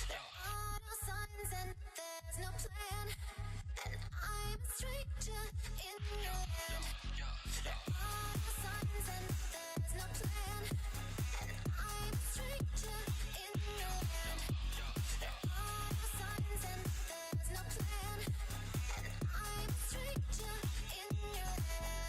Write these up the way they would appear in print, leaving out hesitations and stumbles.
There are no signs and there's no plan, and I'm a stranger in your land. There are no signs and there's no plan, and I'm a stranger in your land. There are no signs and there's no plan, and I'm a stranger in your land.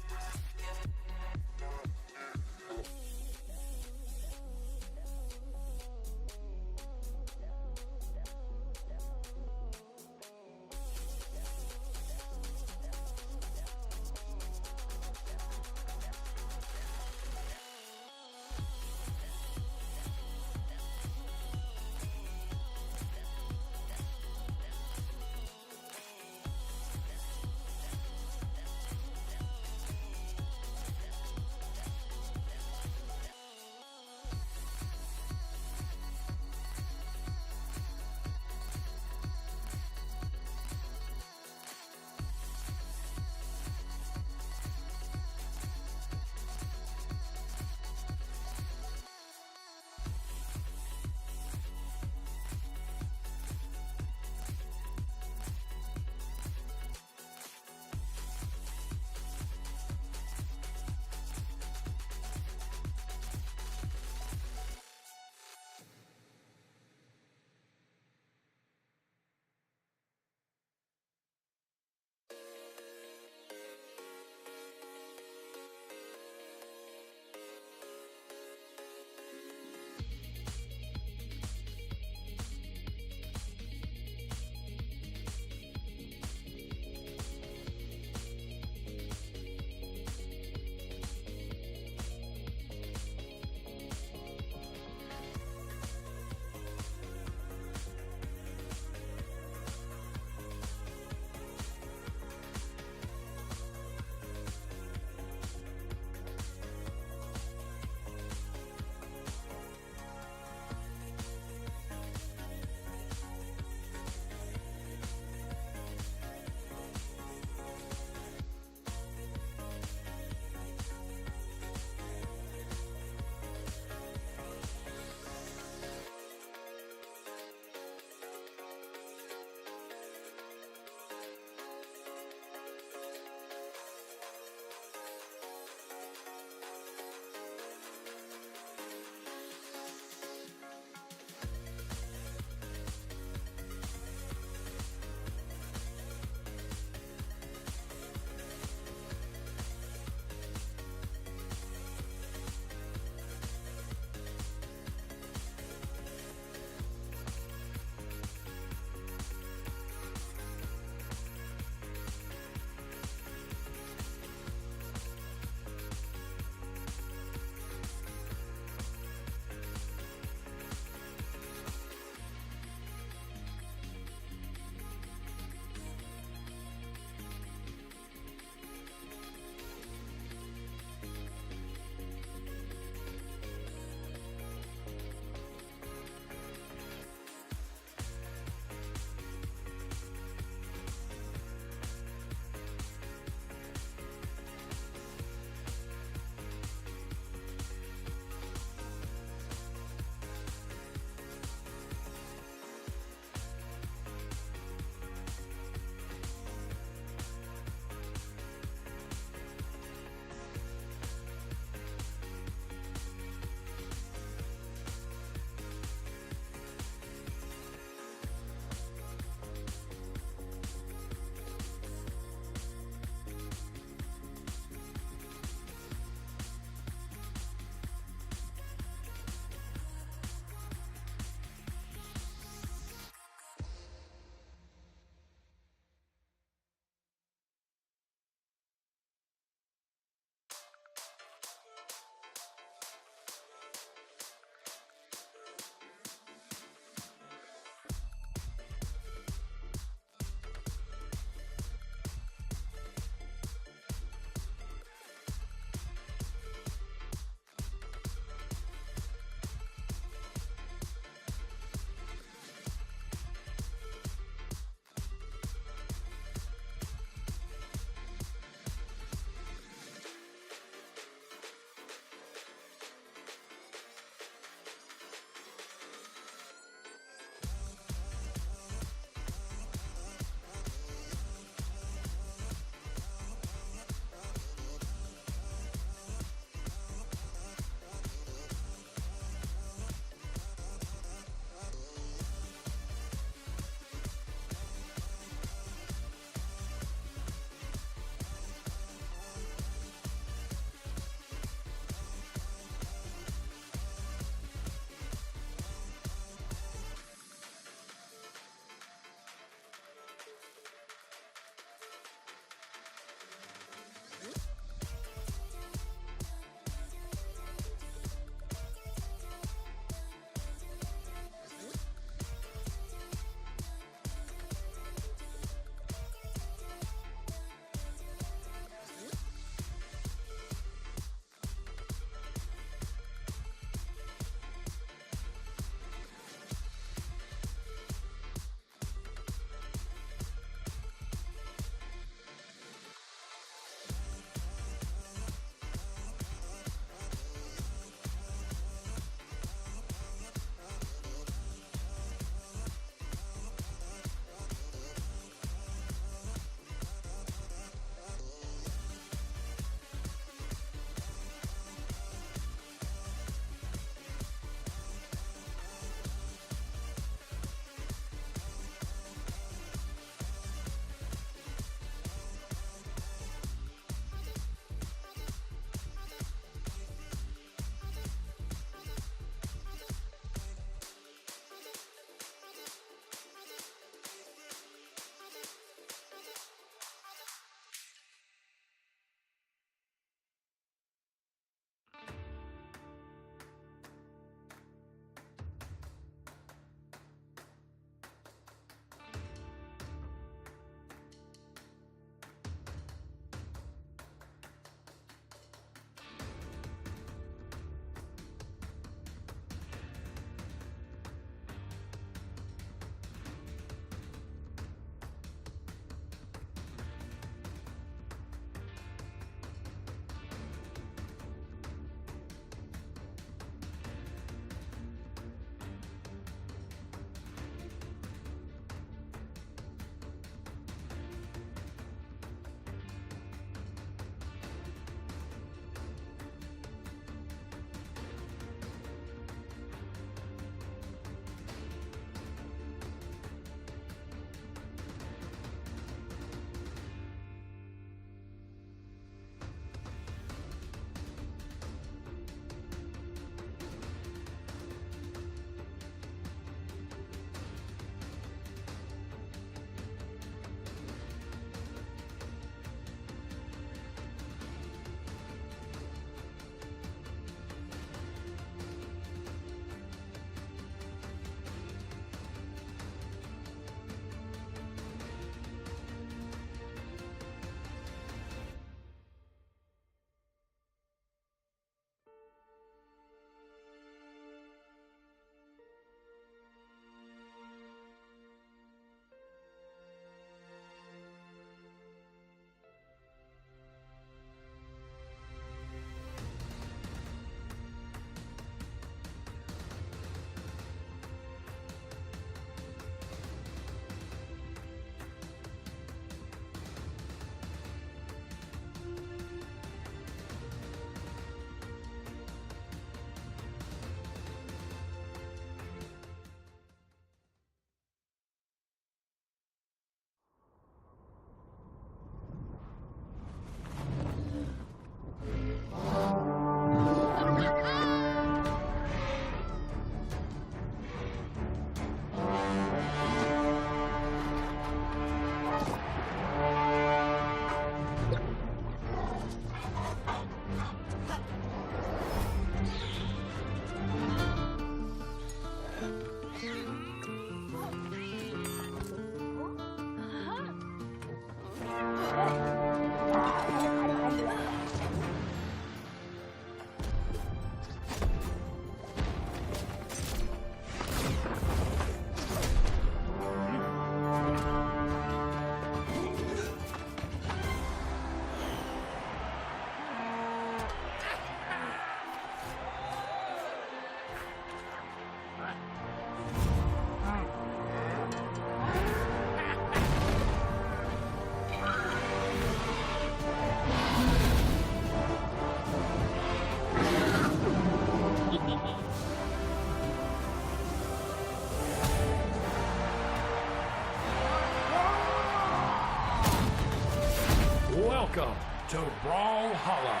Welcome to Brawlhalla.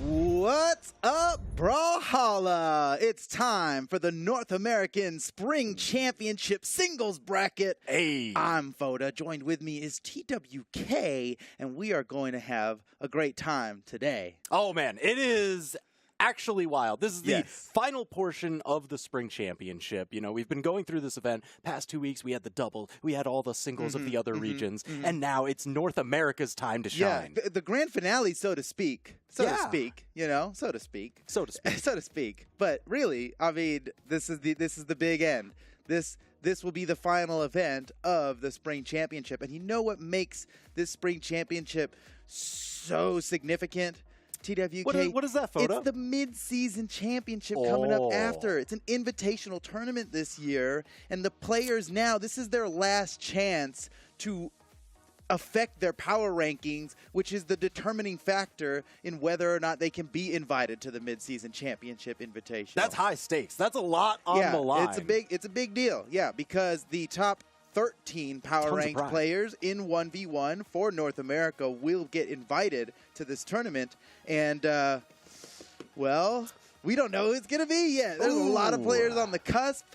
What's up, Brawlhalla? It's time for the North American Spring Championship Singles Bracket. Hey. I'm Foda. Joined with me is TWK, and we are going to have a great time today. Oh, man, it is actually wild. This is the Yes. final portion of the Spring Championship. You know, we've been going through this event. Past 2 weeks, we had the double. We had all the singles of the other regions. And now it's North America's time to shine. Yeah, the grand finale, so to speak. So to Yeah. speak, you know, so to speak. So to speak. So to speak. But really, I mean, this is the big end. This will be the final event of the Spring Championship. And you know what makes this Spring Championship so significant? TWK. What is that, Foda? It's the mid-season championship coming up Oh. after. It's an invitational tournament this year, and the players now, this is their last chance to affect their power rankings, which is the determining factor in whether or not they can be invited to the mid-season championship invitation. That's high stakes. That's a lot on the line. It's a big deal. Yeah, because the top 13 power ranked players in 1v1 for North America will get invited to this tournament. And, well, we don't know who it's going to be yet. There's a lot of players on the cusp.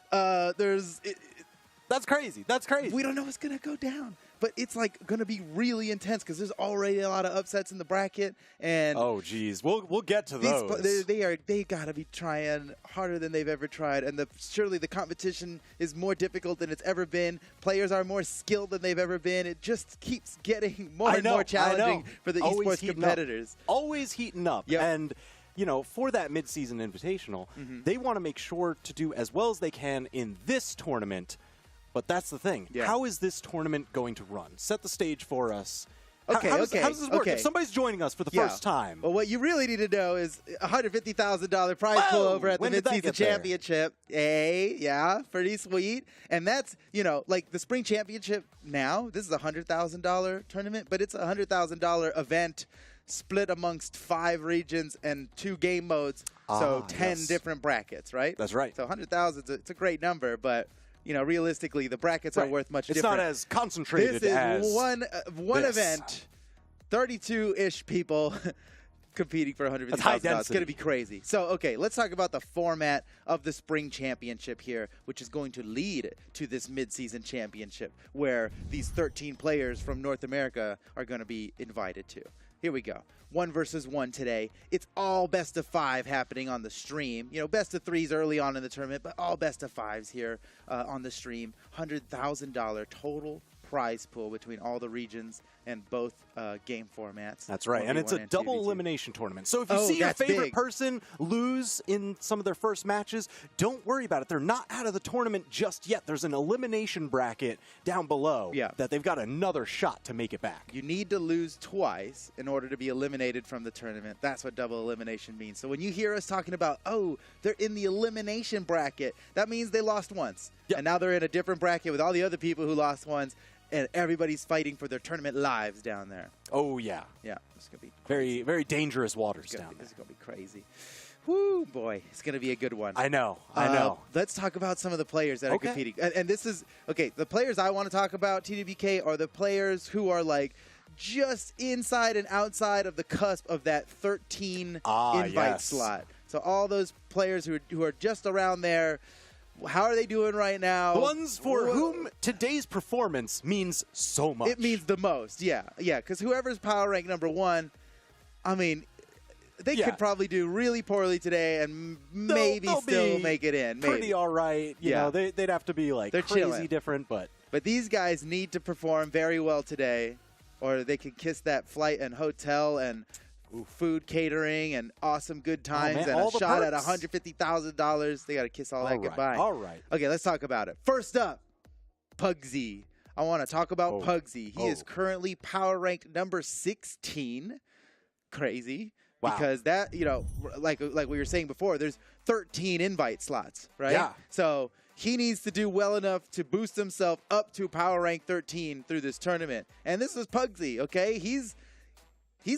That's crazy. That's crazy. We don't know what's going to go down. But it's like going to be really intense because there's already a lot of upsets in the bracket. And oh, geez. We'll get to those. They got to be trying harder than they've ever tried. And surely the competition is more difficult than it's ever been. Players are more skilled than they've ever been. It just keeps getting more and more challenging for the esports competitors. Always heating up. Yep. And, you know, for that mid-season invitational, they want to make sure to do as well as they can in this tournament. But that's the thing. Yeah. How is this tournament going to run? Set the stage for us. Okay, how does this work? If somebody's joining us for the first time. Well, what you really need to know is a $150,000 prize pool over at the mid-season championship. Hey, yeah, pretty sweet. And that's, you know, like the spring championship now, this is a $100,000 tournament, but it's a $100,000 event split amongst 5 regions and 2 game modes. So 10 different brackets, right? That's right. So 100,000, it's a great number, but you know, realistically, the brackets are worth much different. It's not as concentrated this as is one event, 32-ish people competing for $150,000. It's going to be crazy. So, okay, let's talk about the format of the Spring Championship here, which is going to lead to this mid-season championship, where these 13 players from North America are going to be invited to. Here we go. 1 versus 1 today. It's all best of 5 happening on the stream. You know, best of 3s early on in the tournament, but all best of 5s here on the stream. $100,000 total prize pool between all the regions and both game formats. That's right, and it's a double elimination tournament. So if you see your favorite person lose in some of their first matches, don't worry about it. They're not out of the tournament just yet. There's an elimination bracket down below that they've got another shot to make it back. You need to lose twice in order to be eliminated from the tournament. That's what double elimination means. So when you hear us talking about, oh, they're in the elimination bracket, that means they lost once. Yep. And now they're in a different bracket with all the other people who lost once. And everybody's fighting for their tournament lives down there. Oh, yeah. Yeah, it's going to be very, very dangerous waters down there. This is going to be crazy. Whoo, boy, it's going to be a good one. I know. Let's talk about some of the players that are competing. And this is, okay, the players I want to talk about, TWBK, are the players who are like just inside and outside of the cusp of that 13 invite slot. So all those players who are just around there, how are they doing right now? The ones for whom today's performance means so much. It means the most, yeah, because whoever's power rank number 1, I mean, they could probably do really poorly today and maybe still make it in. Pretty all right. You know, they'd have to be like They're crazy chilling. different, but these guys need to perform very well today, or they can kiss that flight and hotel and food catering and awesome good times and a shot at $150,000. They got to kiss all that goodbye. All right. Okay, let's talk about it. First up, Pugsy. I want to talk about Pugsy. He is currently power ranked number 16. Crazy. Wow. Because that, you know, like we were saying before, there's 13 invite slots, right? Yeah. So he needs to do well enough to boost himself up to power rank 13 through this tournament. And this is Pugsy, okay? He's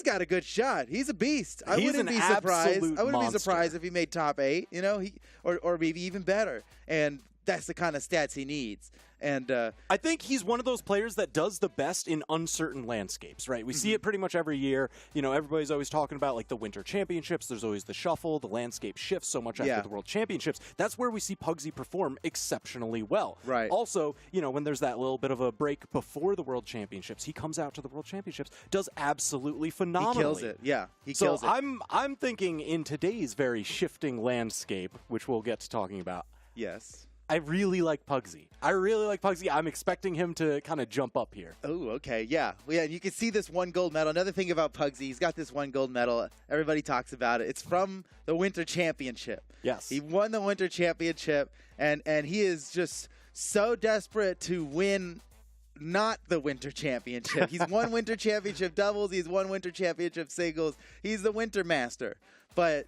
got a good shot. He's a beast. I wouldn't be surprised. I wouldn't be surprised if he made top 8, you know, or maybe even better. And that's the kind of stats he needs. And I think he's one of those players that does the best in uncertain landscapes, right? We see it pretty much every year. You know, everybody's always talking about like the Winter Championships. There's always the shuffle. The landscape shifts so much after the World Championships. That's where we see Pugsy perform exceptionally well. Right. Also, you know, when there's that little bit of a break before the World Championships, he comes out to the World Championships, does absolutely phenomenally. He kills it. Yeah, he kills it. So I'm thinking in today's very shifting landscape, which we'll get to talking about. Yes. I really like Pugsy. I'm expecting him to kind of jump up here. Oh, okay. Yeah. And you can see this 1 gold medal. Another thing about Pugsy, he's got this 1 gold medal. Everybody talks about it. It's from the Winter Championship. Yes. He won the Winter Championship, and he is just so desperate to win not the Winter Championship. He's won Winter Championship doubles. He's won Winter Championship singles. He's the Winter Master. But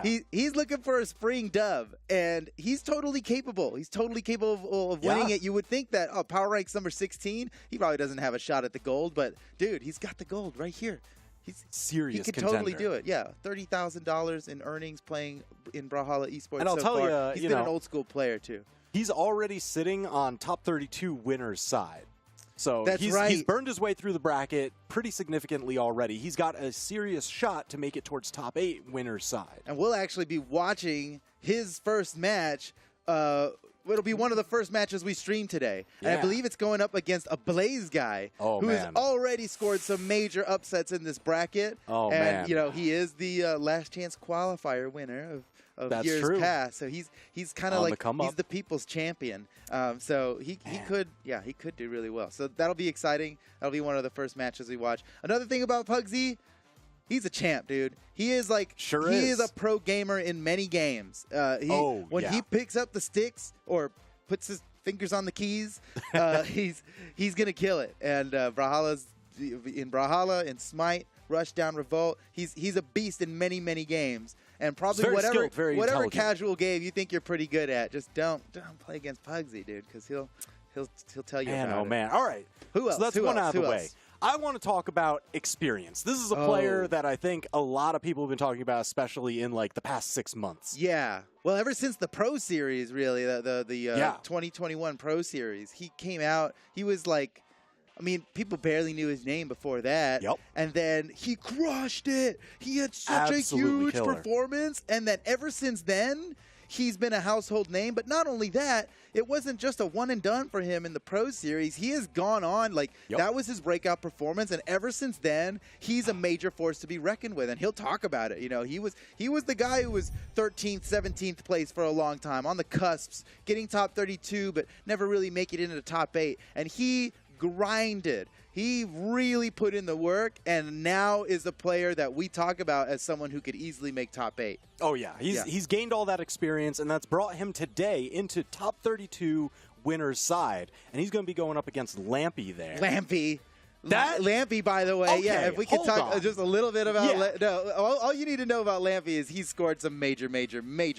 he's looking for a spring dub, and he's totally capable. He's totally capable of winning it. You would think that, power ranks number 16, he probably doesn't have a shot at the gold. But, dude, he's got the gold right here. He's serious He could contender. totally do it, yeah. $30,000 in earnings playing in Brawlhalla Esports. And I'll tell you, he's been an old school player, too. He's already sitting on top 32 winners' side. So That's he's burned his way through the bracket pretty significantly already. He's got a serious shot to make it towards top 8 winners' side. And we'll actually be watching his first match. It'll be one of the first matches we stream today. And I believe it's going up against Ablaze Guy, who has already scored some major upsets in this bracket. And, you know, he is the last chance qualifier winner of years past. So he's kind of like, he's the people's champion. So he could do really well. So that'll be exciting. That'll be one of the first matches we watch. Another thing about Pugsy, he's a champ, dude. He is like, he is a pro gamer in many games. When he picks up the sticks or puts his fingers on the keys, he's gonna kill it. And Brawlhalla, in Smite, Rushdown, Revolt, he's a beast in many games. And probably whatever casual game you think you're pretty good at, just don't play against Pugsy, dude, because he'll tell you about it. Man. All right. Who else? So that's one out of the way. I want to talk about experience. This is a player that I think a lot of people have been talking about, especially in like the past 6 months. Yeah. Well, ever since the Pro Series, really, the 2021 Pro Series, he came out. He was like, I mean, people barely knew his name before that. Yep. And then he crushed it. He had such a huge performance. And then ever since then, he's been a household name. But not only that, it wasn't just a one and done for him in the Pro Series. He has gone on, like, that was his breakout performance. And ever since then, he's a major force to be reckoned with. And he'll talk about it. You know, he was the guy who was 13th, 17th place for a long time, on the cusps, getting top 32, but never really make it into the top 8. And he grinded. He really put in the work, and now is the player that we talk about as someone who could easily make top 8. Oh, yeah. He's gained all that experience, and that's brought him today into top 32 winners' side, and he's going to be going up against Lampy there. Lampy, by the way, if we could talk just a little bit about all you need to know about Lampy is he scored some major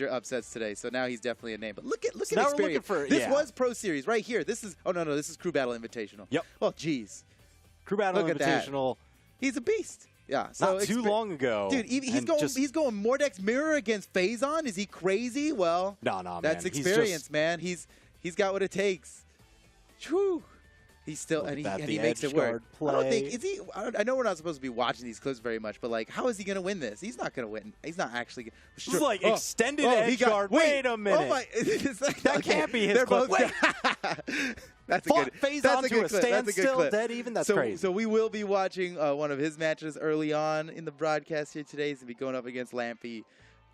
upsets today, so now he's definitely a name. But look at experience. This was Pro Series right here. This is this is Crew Battle Invitational. Yep. Well, geez. Crew Battle Invitational. He's a beast. Yeah. So not too long ago. Dude, he's going Mordex Mirror against Phazon? Is he crazy? Well, no, man. That's experience, man. He's got what it takes. Whew. He's still and he makes it work. I don't think is he. I know we're not supposed to be watching these clips very much, but like, how is he going to win this? He's not going to win. He's not actually. This is like extended edge guard. Wait a minute. Oh my! That can't be his clip. That's a good. Phase that's on a good to a clip. That's a good standstill, clip. dead even. That's so, crazy. So we will be watching one of his matches early on in the broadcast here today. He's going to be going up against Lampy.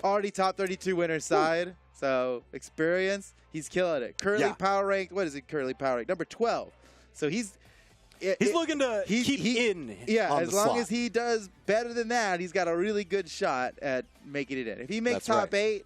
Already top 32 winner side. So experience. He's killing it. Currently power ranked. What is it? Currently power ranked number 12. So he's looking to keep in. Yeah, on as the long slot. as he does better than that, he's got a really good shot at making it in. If he makes top 8,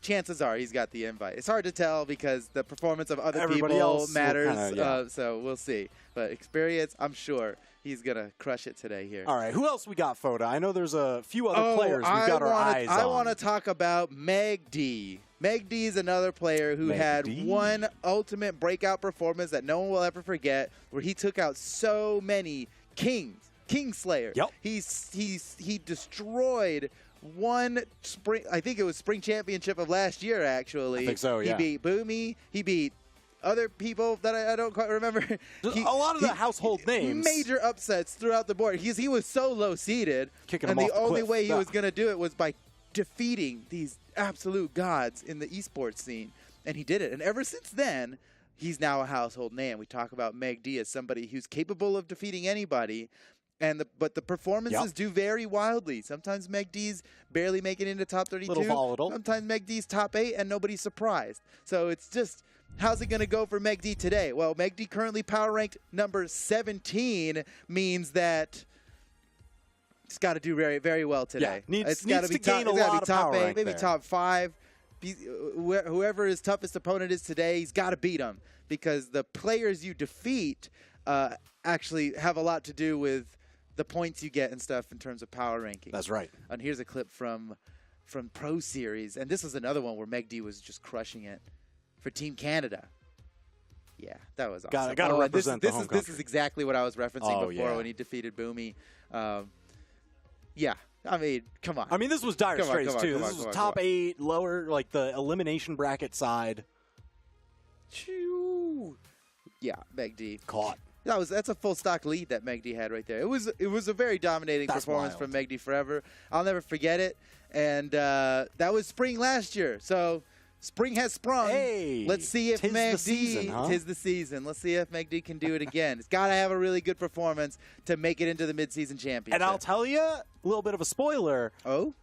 chances are he's got the invite. It's hard to tell because the performance of other people matters. So we'll see. But experience, I'm sure he's going to crush it today here. All right, who else we got, Foda? I know there's a few other players we've got our eyes on. I want to talk about Meg D. Meg D is another player who had one ultimate breakout performance that no one will ever forget, where he took out so many Kingslayer. Yep. He destroyed one spring. I think it was spring championship of last year. Actually, I think so. Yeah. He beat Boomi. He beat other people that I don't quite remember. A lot of the household names. Major upsets throughout the board. He was so low seeded, Kicking and him the off the only cliff. way he was going to do it was by defeating these absolute gods in the esports scene, and he did it. And ever since then, he's now a household name. We talk about Meg D as somebody who's capable of defeating anybody, but the performances do vary wildly. Sometimes Meg D's barely making it into top 32. Little volatile. Sometimes Meg D's top 8, and nobody's surprised. So it's just, how's it going to go for Meg D today? Well, Meg D currently power ranked number 17 means that it's got to do very, very well today. Yeah, it's got to be gain a lot of top power 8, rank maybe there. top 5. Whoever his toughest opponent is today, he's got to beat him, because the players you defeat actually have a lot to do with the points you get and stuff in terms of power ranking. That's right. And here's a clip from Pro Series, and this is another one where Meg D was just crushing it for Team Canada. Yeah, that was awesome. Got to represent the home country. This is exactly what I was referencing before when he defeated Boomi. Yeah, I mean, come on. I mean, this was dire straits, too. This was top 8, lower, like the elimination bracket side. Yeah, Meg D. Caught. That's a full stock lead that Meg D had right there. It was a very dominating performance from Meg D forever. I'll never forget it. And that was spring last year. So spring has sprung. Hey, let's see if Meg D, season, tis the season. Let's see if Meg D can do it again. It's got to have a really good performance to make it into the midseason championship. And I'll tell you, a little bit of a spoiler. Oh?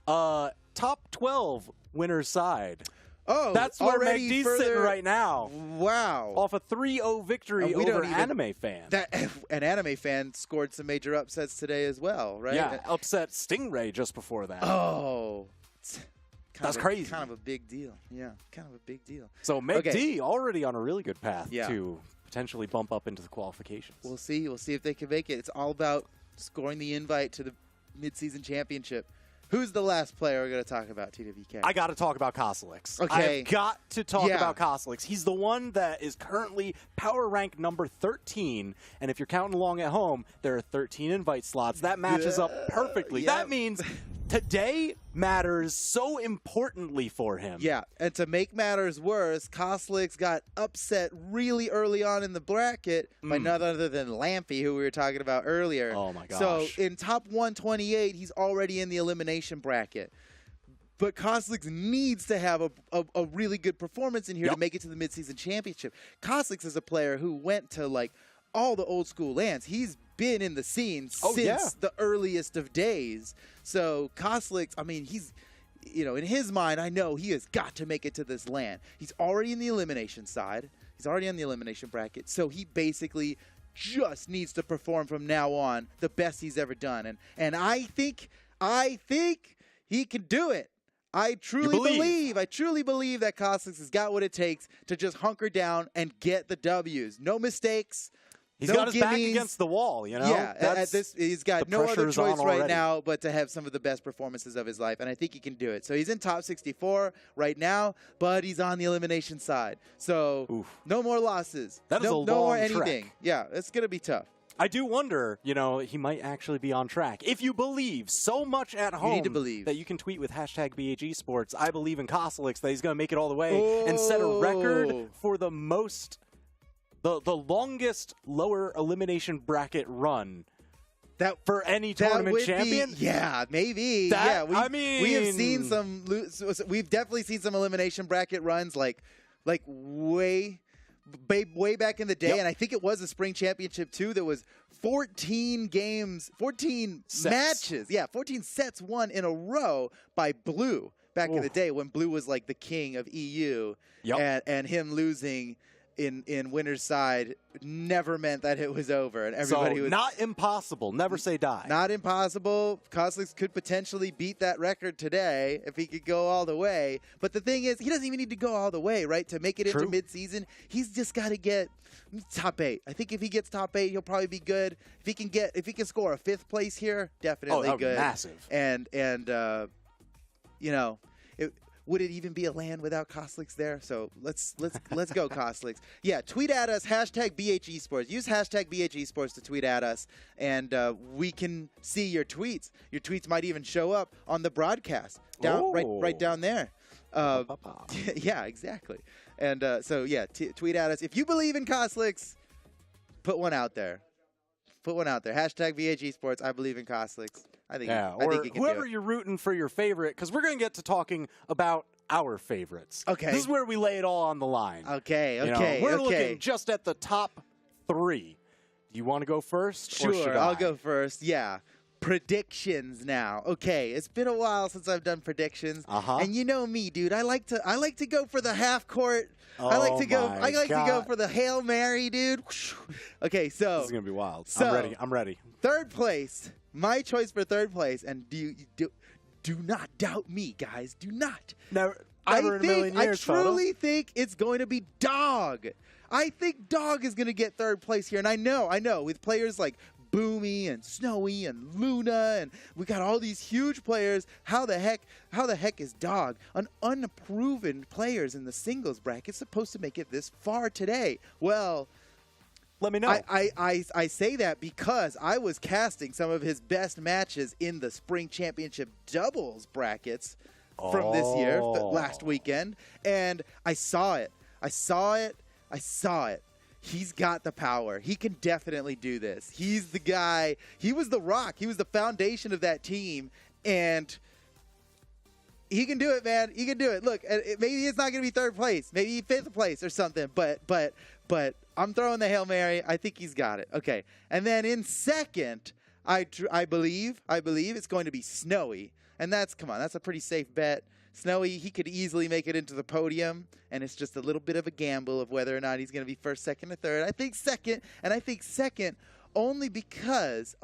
Top 12 winner's side. Oh, that's where Meg D's sitting right now. Wow. Off a 3-0 victory over Anime Fan. An Anime Fan scored some major upsets today as well, right? Yeah, upset Stingray just before that. Oh. That's crazy. Kind of a big deal. Yeah, kind of a big deal. So Meg D already on a really good path to potentially bump up into the qualifications. We'll see. We'll see if they can make it. It's all about scoring the invite to the midseason championship. Who's the last player we're going to talk about, TWK? I got to talk about Cosilix. Okay. I've got to talk about Cosilix. He's the one that is currently power rank number 13. And if you're counting along at home, there are 13 invite slots. That matches up perfectly. Yeah. That means today matters so importantly for him. Yeah, and to make matters worse, Cosilix got upset really early on in the bracket by none other than Lampy, who we were talking about earlier. Oh, my gosh. So in top 128, he's already in the elimination bracket. But Cosilix needs to have a really good performance in here to make it to the midseason championship. Cosilix is a player who went to, like, all the old school lands. He's been in the scene since the earliest of days. So Cosilix, I mean, he's, in his mind, I know he has got to make it to this land. He's already in the elimination side. He's already on the elimination bracket. So he basically just needs to perform from now on the best he's ever done. And I think he can do it. I truly believe that Cosilix has got what it takes to just hunker down and get the W's. No mistakes. He's got his back against the wall, Yeah, he's got no other choice right now but to have some of the best performances of his life, and I think he can do it. So he's in top 64 right now, but he's on the elimination side. So no more losses. That is a long no more trek. anything. Yeah, it's going to be tough. I do wonder, he might actually be on track. If you believe so much at home need to believe. that you can tweet with hashtag BHE Sports, I believe in Cosilix that he's going to make it all the way and set a record for the longest lower elimination bracket run for any tournament champion. Maybe. We have seen some. We've definitely seen some elimination bracket runs like way back in the day, and I think it was a spring championship too. There was 14 games, 14 matches, 14 sets won in a row by Blue back in the day when Blue was like the king of EU, and him losing in winner's side never meant that it was over, and everybody was not impossible. Never say die. Not impossible. Cosilix could potentially beat that record today if he could go all the way. But the thing is, he doesn't even need to go all the way, right? To make it into mid-season, he's just got to get top 8. I think if he gets top 8, he'll probably be good. If he can score a 5th place here, definitely that would good. Be massive. And would it even be a land without Cosilix there? So let's go Cosilix. Yeah, tweet at us, hashtag BHE Sports. Use hashtag BHE Sports to tweet at us, and we can see your tweets. Your tweets might even show up on the broadcast right down there. Yeah, exactly. And tweet at us. If you believe in Cosilix, put one out there. Hashtag BHE Sports. I believe in Cosilix. I think he can whoever you're rooting for your favorite, because we're going to get to talking about our favorites. Okay. This is where we lay it all on the line. Okay. We're looking just at the top 3. Do you want to go first? Sure, or should I'll go first. Yeah. Predictions now. Okay, it's been a while since I've done predictions, and you know me, dude. I like to go for the half court. I like to go for the Hail Mary, dude. Okay, so this is gonna be wild. So, I'm ready. Third place. My choice for third place, and do not doubt me, guys. Do not. Never in a million years, I truly think it's going to be Dog. I think Dog is going to get third place here, and I know, with players like Boomi and Snowy and Luna, and we got all these huge players. How the heck is Dog, an unproven players in the singles bracket, supposed to make it this far today? Well, let me know. I say that because I was casting some of his best matches in the Spring Championship doubles brackets from this year, last weekend, and I saw it. He's got the power. He can definitely do this. He's the guy. He was the rock. He was the foundation of that team, and he can do it, man. He can do it. Look, maybe it's not going to be third place, maybe 5th place or something, but I'm throwing the Hail Mary. I think he's got it. Okay, and then in second, I believe it's going to be Snowy, and that's a pretty safe bet. Snowy, he could easily make it into the podium, and it's just a little bit of a gamble of whether or not he's going to be first, second, or third. I think second only because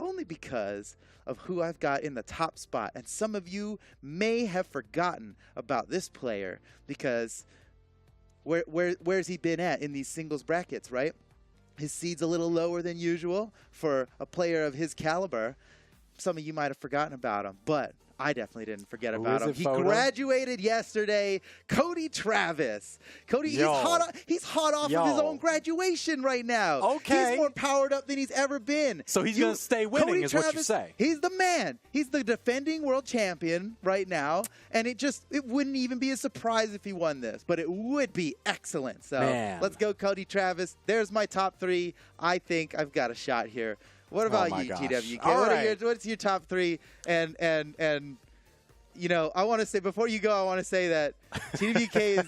of who I've got in the top spot. And some of you may have forgotten about this player because where's he been at in these singles brackets, right? His seed's a little lower than usual for a player of his caliber. Some of you might have forgotten about him, but I definitely didn't forget about him. He graduated yesterday. Cody Travis. Cody, he's hot off of his own graduation right now. Okay. He's more powered up than he's ever been. So he's going to stay winning, Cody is Travis, what you say. He's the man. He's the defending world champion right now, and it wouldn't even be a surprise if he won this, but it would be excellent. So let's go, Cody Travis. There's my top 3. I think I've got a shot here. What about you, TWK? What's your top 3? And I want to say, before you go, I want to say that TWK is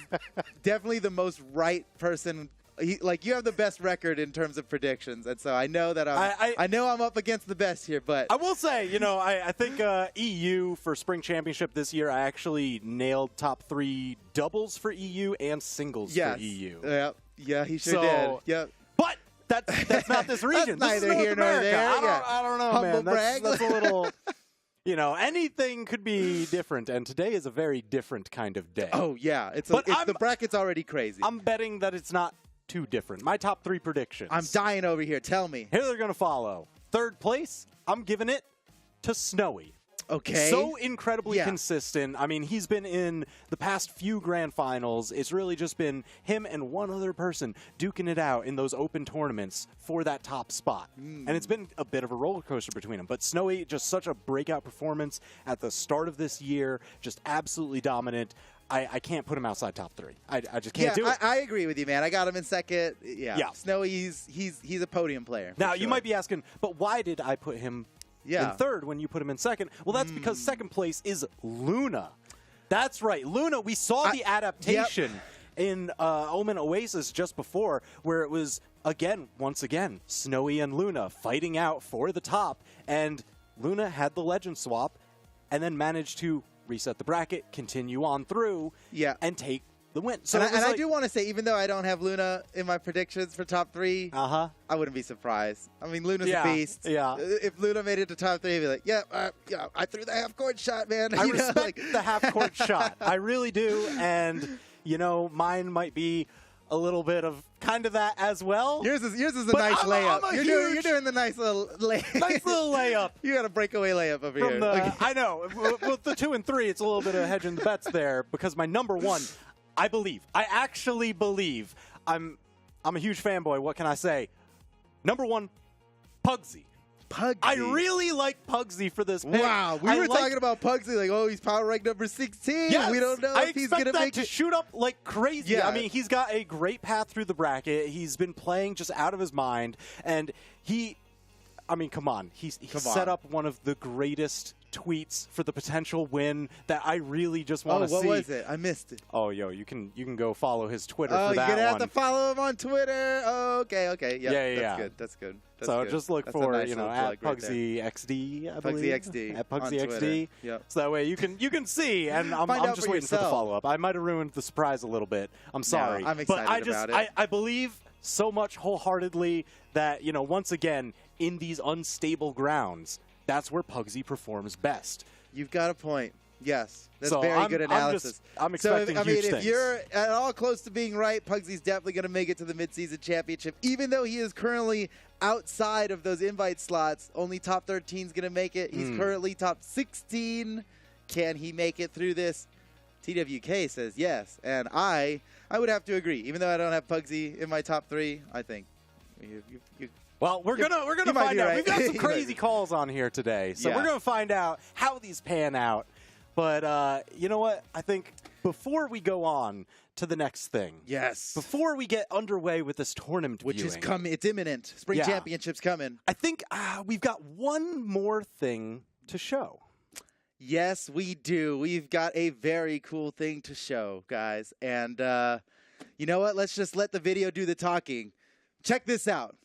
definitely the most right person. You have the best record in terms of predictions, and so I know that I'm up against the best here. But I will say, I think EU for Spring Championship this year, I actually nailed top 3 doubles for EU and singles for EU. Yeah, he sure did. Yep. But that's not this region. That's neither here nor there. I don't know, Humble man. brag. That's a little. Anything could be different, and today is a very different kind of day. Oh yeah, the bracket's already crazy. I'm betting that it's not too different. My top 3 predictions. I'm dying over here. Tell me. Here they're going to follow. Third place, I'm giving it to Snowy. Okay. So incredibly consistent. I mean, he's been in the past few grand finals. It's really just been him and one other person duking it out in those open tournaments for that top spot. And it's been a bit of a roller coaster between them. But Snowy, just such a breakout performance at the start of this year, just absolutely dominant. I can't put him outside top 3. I just can't do it. I agree with you, man. I got him in second. Yeah. Snowy, he's a podium player. Now, you might be asking, but why did I put him in third when you put him in second? Well, that's because second place is Luna. That's right. Luna, we saw the adaptation in Omen Oasis just before, where it was, once again, Snowy and Luna fighting out for the top. And Luna had the legend swap and then managed to reset the bracket, continue on through, and take the win. So and I do want to say, even though I don't have Luna in my predictions for top 3, I wouldn't be surprised. I mean, Luna's a beast. Yeah. If Luna made it to top 3, I'd be like, I threw the half-court shot, man. I respect the half-court shot. I really do. And, mine might be a little bit of kind of that as well. Yours is a nice layup. You're doing the nice little layup. Nice little layup. You got a breakaway layup over here. I know. With the 2 and 3, it's a little bit of hedging the bets there, because my number 1, I actually believe, I'm a huge fanboy. What can I say? Number 1, Pugsy. I really like Pugsy for this pick. Wow, we were talking about Pugsy like, he's power rank number 16. Yes, we don't know if he's going to make it. Shoot up like crazy. I mean, he's got a great path through the bracket. He's been playing just out of his mind, and come on. He set up one of the greatest tweets for the potential win that I really just want to see. What was it? I missed it. Oh, you can go follow his Twitter for that one. You're going to have to follow him on Twitter. Oh, okay. Yep, That's good. So just look for, at Pugsy XD, I believe. Pugsy XD. At Pugsy XD. Yep. So that way you can see, and I'm just waiting for the follow-up. I might have ruined the surprise a little bit. I'm sorry. No, I'm excited about it. I believe so much wholeheartedly that, once again, in these unstable grounds, that's where Pugsy performs best. You've got a point. Yes. That's very good analysis. I'm expecting huge things. If you're at all close to being right, Pugsy's definitely going to make it to the midseason championship. Even though he is currently outside of those invite slots, only top 13 is going to make it. He's currently top 16. Can he make it through this? TWK says yes. And I would have to agree. Even though I don't have Pugsy in my top 3, I think well, we're gonna find out. Right. We've got some crazy calls on here today, so we're gonna find out how these pan out. But you know what? I think before we go on to the next thing, before we get underway with this tournament, which is coming, it's imminent. Spring Championship's coming. I think we've got one more thing to show. Yes, we do. We've got a very cool thing to show, guys. And you know what? Let's just let the video do the talking. Check this out.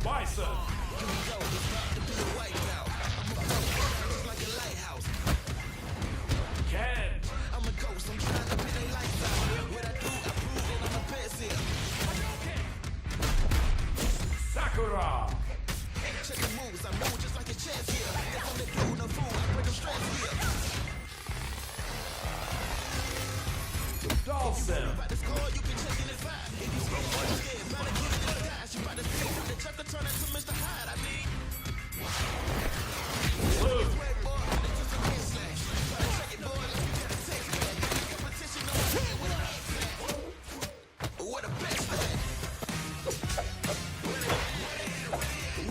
Bison. Ken. I'm a ghost. I'm trying to be their lights out. What I do, I prove it. I'm a pass here. Sakura. Check the moves. I move just like a chance here. If I'm the dude, no fool, I break them strands here. Dawson. By this call, you can check in his vibe. If you scared, you scared. By the kid in the dash, you by the feel. The chapter turn into Mr. Hyde, I mean. Blue. What a best man.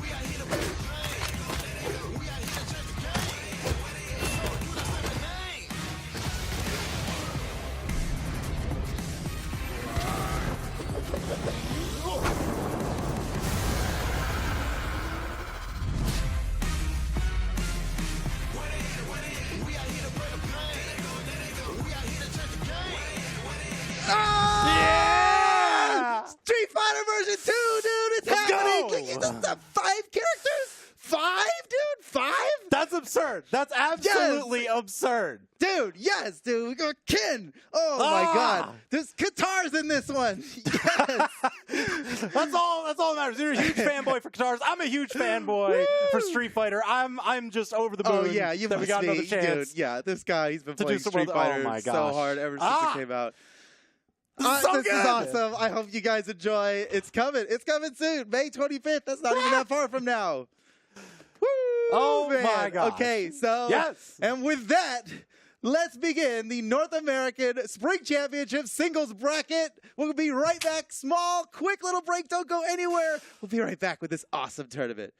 We are here to play the game. We are here to change the game. So do the same name. absurd. That's absolutely absurd. Dude, yes, dude. We got Kin. Oh, my God. There's guitars in this one. Yes. That's all that matters. You're a huge fanboy for guitars. I'm a huge fanboy for Street Fighter. I'm just over the moon. Oh, yeah, you that we got another chance. Dude, yeah, this guy, he's been playing Street oh Fighter my so gosh. hard ever since it came out. This is This is awesome. I hope you guys enjoy. It's coming. It's coming soon. May 25th. That's not even that far from now. Woo, Oh, man. my gosh. Okay, so. Yes. And with that, let's begin the North American Spring Championship singles bracket. We'll be right back. Small, quick little break. Don't go anywhere. We'll be right back with this awesome tournament.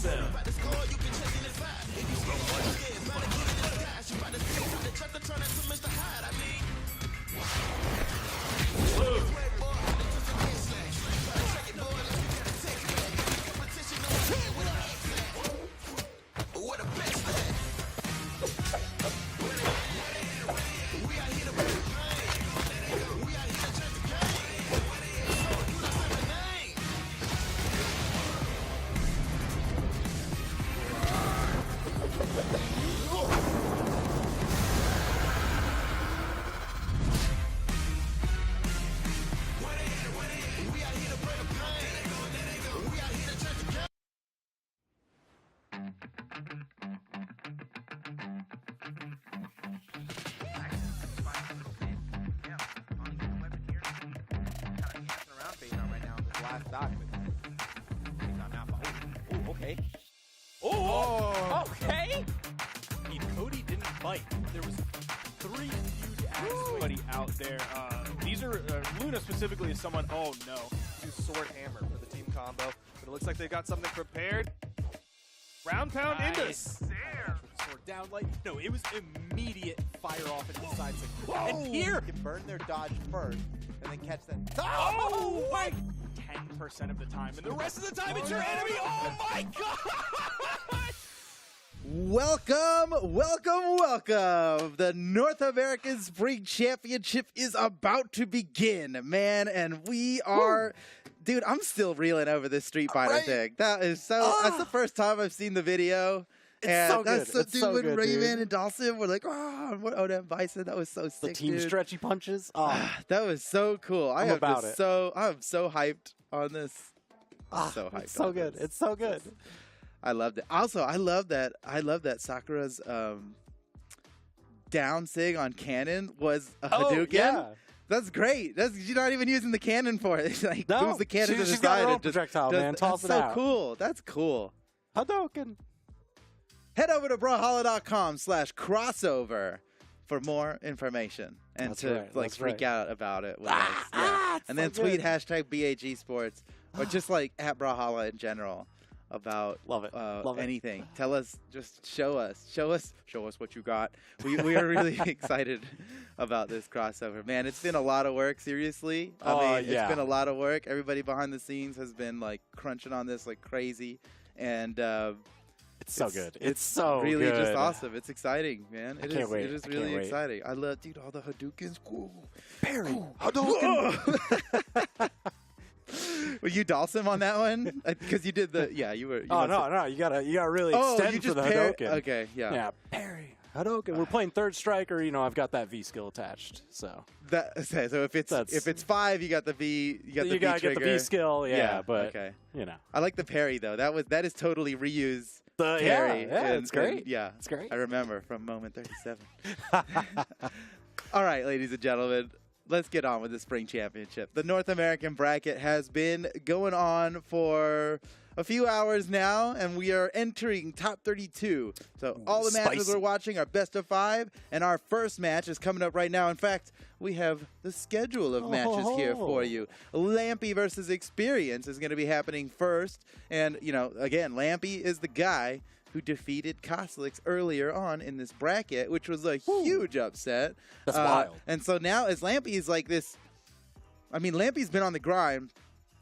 them. By the score, you can check in the five. If you scared, about to get in the sky. She about to see how the truck to turn into Mr. Hyde. I mean, what a best that. We are here to play the game. We are here to change the game. So do the same name. We are here to play the game. We are here to change the game. Okay. Oh, okay. I mean, Cody didn't fight. There was 3 huge Everybody out there. These are Luna specifically is someone. Oh no, do sword hammer for the team combo. But it looks like they got something prepared. Round pound into sword down light. No, it was immediate fire off into the side. And here, You can burn their dodge first and then catch them. oh my 10% of the time, and the rest of the time it's your enemy. Oh my god! Welcome, welcome, welcome. The North American Spring Championship is about to begin, man, and we are... Dude, I'm still reeling over this Street Fighter thing. That is so... That's the first time I've seen the video. It's so good. That's It's so when good, Rayman dude. and Dawson were like, oh, what Odin Bison. That was so sick, the team dude. stretchy punches. Oh, That was so cool. I'm about it. I'm so hyped on this. I'm so hyped. it's so on good. this. It's so good. I loved it. Also, I love that Sakura's down sig on cannon was a Hadouken. Yeah. That's great. You're not even using the cannon for it. It's like No, moves the cannon to the she's got side her own and just projectile, does- man. Toss that's it so out. cool. That's cool. Hadouken. Head over to brawlhalla.com/crossover for more information and That's to right, like that's freak right. out about it with us. Yeah. it's And so then tweet good. hashtag BAG Sports or just like at Brawlhalla in general about Love it. Love it. anything. Tell us, just show us what you got. We are really excited about this crossover, man. It's been a lot of work, seriously. I mean, yeah. it's been a lot of work. Everybody behind the scenes has been like crunching on this like crazy, and It's so good. It's so really good. just awesome. It's exciting, man. It can't is. wait. It is I can't really wait. exciting. I love, dude, all the Hadoukens. Cool. Parry. Were you Dalsim on that one? Because you did the you were. You Oh must have- no, you gotta really Oh, extend you for just the pair. Hadouken. Okay, yeah. Yeah, parry. Hadouken. We're playing third striker. You know, I've got that V skill attached. So Okay, so if it's 5, you got the V. You got the you V gotta get the trigger. V skill. Yeah, but okay. you know, I like the parry though. That is totally reuse. yeah, Parry. it's great. Yeah, It's great. I remember from moment 37. All right, ladies and gentlemen, let's get on with the Spring Championship. The North American bracket has been going on for a few hours now, and we are entering top 32. So all the matches spicy. we're watching are best of 5, and our first match is coming up right now. In fact, we have the schedule of matches here for you. Lampy versus Experience is going to be happening first, and you know, again, Lampy is the guy who defeated Cosilix earlier on in this bracket, which was a huge upset. That's wild. And so now, as Lampy is like this, I mean, Lampy's been on the grind.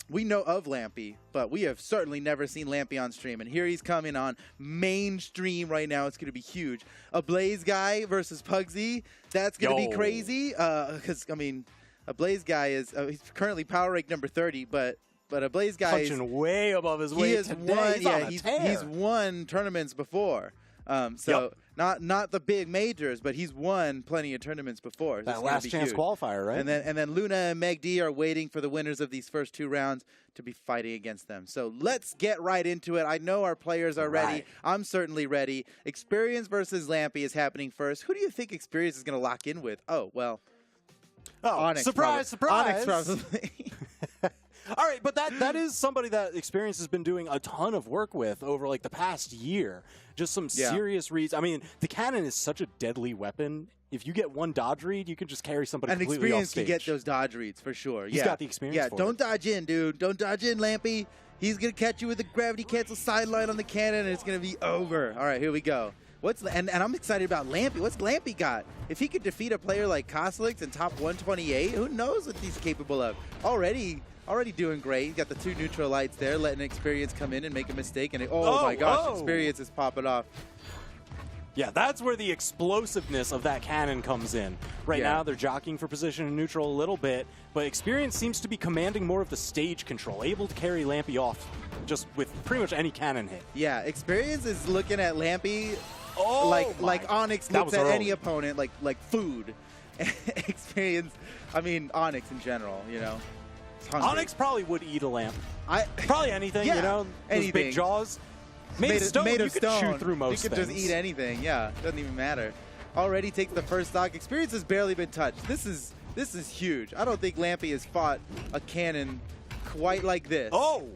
We know of Lampy, but we have certainly never seen Lampy on stream. And here he's coming on mainstream right now. It's going to be huge. Ablaze Guy versus Pugsy. That's going to be crazy. Because, I mean, Ablaze Guy is he's currently power rank number 30, but Ablaze Guy is punching way above his weight. he has today. won. He's on a He's tear. won tournaments before. So not the big majors, but he's won plenty of tournaments before. So that it's gonna last be chance huge. qualifier, right? And then Luna and Meg D are waiting for the winners of these first 2 rounds to be fighting against them. So let's get right into it. I know our players are ready. Right. I'm certainly ready. Experience versus Lampy is happening first. Who do you think Experience is going to lock in with? Oh, well, Onyx surprise, probably. surprise. Onyx probably. All right, but that is somebody that Experience has been doing a ton of work with over like the past year. Just some serious reads. I mean, the cannon is such a deadly weapon. If you get one dodge read, you can just carry somebody completely off stage. And Experience can get those dodge reads for sure. He's got the experience. Yeah, for don't dodge in, dude. Don't dodge in, Lampy. He's gonna catch you with the gravity cancel sideline on the cannon, and it's gonna be over. All right, here we go. And I'm excited about Lampy. What's Lampy got? If he could defeat a player like Cosilix in top 128, who knows what he's capable of? Already doing great. He's got the 2 neutral lights there, letting Experience come in and make a mistake. And oh my gosh, Experience is popping off. Yeah, that's where the explosiveness of that cannon comes in. Right now, they're jockeying for position in neutral a little bit, but Experience seems to be commanding more of the stage control, able to carry Lampy off just with pretty much any cannon hit. Yeah, Experience is looking at Lampy like Onyx looks at any opponent like food. Experience, I mean Onyx in general, you know. Onyx probably would eat a lamp. Probably anything, you know, those big jaws. Made of stone, you could chew through most things. You could just eat anything, doesn't even matter. Already takes the first stock. Experience has barely been touched. This is huge. I don't think Lampy has fought a cannon quite like this. Oh!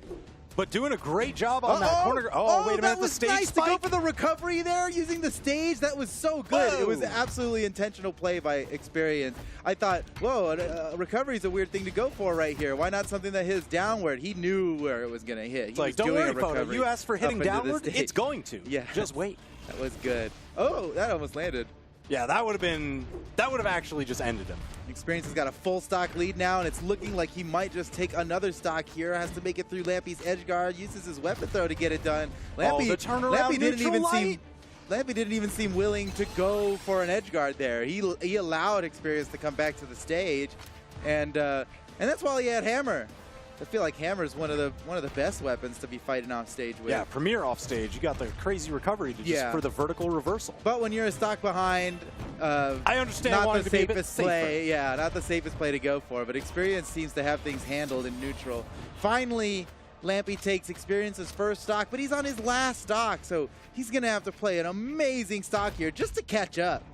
But doing a great job on that corner. Oh, wait a minute, the stage nice spike. To go for the recovery there using the stage. That was so good. Whoa. It was absolutely intentional play by Experience. I thought, whoa, recovery is a weird thing to go for right here. Why not something that hits downward? He knew where it was going to hit. He was don't doing worry, a recovery Photo. You asked for hitting downward, it's going to. Yeah. Just wait. That was good. Oh, that almost landed. Yeah, that would have actually just ended him. Experience has got a full stock lead now, and it's looking like he might just take another stock here. Has to make it through Lampy's edge guard. Uses his weapon throw to get it done. Lampy, the turnaround Lampy didn't even seem willing to go for an edge guard there. He allowed Experience to come back to the stage, and that's while he had Hammer. I feel like Hammer is one of the best weapons to be fighting off stage with. Yeah, Premier off stage, you got the crazy recovery for the vertical reversal. But when you're a stock behind, I understand not wanting the to be a bit safest safer. play. Yeah, not the safest play to go for. But Experience seems to have things handled in neutral. Finally, Lampy takes Experience's first stock, but he's on his last stock, so he's gonna have to play an amazing stock here just to catch up.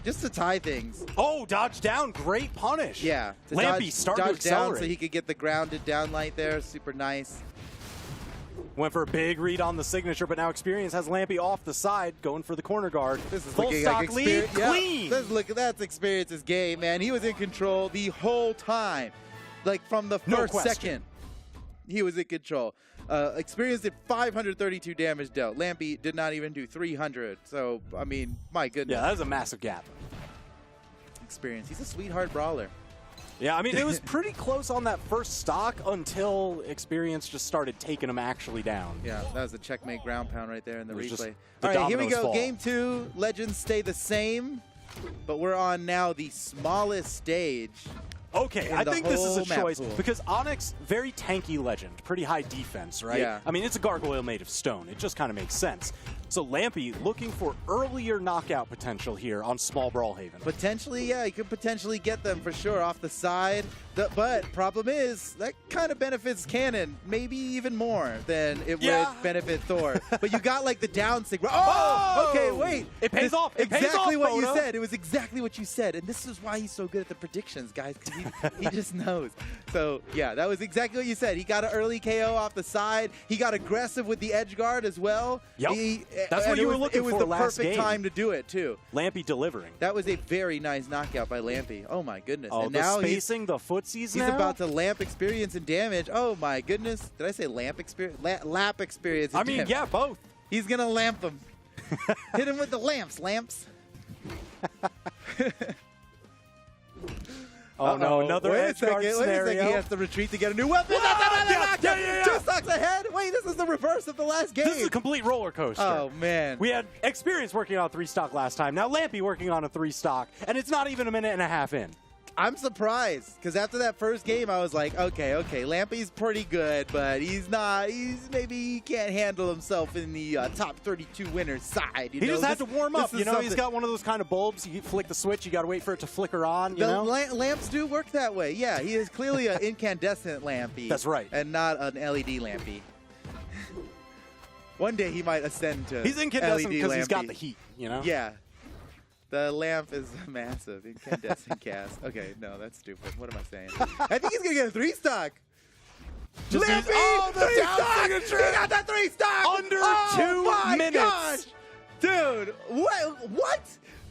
Just to tie things. Oh, dodge down. Great punish. Yeah. Lampy started to accelerate. Down so he could get the grounded down light there. Super nice. Went for a big read on the signature, but now Experience has Lampy off the side, going for the corner guard. This is full stock lead, clean. That's Experience's game, man. He was in control the whole time. Like from the first second, he was in control. Experience did 532 damage dealt. Lampy did not even do 300. So, I mean, my goodness. Yeah, that is a massive gap. Experience. He's a sweetheart brawler. Yeah, I mean, it was pretty close on that first stock until Experience just started taking him actually down. Yeah, that was a checkmate ground pound right there in the replay. The All right, here we go. fall. Game 2. Legends stay the same, but we're on now the smallest stage. Okay, I think this is a choice because Onyx, very tanky legend, pretty high defense, right? Yeah. I mean, it's a gargoyle made of stone. It just kind of makes sense. So Lampy looking for earlier knockout potential here on small Brawlhaven. Potentially, yeah, he could potentially get them for sure off the side. But problem is, that kind of benefits Cannon, maybe even more than it would benefit Thor. But you got like the down signal. Oh, okay, wait. It pays off. It pays exactly off, what you said. It was exactly what you said. And this is why he's so good at the predictions, guys, because he just knows. So, yeah, that was exactly what you said. He got an early KO off the side. He got aggressive with the edge guard as well. Yep. That's what you were looking for last game. It was the perfect time to do it, too. Lampy delivering. That was a very nice knockout by Lampy. Oh, my goodness. Oh, and the now spacing, the footsies he's now? about to lamp experience and damage. Oh, my goodness. Did I say lamp experience? Lap experience and damage. Yeah, both. He's going to lamp them. Hit him with the lamps. Oh, no, another edge guard scenario. Wait a second, he has to retreat to get a new weapon. Yeah. 2 stocks ahead. Wait, this is the reverse of the last game. This is a complete roller coaster. Oh, man. We had Experience working on a 3-stock last time. Now Lampy working on a 3-stock, and it's not even a minute and a half in. I'm surprised, because after that first game, I was like, okay, Lampy's pretty good, but maybe he can't handle himself in the top 32 winners side. He just had to warm up. You know, he's got one of those kind of bulbs. You flick the switch, you got to wait for it to flicker on, you know? Lamps do work that way. Yeah, he is clearly an incandescent Lampy. That's right. And not an LED Lampy. One day he might ascend to He's incandescent LED because he's got Lampy. the heat, you know? Yeah. The lamp is massive. Incandescent cast. Okay, no, that's stupid. What am I saying? I think he's going to get a 3-stock. Lampy! the down signature! He got that 3-stock! Under 2 minutes. Gosh. Dude, what?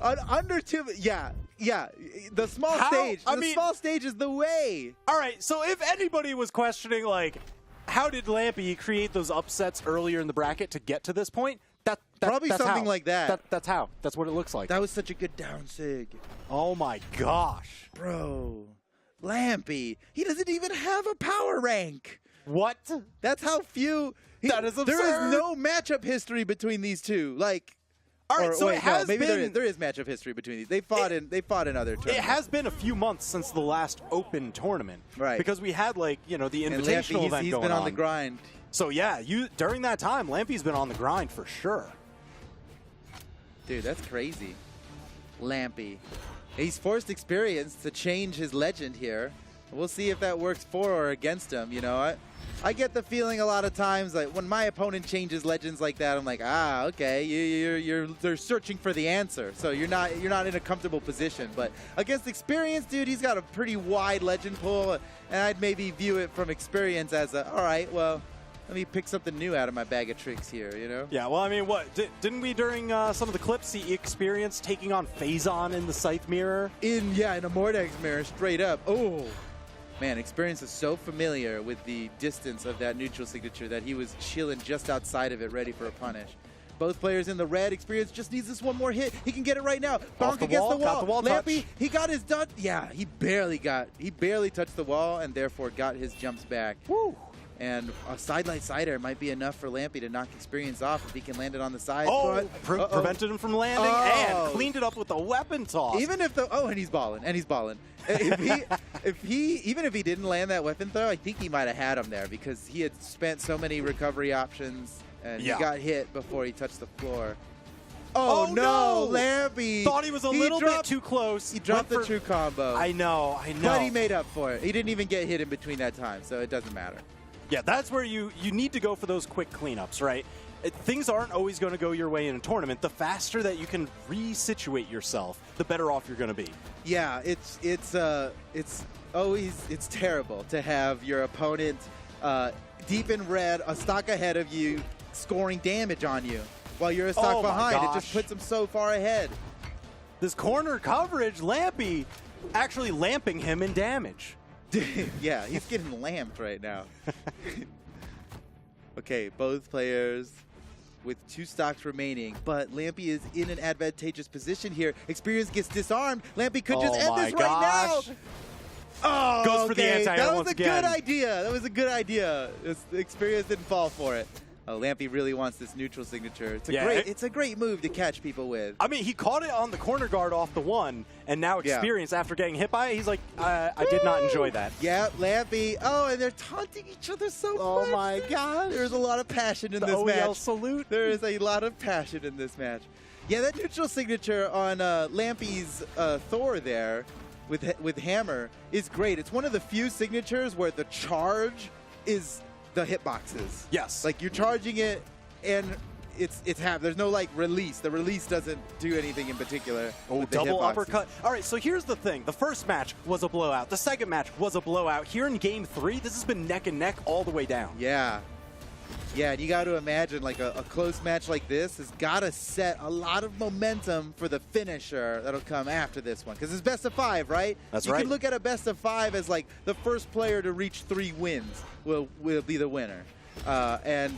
Under 2, yeah. The small stage. Small stage is the way. All right, so if anybody was questioning, like, how did Lampy create those upsets earlier in the bracket to get to this point? Probably that's something how. like that. That's how. That's what it looks like. That was such a good down sig. Oh my gosh. Bro. Lampy. He doesn't even have a power rank. What? That's how few. That is absurd. There is no matchup history between these two. Like, all right, so wait, it has maybe been, there is matchup history between these. They fought in other tournaments. It has been a few months since the last open tournament, right? Because we had, like, the invitational and Lampy, event he's going been on the grind. So yeah, during that time, Lampy's been on the grind for sure. Dude, that's crazy. Lampy. He's forced experience to change his legend here. We'll see if that works for or against him. I get the feeling a lot of times, like, when my opponent changes legends like that, I'm like, okay, they're searching for the answer, so you're not in a comfortable position. But against experience, dude, he's got a pretty wide legend pool, and I'd maybe view it from experience as all right, well, let me pick something new out of my bag of tricks here, Yeah, well, I mean, what didn't we during some of the clips see experience taking on Phazon in the Scythe mirror? In a Mordex mirror, straight up. Oh. Man, Experience is so familiar with the distance of that neutral signature that he was chilling just outside of it, ready for a punish. Both players in the red. Experience just needs this one more hit. He can get it right now. Bonk against the wall. Got the wall Lampy, touch. he got his done. Yeah, he barely touched the wall and therefore got his jumps back. Woo. And a sidelight side air might be enough for Lampy to knock Experience off if he can land it on the side. Oh, prevented him from landing and cleaned it up with a weapon toss. Even if and he's balling, Even if he didn't land that weapon throw, I think he might have had him there because he had spent so many recovery options and he got hit before he touched the floor. Oh no, Lampy! Thought he was a little bit too close. He dropped the true combo. I know. But he made up for it. He didn't even get hit in between that time, so it doesn't matter. Yeah, that's where you need to go for those quick cleanups, right? Things aren't always going to go your way in a tournament. The faster that you can resituate yourself, the better off you're going to be. Yeah, it's terrible to have your opponent deep in red, a stock ahead of you, scoring damage on you while you're a stock behind. It just puts them so far ahead. This corner coverage, Lampy actually lamping him in damage. Yeah, he's getting lamped right now. Okay, both players with 2 stocks remaining, but Lampy is in an advantageous position here. Experience gets disarmed. Lampy could just end this right now. Oh, goes for the anti-air once again. That was a good idea. Experience didn't fall for it. Oh, Lampy really wants this neutral signature. It's a great move to catch people with. I mean, he caught it on the corner guard off the one, and now Experience, after getting hit by it, he's like, I did not enjoy that. Yeah, Lampy. Oh, and they're taunting each other so much. Oh my gosh. There's a lot of passion in this OEL match. salute. There is a lot of passion in this match. Yeah, that neutral signature on Lampy's Thor there with Hammer is great. It's one of the few signatures where the charge is the hitboxes. Yes. Like, you're charging it and it's there's no like release. The release doesn't do anything in particular. Oh, double uppercut. All right, so here's the thing. The first match was a blowout. The second match was a blowout. Here in game 3, this has been neck and neck all the way down. Yeah. Yeah, and you got to imagine like a close match like this has got to set a lot of momentum for the finisher that'll come after this one. Because it's best of 5, right? That's right. right. You can look at a best of 5 as like the first player to reach 3 wins will be the winner. And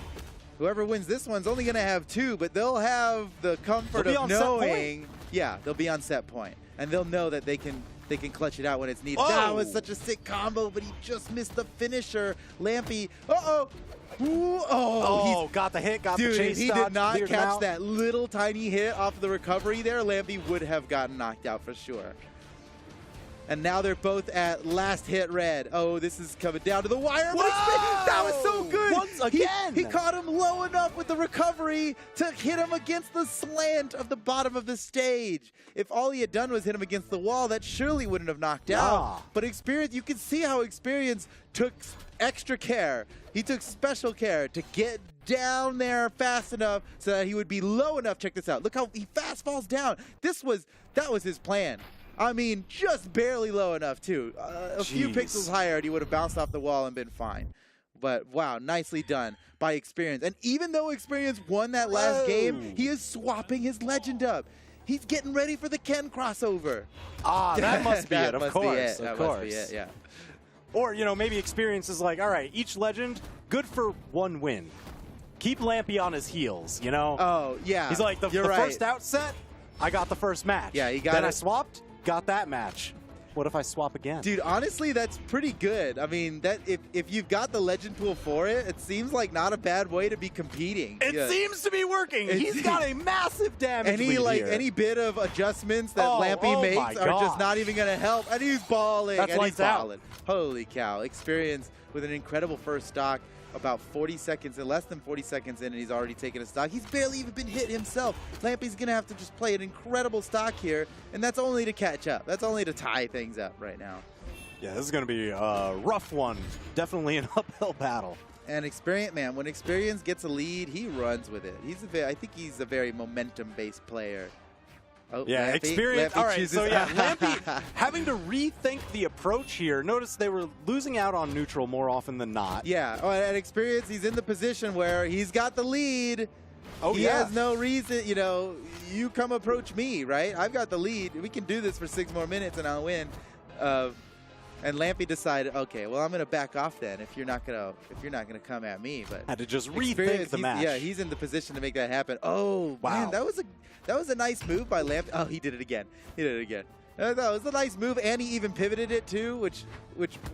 whoever wins this one's only going to have 2, but they'll have the comfort of knowing. Yeah, they'll be on set point. And they'll know that they can clutch it out when it's needed. Oh. That was such a sick combo, but he just missed the finisher. Lampy, Ooh, got the hit, got the dude, chase if he dodge, did not cleared him catch out. that little tiny hit off the recovery there, Lampy would have gotten knocked out for sure. And now they're both at last hit red. Oh, this is coming down to the wire. But that was so good. Once again. He caught him low enough with the recovery to hit him against the slant of the bottom of the stage. If all he had done was hit him against the wall, that surely wouldn't have knocked out. But Experience, you can see how Experience took extra care. He took special care to get down there fast enough so that he would be low enough. Check this out. Look how he fast falls down. This was That was his plan. I mean, just barely low enough, too. A few pixels higher, and he would have bounced off the wall and been fine. But, wow, nicely done by Experience. And even though Experience won that last game, he is swapping his legend up. He's getting ready for the Ken crossover. Ah, that must be it, of course. That must be it, yeah. Or, you know, maybe Experience is like, all right, each legend, good for one win. Keep Lampy on his heels, you know? Oh, yeah. He's like, the first outset, I got the first match. Yeah, he got Then it. I swapped, got that match. What if I swap again? Dude, honestly, that's pretty good. I mean, that if you've got the legend pool for it, it seems like not a bad way to be competing. It seems to be working. He's got a massive damage lead here. Any bit of adjustments that Lampy makes are just not even going to help. And he's balling. That's lights out. Holy cow. Experience with an incredible first stock. About 40 seconds, less than 40 seconds in, and he's already taken a stock. He's barely even been hit himself. Lampy's going to have to just play an incredible stock here, and that's only to catch up. That's only to tie things up right now. Yeah, this is going to be a rough one. Definitely an uphill battle. And Experience, man, when Experience gets a lead, he runs with it. I think he's a very momentum-based player. Oh, yeah, Lampy, Experience. Lampy all right, chooses. so yeah, Lampy having to rethink the approach here. Notice they were losing out on neutral more often than not. Yeah, and Experience, he's in the position where he's got the lead. Oh, he has no reason, you know, you come approach me, right? I've got the lead. We can do this for 6 more minutes and I'll win. And Lampy decided, okay, well, I'm going to back off then if you're not going to come at me. But had to just rethink the match. Yeah, he's in the position to make that happen. Oh, wow. Man, that was a nice move by Lampy. Oh, he did it again. That was a nice move, and he even pivoted it too, which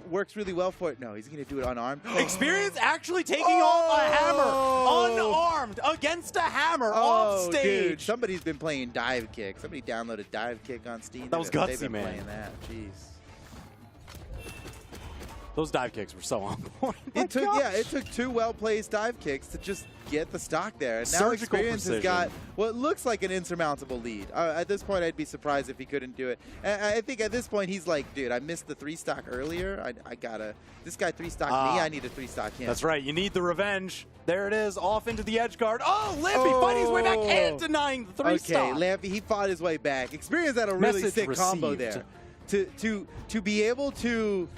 works really well for it. No, he's going to do it unarmed. Experience actually taking off a hammer, unarmed, against a hammer, off stage. Dude, somebody's been playing Dive Kick. Somebody downloaded Dive Kick on Steam. That was They've gutsy, been man. Playing that. Jeez. Those dive kicks were so on point. It took 2 well-placed dive kicks to just get the stock there. And now Experience has got what looks like an insurmountable lead. At this point, I'd be surprised if he couldn't do it. And I think at this point, he's like, dude, I missed the 3-stock earlier. This guy 3-stocked me. I need to 3-stock him. That's right. You need the revenge. There it is, off into the edge guard. Oh, Lampy fighting his way back and denying the 3-stock. Okay, Lampy, he fought his way back. Experience had a really sick combo there. To be able to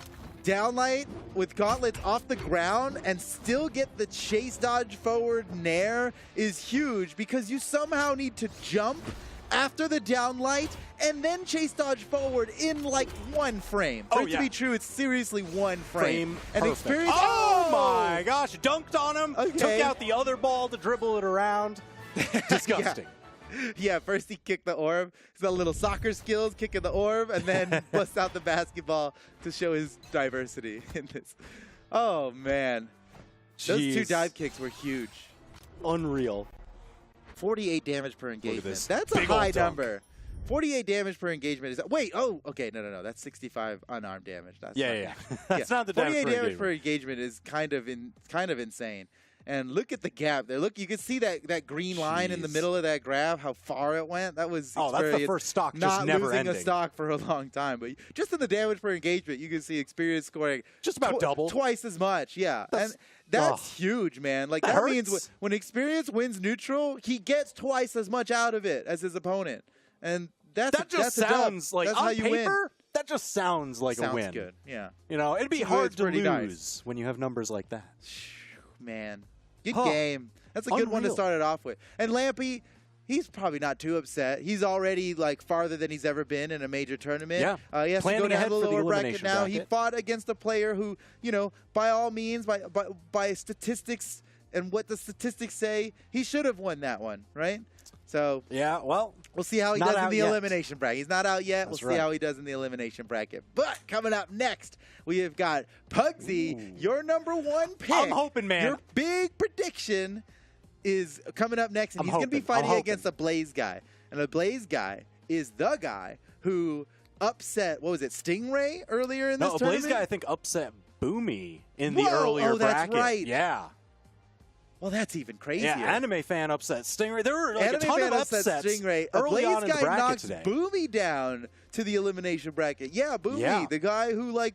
downlight with gauntlets off the ground and still get the chase dodge forward nair is huge, because you somehow need to jump after the downlight and then chase dodge forward in like 1 frame. For it to be true, it's seriously 1 frame. And Experience. Oh my gosh, dunked on him. Okay. Took out the other ball to dribble it around. Disgusting. Yeah, first he kicked the orb. He's got little soccer skills, kicking the orb, and then busts out the basketball to show his diversity in this. Oh, man. Those 2 dive kicks were huge. Unreal. 48 damage per engagement. That's a high number. 48 damage per engagement is. Wait, okay, no. That's 65 unarmed damage. That's That's not the damage 48 damage per engagement is kind of insane. And look at the gap there. Look, you can see that green line in the middle of that graph, how far it went. That was that's the first stock, just never ending. Not losing a stock for a long time. But just in the damage per engagement, you can see Experience scoring just about double. Twice as much, yeah. That's huge, man. Like that means when Experience wins neutral, he gets twice as much out of it as his opponent. And that just sounds like that's on how you paper, win. That just sounds like a win. Sounds good, yeah. You know, it'd be hard to lose nice. when you have numbers like that. Man. Good game. That's a good one to start it off with. And Lampy, he's probably not too upset. He's already like farther than he's ever been in a major tournament. Yeah. He has to go down to the lower bracket now. He fought against a player who, you know, by all means, by statistics and what the statistics say, he should have won that one, right? So yeah, well, we'll see how he does in the elimination bracket. He's not out yet. We'll see how he does in the elimination bracket. But coming up next, we have got Pugsy, your #1 pick. I'm hoping, man. Your big prediction is coming up next, and he's going to be fighting against Ablaze Guy. And Ablaze Guy is the guy who upset, what was it, Stingray earlier in this tournament? Ablaze Guy, I think, upset Boomi in the earlier bracket. That's right. Yeah. Well, that's even crazier. Yeah, Anime Fan upset Stingray. There were like a ton of upsets Stingray. early on in the bracket knocks today. Boomi down to the elimination bracket. Yeah, Boomi, the guy who like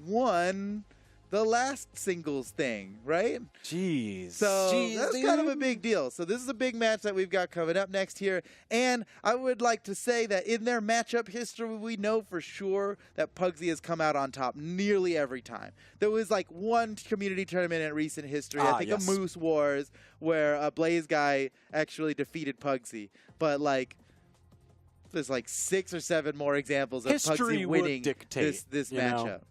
won the last singles thing, right? Jeez. So that's kind of a big deal. So this is a big match that we've got coming up next here. And I would like to say that in their matchup history, we know for sure that Pugsy has come out on top nearly every time. There was like one community tournament in recent history, I think a Moose Wars, where Ablaze Guy actually defeated Pugsy. But like, there's like 6 or 7 more examples of Pugsy winning this matchup.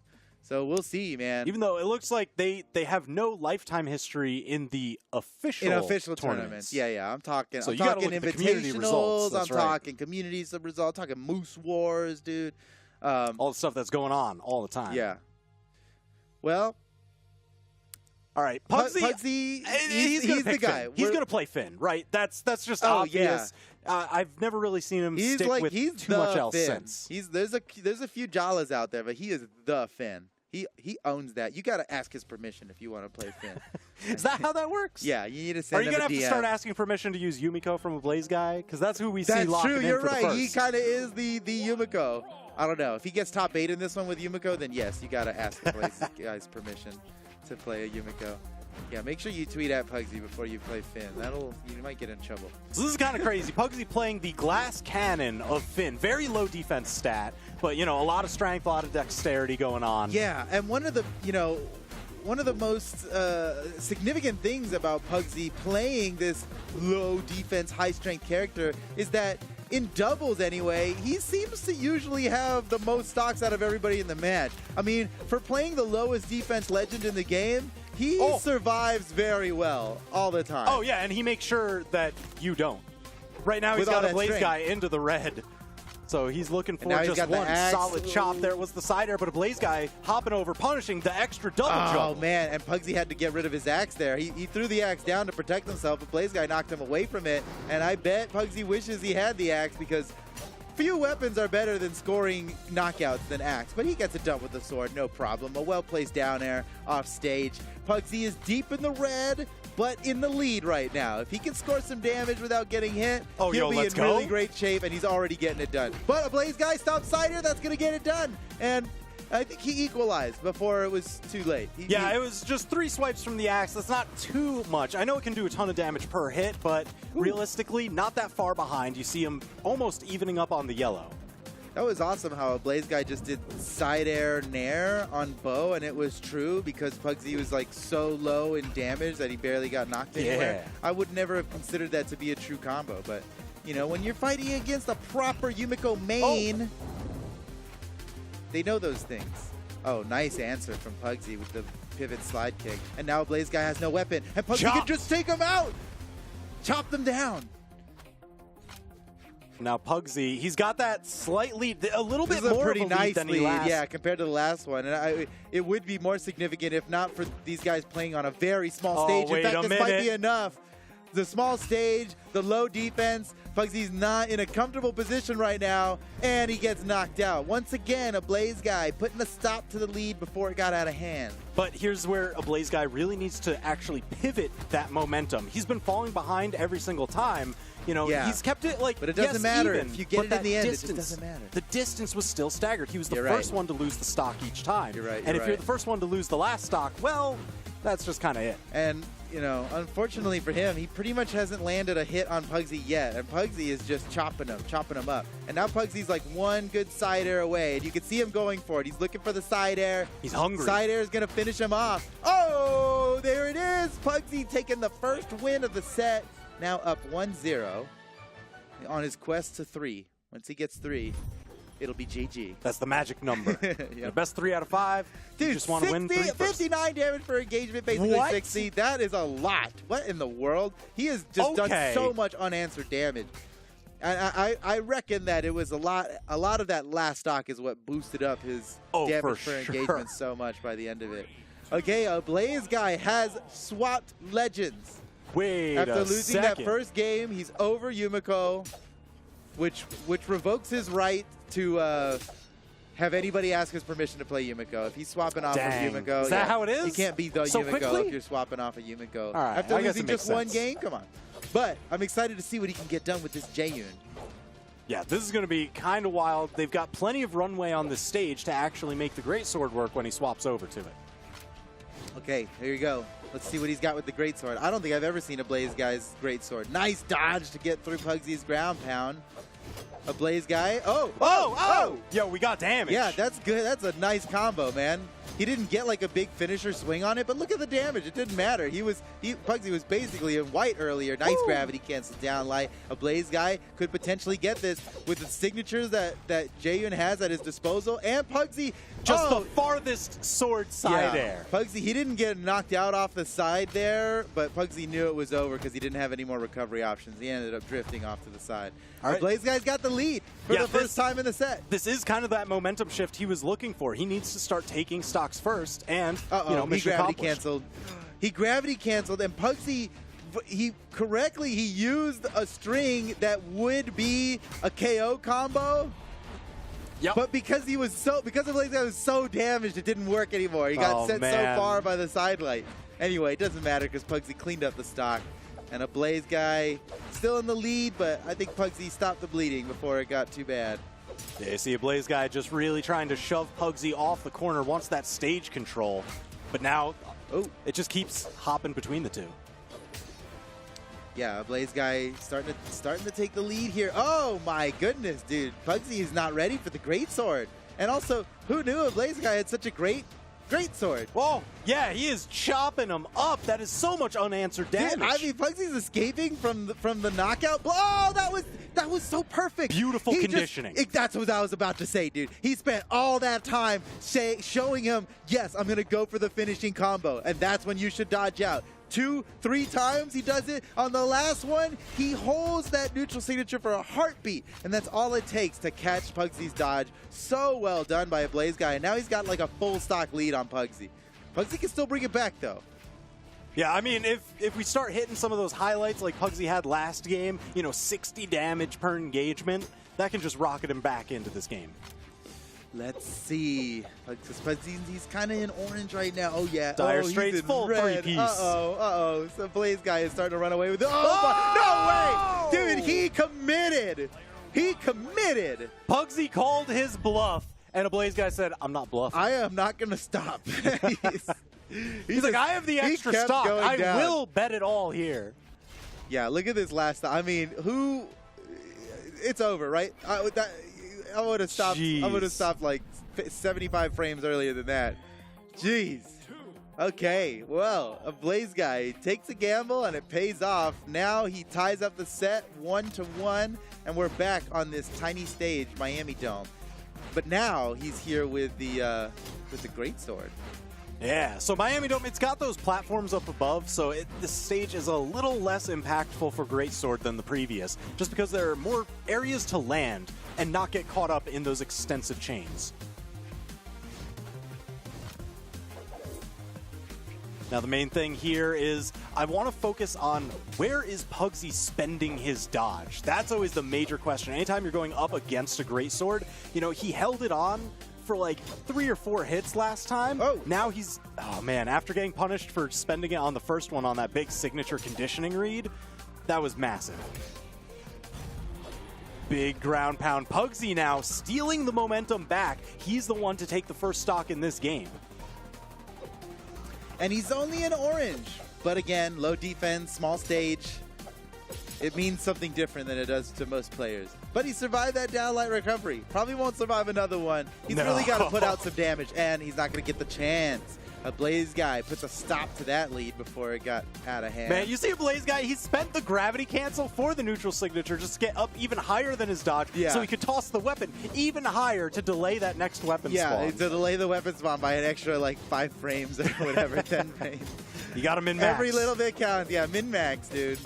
So we'll see, man. Even though it looks like they have no lifetime history in the official tournaments. Yeah. I'm talking. So I'm you got to talking look at the community results. I'm talking community results. I'm talking Moose Wars, dude. All the stuff that's going on all the time. Yeah. Well. All right, Pugsy, he's the guy. He's going to play Finn, right? That's just obvious. Yeah. I've never really seen him stick with too much else since. There's a few Jalas out there, but he is the Finn. He owns that. You got to ask his permission if you want to play Finn. Is that how that works? Yeah, you need to send him a DM. Are you going to have to start asking permission to use Yumiko from Ablaze Guy? Because that's who we see locking in That's true. You're for right. the first. He kind of is the Yumiko. I don't know. If he gets top 8 in this one with Yumiko, then yes, you got to ask Ablaze Guy's permission to play a Yumiko. Yeah, make sure you tweet at Pugsy before you play Finn. You might get in trouble. So this is kind of crazy. Pugsy playing the glass cannon of Finn. Very low defense stat, but a lot of strength, a lot of dexterity going on. Yeah, and one of the most significant things about Pugsy playing this low defense, high strength character is that in doubles anyway, he seems to usually have the most stocks out of everybody in the match. I mean, for playing the lowest defense legend in the game, he survives very well all the time. Oh, yeah, and he makes sure that you don't. Right now, he's got a Ablaze Guy into the red. So he's looking for just one solid chop. There was the side air, but Ablaze Guy hopping over, punishing the extra double jump. Oh, man, and Pugsy had to get rid of his axe there. He threw the axe down to protect himself, but Ablaze Guy knocked him away from it. And I bet Pugsy wishes he had the axe because few weapons are better than scoring knockouts than axe, but he gets it done with the sword, no problem. A well-placed down air off stage. Pugsy is deep in the red, but in the lead right now. If he can score some damage without getting hit, he'll be in really great shape, and he's already getting it done. But Ablaze Guy stops Cider, that's going to get it done. And I think he equalized before it was too late. It was just 3 swipes from the axe. That's not too much. I know it can do a ton of damage per hit, but realistically, not that far behind. You see him almost evening up on the yellow. That was awesome how Ablaze Guy just did side air nair on Bo, and it was true because Pugsy was like so low in damage that he barely got knocked anywhere. I would never have considered that to be a true combo, but when you're fighting against a proper Yumiko main, they know those things. Oh, nice answer from Pugsy with the pivot slide kick. And now Ablaze Guy has no weapon, and Pugsy can just take him out! Chop them down! Now Pugsy, he's got that slight lead, a little bit more pretty of a lead than he last. Yeah, compared to the last one. And it would be more significant if not for these guys playing on a very small stage. In fact, this might be enough. The small stage, the low defense, Pugsy's not in a comfortable position right now, and he gets knocked out. Once again, Ablaze Guy putting a stop to the lead before it got out of hand. But here's where Ablaze Guy really needs to actually pivot that momentum. He's been falling behind every single time. He's kept it but it doesn't matter. Even, if you get it in the end, it just doesn't matter. The distance was still staggered. He was the first one to lose the stock each time. You're right. And if you're the first one to lose the last stock, well, that's just kind of it. And unfortunately for him, he pretty much hasn't landed a hit on Pugsy yet, and Pugsy is just chopping him up. And now Pugsy's like one good side air away, and you can see him going for it. He's looking for the side air. He's hungry. Side air is going to finish him off. Oh, there it is. Pugsy taking the first win of the set, now up 1-0 on his quest to 3. Once he gets 3, it'll be GG. That's the magic number. The best 3 out of 5. Dude, you just want to win 3 59 damage per engagement, basically 60. That is a lot. What in the world? He has just done so much unanswered damage. I reckon that it was a lot of that last stock is what boosted up his damage per engagement so much by the end of it. Okay, Ablaze Guy has swapped legends. After losing that first game, he's over Yumiko, which revokes his right to have anybody ask his permission to play Yumiko. If he's swapping off of Yumiko, is that how it is? You can't beat the Yumiko if you're swapping off of Yumiko. Right, after losing just one game, come on. But I'm excited to see what he can get done with this Jaeyun. Yeah, this is going to be kind of wild. They've got plenty of runway on this stage to actually make the greatsword work when he swaps over to it. Okay, here you go. Let's see what he's got with the greatsword. I don't think I've ever seen Ablaze Guy's greatsword. Nice dodge to get through Pugsy's ground pound. Ablaze Guy. Oh! Yo, we got damage. Yeah, that's good. That's a nice combo, man. He didn't get like a big finisher swing on it, but look at the damage. It didn't matter. Pugsy was basically in white earlier. Nice gravity cancel down light. Ablaze Guy could potentially get this with the signatures that Jaeyun has at his disposal. And Pugsy just the farthest sword side air. Pugsy, he didn't get knocked out off the side there, but Pugsy knew it was over because he didn't have any more recovery options. He ended up drifting off to the side. All right. Ablaze Guy's got the lead for the first time in the set. This is kind of that momentum shift he was looking for. He needs to start taking stocks first, and he gravity canceled. He gravity canceled, and Pugsy, he used a string that would be a KO combo. Yep. But because Ablaze Guy was so damaged, it didn't work anymore. He got sent so far by the side light. Anyway, it doesn't matter because Pugsy cleaned up the stock. And Ablaze Guy still in the lead, but I think Pugsy stopped the bleeding before it got too bad. Yeah, you see Ablaze Guy just really trying to shove Pugsy off the corner, wants that stage control. But now, it just keeps hopping between the two. Yeah, Ablaze Guy starting to take the lead here. Oh my goodness, dude. Pugsy is not ready for the greatsword. And also, who knew Ablaze Guy had such a great sword? Whoa, yeah, he is chopping him up. That is so much unanswered damage. Dude, I mean, Pugsy's escaping from the knockout. Oh, that was so perfect. Beautiful conditioning. That's what I was about to say, dude. He spent all that time showing him, yes, I'm going to go for the finishing combo. And that's when you should dodge out. 2, 3 times he does it. On the last one, he holds that neutral signature for a heartbeat, and that's all it takes to catch Pugsy's dodge. So well done by Ablaze Guy, and now he's got like a full stock lead on Pugsy. Pugsy can still bring it back, though. Yeah, I mean, if we start hitting some of those highlights like Pugsy had last game, 60 damage per engagement, that can just rocket him back into this game. Let's see. He's kind of in orange right now. Oh, yeah. Dire Straits full red. 3-piece. Uh-oh. So Blaze Guy is starting to run away with it. Oh, no way! Dude, he committed. Pugsy called his bluff, and Ablaze Guy said, I'm not bluffing. I am not going to stop. He's like, I have the extra stock. I will bet it all here. Yeah, look at this last time. I mean, it's over, right? I would have stopped. Jeez. I would have stopped like 75 frames earlier than that. Jeez. Okay. Well, Ablaze Guy takes a gamble and it pays off. Now he ties up the set 1-1, and we're back on this tiny stage, Miami Dome. But now he's here with the greatsword. Yeah, so Miami Dome, it's got those platforms up above, so the stage is a little less impactful for greatsword than the previous, just because there are more areas to land and not get caught up in those extensive chains. Now the main thing here is I want to focus on where is Pugsy spending his dodge. That's always the major question. Anytime you're going up against a greatsword, he held it on for like 3 or 4 hits last time. Now he's, after getting punished for spending it on the first one on that big signature conditioning read, that was massive. Big ground pound. Pugsy now stealing the momentum back. He's the one to take the first stock in this game. And he's only in orange. But again, low defense, small stage. It means something different than it does to most players. But he survived that downlight recovery. Probably won't survive another one. He's really got to put out some damage, and he's not going to get the chance. Ablaze Guy puts a stop to that lead before it got out of hand. Man, you see Ablaze Guy, he spent the gravity cancel for the neutral signature just to get up even higher than his dodge, so he could toss the weapon even higher to delay that next weapon spawn. Yeah, to delay the weapon spawn by an extra like 5 frames or whatever, 10 frames. You got him min-max. Every little bit counts. Yeah, min-max, dude.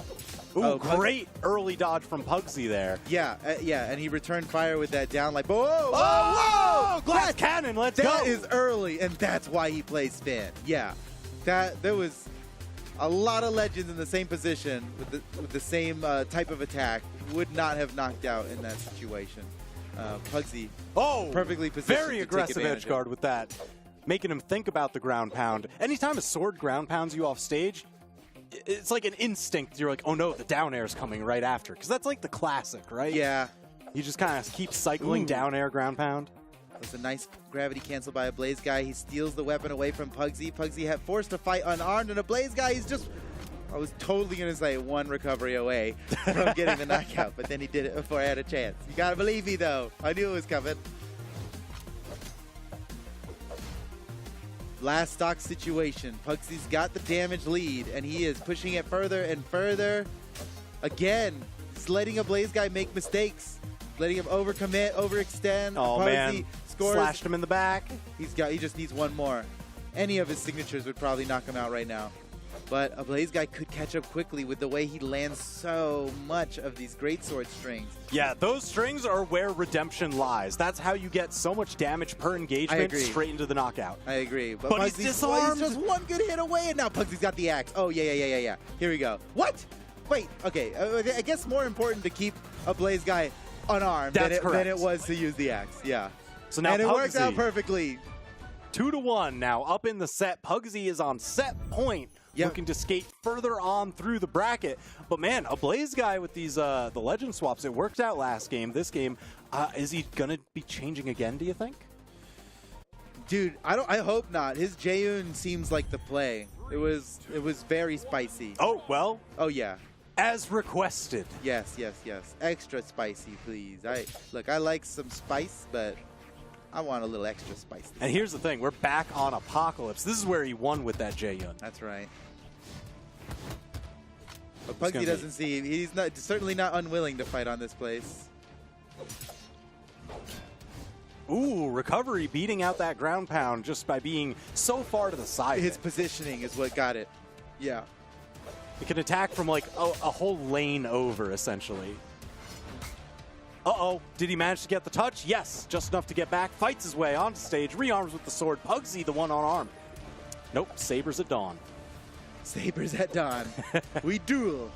Ooh, great early dodge from Pugsy there. Yeah, and he returned fire with that down like, whoa! Glass cannon, let's go! That is early, and that's why he plays spin. Yeah, there was a lot of legends in the same position with the same type of attack would not have knocked out in that situation. Pugsy, perfectly positioned. Very aggressive edge guard with that, making him think about the ground pound. Anytime a sword ground pounds you off stage, it's like an instinct. You're like, oh no, the down air is coming right after. Because that's like the classic, right? Yeah. You just kind of keep cycling down air ground pound. It's a nice gravity cancel by Ablaze Guy. He steals the weapon away from Pugsy. Pugsy had forced to fight unarmed, and Ablaze Guy, he's just, I was totally going to say one recovery away from getting the knockout, but then he did it before I had a chance. You got to believe me, though. I knew it was coming. Last stock situation. Pugsy's got the damage lead, and he is pushing it further and further. Again, he's letting Ablaze Guy make mistakes. Letting him overcommit, overextend. Oh, Pugsy man. scores. Slashed him in the back. He just needs one more. Any of his signatures would probably knock him out right now. But Ablaze Guy could catch up quickly with the way he lands so much of these greatsword strings. Yeah, those strings are where redemption lies. That's how you get so much damage per engagement straight into the knockout. I agree. But he's disarmed. He's just one good hit away, and now Pugsy's got the axe. Oh, yeah. Here we go. What? Wait, okay. I guess more important to keep Ablaze Guy unarmed than it was to use the axe. Yeah. So now and it Pugsy, worked out perfectly. 2-1 now up in the set. Pugsy is on set point. Yep. Looking to skate further on through the bracket. But man, Ablaze Guy with these the legend swaps, it worked out last game. This game, is he gonna be changing again, do you think? Dude, I hope not. His Jaeun seems like the play. It was very spicy. Oh, well. Oh yeah. As requested. Yes. Extra spicy, please. I like some spice, but I want a little extra spicy. And here's the thing, we're back on Apocalypse. This is where he won with that Jaeun. That's right. But Pugsy doesn't see, he's certainly not unwilling to fight on this place. Ooh, recovery beating out that ground pound just by being so far to the side. His positioning is what got it. Yeah. He can attack from like a whole lane over, essentially. Uh-oh, did he manage to get the touch? Yes, just enough to get back. Fights his way onto stage, rearms with the sword. Pugsy, the one unarmed. Nope, sabers at dawn. Sabers at dawn. We duel.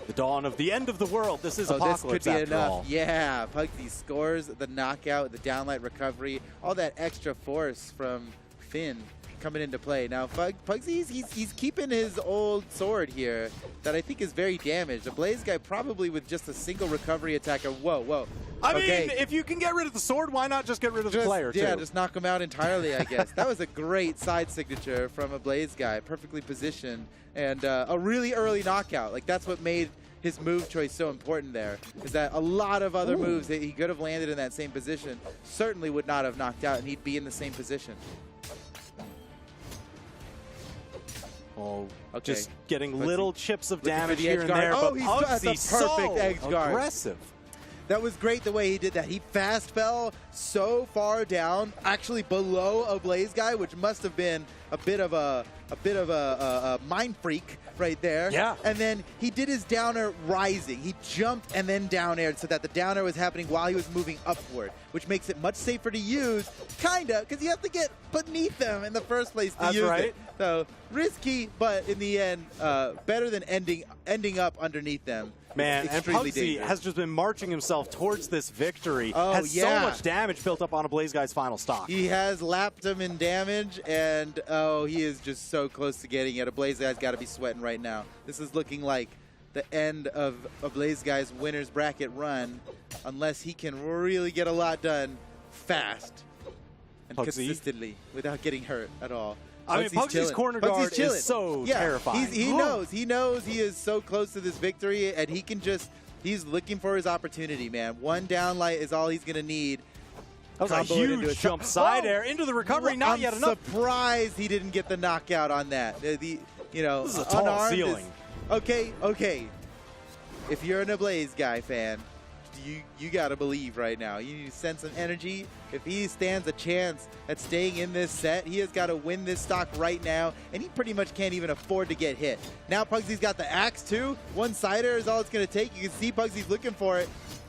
The dawn of the end of the world. This is Apocalypse Apocalypse this could be after enough. all. Yeah, Pugsy scores the knockout, the downlight recovery, all that extra force from Finn coming into play. Now, Pugsy, he's keeping his old sword here that I think is very damaged. Ablaze Guy probably with just a single recovery attack. Whoa. I mean, if you can get rid of the sword, why not just get rid of the player, too? Yeah, just knock him out entirely, I guess. That was a great side signature from Ablaze Guy, perfectly positioned, and a really early knockout. Like, that's what made his move choice so important there, is that a lot of other moves that he could have landed in that same position certainly would not have knocked out, and he'd be in the same position. Oh, okay. Just getting Pugsy little chips of looking for damage the here edge and guard. there, Oh, but he's got the Pugsy's perfect so edge guard. aggressive. That was great the way he did that. He fast fell so far down, actually below Ablaze Guy, which must have been a bit of a mind freak right there. Yeah. And then he did his down air rising. He jumped and then down aired so that the down air was happening while he was moving upward, which makes it much safer to use, kinda, because you have to get beneath them in the first place to use it. So risky, but in the end, better than ending up underneath them. Man, and Pugsy dangerous. has just been marching himself towards this victory. Oh, has yeah. so much damage built up on Ablaze Guy's final stock. He has lapped him in damage, and oh, he is just so close to getting it. Ablaze Guy's got to be sweating right now. This is looking like the end of Ablaze Guy's winner's bracket run, unless he can really get a lot done fast and consistently without getting hurt at all. I mean, Pugsy's corner guard is so terrifying. He knows he is so close to this victory, and he can just, he's looking for his opportunity, man. One down light is all he's going to need. That was a huge jump side air into the recovery, not yet enough. I'm surprised he didn't get the knockout on that. You know, this is a tall ceiling. Okay. If you're an Ablaze Guy fan, you got to believe right now. You need to send some energy. If he stands a chance at staying in this set, he has got to win this stock right now, and he pretty much can't even afford to get hit. Now Pugsy's got the axe too. One-sider is all it's going to take. You can see Pugsy's looking for it.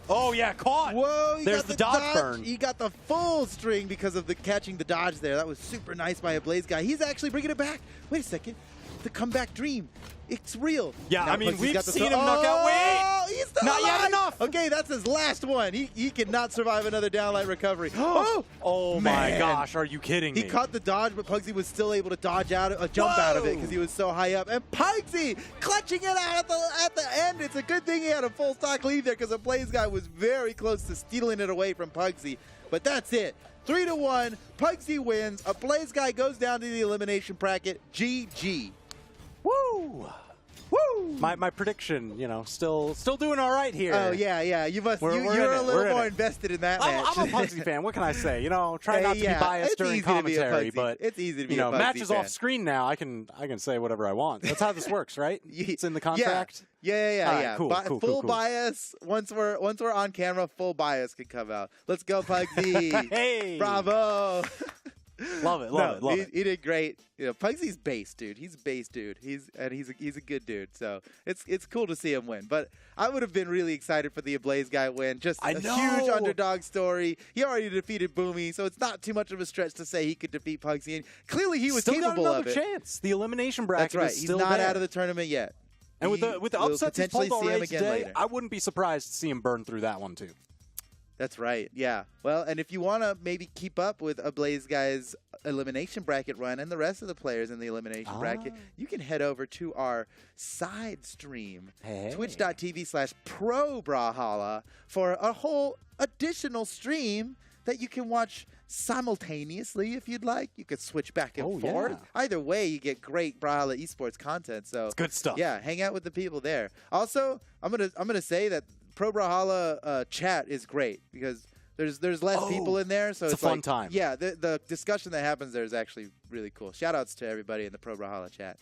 Oh, yeah, caught. Whoa, there's the dodge burn. He got the full string because of the catching the dodge there. That was super nice by Ablaze Guy. He's actually bringing it back. Wait a second. The comeback dream. It's real. Yeah, now I mean, we've seen him knock knock out. Wait! He's still not alive. yet enough. Okay, that's his last one. He cannot survive another downlight recovery. Oh my gosh, are you kidding me? He caught the dodge, but Pugsy was still able to dodge out, jump out of it because he was so high up. And Pugsy clutching it out at the end. It's a good thing he had a full stock lead there because the Ablaze Guy was very close to stealing it away from Pugsy. But that's it. 3-1. Pugsy wins. Ablaze Guy goes down to the elimination bracket. GG. Woo! Woo! My prediction, you know, still doing all right here. Oh yeah. You must. We're You're a in it. little We're in more it. invested in that match. I'm a Pugsy fan. What can I say? You know, try not to be biased it's during easy to be a commentary, Pugsy. but it's easy to be you know, a Pugsy matches fan. off screen now. I can say whatever I want. That's how this works, right? It's in the contract. Yeah. Cool, cool, full cool. bias. Once we're on camera, full bias can come out. Let's go, Pugsy. Hey, Bravo. Love it. He did great. You know, Pugsy's base, dude. He's a base dude. He's a good dude. So it's cool to see him win. But I would have been really excited for the Ablaze Guy win. Just a huge underdog story. He already defeated Boomi, so it's not too much of a stretch to say he could defeat Pugsy. And clearly he was still capable got of another it. chance. The elimination bracket That's right. is He's still not there. out of the tournament yet. And with the We'll upsets he's pulled potentially see him already again today, later. I wouldn't be surprised to see him burn through that one too. That's right. Yeah. Well, and if you want to maybe keep up with Ablaze Guy's elimination bracket run and the rest of the players in the elimination bracket, you can head over to our side stream, twitch.tv/ProBrawlhalla, for a whole additional stream that you can watch simultaneously if you'd like. You could switch back and forth. Yeah. Either way, you get great Brawlhalla esports content. So It's good stuff. Yeah, hang out with the people there. Also, I'm gonna say that Pro Brawlhalla chat is great because there's less people in there, so it's a fun like, time. Yeah, the discussion that happens there is actually really cool. Shout outs to everybody in the Pro Brawlhalla chat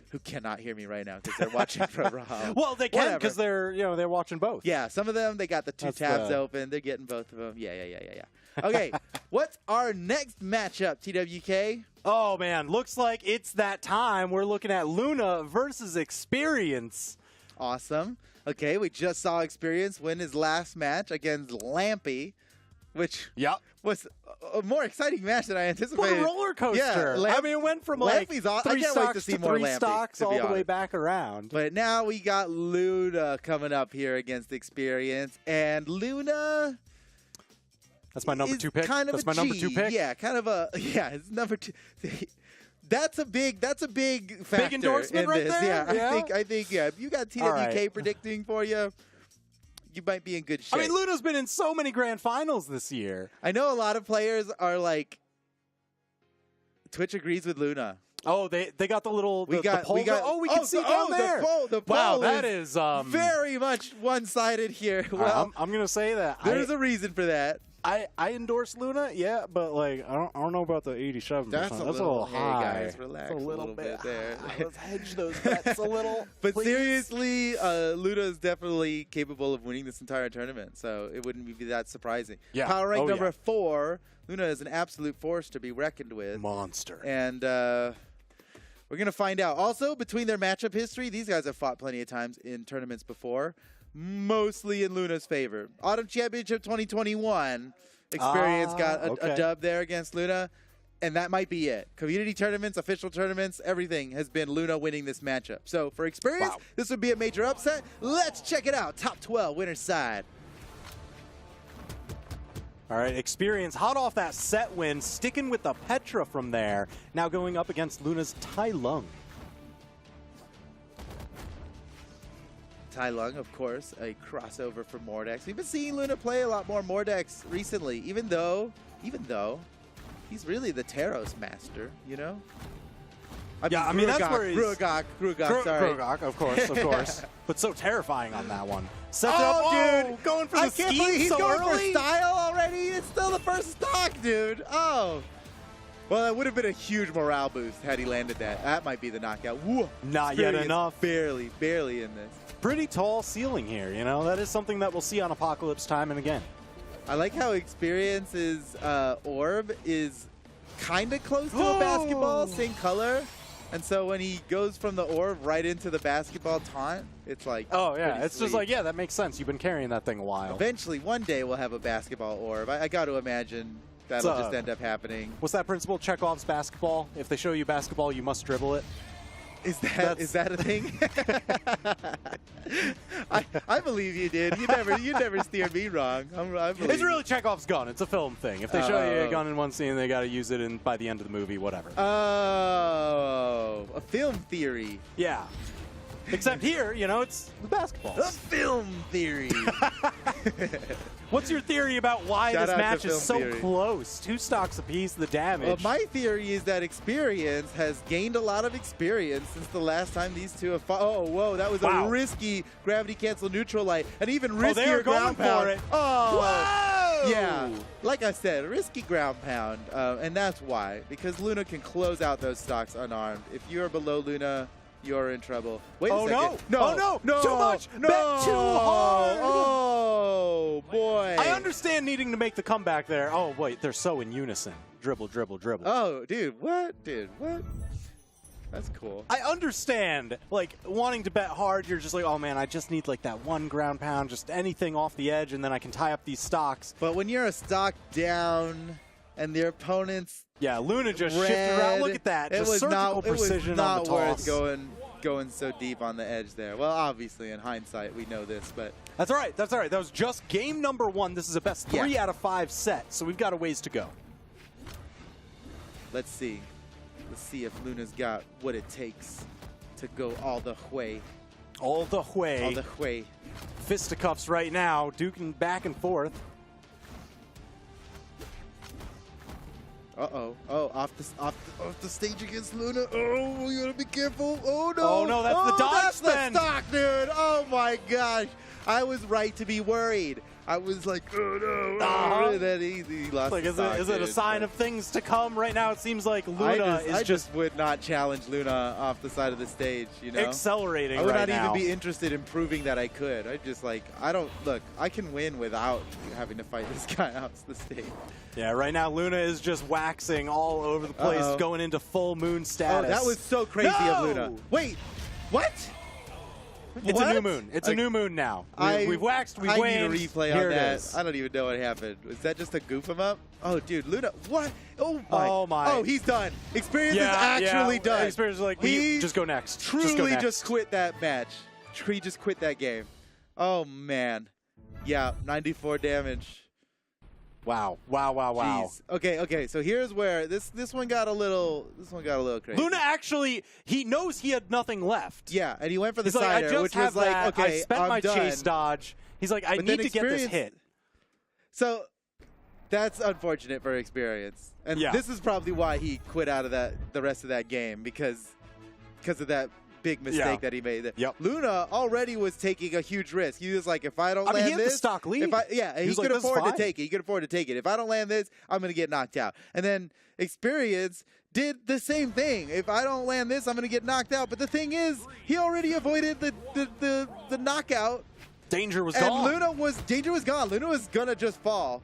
who cannot hear me right now because they're watching Pro Brawlhalla. Well, they can because they're watching both. Yeah, some of them they got the two tabs open. They're getting both of them. Yeah. Okay, what's our next matchup, TWK? Oh man, looks like it's that time. We're looking at Luna versus Experience. Awesome. Okay, we just saw Experience win his last match against Lampy, which was a more exciting match than I anticipated. What a roller coaster. Yeah, I mean, it went from like Lampy's three I can't wait to stocks see to more three Lampy, stocks to be all the way honest. back around. But now we got Luna coming up here against Experience, and Luna... That's my number 2 pick. That's my number 2 pick. Yeah, it's number 2. That's a big factor. Big endorsement in right this. there. Yeah, I think if you got TWK predicting for you, you might be in good shape. I mean, Luna's been in so many grand finals this year. I know a lot of players are like, Twitch agrees with Luna. Oh, they got the little poll. Oh, we can see down there. The poll wow, that is very much one-sided here. Well, I'm gonna say that there's a reason for that. I endorse Luna, yeah, but like I don't know about the 87%. That's a little high. Hey guys, relax a little bit there. Let's hedge those bets a little. But please. seriously, Luna is definitely capable of winning this entire tournament, so it wouldn't be that surprising. Yeah. Power rank number 4, Luna is an absolute force to be reckoned with. Monster. And we're going to find out. Also, between their matchup history, these guys have fought plenty of times in tournaments before, mostly in Luna's favor. Autumn Championship 2021, Experience got a dub there against Luna, and that might be it. Community tournaments, official tournaments, everything has been Luna winning this matchup. So for Experience, this would be a major upset. Let's check it out. Top 12, winner's side. All right, Experience hot off that set win, sticking with the Petra from there. Now going up against Luna's Tai Lung. Tai Lung, of course, a crossover for Mordex. We've been seeing Luna play a lot more Mordex recently, even though he's really the Taros master, you know? I mean, that's where he's... Grugok, sorry. Grugok, of course. But so terrifying on that one. Set it Oh, up, dude! going for the I can't believe scheme he's so going early. for style already. It's still the first stock, dude. Oh. Well, that would have been a huge morale boost had he landed that. That might be the knockout. Whoa. Not yet Experience enough. Barely in this. Pretty tall ceiling here, you know? That is something that we'll see on Apocalypse time and again. I like how Experience's orb is kind of close to a basketball, same color. And so when he goes from the orb right into the basketball taunt, it's like, oh, yeah. It's sweet. just like, yeah, that makes sense. You've been carrying that thing a while. Eventually, one day we'll have a basketball orb. I got to imagine that'll just end up happening. What's that principle? Chekhov's basketball? If they show you basketball, you must dribble it. Is that a thing? I believe you did. You never steered me wrong. It's really Chekhov's gun. It's a film thing. If they show you a gun in one scene, they got to use it by the end of the movie, whatever. Oh, a film theory. Yeah. Except here, you know, it's the basketball. The film theory. What's your theory about why Shout this out to match is Film so Theory. close? 2 stocks apiece, the damage. Well, my theory is that Experience has gained a lot of experience since the last time these two have fought. Oh, whoa, that was Wow. a risky gravity cancel neutral light, and even Oh, they riskier are going ground pound. for it. Oh, Whoa! yeah. Like I said, risky ground pound, and that's why. Because Luna can close out those stocks unarmed. If you are below Luna, you're in trouble. Wait a Oh, second. no. Oh, no. No. Too much. No. Bet too hard. Oh, boy. I understand needing to make the comeback there. Oh, wait, they're so in unison. Dribble, dribble, dribble. Oh, dude, what? Dude, what? That's cool. I understand, like, wanting to bet hard, you're just like, oh, man, I just need, like, that 1 ground pound, just anything off the edge, and then I can tie up these stocks. But when you're a stock down and their opponent's Yeah, Luna just red, shifted around. Look at that. Just surgical precision on not the worth toss. going so deep on the edge there. Well, obviously, in hindsight, we know this, but That's all right. That's all right. That was just game number 1. This is a best 3 out of 5 set, so we've got a ways to go. let's see. Let's see if Luna's got what it takes to go all the way. All the way. All the way. Fisticuffs right now, duking back and forth. Uh-oh. Oh, off the stage against Luna. Oh, we gotta be careful. Oh, no. Oh, no, that's the dodge that's spin. the stock, dude. Oh, my gosh. I was right to be worried. I was like, oh, no. Uh-huh. That easy. He lost Like, the is stock, it a dude. sign of things to come? Right now, it seems like Luna I is just would not challenge Luna off the side of the stage, you know? accelerating I would right not now. even be interested in proving that I could. I just like, I can win without having to fight this guy off the stage. Yeah, right now Luna is just waxing all over the place, Uh-oh. going into full moon status. Oh, that was so crazy No! of Luna. Wait, what? It's What? a new moon. It's a new moon now. We've waxed, we've I waned. need a replay Here on it that. is. I don't even know what happened. Was that just to goof him up? Oh, dude, Luna, what? Oh my! Oh, my. Oh, he's done. Experience Yeah, is actually yeah. done. Experience is like, he just go next. Truly just quit that match. He just quit that game. Oh man. Yeah, 94 damage. Wow. Wow, wow, wow. Jeez. Okay. So here's where this one got a little crazy. Luna actually, he knows he had nothing left. Yeah, and he went for the He's like, I cider, just which have was like, that. okay, I spent I'm my done. chase dodge. He's like, I But need then to get this Experience- hit. So that's unfortunate for Experience, and Yeah. this is probably why he quit out of the rest of that game because of that big mistake that he made. Yep. Luna already was taking a huge risk. He was like, if I don't I mean, land he had the this, stock lead. he was could like, "This is afford to fine." take it. He could afford to take it. If I don't land this, I'm going to get knocked out. And then Experience did the same thing. If I don't land this, I'm going to get knocked out. But the thing is, he already avoided the knockout. Danger was And gone. Danger was gone. Luna was gonna just fall,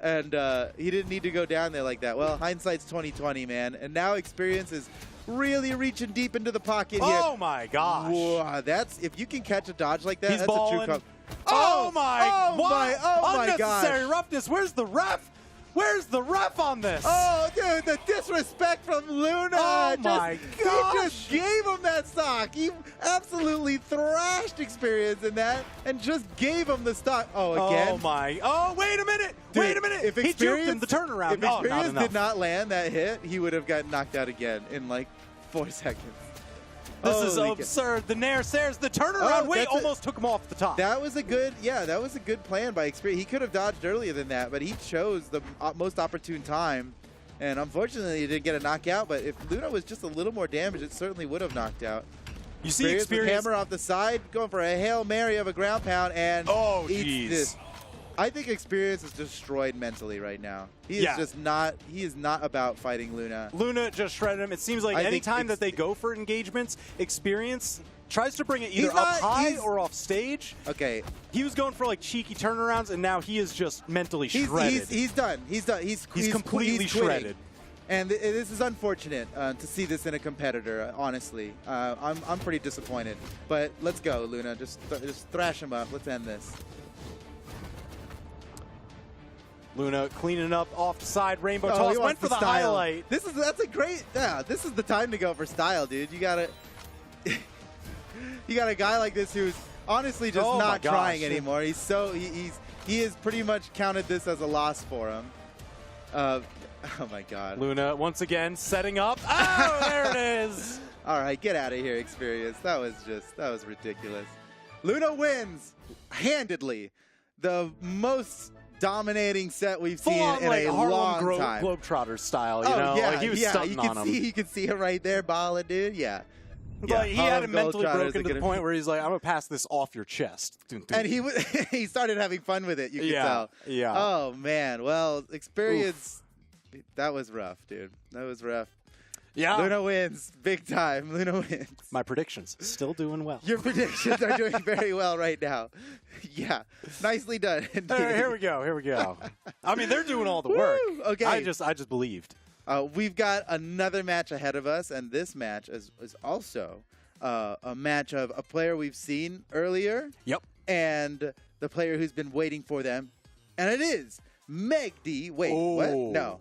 and he didn't need to go down there like that. Well, hindsight's 20/20, man. And now Experience is really reaching deep into the pocket here. Oh my gosh. Whoa, that's if you can catch a dodge like that. He's that's balling. a true Oh my! Oh my! Oh my Unnecessary gosh! roughness. Where's the ref? Where's the ref on this? Oh, dude, the disrespect from Luna. Oh my gosh. He just gave him that stock. He absolutely thrashed Experience in that and just gave him the stock. Oh, again? Oh my! Oh, wait a minute! Dude, wait a minute! If He juked him Experience, the turnaround. If Oh, not Experience enough. did not land that hit, he would have gotten knocked out again in like 4 seconds. This is Holy cow. absurd. The Nair Sayers, the turnaround. Oh, Wait, that's almost took him off the top. That was a good plan by Experience. He could have dodged earlier than that, but he chose the most opportune time. And unfortunately, he didn't get a knockout, but if Luna was just a little more damaged, it certainly would have knocked out. You see With Experience. hammer off the side, going for a Hail Mary of a ground pound, and Oh, eats jeez. this. I think Experience is destroyed mentally right now. He is not about fighting Luna. Luna just shredded him. It seems like I think anytime that they go for engagements, Experience tries to bring it either He's not- up high he's- or off stage. Okay, He was going for like cheeky turnarounds, and now he is just mentally shredded. he's done. He's done. He's completely quitting. shredded. And this is unfortunate to see this in a competitor. Honestly, I'm pretty disappointed. But let's go, Luna. Just thrash him up. Let's end this. Luna cleaning up off the side, rainbow Oh, toss, he went wants for the style. highlight. This is the time to go for style, dude. You gotta. You got a guy like this who's honestly just Oh my not gosh. trying anymore. He has pretty much counted this as a loss for him. Oh my God. Luna once again setting up. Oh, there it is. All right, get out of here, Experience. That was ridiculous. Luna wins handedly. The most dominating set we've seen in like a long time. Globetrotter style, you know? Yeah, like he was stunting on him. You can see it right there, balling, dude. Yeah. But he had it mentally Globetrotters broken to the point where he's like, I'm going to pass this off your chest. And he started having fun with it, you can tell. Yeah. Oh, man. Well, Experience, that was rough, dude. That was rough. Yeah. Luna wins. Big time. Luna wins. My predictions, still doing well. Your predictions are doing very well right now. Yeah. Nicely done. Here we go. I mean, they're doing all the work. Okay. I just believed. We've got another match ahead of us, and this match is also a match of a player we've seen earlier. Yep. And the player who's been waiting for them. And it is Meg D. Wait, what? No.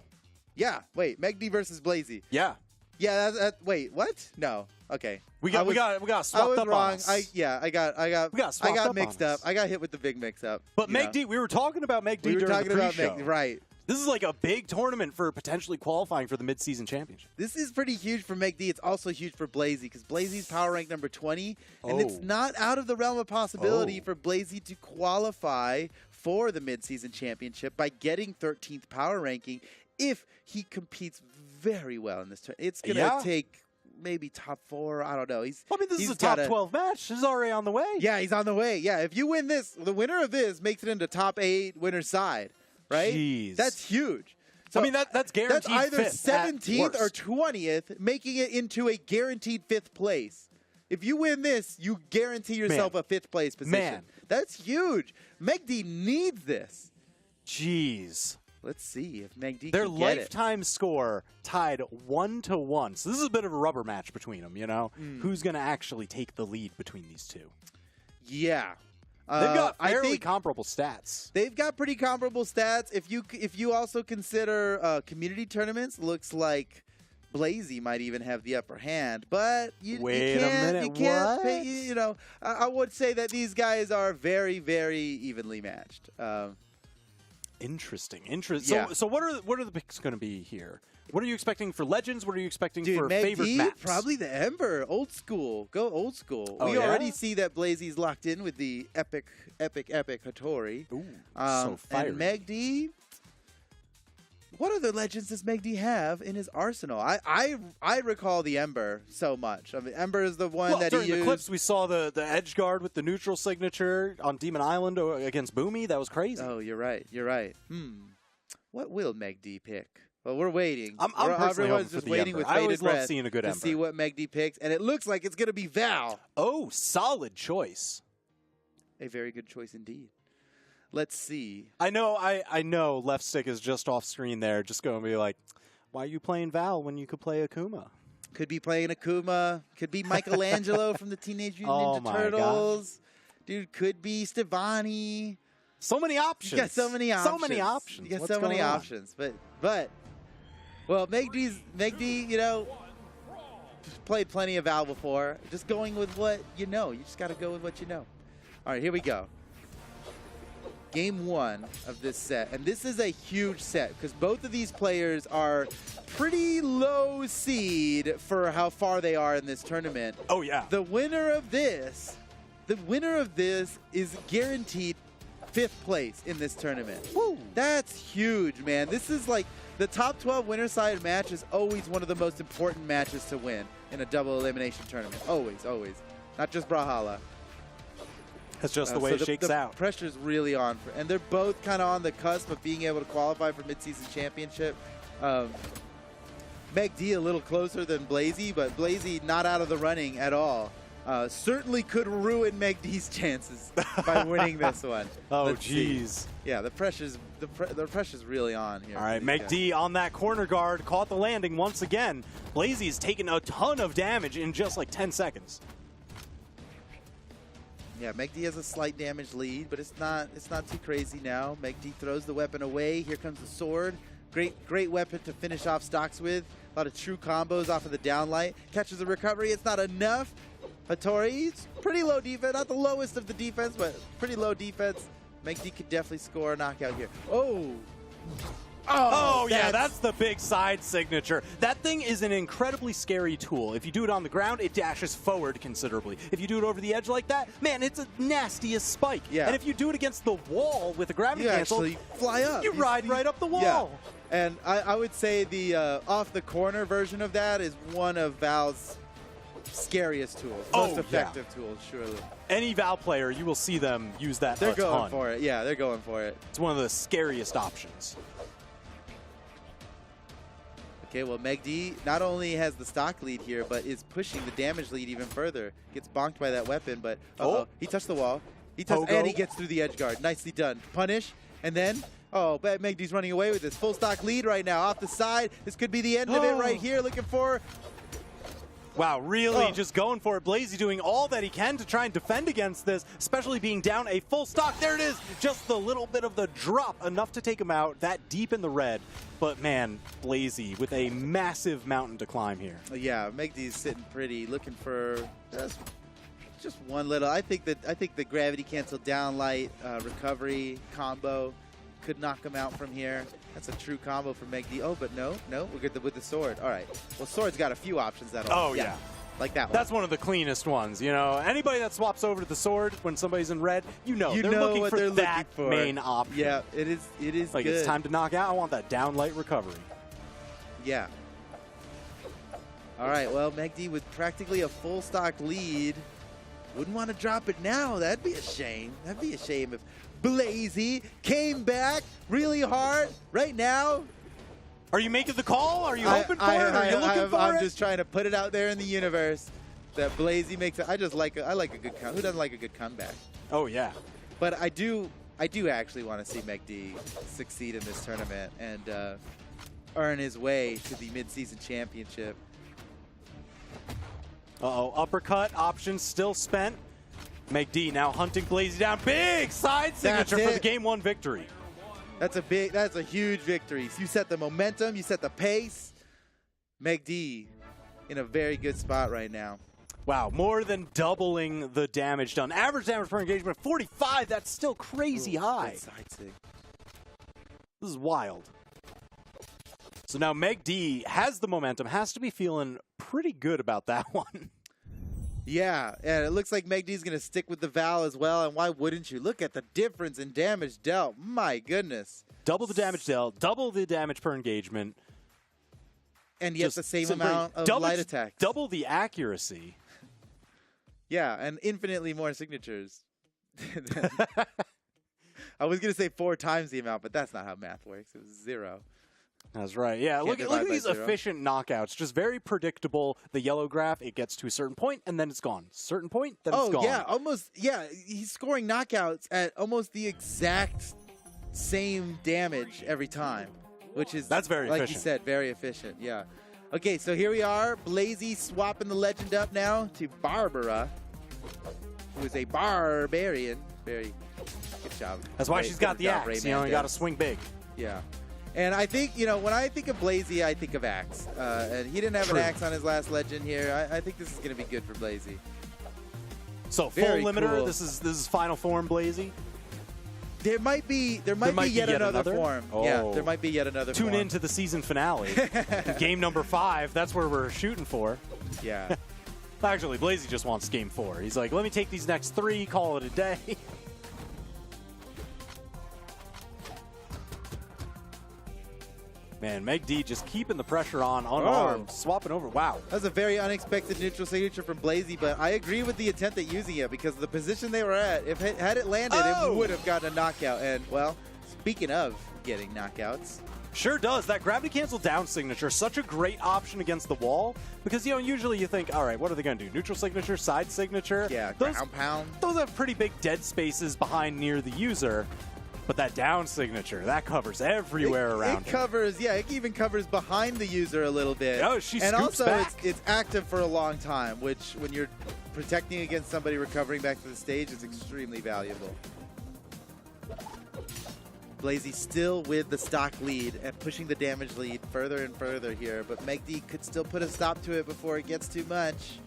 Yeah, wait. Meg D versus Blazy. Yeah. Yeah, wait, what? No. Okay. We got swapped up wrong. on us. I got mixed up. I got hit with the big mix up. But Meg D, we were talking about Meg D during the pre-show. Right. This is like a big tournament for potentially qualifying for the mid-season championship. This is pretty huge for Meg D. It's also huge for Blazy because Blazy's power rank number 20, and it's not out of the realm of possibility for Blazy to qualify for the mid-season championship by getting 13th power ranking if he competes very well in this tournament. It's going to take maybe top 4. I don't know. This is a top 12 match. This is already on the way. Yeah, he's on the way. Yeah, if you win this, the winner of this makes it into top 8 winner's side. Right? Jeez. That's huge. So I mean, that's guaranteed. That's either 17th or 20th, making it into a guaranteed 5th place. If you win this, you guarantee yourself a 5th place position. Man. That's huge. Meg D needs this. Jeez. Let's see if Meg D Their can get lifetime score tied 1-1. So this is a bit of a rubber match between them, you know? Who's going to actually take the lead between these two? Yeah. They've got fairly comparable stats. They've got pretty comparable stats. If you also consider community tournaments, looks like Blazy might even have the upper hand. But you can't pay, you know, I would say that these guys are very, very evenly matched. Interesting. Yeah. So what are the picks going to be here? What are you expecting for Legends? What are you expecting for Meg favorite D, maps? probably the Ember. Old school. Go old school. Oh, we already see that Blazy's locked in with the epic Hattori. Ooh, so fiery. And Meg D, what other Legends does Meg D have in his arsenal? I recall the Ember so much. I mean, Ember is the one that he used. During the clips, we saw the edge guard with the neutral signature on Demon Island against Boomi. That was crazy. Oh, you're right. What will Meg D pick? Well, we're waiting. Everyone's just waiting with bated breath seeing a good to Ember. see what Meg D picks, and it looks like it's going to be Val. Oh, solid choice. A very good choice indeed. Let's see. I know left stick is just off screen there, just going to be like, why are you playing Val when you could play Akuma? Could be playing Akuma. Could be Michelangelo from the Teenage Mutant Ninja Turtles. Dude, could be Stevani. So many options. You got so many options. You got What's so many going on? options. But well, Meg D, you know, played plenty of Val before. Just going with what you know. You just got to go with what you know. All right, here we go. Game 1 of this set. And this is a huge set because both of these players are pretty low seed for how far they are in this tournament. Oh, yeah. The winner of this is guaranteed 5th place in this tournament. Woo. That's huge, man. This is like the top 12 winner side match is always one of the most important matches to win in a double elimination tournament. Always, always. Not just Brawlhalla. That's just the way it shakes out. The pressure's really on. And they're both kind of on the cusp of being able to qualify for mid-season championship. Meg D a little closer than Blazy, but Blazy not out of the running at all. Certainly could ruin Meg D's chances by winning this one. Oh, jeez. Yeah, the pressure's really on here. All right, Meg D on that corner guard, caught the landing once again. Blazy's taken a ton of damage in just like 10 seconds. Yeah, Meg D has a slight damage lead, but it's not too crazy now. Meg D throws the weapon away. Here comes the sword. Great weapon to finish off stocks with. A lot of true combos off of the downlight. Catches the recovery. It's not enough. Hattori's pretty low defense. Not the lowest of the defense, but pretty low defense. Meg D could definitely score a knockout here. Oh! Oh yeah, that's the big side signature. That thing is an incredibly scary tool. If you do it on the ground, it dashes forward considerably. If you do it over the edge like that, man, it's a nastiest spike. Yeah. And if you do it against the wall with a gravity cancel, actually fly up. You ride right up the wall. Yeah. And I would say the off the corner version of that is one of Valve's scariest tools, most effective tools, surely. Any Valve player, you will see them use that They're a going ton. for it. Yeah, they're going for it. It's one of the scariest options. Okay, well, Meg D not only has the stock lead here, but is pushing the damage lead even further. Gets bonked by that weapon, but he touched the wall. He touched, and he gets through the edge guard. Nicely done. Punish, and then, but Meg D's running away with this full stock lead right now. Off the side, this could be the end of it right here. Looking for... Wow, really just going for it. Blazy doing all that he can to try and defend against this, especially being down a full stock. There it is, just the little bit of the drop, enough to take him out that deep in the red. But man, Blazy with a massive mountain to climb here. Yeah, Meg D's sitting pretty, looking for just one little. I think the gravity cancel down light recovery combo could knock him out from here. That's a true combo for Meg D. Oh, but no, we're good with the sword. All right. Well, sword's got a few options that'll. Oh, yeah. Like that one. That's one of the cleanest ones, you know. Anybody that swaps over to the sword when somebody's in red, they're looking what for they're that looking for. main option. Yeah, it is like good. It's time to knock out. I want that down light recovery. Yeah. All right, well, Meg D with practically a full stock lead. Wouldn't want to drop it now. That'd be a shame. That'd be a shame if Blazy came back really hard right now. Are you making the call? Are you hoping for it? Are you looking for it? I'm just trying to put it out there in the universe that Blazy makes it. I like a good who doesn't like a good comeback? Oh yeah. But I do actually want to see Meg D succeed in this tournament and earn his way to the mid-season championship. Uppercut option still spent. Meg D now hunting Blazy down. Big side signature for the game 1 victory. That's a huge victory. You set the momentum, you set the pace. Meg D in a very good spot right now. Wow, more than doubling the damage done. Average damage per engagement, 45. That's still crazy high. Side sig. This is wild. So now Meg D has the momentum, has to be feeling pretty good about that one. Yeah, and it looks like Meg D's going to stick with the Val as well, and why wouldn't you? Look at the difference in damage dealt. My goodness. Double the damage dealt, double the damage per engagement. And yet the same amount of light attacks. Double the accuracy. Yeah, and infinitely more signatures. I was going to say 4 times the amount, but that's not how math works. It was 0. That's right. Yeah, look at these efficient knockouts. Just very predictable. The yellow graph, it gets to a certain point, and then it's gone. Certain point, then it's gone. Oh, yeah, almost. Yeah, he's scoring knockouts at almost the exact same damage every time, which is, that's very efficient. Like you said, very efficient. Yeah. Okay, so here we are. Blazy swapping the legend up now to Barbara, who is a barbarian. Very good job. That's why she's got the axe. You know, you got to swing big. Yeah. And I think, when I think of Blazy, I think of axe. And he didn't have an axe on his last legend here. I think this is going to be good for Blazy. So full limiter. Cool. This is final form Blazy. There might be yet another form. Oh. Yeah, there might be yet another form. Tune in to the season finale. Game number 5. That's where we're shooting for. Yeah. Actually, Blazy just wants game 4. He's like, let me take these next 3, call it a day. Man, Meg D just keeping the pressure on, unarmed, swapping over. Wow. That was a very unexpected neutral signature from Blazy, but I agree with the intent at using it because the position they were at, had it landed, it would have gotten a knockout. And, well, speaking of getting knockouts. Sure does. That gravity cancel down signature, such a great option against the wall because, usually you think, all right, what are they going to do? Neutral signature, side signature? Yeah, ground pound. Those have pretty big dead spaces behind near the user. But that down signature, that covers everywhere around it covers, yeah, it even covers behind the user a little bit. Oh, she and scoops also back. It's active for a long time, which when you're protecting against somebody recovering back to the stage is extremely valuable. Blazy still with the stock lead and pushing the damage lead further and further here, but Meg D could still put a stop to it before it gets too much.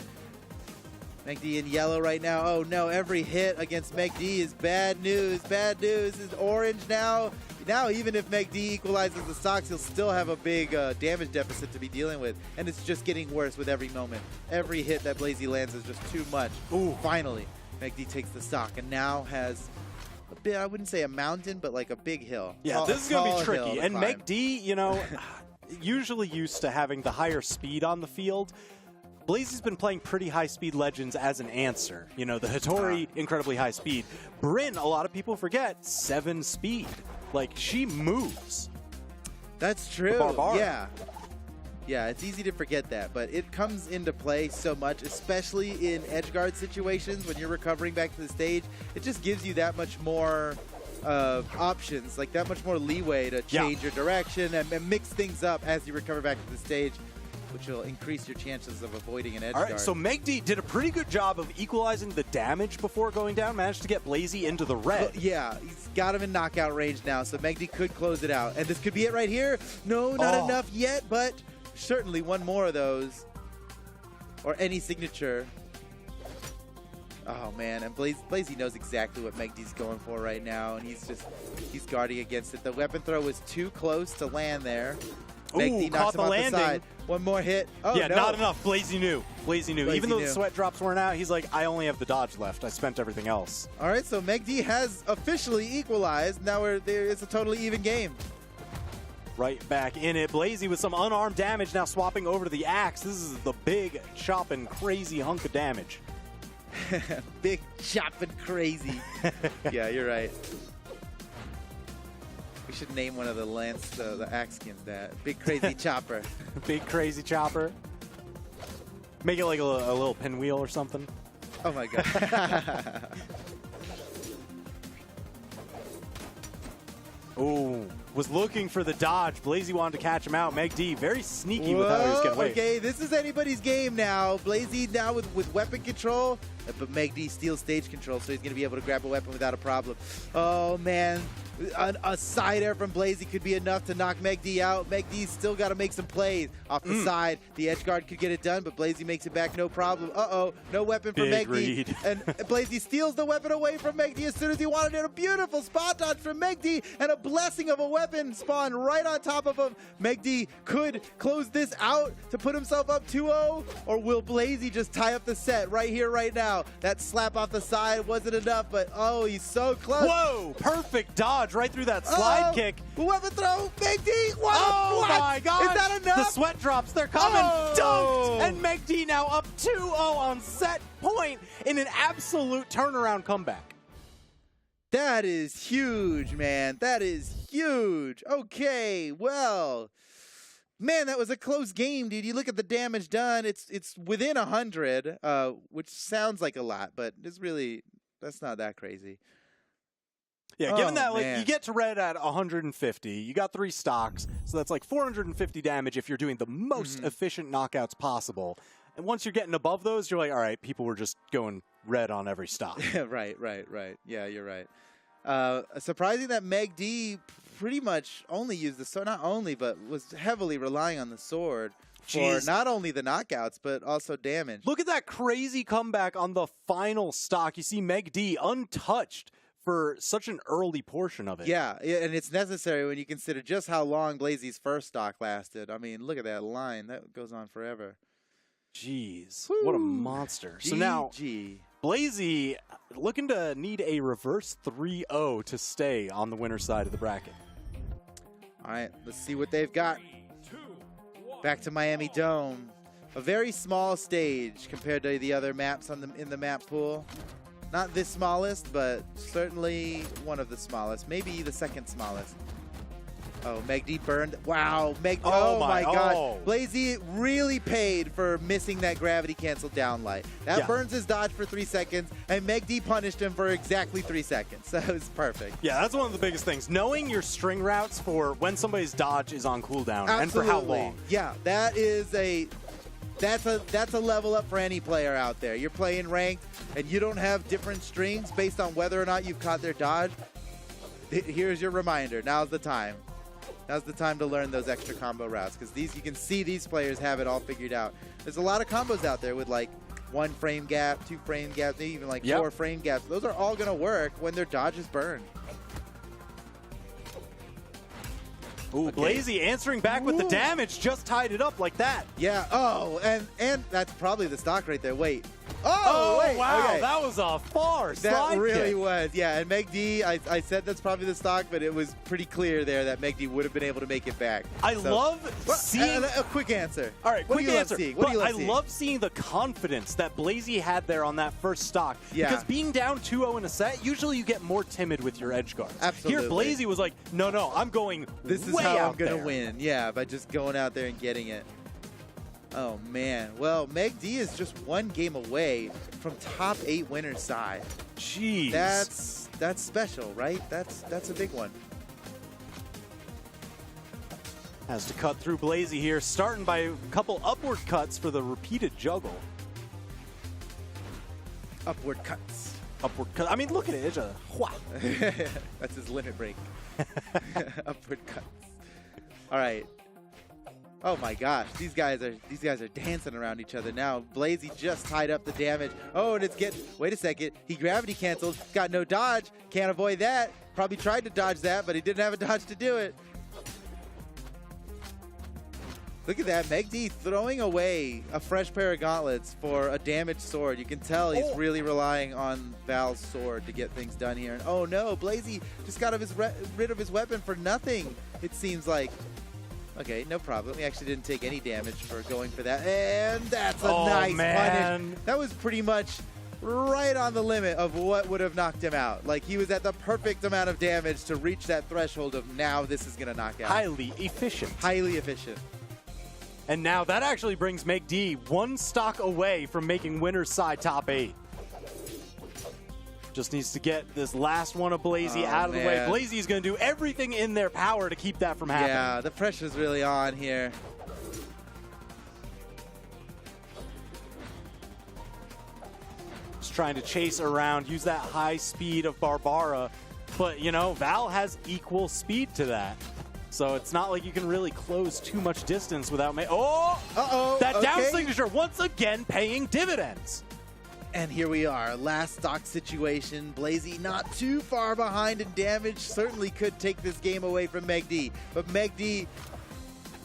Meg D in yellow right now. Oh no, every hit against Meg D is bad news. Bad news is orange now. now even if Meg D equalizes the stocks, he'll still have a big damage deficit to be dealing with, and it's just getting worse with every moment. Every hit that Blazy lands is just too much. Ooh, finally, Meg D takes the stock and now has a bit, I wouldn't say a mountain, but like a big hill. Yeah, this is going to be tricky. And Meg D, you know, usually used to having the higher speed on the field. Blazy's been playing pretty high-speed Legends as an answer. You know, the Hattori, incredibly high speed. Brynn, a lot of people forget, 7 speed. Like, she moves. That's true. Yeah. Yeah, it's easy to forget that, but it comes into play so much, especially in edgeguard situations when you're recovering back to the stage. It just gives you that much more options, like that much more leeway to change your direction and mix things up as you recover back to the stage, which will increase your chances of avoiding an edge guard. All right, so Meg D did a pretty good job of equalizing the damage before going down, managed to get Blazy into the red. Yeah, he's got him in knockout range now, so Meg D could close it out. And this could be it right here. No, not enough yet, but certainly one more of those, or any signature. Oh, man, and Blazy knows exactly what Meg D's going for right now, and he's guarding against it. The weapon throw was too close to land there. Meg D knocks him off the side. One more hit. Oh, yeah, no. Not enough. Blazy knew. Blazy knew. Even though the sweat drops weren't out, he's like, I only have the dodge left. I spent everything else. All right, so Meg D has officially equalized. Now it's a totally even game. Right back in it. Blazy with some unarmed damage now swapping over to the axe. This is the big chopping crazy hunk of damage. Big chopping crazy. Yeah, you're right. We should name one of the axe skins that. Big Crazy Chopper. Big Crazy Chopper. Make it like a little pinwheel or something. Oh my god. Oh, was looking for the dodge. Blazy wanted to catch him out. Meg D, very sneaky with how he was getting away. Okay, this is anybody's game now. Blazy now with weapon control, but Meg D steals stage control, so he's going to be able to grab a weapon without a problem. Oh, man. A side air from Blazy could be enough to knock Meg D out. Meg D's still got to make some plays off the side. The edge guard could get it done, but Blazy makes it back, no problem. Uh-oh, no weapon for Meg D. And Blazy steals the weapon away from Meg D as soon as he wanted it. A beautiful spot dodge from Meg D and a blessing of a weapon spawn right on top of him. Meg D could close this out to put himself up 2-0, or will Blazy just tie up the set right here, right now? That slap off the side wasn't enough, but oh, he's so close. Whoa, perfect dodge right through that slide kick. Weapon throw, Meg D. What? Oh my God! Is that enough? The sweat drops, they're coming. Dunked, and Meg D now up 2-0 on set point in an absolute turnaround comeback. That is huge, man. That is huge. Okay, well, man, that was a close game, dude. You look at the damage done; it's within 100, which sounds like a lot, but that's not that crazy. Yeah, given that like you get to red at 150, you got 3 stocks, so that's like 450 damage if you're doing the most efficient knockouts possible. And once you're getting above those, you're like, all right, people were just going red on every stock. Right. Yeah, you're right. Surprising that Meg D pretty much only used the sword, not only, but was heavily relying on the sword for not only the knockouts, but also damage. Look at that crazy comeback on the final stock. You see Meg D untouched for such an early portion of it. Yeah, and it's necessary when you consider just how long Blazy's first stock lasted. I mean, look at that line. That goes on forever. Jeez, what a monster. So now, Blazy looking to need a reverse 3-0 to stay on the winner's side of the bracket. All right, let's see what they've got. Back to Miami Dome. A very small stage compared to the other maps in the map pool. Not the smallest, but certainly one of the smallest. Maybe the second smallest. Oh, Meg D burned. Wow, oh my gosh. Blazy really paid for missing that gravity cancel down light. That burns his dodge for 3 seconds, and Meg D punished him for exactly 3 seconds. That was perfect. Yeah, that's one of the biggest things. Knowing your string routes for when somebody's dodge is on cooldown and for how long. Yeah, that is that's a level up for any player out there. You're playing ranked and you don't have different strings based on whether or not you've caught their dodge. Here's your reminder. Now's the time. Now's the time to learn those extra combo routes, because you can see these players have it all figured out. There's a lot of combos out there with like 1 frame gap, 2 frame gaps, maybe even like 4 frame gaps. Those are all going to work when their dodge is burned. Ooh, Okay. Blazy answering back with the damage, just tied it up like that. Yeah. Oh, and that's probably the stock right there. Wait. Oh, wait. wow, Okay. that was a far That slide really kick. was. Yeah, and Meg D, I said that's probably the stock, but it was pretty clear there that Meg D would have been able to make it back. I So- love Well, seeing... a quick answer. All right, What quick do you answer. Love seeing? What do you But love I seeing? love seeing the confidence that Blazy had there on that first stock. Yeah. Because being down 2-0 in a set, usually you get more timid with your edge guards. Absolutely. Here, Blazy was like, no, I'm going This is way how I'm out going to there. win. Yeah, by just going out there and getting it. Oh, man. Well, Meg D is just one game away from top 8 winner's side. Jeez. That's special, right? That's a big one. Has to cut through Blazy here, starting by a couple upward cuts for the repeated juggle. Upward cuts. Upward cut. I mean, look at it. It's a wha. That's his limit break. Upward cuts. All right. Oh my gosh, these guys are dancing around each other now. Blazy just tied up the damage. Oh, and it's getting. Wait a second. He gravity canceled. Got no dodge. Can't avoid that. Probably tried to dodge that, but he didn't have a dodge to do it. Look at that, Meg D throwing away a fresh pair of gauntlets for a damaged sword. You can tell he's really relying on Val's sword to get things done here. And oh no, Blazy just got rid of his weapon for nothing, it seems like. Okay, no problem. He actually didn't take any damage for going for that. And that's a nice punish. That was pretty much right on the limit of what would have knocked him out. Like, he was at the perfect amount of damage to reach that threshold of now this is going to knock out. Highly efficient. Highly efficient. And now that actually brings Meg D one stock away from making winner's side top 8. Just needs to get this last one of Blazy out of the way. Blazy is going to do everything in their power to keep that from happening. Yeah, the pressure's really on here. Just trying to chase around, use that high speed of Barbara. But, you know, Val has equal speed to that. So it's not like you can really close too much distance without that down signature once again paying dividends. And here we are, last stock situation. Blazy not too far behind in damage. Certainly could take this game away from Meg D. But Meg D,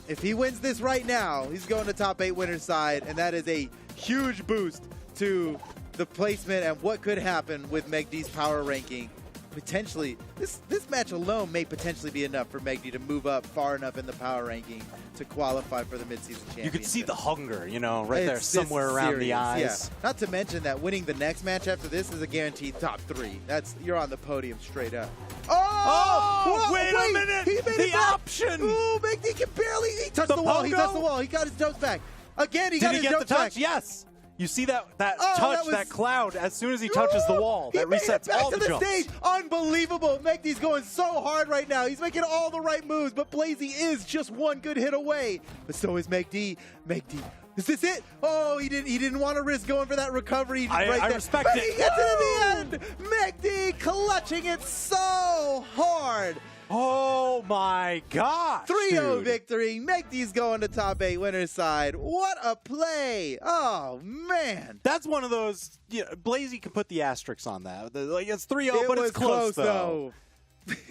if he wins this right now, he's going to top 8 winner's side. And that is a huge boost to the placement and what could happen with Meg D's power ranking. Potentially, this match alone may potentially be enough for Meg D to move up far enough in the power ranking to qualify for the midseason championship. You could see the hunger, you know, right there somewhere around the eyes. Yeah. Not to mention that winning the next match after this is a guaranteed top 3. You're on the podium straight up. Oh, wait a minute! He made the it back. option! Ooh, Meg D can barely. He touched the wall. He touched the wall. He got his jokes back. Again, he got his jokes back. Did he get the touch? Yes. You see that touch, that cloud, as soon as he touches the wall, that resets all the jumps. Stage. Unbelievable. Meg D's going so hard right now. He's making all the right moves, but Blazy is just one good hit away. But so is Meg D. Meg D. Is this it? Oh, he didn't want to risk going for that recovery. I respect but it. He gets it in the end. Meg D clutching it so hard. Oh my gosh. 3-0 victory. Meg D's going to top 8 winner's side. What a play. Oh, man. That's one of those, Blazy can put the asterisks on that. Like, it's 3-0, but it's close, though.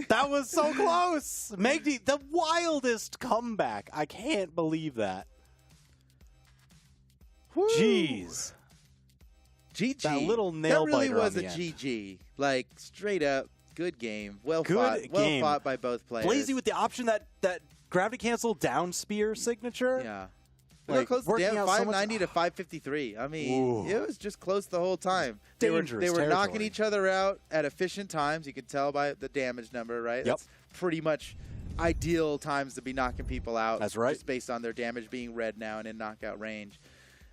That was so close. Meg D, the wildest comeback. I can't believe that. Woo. Jeez. GG. That little nail biter. That really biter was on a the end. GG. Like, straight up, good game. Well Good game. Well fought by both players. Blazy with the option that gravity cancel down spear signature. Yeah. Like, Close working down out so 590 to 553. I mean, Ooh. it was just close the whole time. They were Dangerous knocking territory. each other out at efficient times. You could tell by the damage number, right? Yep. That's pretty much ideal times to be knocking people out. That's right. Just based on their damage being red now and in knockout range.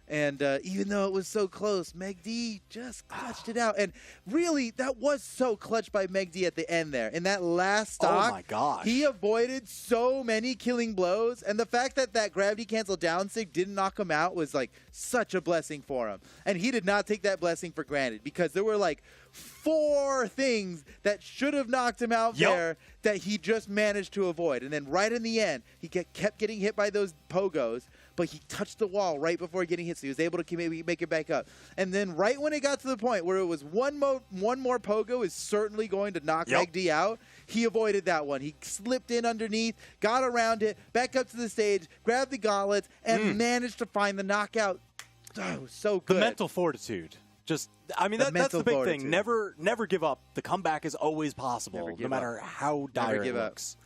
And even though it was so close, Meg D just clutched it out. And really, that was so clutch by Meg D at the end there. In that last stock, Oh my gosh. he avoided so many killing blows. And the fact that that gravity cancel down sig didn't knock him out was like such a blessing for him. And he did not take that blessing for granted because there were like 4 things that should have knocked him out there that he just managed to avoid. And then right in the end, he kept getting hit by those pogos. but he touched the wall right before getting hit, so he was able to maybe make it back up. And then right when it got to the point where it was one more pogo is certainly going to knock Meg D out, he avoided that one. He slipped in underneath, got around it, back up to the stage, grabbed the gauntlets, and managed to find the knockout. Oh, so good. The mental fortitude. Just, I mean, that's the big thing. Never give up. The comeback is always possible, no matter how dire it looks.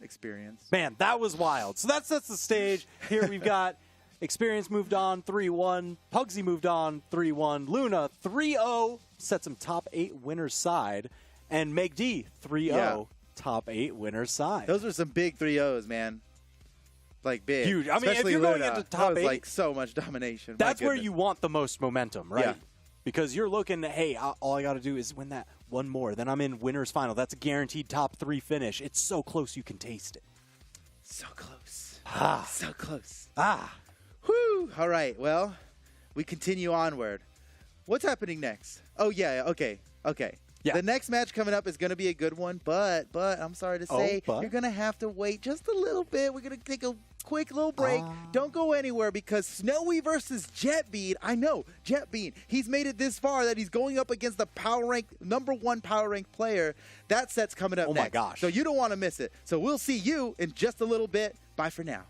Experience. Man, that was wild. So that sets the stage. Here we've got Experience moved on 3-1. Pugsy moved on 3-1. Luna 3-0 sets him top 8 winners side. And Meg D 3-0 top 8 winners side. Those were some big 3-0s, man. Like big. Huge. I mean, especially if you're Luna, going into top 8, that was like so much domination. That's where you want the most momentum, right? Yeah. Because you're looking, hey, all I got to do is win that one more. Then I'm in winner's final. That's a guaranteed top 3 finish. It's so close you can taste it. So close. Ah. So close. Ah. Whew. All right. Well, we continue onward. What's happening next? Oh, yeah. Okay. Yeah. The next match coming up is going to be a good one, but I'm sorry to say, you're going to have to wait just a little bit. We're going to take a quick little break. Don't go anywhere because Snowy versus Jetbean. I know, Jetbean. He's made it this far that he's going up against the #1 power rank player. That set's coming up next. Oh, my gosh. So you don't want to miss it. So we'll see you in just a little bit. Bye for now.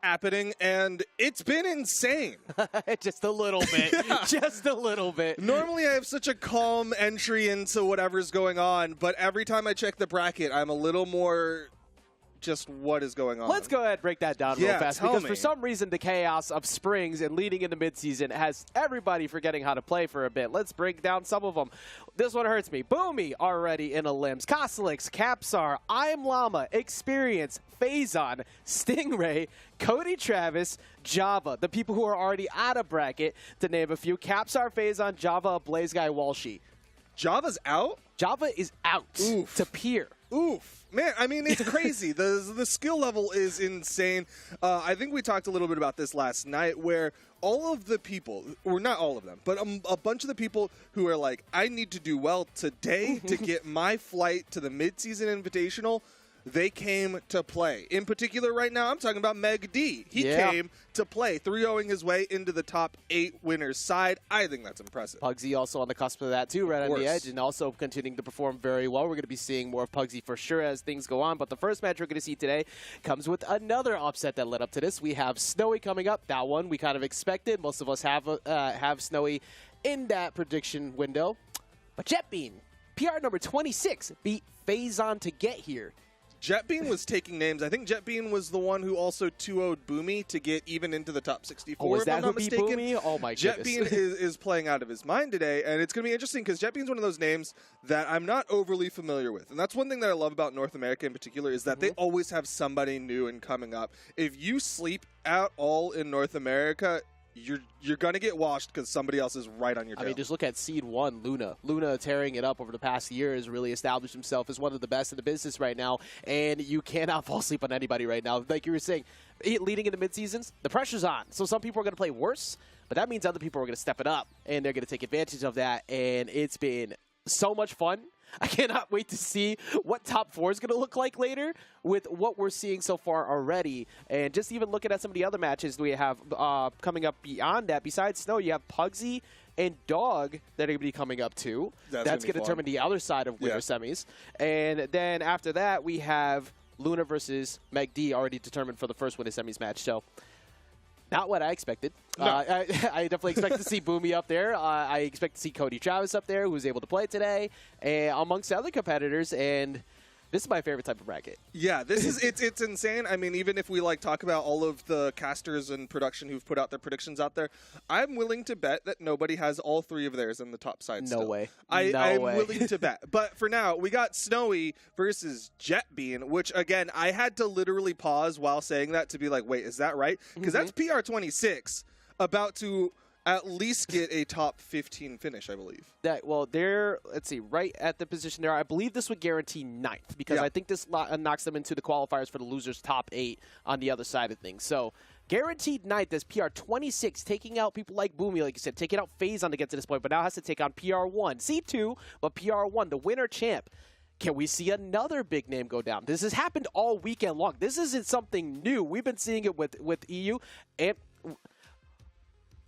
happening, and it's been insane. Just a little bit. Just a little bit. Normally, I have such a calm entry into whatever's going on, but every time I check the bracket, I'm a little more just what is going on. Let's go ahead and break that down real fast, because me. for some reason the chaos of springs and leading into midseason has everybody forgetting how to play for a bit. Let's break down some of them. This one hurts me. Boomi already in a limbs. Cosilix, Capsar, I'm Llama, Experience, Phazon, Stingray, Cody Travis, Java, the people who are already out of bracket, to name a few. Capsar, Phazon, Java, Ablaze Guy, Walshy. Java's out? Java is out to peer. Oof. Man, I mean, it's crazy. The skill level is insane. I think we talked a little bit about this last night, where all of the people, or not all of them, but a bunch of the people who are like, I need to do well today to get my flight to the midseason invitational, they came to play. In particular, right now, I'm talking about Meg D. He came to play, 3-0ing his way into the top 8 winners side. I think that's impressive. Pugsy also on the cusp of that, too, right on the edge, and also continuing to perform very well. We're going to be seeing more of Pugsy for sure as things go on, but the first match we're going to see today comes with another upset that led up to this. We have Snowy coming up. That one we kind of expected. Most of us have Snowy in that prediction window. But Jetbean, PR number 26, beat Phazon to get here. Jetbean was taking names. I think Jetbean was the one who also 2-0'd Boomi to get even into the top 64. Oh, is that if I'm who not beat mistaken. Boomi? Oh my goodness. Jetbean is playing out of his mind today, and it's going to be interesting because Jetbean's one of those names that I'm not overly familiar with. And that's one thing that I love about North America in particular, is that they always have somebody new and coming up. If you sleep at all in North America, you're going to get washed because somebody else is right on your tail. I mean, just look at Seed 1, Luna. Luna tearing it up over the past year has really established himself as one of the best in the business right now, and you cannot fall asleep on anybody right now. Like you were saying, leading into mid-seasons, the pressure's on. So some people are going to play worse, but that means other people are going to step it up, and they're going to take advantage of that, and it's been so much fun. I cannot wait to see what top 4 is going to look like later with what we're seeing so far already. And just even looking at some of the other matches we have coming up beyond that, besides Snow, you have Pugsy and Dog that are going to be coming up too. That's going to determine the other side of winter semis. And then after that, we have Luna versus Meg D already determined for the first winter semis match. So not what I expected. No. I definitely expect to see Boomi up there. I expect to see Cody Travis up there, who was able to play today, amongst other competitors. And this is my favorite type of bracket. Yeah, this is it's insane. I mean, even if we talk about all of the casters and production who've put out their predictions out there, I'm willing to bet that nobody has all 3 of theirs in the top side. No way. I'm willing to bet. But for now, we got Snowy versus Jetbean, which again, I had to literally pause while saying that to be like, wait, is that right? Because that's PR 26 about to at least get a top 15 finish, I believe. Well, they're, let's see, right at the position there. I believe this would guarantee 9th, because I think this knocks them into the qualifiers for the losers top 8 on the other side of things. So guaranteed 9th as PR 26, taking out people like Boomi, like you said, taking out Phazon to get to this point, but now has to take on PR 1. C2, but PR 1, the winner champ. Can we see another big name go down? This has happened all weekend long. This isn't something new. We've been seeing it with EU and...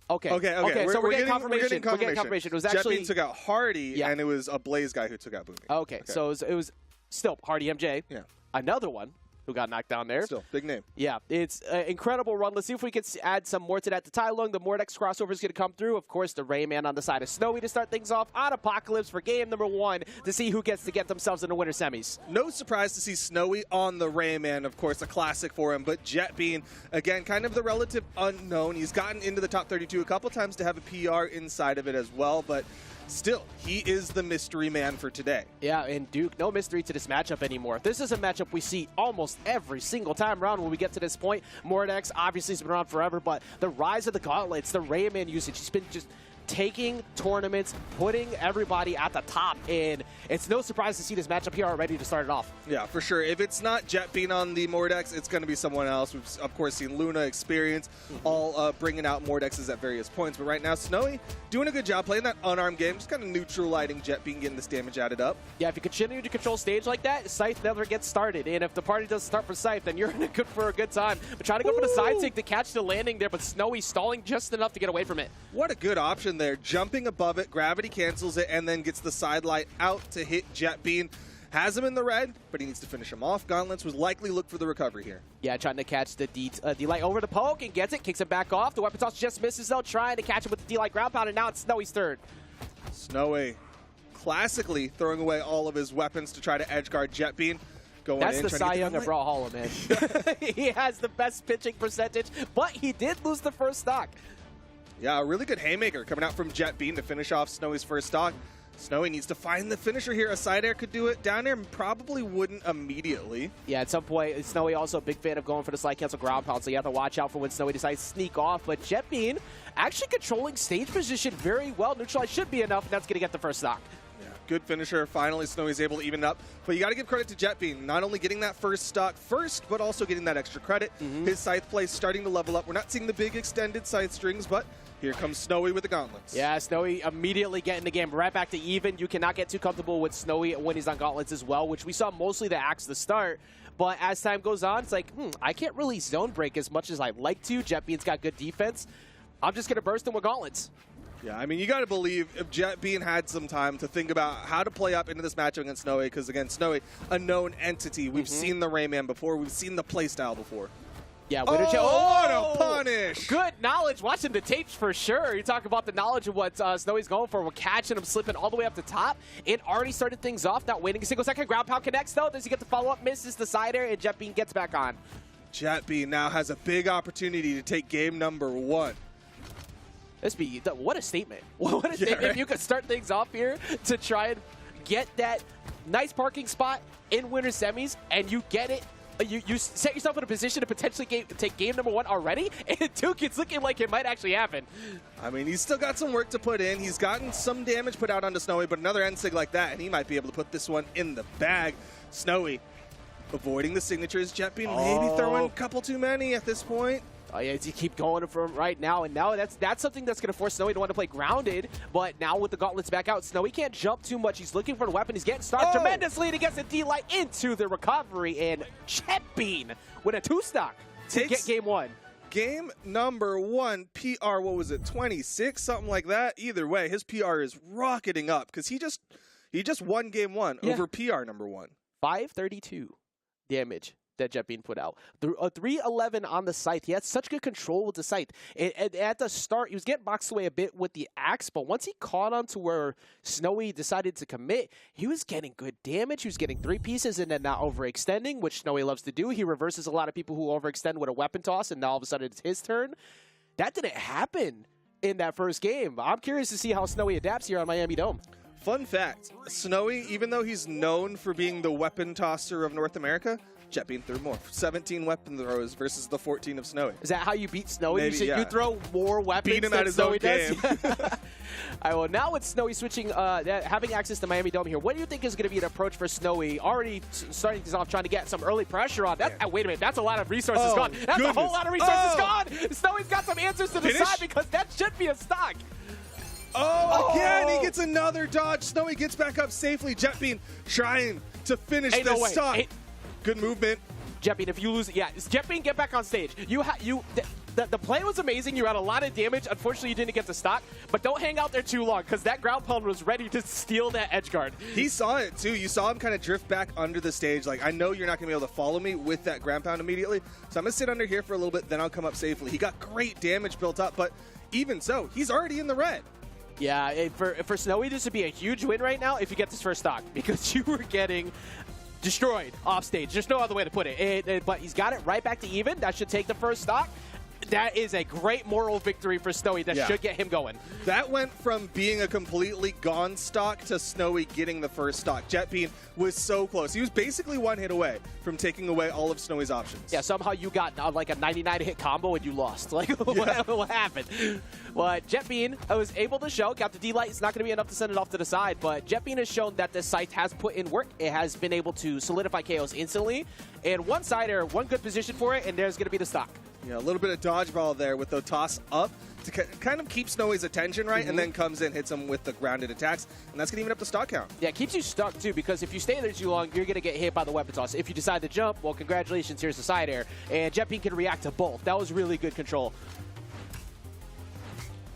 Okay. So we're getting confirmation. We're getting confirmation. It was actually Jetbean took out Hardy, and it was a Blaze guy who took out Boomi. Okay. So it was still Hardy MJ. Yeah. Another one who got knocked down there. Still, big name. Yeah, it's an incredible run. Let's see if we can add some more to that. The Tai Lung, the Mordex crossover is going to come through. Of course, the Rayman on the side of Snowy to start things off on Apocalypse for game number 1 to see who gets to get themselves in the winter semis. No surprise to see Snowy on the Rayman, of course, a classic for him. But Jetbean, again, kind of the relative unknown. He's gotten into the top 32 a couple times to have a PR inside of it as well, but still, he is the mystery man for today. Yeah, and Duke, no mystery to this matchup anymore. This is a matchup we see almost every single time around when we get to this point. Mordex obviously has been around forever, but the rise of the gauntlets, the Rayman usage, he's been just taking tournaments, putting everybody at the top, and it's no surprise to see this matchup here already to start it off. Yeah, for sure. If it's not Jetbean on the Mordex, it's going to be someone else. We've, of course, seen Luna, Experience, all bringing out Mordexes at various points. But right now, Snowy doing a good job playing that unarmed game, just kind of neutralizing Jetbean, getting this damage added up. Yeah, if you continue to control stage like that, Scythe never gets started. And if the party doesn't start for Scythe, then you're for a good time. But try to go for the side stick to catch the landing there, but Snowy stalling just enough to get away from it. What a good option there. Jumping above it, gravity cancels it, and then gets the side light out to hit Jetbean. has him in the red, but he needs to finish him off. Gauntlets would likely look for the recovery here. Yeah, trying to catch the D-Light over the poke and gets it, kicks it back off. The weapon toss just misses though, trying to catch him with the D-Light ground pound, and now it's Snowy's third. Snowy classically throwing away all of his weapons to try to edge guard Jet Bean. That's the Cy Young of Brawlhalla, man. He has the best pitching percentage, but he did lose the first stock. Yeah, a really good haymaker coming out from Jet Bean to finish off Snowy's first stock. Snowy needs to find the finisher here. A side air could do it. Down air probably wouldn't immediately. Yeah, at some point, Snowy also a big fan of going for the slide cancel ground pound, so you have to watch out for when Snowy decides to sneak off. But Jet Bean actually controlling stage position very well. Neutralize should be enough, and that's going to get the first stock. Good finisher. Finally, Snowy's able to even it up. But you got to give credit to Jet Bean. Not only getting that first stock first, but also getting that extra credit. His scythe play starting to level up. We're not seeing the big extended scythe strings, but here comes Snowy with the gauntlets. Yeah, Snowy immediately getting the game right back to even. You cannot get too comfortable with Snowy when he's on gauntlets as well, which we saw mostly the axe to start. But as time goes on, it's like, I can't really zone break as much as I'd like to. Jet Bean's got good defense. I'm just going to burst him with gauntlets. Yeah, I mean, you got to believe if Jet Bean had some time to think about how to play up into this matchup against Snowy, because again, Snowy, a known entity. We've seen the Rayman before. We've seen the playstyle before. Yeah, what a punish! Good knowledge. Watching the tapes for sure. You talk about the knowledge of what Snowy's going for. We're catching him slipping all the way up the top. It already started things off, not waiting a single second. Ground pound connects though. Does he get the follow-up? Misses the side air, and Jet Bean gets back on. Jet Bean now has a big opportunity to take game number 1. What a statement. What a statement. Right? If you could start things off here to try and get that nice parking spot in winter semis, and you get it. You set yourself in a position to potentially take game number 1 already, and Duke, it's looking like it might actually happen. I mean, he's still got some work to put in. He's gotten some damage put out onto Snowy, but another end sig like that, and he might be able to put this one in the bag. Snowy avoiding the signatures. Jet Bean maybe throwing a couple too many at this point. Oh yeah, you keep going for him right now, and now that's something that's going to force Snowy to want to play grounded. But now with the gauntlets back out, Snowy can't jump too much. He's looking for the weapon. He's getting started tremendously, and he gets the D-Light into the recovery, and Jet Bean with a 2-stock to get game 1. Game number 1, PR, what was it, 26, something like that? Either way, his PR is rocketing up because he just won game 1 over PR number 1. 532 damage that Jet Bean put out. 311 on the scythe. He had such good control with the scythe. At the start, he was getting boxed away a bit with the axe, but once he caught on to where Snowy decided to commit, he was getting good damage. He was getting 3 pieces and then not overextending, which Snowy loves to do. He reverses a lot of people who overextend with a weapon toss, and now all of a sudden it's his turn. That didn't happen in that first game. I'm curious to see how Snowy adapts here on Miami Dome. Fun fact, Snowy, even though he's known for being the weapon tosser of North America, Jet Bean threw more. 17 weapon throws versus the 14 of Snowy. Is that how you beat Snowy? Maybe, you throw more weapons than Snowy does? All right, well, now with Snowy switching, having access to Miami Dome here, what do you think is going to be an approach for Snowy? Already starting things off, trying to get some early pressure on. Wait a minute, that's a lot of resources gone. That's a whole lot of resources gone. Snowy's got some answers to decide because that should be a stock. Again, he gets another dodge. Snowy gets back up safely. Jet Bean trying to finish this stock. Good movement. Jet Bean, if you lose, Jet Bean, get back on stage. The play was amazing. You had a lot of damage. Unfortunately, you didn't get the stock, but don't hang out there too long because that ground pound was ready to steal that edge guard. He saw it too. You saw him kind of drift back under the stage. Like, I know you're not going to be able to follow me with that ground pound immediately, so I'm going to sit under here for a little bit, then I'll come up safely. He got great damage built up, but even so, he's already in the red. Yeah, for Snowy, this would be a huge win right now if you get this first stock because you were getting destroyed off stage. There's no other way to put it. But he's got it right back to even. That should take the first stock. That is a great moral victory for Snowy. That should get him going. That went from being a completely gone stock to Snowy getting the first stock. Jet Bean was so close. He was basically 1 hit away from taking away all of Snowy's options. Yeah, somehow you got like a 99-hit combo and you lost. Like, what happened? Well, Jet Bean was able to show, got the D-Light. It's not going to be enough to send it off to the side, but Jet Bean has shown that this scythe has put in work. It has been able to solidify KOs instantly. And one sider, one good position for it, and there's going to be the stock. Yeah, a little bit of dodgeball there with the toss up to kind of keep Snowy's attention, right? And then comes in, hits him with the grounded attacks, and that's going to even up the stock count. Yeah, it keeps you stuck, too, because if you stay there too long, you're going to get hit by the weapon toss. If you decide to jump, well, congratulations, here's the side air. And Jet Bean can react to both. That was really good control.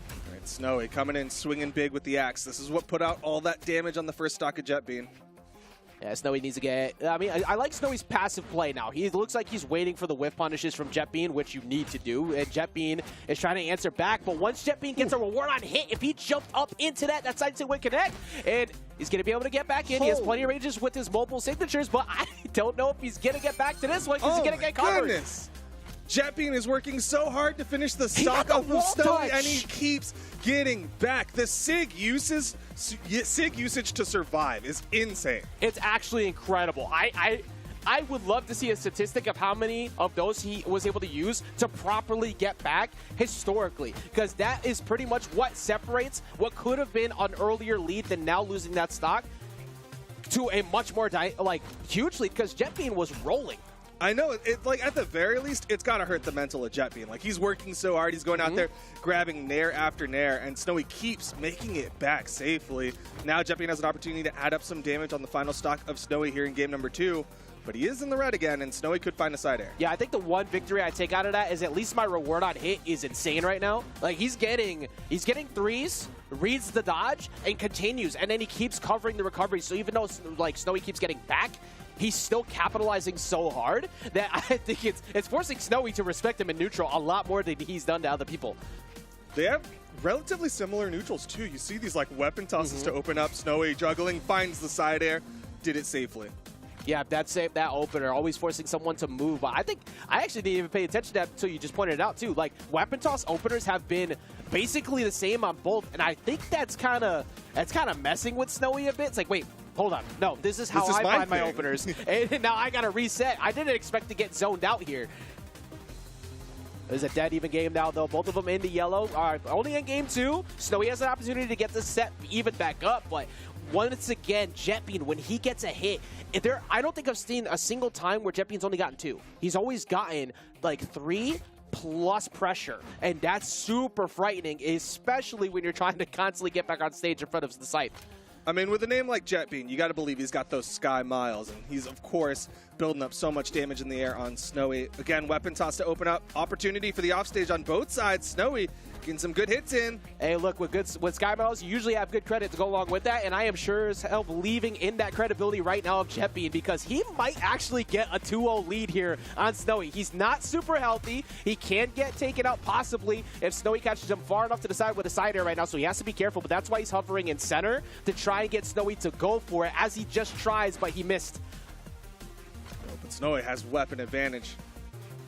All right, Snowy coming in, swinging big with the axe. This is what put out all that damage on the first stock of Jet Bean. Yeah, Snowy needs to get... I mean, I like Snowy's passive play now. He looks like he's waiting for the whiff punishes from Jetbean, which you need to do. And Jetbean is trying to answer back. But once Jetbean gets a reward on hit, if he jumped up into that side to win connect, and he's going to be able to get back in. He has plenty of ranges with his mobile signatures, but I don't know if he's going to get back to this one because he's going to get covered. Goodness. Jetbean is working so hard to finish the stock off of Snowy, and he keeps getting back. The SIG usage to survive is insane. It's actually incredible. I would love to see a statistic of how many of those he was able to use to properly get back historically, because that is pretty much what separates what could have been an earlier lead than now losing that stock to a much more huge lead, because Jetbean was rolling. I know, like at the very least, it's got to hurt the mental of Jetbean. Like he's working so hard, he's going out there grabbing nair after nair, and Snowy keeps making it back safely. Now Jetbean has an opportunity to add up some damage on the final stock of Snowy here in game number 2. But he is in the red again, and Snowy could find a side air. Yeah, I think the one victory I take out of that is at least my reward on hit is insane right now. Like he's getting threes, reads the dodge, and continues, and then he keeps covering the recovery. So even though like Snowy keeps getting back, he's still capitalizing so hard that I think it's forcing Snowy to respect him in neutral a lot more than he's done to other people. They have relatively similar neutrals too. You see these like weapon tosses to open up. Snowy juggling, finds the side air, did it safely. Yeah, that opener, always forcing someone to move. But I think I actually didn't even pay attention to that until you just pointed it out too. Like weapon toss openers have been basically the same on both, and I think that's kind of messing with Snowy a bit. It's like, wait, hold on, no, this is how I find my openers, and now I gotta reset. I didn't expect to get zoned out here. There's a dead even game now, though. Both of them in the yellow. All right, only in game 2. Snowy has an opportunity to get the set even back up, but once again, Jetbean, when he gets a hit, I don't think I've seen a single time where Jetbean's only gotten 2. He's always gotten like 3 plus pressure, and that's super frightening, especially when you're trying to constantly get back on stage in front of the site. I mean, with a name like Jetbean, you got to believe he's got those sky miles, and he's, of course, building up so much damage in the air on Snowy. Again, weapon toss to open up. Opportunity for the offstage on both sides. Snowy getting some good hits in. Hey, look, with Sky Miles, you usually have good credit to go along with that, and I am sure as hell believing in that credibility right now of Jetbean, because he might actually get a 2-0 lead here on Snowy. He's not super healthy. He can get taken out possibly if Snowy catches him far enough to the side with a side air right now, so he has to be careful, but that's why he's hovering in center to try and get Snowy to go for it, as he just tries, but he missed. But Snowy has weapon advantage.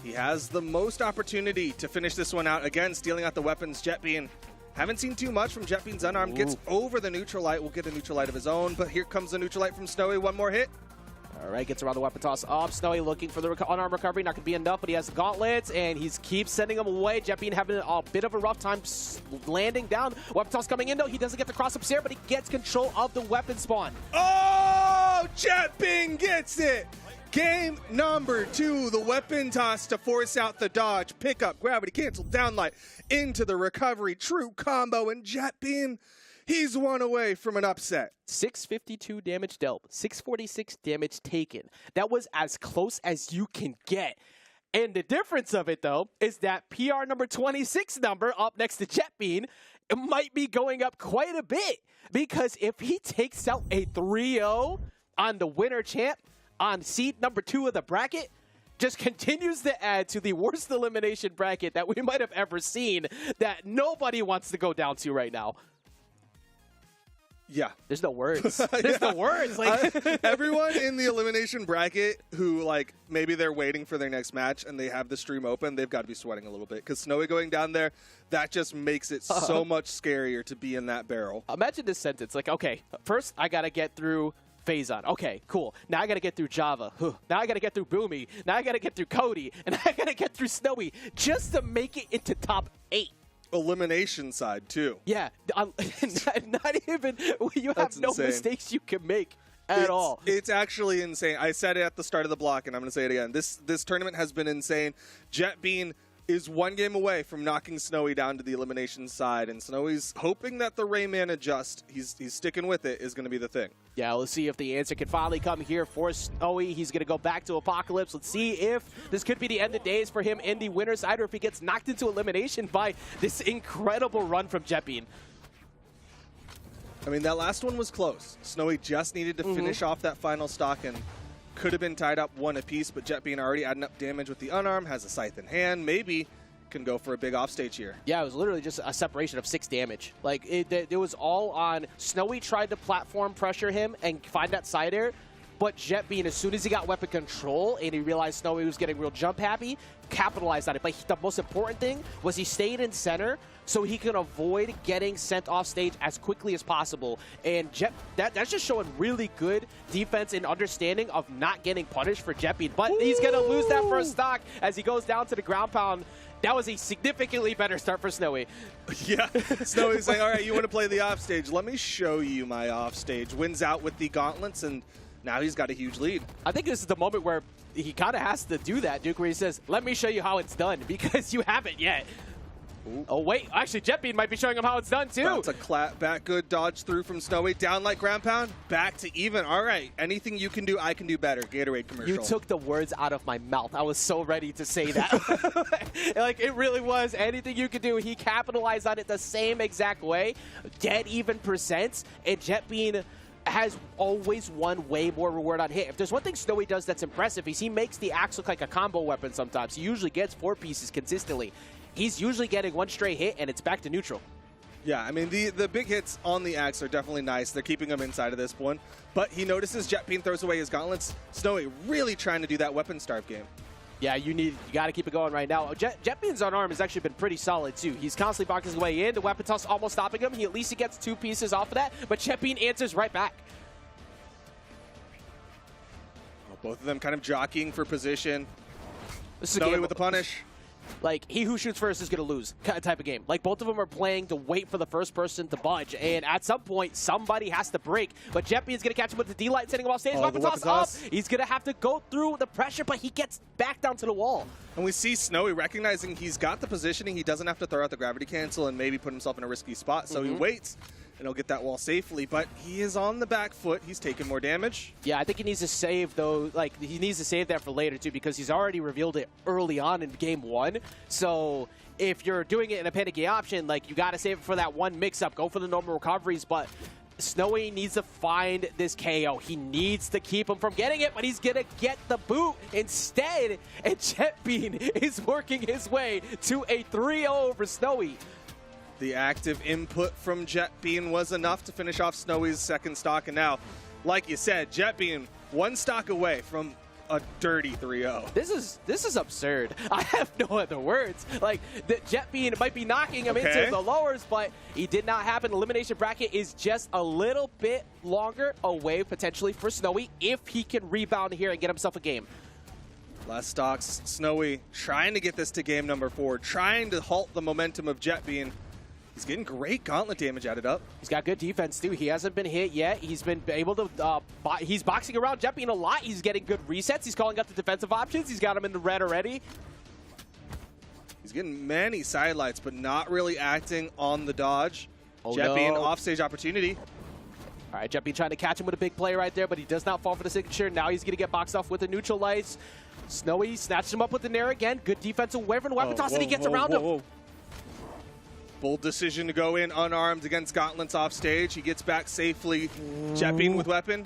He has the most opportunity to finish this one out. Again, stealing out the weapons. Jetbean, haven't seen too much from Jetbean's unarmed. Gets over the neutral light. Will get a neutral light of his own, but here comes the neutral light from Snowy. One more hit. All right, gets around the weapon toss up. Snowy looking for the unarmed recovery. Not going to be enough, but he has the gauntlets, and he keeps sending them away. Jetbean having a bit of a rough time landing down. Weapon toss coming in, though. He doesn't get the cross up there, but he gets control of the weapon spawn. Oh, Jetbean gets it. Game number 2, the weapon toss to force out the dodge, pick up, gravity, cancel, downlight, into the recovery, true combo, and Jetbean, he's one away from an upset. 652 damage dealt, 646 damage taken. That was as close as you can get. And the difference of it, though, is that PR number 26 number up next to Jetbean, it might be going up quite a bit, because if he takes out a 3-0 on the winner champ, on seed number 2 of the bracket, just continues to add to the worst elimination bracket that we might have ever seen, that nobody wants to go down to right now. Yeah. There's no words. There's no words. Like everyone in the elimination bracket who, like, maybe they're waiting for their next match and they have the stream open, they've got to be sweating a little bit, because Snowy going down there, that just makes it so much scarier to be in that barrel. Imagine this sentence. Like, okay, first I got to get through Phazon. Okay, cool. Now I got to get through Java. Now I got to get through Boomi. Now I got to get through Cody. And I got to get through Snowy just to make it into top 8. Elimination side, too. Yeah. Not even, you have no mistakes you can make at all. It's actually insane. I said it at the start of the block, and I'm going to say it again. This tournament has been insane. Jetbean is one game away from knocking Snowy down to the elimination side, and Snowy's hoping that the Rayman adjust. He's sticking with it, is going to be the thing. Yeah, let's see if the answer can finally come here for Snowy. He's going to go back to Apocalypse. Let's see if this could be the end of days for him in the winner's side, or if he gets knocked into elimination by this incredible run from Jetbean. I mean, that last one was close. Snowy just needed to finish off that final stock and could have been tied up one apiece, but Jetbean already adding up damage with the unarmed, has a scythe in hand, maybe can go for a big offstage here. Yeah, it was literally just a separation of 6 damage. Like, it was all on Snowy tried to platform pressure him and find that side air, but Jetbean, as soon as he got weapon control and he realized Snowy was getting real jump happy, capitalized on it. But the most important thing was he stayed in center so he can avoid getting sent off stage as quickly as possible. And that's just showing really good defense and understanding of not getting punished for Jetbean. But he's going to lose that first stock as he goes down to the ground pound. That was a significantly better start for Snowy. Yeah, Snowy's like, all right, you want to play the offstage? Let me show you my offstage. Wins out with the gauntlets, and now he's got a huge lead. I think this is the moment where he kind of has to do that, Duke, where he says, let me show you how it's done, because you haven't yet. Ooh. Oh, wait. Actually, Jetbean might be showing him how it's done, too. That's a back good dodge through from Snowy. Down like ground pound. Back to even. All right. Anything you can do, I can do better. Gatorade commercial. You took the words out of my mouth. I was so ready to say that. Like, it really was. Anything you could do. He capitalized on it the same exact way. Dead even percents. And Jetbean has always won way more reward on hit. If there's one thing Snowy does that's impressive, is he makes the axe look like a combo weapon sometimes. He usually gets 4 pieces consistently. He's usually getting 1 straight hit, and it's back to neutral. Yeah, I mean, the big hits on the axe are definitely nice. They're keeping him inside of this one. But he notices Jetbean throws away his gauntlets. Snowy really trying to do that weapon starve game. Yeah, you got to keep it going right now. Jetbean's unarmed has actually been pretty solid, too. He's constantly boxing his way in. The weapon toss almost stopping him. At least he gets 2 pieces off of that, but Jetbean answers right back. Oh, both of them kind of jockeying for position. This is Snowy with the punish. Like, he who shoots first is going to lose kind of type of game. Like, both of them are playing to wait for the first person to budge, and at some point, somebody has to break. But Jetbean's going to catch him with the D-Light, sending him off stage. Weapon toss up. He's going to have to go through the pressure, but he gets back down to the wall. And we see Snowy recognizing he's got the positioning. He doesn't have to throw out the gravity cancel and maybe put himself in a risky spot, so he waits. And he'll get that wall safely, but he is on the back foot. He's taking more damage. Yeah, I think he needs to save, though. Like, he needs to save that for later, too, because he's already revealed it early on in game 1. So if you're doing it in a panicky option, like, you got to save it for that one mix-up. Go for the normal recoveries, but Snowy needs to find this KO. He needs to keep him from getting it, but he's going to get the boot instead, and Jetbean is working his way to a 3-0 over Snowy. The active input from Jetbean was enough to finish off Snowy's second stock, and now, like you said, Jetbean 1 stock away from a dirty 3-0. This is absurd. I have no other words. Like, the Jetbean might be knocking him into the lowers, but he did not happen. Elimination bracket is just a little bit longer away potentially for Snowy if he can rebound here and get himself a game. Last stocks, Snowy trying to get this to game number 4, trying to halt the momentum of Jetbean. He's getting great gauntlet damage added up. He's got good defense, too. He hasn't been hit yet. He's been able to, he's boxing around Jetbean a lot. He's getting good resets. He's calling up the defensive options. He's got him in the red already. He's getting many sidelights, but not really acting on the dodge. Oh, Jetbean no. offstage opportunity. All right, Jetbean trying to catch him with a big play right there, but he does not fall for the signature. Now he's going to get boxed off with the neutral lights. Snowy snatched him up with the Nair again. Good defensive wave and weapon toss, and he gets around him. Bold decision to go in unarmed against gauntlets off stage. He gets back safely. Jetbean with weapon.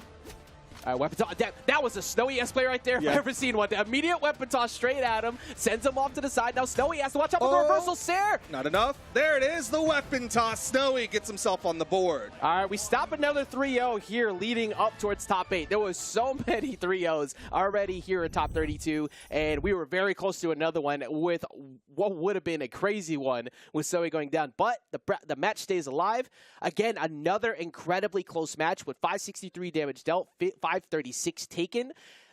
All right, weapon toss. That was a Snowy-esque play right there if I've ever seen one. The immediate weapon toss straight at him, sends him off to the side. Now Snowy has to watch out for the reversal Sair. Not enough. There it is, the weapon toss. Snowy gets himself on the board. All right, we stop another 3-0 here leading up towards top 8. There was so many 3-0s already here in top 32, and we were very close to another one with what would have been a crazy one with Snowy going down. But the match stays alive. Again, another incredibly close match with 563 damage dealt, 536 taken.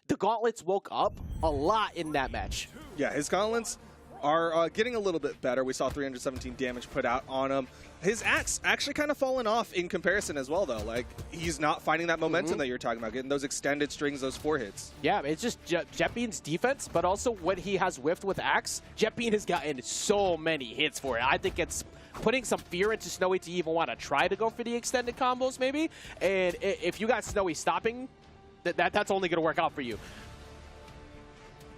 The gauntlets woke up a lot in that match. Yeah, his gauntlets are getting a little bit better. We saw 317 damage put out on him. His axe actually kind of fallen off in comparison as well, though. Like, he's not finding that momentum that you're talking about, getting those extended strings, those 4 hits. Yeah, it's just Jetbean's defense, but also what he has whiffed with axe. Jetbean has gotten so many hits for it. I think it's putting some fear into Snowy to even want to try to go for the extended combos, maybe. And if you got Snowy stopping, that's only going to work out for you.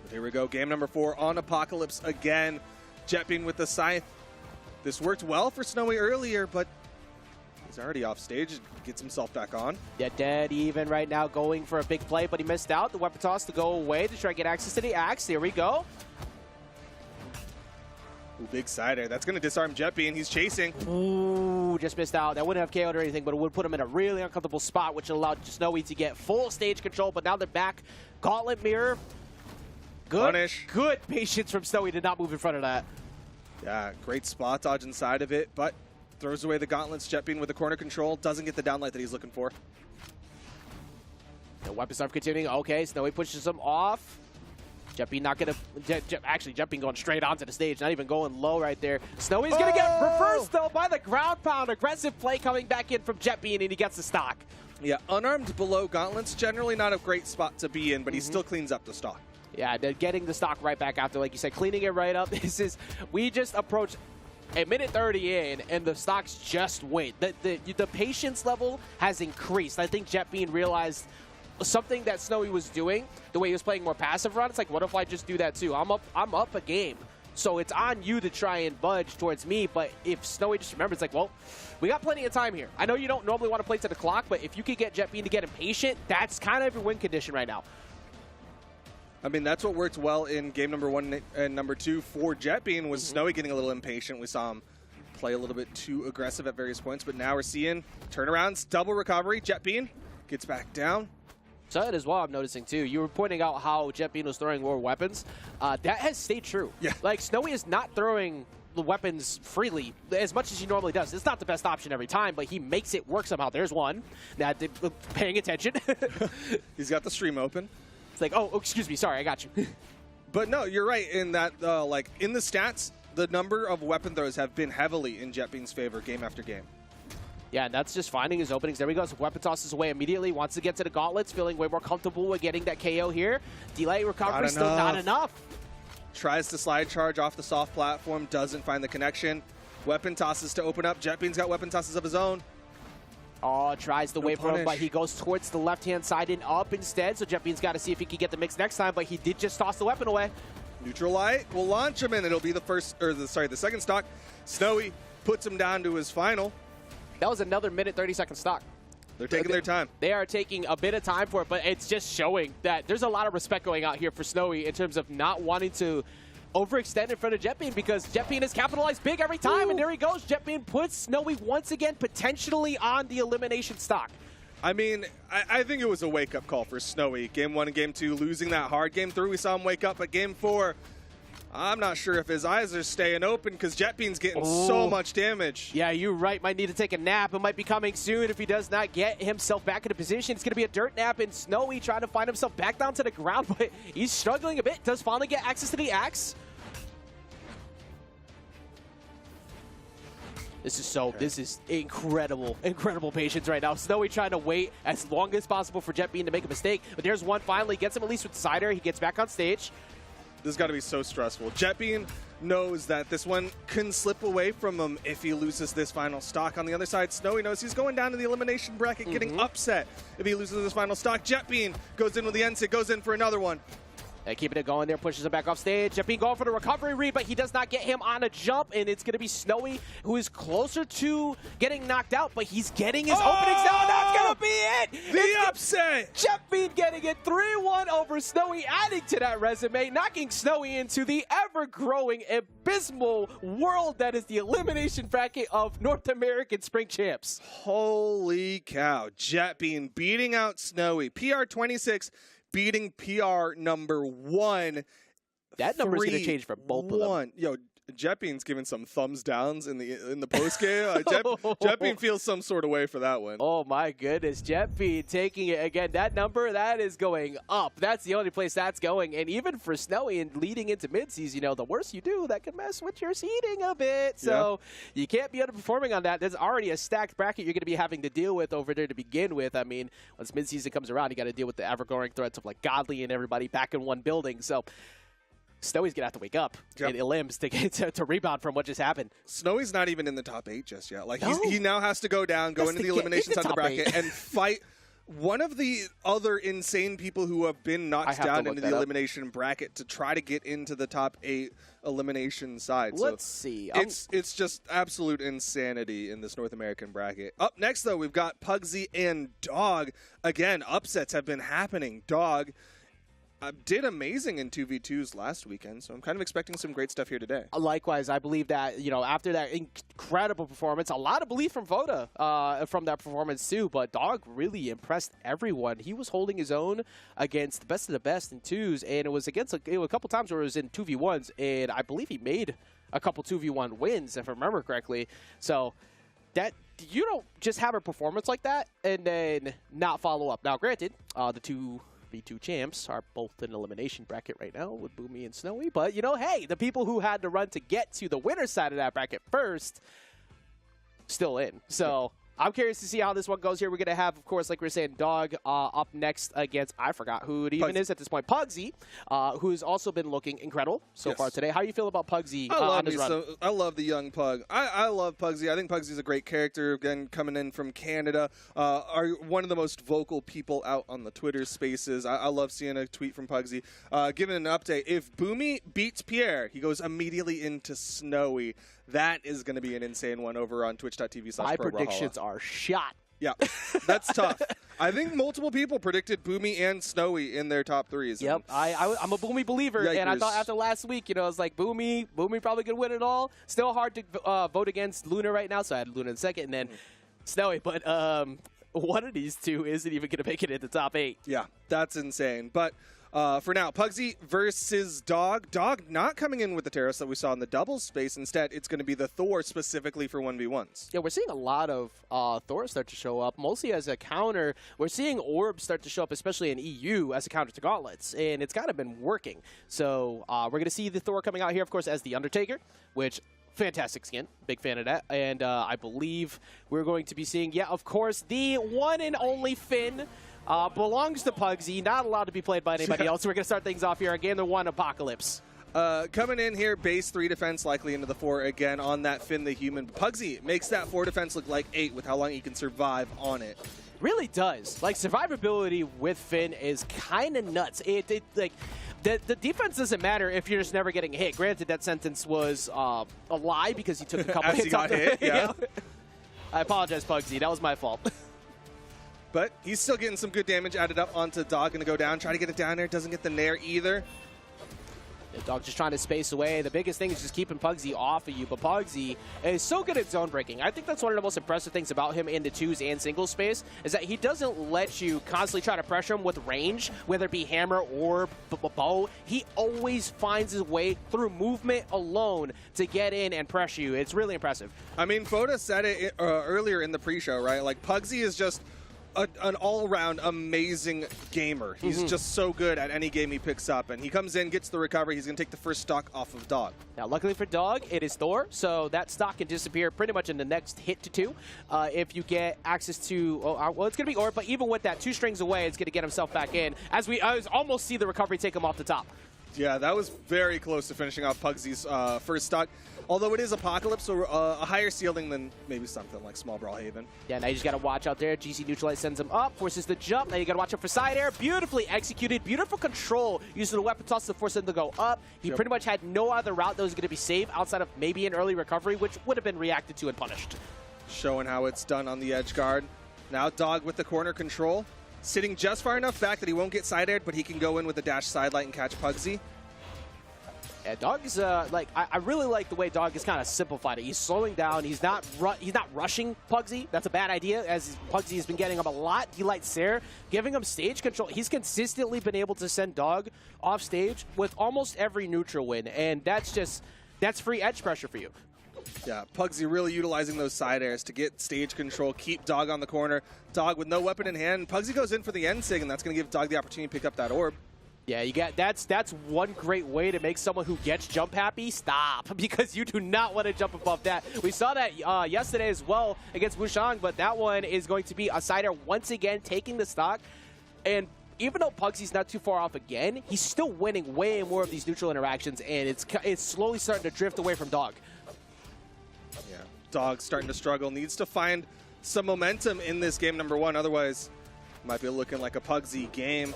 But here we go, game number 4 on Apocalypse again. Jetbean with the scythe. This worked well for Snowy earlier, but He's already off stage. Gets himself back on. Yeah, dead even right now, going for a big play, but he missed out. The weapon toss to go away to try to get access to the axe. Here we go. Ooh, big sider. That's going to disarm Jetbean. He's chasing. Ooh, just missed out. That wouldn't have KO'd or anything, but it would put him in a really uncomfortable spot, which allowed Snowy to get full stage control, but now they're back. Gauntlet mirror. Good, Punish. good patience from Snowy to not move in front of that. Yeah, great spot dodge inside of it, but throws away the gauntlets. Jetbean with the corner control. Doesn't get the downlight that he's looking for. The weapon stuff continuing. Okay, Snowy pushes him off. Jetbean not going to... Actually, Jetbean going straight onto the stage, not even going low right there. Snowy's going to get reversed, though, by the ground pound. Aggressive play coming back in from Jetbean, and he gets the stock. Yeah, unarmed below gauntlets, generally not a great spot to be in, but he still cleans up the stock. Yeah, they're getting the stock right back after, like you said, cleaning it right up. We just approached a minute 30 in, and the stocks just went. The patience level has increased. I think Jetbean realized something that Snowy was doing, the way he was playing more passive run. It's like, what if I just do that too? I'm up a game. So it's on you to try and budge towards me, but if Snowy just remembers, it's like, well, we got plenty of time here. I know you don't normally want to play to the clock, but if you could get Jetbean to get impatient, that's kind of your win condition right now. I mean, that's what worked well in game number 1 and number 2 for Jetbean was Snowy getting a little impatient. We saw him play a little bit too aggressive at various points, but now we're seeing turnarounds, double recovery. Jetbean gets back down. So that is what I'm noticing too. You were pointing out how Jetbean was throwing more weapons. That has stayed true. Yeah. Like, Snowy is not throwing the weapons freely as much as he normally does. It's not the best option every time, but he makes it work somehow. There's one. Now, paying attention. He's got the stream open. It's like, oh, excuse me, sorry, I got you. But no, you're right in that, like, in the stats, the number of weapon throws have been heavily in Jetbean's favor game after game. Yeah, and that's just finding his openings. There we go. So weapon tosses away immediately. Wants to get to the gauntlets. Feeling way more comfortable with getting that KO here. Delay recovery still not enough. Tries to slide charge off the soft platform. Doesn't find the connection. Weapon tosses to open up. Jetbean's got weapon tosses of his own. Oh, tries to wait for him, but he goes towards the left-hand side and up instead. So Jetbean's got to see if he can get the mix next time, but he did just toss the weapon away. Neutral light will launch him, and it'll be the second stock. Snowy puts him down to his final. That was another minute 30-second stock. They're taking their time. They are taking a bit of time for it, but it's just showing that there's a lot of respect going out here for Snowy in terms of not wanting to overextend in front of Jetbean, because Jetbean is capitalized big every time, and there he goes. Jetbean puts Snowy once again potentially on the elimination stock. I mean, I think it was a wake-up call for Snowy. Game 1 and Game 2, losing that hard. Game 3, we saw him wake up, but Game 4, I'm not sure if his eyes are staying open because Jetbean's getting so much damage. Yeah, you're right. Might need to take a nap. It might be coming soon if he does not get himself back into position. It's going to be a dirt nap, and Snowy trying to find himself back down to the ground, but he's struggling a bit. Does finally get access to the axe. This is incredible patience right now. Snowy trying to wait as long as possible for Jetbean to make a mistake, but there's one finally. Gets him at least with Cider. He gets back on stage. This has got to be so stressful. Jetbean knows that this one can slip away from him if he loses this final stock. On the other side, Snowy knows he's going down to the elimination bracket, getting upset if he loses this final stock. Jetbean goes in with the NSIG, goes in for another one. Keeping it going there, pushes him back off stage. Jetbean going for the recovery read, but he does not get him on a jump, and it's going to be Snowy, who is closer to getting knocked out, but he's getting his openings down. That's going to be it! The upset! Jetbean getting it 3-1 over Snowy, adding to that resume, knocking Snowy into the ever-growing, abysmal world that is the elimination bracket of North American Spring Champs. Holy cow. Jetbean beating out Snowy. PR 26. Beating PR number 1. That number's going to change for both of them. Yo, Jetbean's giving some thumbs downs in the post game. Jetbean feels some sort of way for that one. Oh my goodness, Jetbean taking it again. That number, that is going up. That's the only place that's going. And even for Snowy and leading into mid-season, the worse you do, that can mess with your seeding a bit. So you can't be underperforming on that. There's already a stacked bracket you're going to be having to deal with over there to begin with. I mean, once mid-season comes around, you got to deal with the ever-growing threats of like Godly and everybody back in one building. So Snowy's going to have to wake up and limbs to rebound from what just happened. Snowy's not even in the top 8 just yet. Like, he now has to go down, go into the eliminations on the bracket, and fight One of the other insane people who have been knocked down into the elimination bracket to try to get into the top 8 elimination side. Let's see. It's just absolute insanity in this North American bracket. Up next, though, we've got Pugsy and Dog. Again, upsets have been happening. Dog did amazing in 2v2s last weekend, so I'm kind of expecting some great stuff here today. Likewise, I believe that, you know, after that incredible performance, a lot of belief from Voda from that performance too, but Dog really impressed everyone. He was holding his own against the best of the best in 2s, and it was against a couple times where it was in 2v1s, and I believe he made a couple 2v1 wins, if I remember correctly. So that you don't just have a performance like that and then not follow up. Now, granted, the two champs are both in elimination bracket right now with Boomi and Snowy, but you know, hey, the people who had to run to get to the winner's side of that bracket first still in. So I'm curious to see how this one goes here. We're going to have, of course, like we were saying, Dog up next against, I forgot who it even is at this point, Pugsy, who's also been looking incredible so far today. How do you feel about Pugsy on his run? I love the young Pug. I love Pugsy. I think Pugsy's a great character, again, coming in from Canada. Are one of the most vocal people out on the Twitter spaces. I love seeing a tweet from Pugsy. Giving an update, if Boomi beats Pierre, he goes immediately into Snowy. That is going to be an insane one over on twitch.tv/ProBrawlhalla. My predictions are shot. Yeah, that's tough. I think multiple people predicted Boomi and Snowy in their top 3s. Yep, I'm a Boomi believer, and I thought after last week, you know, I was like, Boomi probably could win it all. Still hard to vote against Luna right now, so I had Luna in second, and then Snowy. But one of these two isn't even going to make it in the top 8. Yeah, that's insane. But for now, Pugsy versus Dog. Dog not coming in with the Terrace that we saw in the doubles space. Instead, it's going to be the Thor specifically for 1v1s. Yeah, we're seeing a lot of Thor start to show up, mostly as a counter. We're seeing orbs start to show up, especially in EU, as a counter to gauntlets, and it's kind of been working. So we're going to see the Thor coming out here, of course, as the Undertaker, which... fantastic skin. Big fan of that. And I believe we're going to be seeing, yeah, of course, the one and only Finn belongs to Pugsy, not allowed to be played by anybody else. So we're going to start things off here. Again, the one Apocalypse. Coming in here, base 3 defense, likely into the 4 again on that Finn the Human. Pugsy makes that 4 defense look like 8 with how long he can survive on it. Really does. Like, survivability with Finn is kind of nuts. Like... The defense doesn't matter if you're just never getting hit. Granted, that sentence was a lie because he took a couple hits off the hit. Yeah. I apologize, Pugsy. That was my fault. But he's still getting some good damage added up onto Dog. Going to go down, try to get it down there. Doesn't get the nair either. The Dog just trying to space away. The biggest thing is just keeping Pugsy off of you. But Pugsy is so good at zone breaking. I think that's one of the most impressive things about him in the 2s and single space is that he doesn't let you constantly try to pressure him with range, whether it be hammer or bow. He always finds his way through movement alone to get in and pressure you. It's really impressive. I mean, Foda said it earlier in the pre-show, right? Like, Pugsy is just an all-around amazing gamer. He's just so good at any game he picks up, and he comes in, gets the recovery. He's going to take the first stock off of Dog. Now, luckily for Dog, it is Thor, so that stock can disappear pretty much in the next hit to 2. If you get access to, well, it's going to be Orb, but even with that 2 strings away, it's going to get himself back in. As we almost see the recovery take him off the top. Yeah, that was very close to finishing off Pugsy's first stock. Although it is Apocalypse, so a higher ceiling than maybe something like Small Brawl Haven. Yeah, now you just got to watch out there. GC Neutralize sends him up, forces the jump. Now you got to watch out for side air. Beautifully executed, beautiful control. Using the weapon toss to force him to go up. He pretty much had no other route that was going to be safe outside of maybe an early recovery, which would have been reacted to and punished. Showing how it's done on the edge guard. Now Dog with the corner control. Sitting just far enough back that he won't get side aired, but he can go in with a dash sidelight and catch Pugsy. Yeah, Dog is like I really like the way Dog has kind of simplified it. He's slowing down. He's not rushing Pugsy. That's a bad idea, as Pugsy has been getting him a lot. He likes Sarah, giving him stage control. He's consistently been able to send Dog off stage with almost every neutral win, and that's free edge pressure for you. Yeah, Pugsy really utilizing those side airs to get stage control, keep Dog on the corner. Dog with no weapon in hand. Pugsy goes in for the end sig, and that's going to give Dog the opportunity to pick up that orb. Yeah, you got that's one great way to make someone who gets jump happy stop, because you do not want to jump above that. We saw that yesterday as well against Wushang, but that one is going to be a sider once again taking the stock. And even though Pugsy's not too far off again, he's still winning way more of these neutral interactions, and it's slowly starting to drift away from Dog. Yeah, Dog starting to struggle, needs to find some momentum in this game number 1, otherwise Might be looking like a Pugsy game.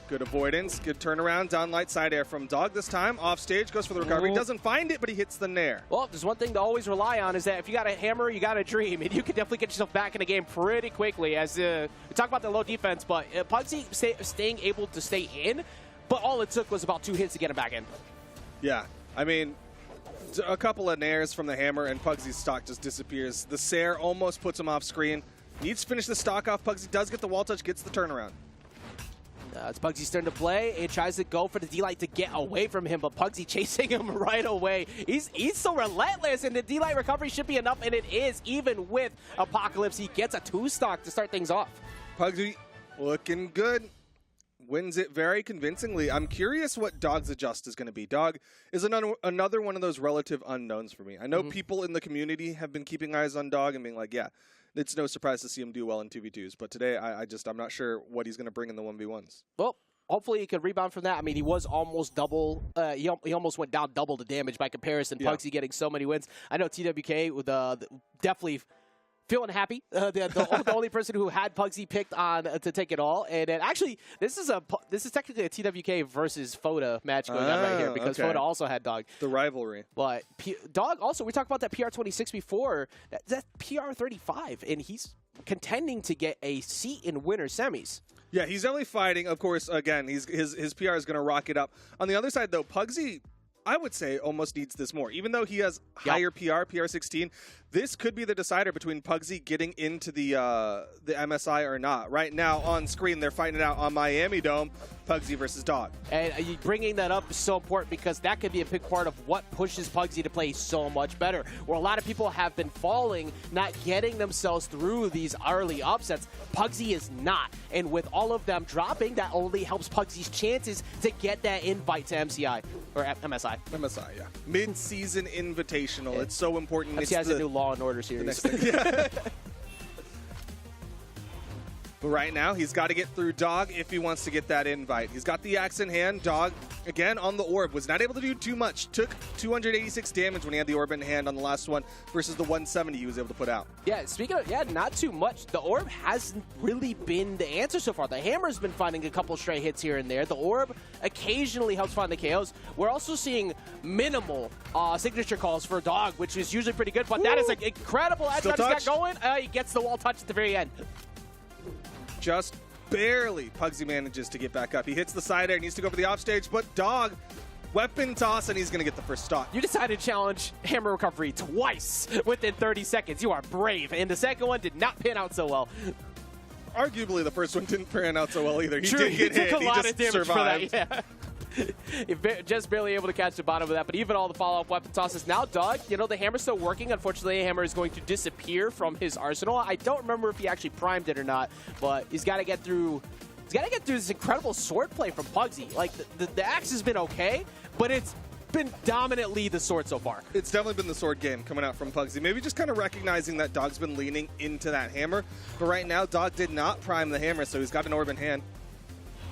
Good avoidance, good turnaround, down light side air from Dog this time. Off stage, goes for the recovery. Doesn't find it, but he hits the nair. Well, there's one thing to always rely on is that if you got a hammer, you got a dream, and you can definitely get yourself back in the game pretty quickly. As we talk about the low defense, but Pugsy staying able to stay in, but all it took was about 2 hits to get him back in. Yeah, I mean, a couple of nairs from the hammer, and Pugsy's stock just disappears. The Sair almost puts him off screen. Needs to finish the stock off. Pugsy does get the wall touch, gets the turnaround. It's Pugsy's turn to play. It tries to go for the D-Light to get away from him, but Pugsy chasing him right away. He's so relentless, and the D-Light recovery should be enough, and it is, even with Apocalypse. He gets a 2-stock to start things off. Pugsy looking good. Wins it very convincingly. I'm curious what Dog's adjust is going to be. Dog is another one of those relative unknowns for me. I know people in the community have been keeping eyes on Dog and being like, yeah, it's no surprise to see him do well in 2v2s. But today, I'm not sure what he's going to bring in the 1v1s. Well, hopefully he could rebound from that. I mean, he was almost double. He almost went down double the damage by comparison. Yeah. Pugsy getting so many wins. I know TWK with definitely feeling happy. The only person who had Pugsy picked on to take it all. And actually, this is technically a TWK versus Foda match going on right here because Foda also had Dog. The rivalry. But Dog also, we talked about that PR26 before. That's PR35, and he's contending to get a seat in winter semis. Yeah, he's definitely fighting. Of course, again, his PR is going to rock it up. On the other side, though, Pugsy, I would say, almost needs this more. Even though he has higher PR16, this could be the decider between Pugsy getting into the MSI or not. Right now, on screen, they're fighting it out on Miami Dome, Pugsy versus Dog. And bringing that up is so important because that could be a big part of what pushes Pugsy to play so much better. Where a lot of people have been falling, not getting themselves through these early upsets, Pugsy is not. And with all of them dropping, that only helps Pugsy's chances to get that invite to MCI, or MSI. MSI, yeah. Mid-season invitational. Yeah. It's so important. MCI has a new Law and Order series. But right now, he's got to get through Dog if he wants to get that invite. He's got the axe in hand. Dog, again, on the orb, was not able to do too much. Took 286 damage when he had the orb in hand on the last one versus the 170 he was able to put out. Yeah, speaking of, not too much. The orb hasn't really been the answer so far. The hammer's been finding a couple stray hits here and there. The orb occasionally helps find the KOs. We're also seeing minimal signature calls for Dog, which is usually pretty good, but that is an incredible edge that he's got going. He gets the wall touch at the very end. Just barely Pugsy manages to get back up. He hits the side air, needs to go for the offstage, but Dog, weapon toss, and he's going to get the first stock. You decided to challenge hammer recovery twice within 30 seconds. You are brave, and the second one did not pan out so well. Arguably, the first one didn't pan out so well either. He True, did get hit. Took a lot of damage survived. for that, yeah. Just barely able to catch the bottom of that, but even all the follow-up weapon tosses. Now, Dog, the hammer's still working. Unfortunately, the hammer is going to disappear from his arsenal. I don't remember if he actually primed it or not, but he's got to get through. He's got to get through this incredible sword play from Pugsy. Like, the axe has been okay, but it's been dominantly the sword so far. It's definitely been the sword game coming out from Pugsy. Maybe just kind of recognizing that Dog's been leaning into that hammer, but right now, Dog did not prime the hammer, so he's got an orb in hand.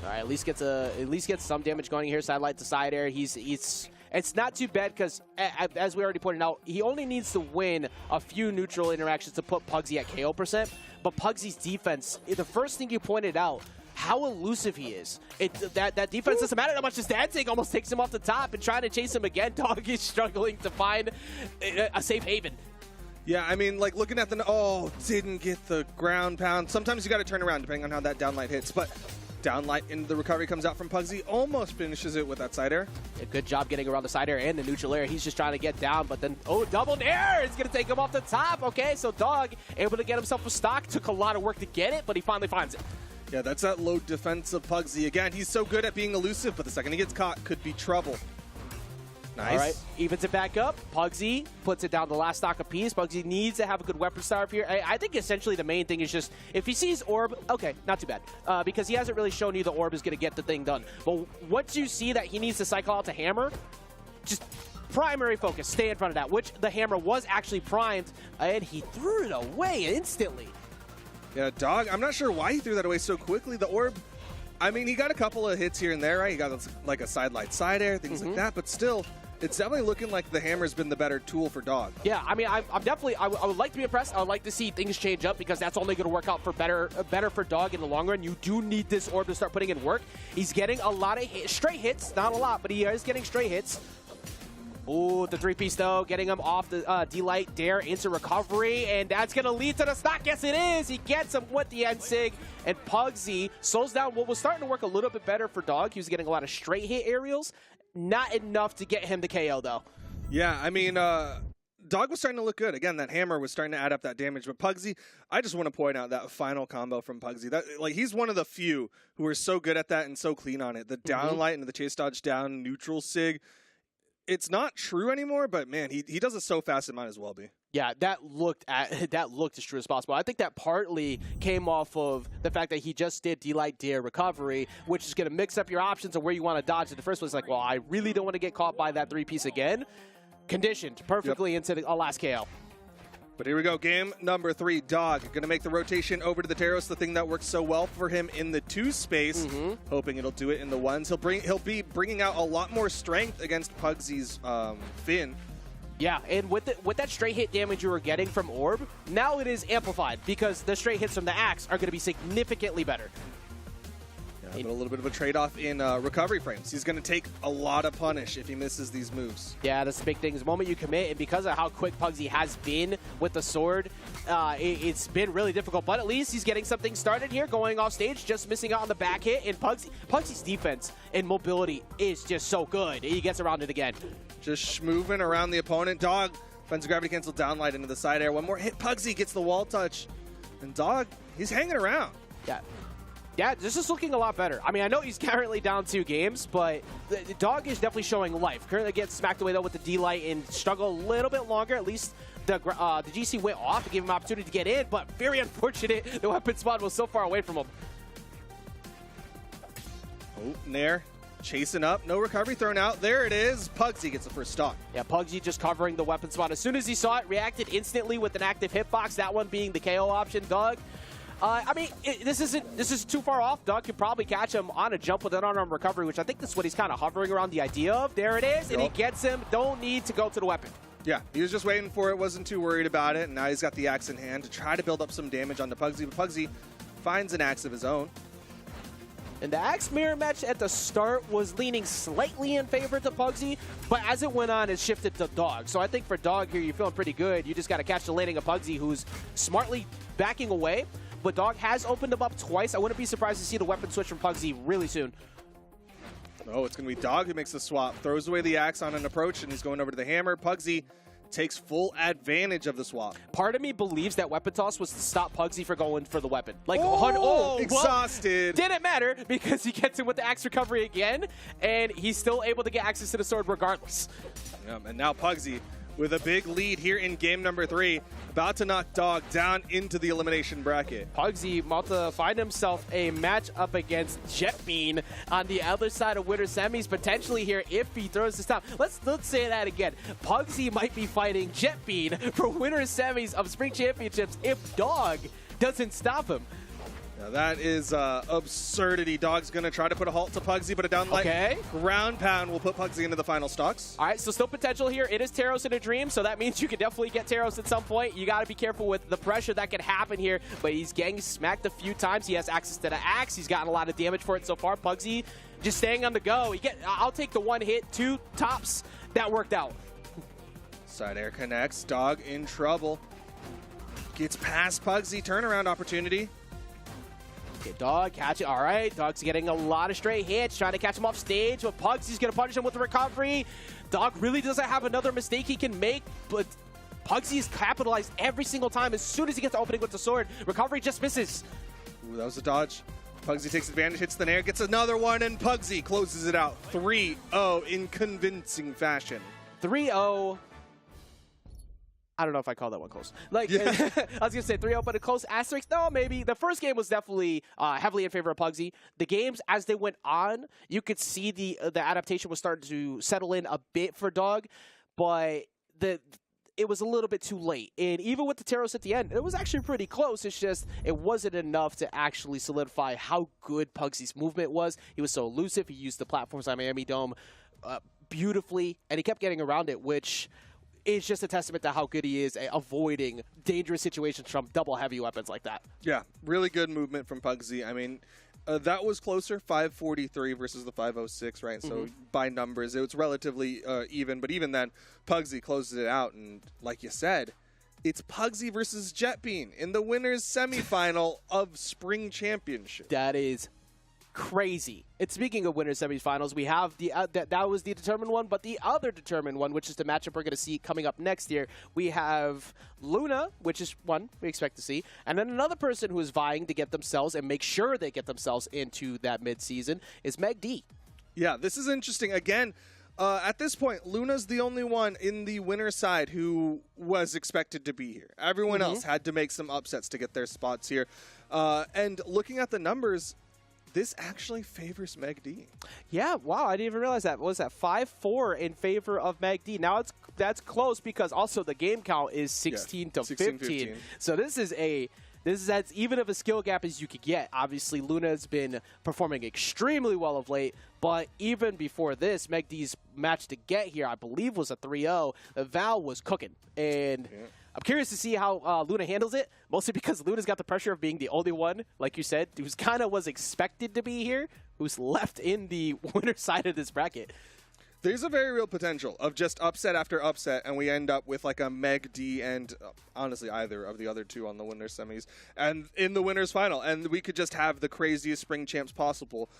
All right, at least gets some damage going here, side light to side air. It's not too bad because, as we already pointed out, he only needs to win a few neutral interactions to put Pugsy at KO %. But Pugsy's defense, the first thing you pointed out, how elusive he is. That defense doesn't matter that much. His dancing almost takes him off the top, and trying to chase him again, Dog is struggling to find a safe haven. Yeah, I mean, like, looking at didn't get the ground pound. Sometimes you got to turn around depending on how that downlight hits, but downlight into the recovery comes out from Pugsy, almost finishes it with that side air. A good job getting around the side air and the neutral air. He's just trying to get down, but then, double air! It's going to take him off the top. Okay, so Dog able to get himself a stock. Took a lot of work to get it, but he finally finds it. Yeah, that's that low defense of Pugsy. Again, he's so good at being elusive, but the second he gets caught, could be trouble. Nice. All right, evens it back up. Pugsy puts it down the last stock apiece. Pugsy needs to have a good weapon start here. I think essentially the main thing is just, if he sees orb, okay, not too bad. Because he hasn't really shown you the orb is going to get the thing done. But once you see that he needs to cycle out to hammer, just primary focus, stay in front of that, which the hammer was actually primed, and he threw it away instantly. Yeah, Dog, I'm not sure why he threw that away so quickly. The orb, I mean, he got a couple of hits here and there, right? He got like a side light side air, things like that, but still, it's definitely looking like the hammer's been the better tool for Dog. Yeah, I mean, I'm definitely, I would like to be impressed. I would like to see things change up because that's only going to work out for better for Dog in the long run. You do need this orb to start putting in work. He's getting a lot of straight hits, not a lot, but he is getting straight hits. Ooh, the 3-piece though, getting him off the D-Light Dare into recovery, and that's going to lead to the stock. Yes, it is. He gets him with the N-Sig, and Pugsy slows down what was starting to work a little bit better for Dog. He was getting a lot of straight hit aerials. Not enough to get him the KO, though. Yeah, I mean, Dog was starting to look good. Again, that hammer was starting to add up that damage. But Pugsy, I just want to point out that final combo from Pugsy. That, like, he's one of the few who are so good at that and so clean on it. The down light and the chase dodge down, neutral sig. It's not true anymore, but man, he does it so fast it might as well be. Yeah, that looked as true as possible. I think that partly came off of the fact that he just did D-Light Dare recovery, which is going to mix up your options of where you want to dodge in the first place. Like, well, I really don't want to get caught by that 3-piece again. Conditioned perfectly into the last KO. But here we go, game number 3. Dog going to make the rotation over to the Teros, the thing that works so well for him in the 2 space. Hoping it'll do it in the 1s. He'll be bringing out a lot more strength against Pugsy's Finn. Yeah, and with that straight hit damage you were getting from Orb, now it is amplified because the straight hits from the Axe are going to be significantly better. Yeah, but a little bit of a trade-off in recovery frames. He's going to take a lot of punish if he misses these moves. Yeah, that's the big thing. The moment you commit, and because of how quick Pugsy has been with the sword, it's been really difficult. But at least he's getting something started here, going off stage, just missing out on the back hit. And Pugsy's defense and mobility is just so good. He gets around it again. Just moving around the opponent. Dog finds a gravity cancel downlight into the side air. One more hit. Pugsy gets the wall touch. And Dog, he's hanging around. Yeah. Yeah, this is looking a lot better. I mean, I know he's currently down 2 games, but the Dog is definitely showing life. Currently gets smacked away, though, with the D-Light and struggle a little bit longer. At least the GC went off to give him an opportunity to get in, but very unfortunate. The weapon spot was so far away from him. Oh, Nair chasing up. No recovery thrown out. There it is. Pugsy gets the first stock. Yeah, Pugsy just covering the weapon spot. As soon as he saw it, reacted instantly with an active hitbox, that one being the KO option. Dog. I mean, this isn't too far off. Dog could probably catch him on a jump with an unarmed recovery, which I think that's what he's kind of hovering around the idea of. There it is, and he gets him. Don't need to go to the weapon. Yeah, he was just waiting for it, wasn't too worried about it, and now he's got the axe in hand to try to build up some damage onto Pugsy, but Pugsy finds an axe of his own. And the axe mirror match at the start was leaning slightly in favor to Pugsy, but as it went on, it shifted to Dog. So I think for Dog here, you're feeling pretty good. You just got to catch the landing of Pugsy, who's smartly backing away. But Dog has opened him up twice. I wouldn't be surprised to see the weapon switch from Pugsy really soon. Oh, it's going to be Dog who makes the swap. Throws away the axe on an approach, and he's going over to the hammer. Pugsy takes full advantage of the swap. Part of me believes that weapon toss was to stop Pugsy from going for the weapon. Like, exhausted. Well, didn't matter because he gets him with the axe recovery again, and he's still able to get access to the sword regardless. And now Pugsy with a big lead here in game number 3, about to knock Dog down into the elimination bracket. Pugsy about to find himself a match up against Jetbean on the other side of winter semis potentially here if he throws this down. Let's say that again. Pugsy might be fighting Jetbean for winter semis of spring championships if Dog doesn't stop him. Now that is absurdity. Dog's going to try to put a halt to Pugsy, but a downlight ground pound will put Pugsy into the final stocks. All right, so still potential here. It is Teros in a dream, so that means you can definitely get Teros at some point. You got to be careful with the pressure that can happen here, but he's getting smacked a few times. He has access to the axe. He's gotten a lot of damage for it so far. Pugsy just staying on the go. I'll take the 1 hit, 2 tops. That worked out. Side air connects. Dog in trouble. Gets past Pugsy. Turnaround opportunity. Okay, Dog, catch it. All right, Dog's getting a lot of straight hits, trying to catch him off stage, but Pugsy's going to punish him with the recovery. Dog really doesn't have another mistake he can make, but Pugsy is capitalized every single time as soon as he gets the opening with the sword. Recovery just misses. Ooh, that was a dodge. Pugsy takes advantage, hits the nair, gets another one, and Pugsy closes it out 3-0 in convincing fashion. 3-0. I don't know if I call that one close. Like, I was going to say 3-0, but a close asterisk. No, maybe. The first game was definitely heavily in favor of Pugsy. The games, as they went on, you could see the adaptation was starting to settle in a bit for Dog, but it was a little bit too late. And even with the Teros at the end, it was actually pretty close. It's just it wasn't enough to actually solidify how good Pugsy's movement was. He was so elusive. He used the platforms on Miami Dome beautifully, and he kept getting around it, which is just a testament to how good he is at avoiding dangerous situations from double heavy weapons like that. Yeah, really good movement from Pugsy. I mean, that was closer, 543 versus the 506, right? So by numbers, it was relatively even. But even then, Pugsy closes it out. And like you said, it's Pugsy versus Jetbean in the winners semifinal of Spring Championship. That is crazy. And speaking of winners semifinals, we have the that was the determined one, but the other determined one, which is the matchup we're going to see coming up next year, we have Luna, which is one we expect to see, and then another person who is vying to get themselves and make sure they get themselves into that mid-season is Meg D. Yeah, this is interesting. Again, at this point, Luna's the only one in the winner side who was expected to be here. Everyone else had to make some upsets to get their spots here. And looking at the numbers, this actually favors Meg D. Yeah, wow, I didn't even realize that. What was that 5-4 in favor of Meg D? Now that's close because also the game count is 16 to 15. So this is as even of a skill gap as you could get. Obviously, Luna has been performing extremely well of late, but even before this, Meg D's match to get here, I believe, was a 3-0. Val was cooking, and I'm curious to see how Luna handles it, mostly because Luna's got the pressure of being the only one, like you said, who's kind of was expected to be here, who's left in the winner side of this bracket. There's a very real potential of just upset after upset, and we end up with like a Meg D and honestly either of the other two on the winners semis and in the winners final, and we could just have the craziest spring champs possible.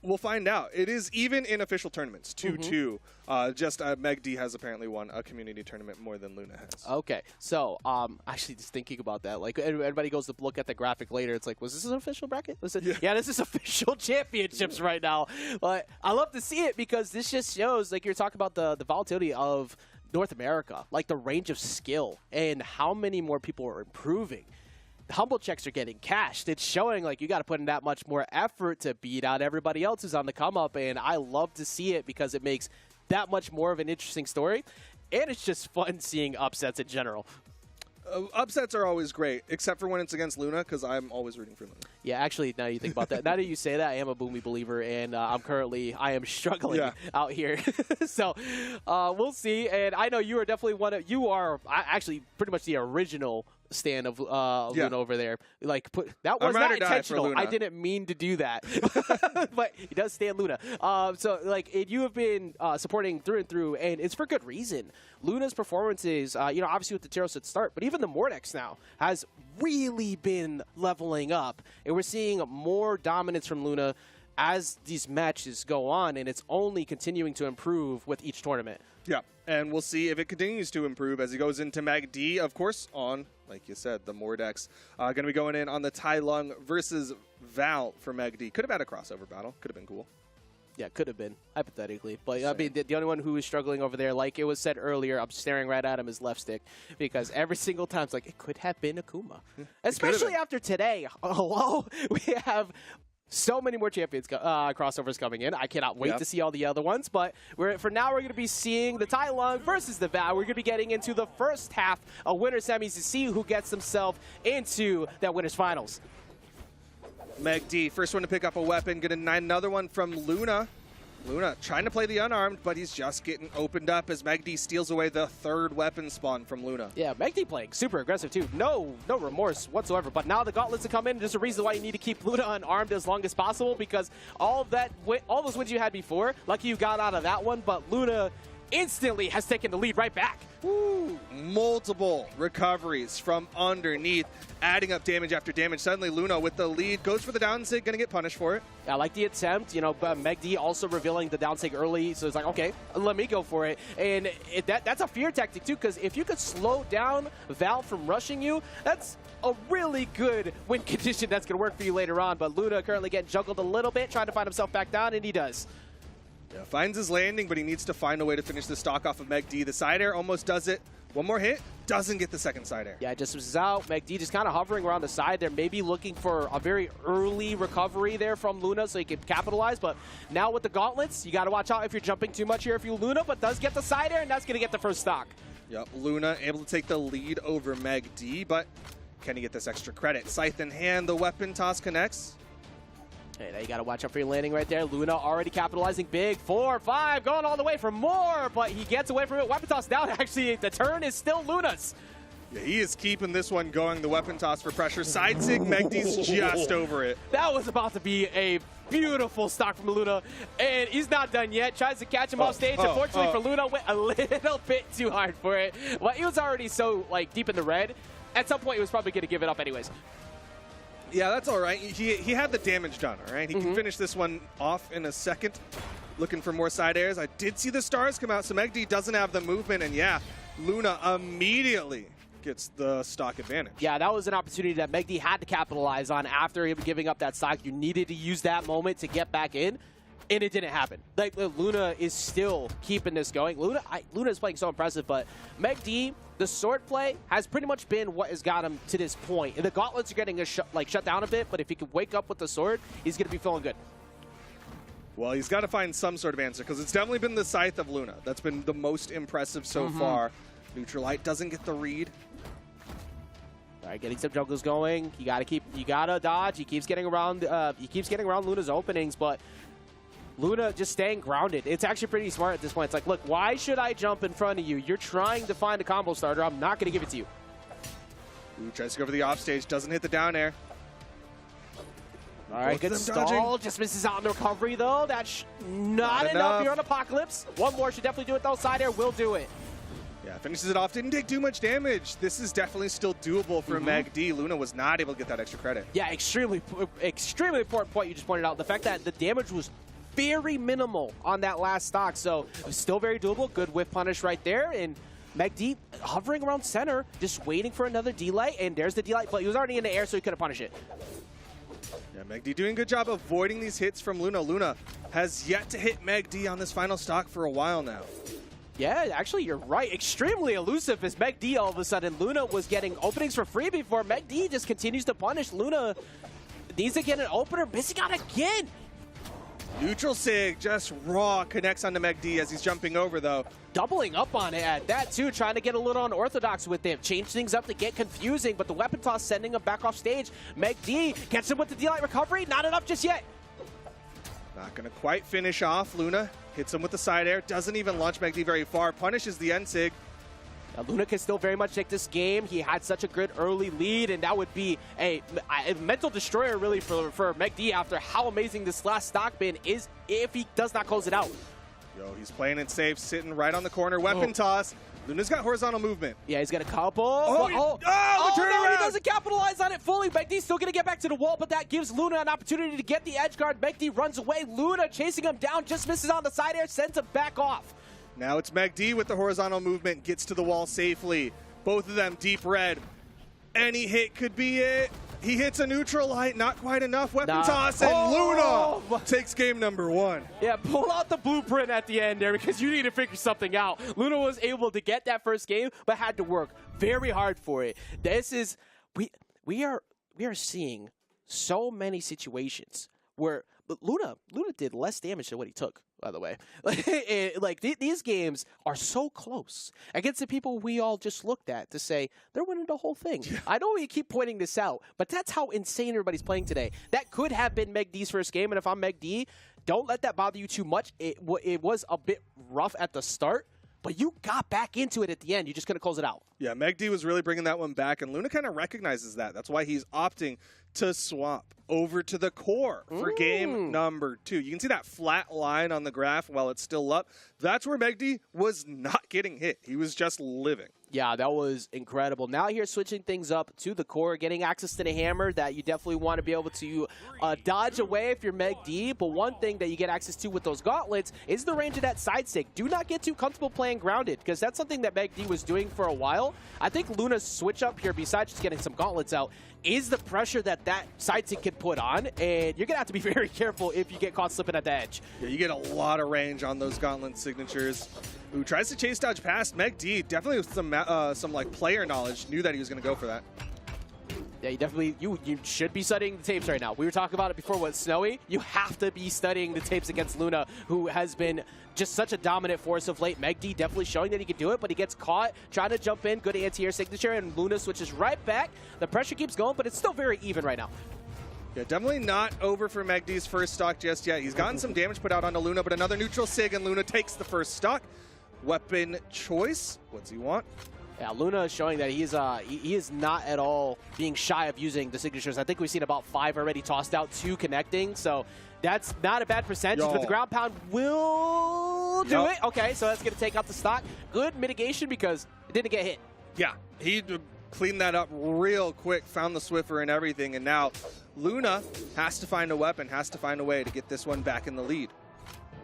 We'll find out. It is even in official tournaments, 2-2. Just Meg D has apparently won a community tournament more than Luna has. Okay, so actually just thinking about that, like everybody goes to look at the graphic later. It's like, was this an official bracket? Was it? Yeah, this is official championships right now. But I love to see it because this just shows, like you're talking about the volatility of North America, like the range of skill and how many more people are improving. The humble checks are getting cashed. It's showing like you got to put in that much more effort to beat out everybody else who's on the come up, and I love to see it because it makes that much more of an interesting story, and it's just fun seeing upsets in general. Upsets are always great, except for when it's against Luna, because I'm always rooting for Luna. Yeah, actually, now you think about that. Now that you say that, I am a Boomi believer, and I am struggling out here. So we'll see. And I know you are definitely you are actually pretty much the original stand of Luna over there. Like, that was not intentional. I didn't mean to do that. But he does stand Luna. So, like, you have been supporting through and through, and it's for good reason. Luna's performances, obviously with the Tyros at start, but even the Mordex now has really been leveling up. And we're seeing more dominance from Luna as these matches go on, and it's only continuing to improve with each tournament. Yeah, and we'll see if it continues to improve as he goes into Meg D, of course, on, like you said, the Mordex. Going to be going in on the Tai Lung versus Val for Meg D. Could have had a crossover battle. Could have been cool. Yeah, could have been, hypothetically. But I mean, the only one who is struggling over there, like it was said earlier, I'm staring right at him, is left stick. Because every single time it's like, it could have been Akuma. Especially after today. Hello? We have so many more champions crossovers coming in. I cannot wait to see all the other ones. But for now, we're going to be seeing the Tai Lung versus the Val. We're going to be getting into the first half of winner semis to see who gets themselves into that winners finals. Meg D, first one to pick up a weapon, getting another one from Luna. Luna trying to play the unarmed, but he's just getting opened up as Meg D steals away the third weapon spawn from Luna. Yeah, Meg D playing super aggressive too. No remorse whatsoever. But now the gauntlets have come in. There's a reason why you need to keep Luna unarmed as long as possible, because all those wins you had before, lucky you got out of that one, but Luna instantly has taken the lead right back. Woo. Multiple recoveries from underneath, adding up damage after damage. Suddenly Luna with the lead, goes for the down sig, gonna get punished for it. I like the attempt, but Meg D also revealing the down sig early, so it's like, okay, let me go for it. And that's a fear tactic too, because if you could slow down Val from rushing you, that's a really good win condition that's gonna work for you later on. But Luna currently getting juggled a little bit, trying to find himself back down, and he does. Yeah, finds his landing, but he needs to find a way to finish the stock off of Meg D. The side air almost does it. One more hit, doesn't get the second side air. Yeah, it just was out. Meg D just kind of hovering around the side there, maybe looking for a very early recovery there from Luna so he can capitalize. But now with the gauntlets, you got to watch out if you're jumping too much here if you Luna, but does get the side air, and that's going to get the first stock. Yep, Luna able to take the lead over Meg D, but can he get this extra credit? Scythe in hand, the weapon toss connects. Hey, now you got to watch out for your landing right there. Luna already capitalizing big. 4, 5, going all the way for more, but he gets away from it. Weapon toss down. Actually, the turn is still Luna's. Yeah, he is keeping this one going, the weapon toss for pressure. Side sig, Meg D's just over it. That was about to be a beautiful stock from Luna, and he's not done yet. Tries to catch him off stage. Unfortunately for Luna, went a little bit too hard for it. Well, he was already so deep in the red. At some point, he was probably going to give it up anyways. Yeah, that's all right. He had the damage done, all right? He can finish this one off in a second. Looking for more side airs. I did see the stars come out, so Meg D doesn't have the movement, and yeah, Luna immediately gets the stock advantage. Yeah, that was an opportunity that Meg D had to capitalize on after him giving up that stock. You needed to use that moment to get back in, and it didn't happen. Luna is still keeping this going. Luna is playing so impressive, but Meg D, the sword play has pretty much been what has got him to this point. And the gauntlets are getting shut down a bit, but if he can wake up with the sword, he's going to be feeling good. Well, he's got to find some sort of answer, because it's definitely been the Scythe of Luna. That's been the most impressive so far. Neutralite doesn't get the read. All right, getting some juggles going. You gotta dodge. He keeps getting around Luna's openings, but Luna just staying grounded. It's actually pretty smart at this point. It's like, look, why should I jump in front of you? You're trying to find a combo starter. I'm not going to give it to you. Ooh, tries to go for the offstage. Doesn't hit the down air. All right, good stall. Dodging. Just misses out on the recovery, though. That's not enough. You're on Apocalypse. One more should definitely do it, though. Side air will do it. Yeah, finishes it off. Didn't take too much damage. This is definitely still doable for Meg D. Luna was not able to get that extra credit. Yeah, extremely important point you just pointed out. The fact that the damage was very minimal on that last stock, so it was still very doable. Good whiff punish right there, and Meg D hovering around center, just waiting for another D-Light, and there's the D-Light, but he was already in the air, so he couldn't punish it. Yeah, Meg D doing a good job avoiding these hits from Luna. Luna has yet to hit Meg D on this final stock for a while now. Yeah, actually, you're right. Extremely elusive as Meg D all of a sudden. Luna was getting openings for free before. Meg D just continues to punish. Luna needs to get an opener, missing out again. Neutral Sig just raw connects onto Meg D as he's jumping over, though. Doubling up on it at that, too, trying to get a little unorthodox with him. Change things up to get confusing, but the weapon toss sending him back off stage. Meg D gets him with the D-Light recovery. Not enough just yet. Not going to quite finish off. Luna hits him with the side air. Doesn't even launch Meg D very far. Punishes the end Sig. Now, Luna can still very much take this game. He had such a good early lead, and that would be a mental destroyer, really, for Meg D after how amazing this last stock bin is if he does not close it out. Yo, he's playing it safe, sitting right on the corner. Weapon toss. Luna's got horizontal movement. Yeah, he's got a couple. No, He doesn't capitalize on it fully. Meg D's still going to get back to the wall, but that gives Luna an opportunity to get the edge guard. Meg D runs away. Luna chasing him down, just misses on the side air, sends him back off. Now it's Meg D with the horizontal movement, gets to the wall safely. Both of them deep red. Any hit could be it. He hits a neutral light, not quite enough. Weapon toss, and Luna takes game number 1. Yeah, pull out the blueprint at the end there because you need to figure something out. Luna was able to get that first game, but had to work very hard for it. This is, we are seeing so many situations where Luna did less damage than what he took, by the way. These games are so close against the people we all just looked at to say they're winning the whole thing. Yeah. I know we keep pointing this out, but that's how insane everybody's playing today. That could have been Meg D's first game, and if I'm Meg D, don't let that bother you too much. It was a bit rough at the start, but you got back into it at the end. You just couldn't close it out. Yeah, Meg D was really bringing that one back, and Luna kind of recognizes that. That's why he's opting to swap over to the core for game number 2. You can see that flat line on the graph while it's still up. That's where Meg D was not getting hit. He was just living. Yeah, that was incredible. Now here switching things up to the core, getting access to the hammer that you definitely want to be able to dodge away if you're Meg D. But one thing that you get access to with those gauntlets is the range of that side stick. Do not get too comfortable playing grounded because that's something that Meg D was doing for a while. I think Luna's switch up here, besides just getting some gauntlets out, is the pressure that side stick can put on. And you're going to have to be very careful if you get caught slipping at the edge. Yeah, you get a lot of range on those gauntlet signatures. Who tries to chase dodge past Meg D, definitely with some like player knowledge, knew that he was going to go for that. Yeah, you should be studying the tapes right now. We were talking about it before with Snowy. You have to be studying the tapes against Luna, who has been just such a dominant force of late. Meg D definitely showing that he can do it, but he gets caught trying to jump in. Good anti-air signature, and Luna switches right back. The pressure keeps going, but it's still very even right now. Yeah, definitely not over for Meg D's first stock just yet. He's gotten some damage put out onto Luna, but another neutral sig, and Luna takes the first stock. Weapon choice. What's he want? Yeah, Luna is showing that he is not at all being shy of using the signatures. I think we've seen about 5 already tossed out, 2 connecting, so that's not a bad percentage, but the ground pound will do it. Okay, so that's going to take out the stock. Good mitigation because it didn't get hit. Yeah, he cleaned that up real quick, found the Swiffer and everything, and now Luna has to find a weapon, has to find a way to get this one back in the lead.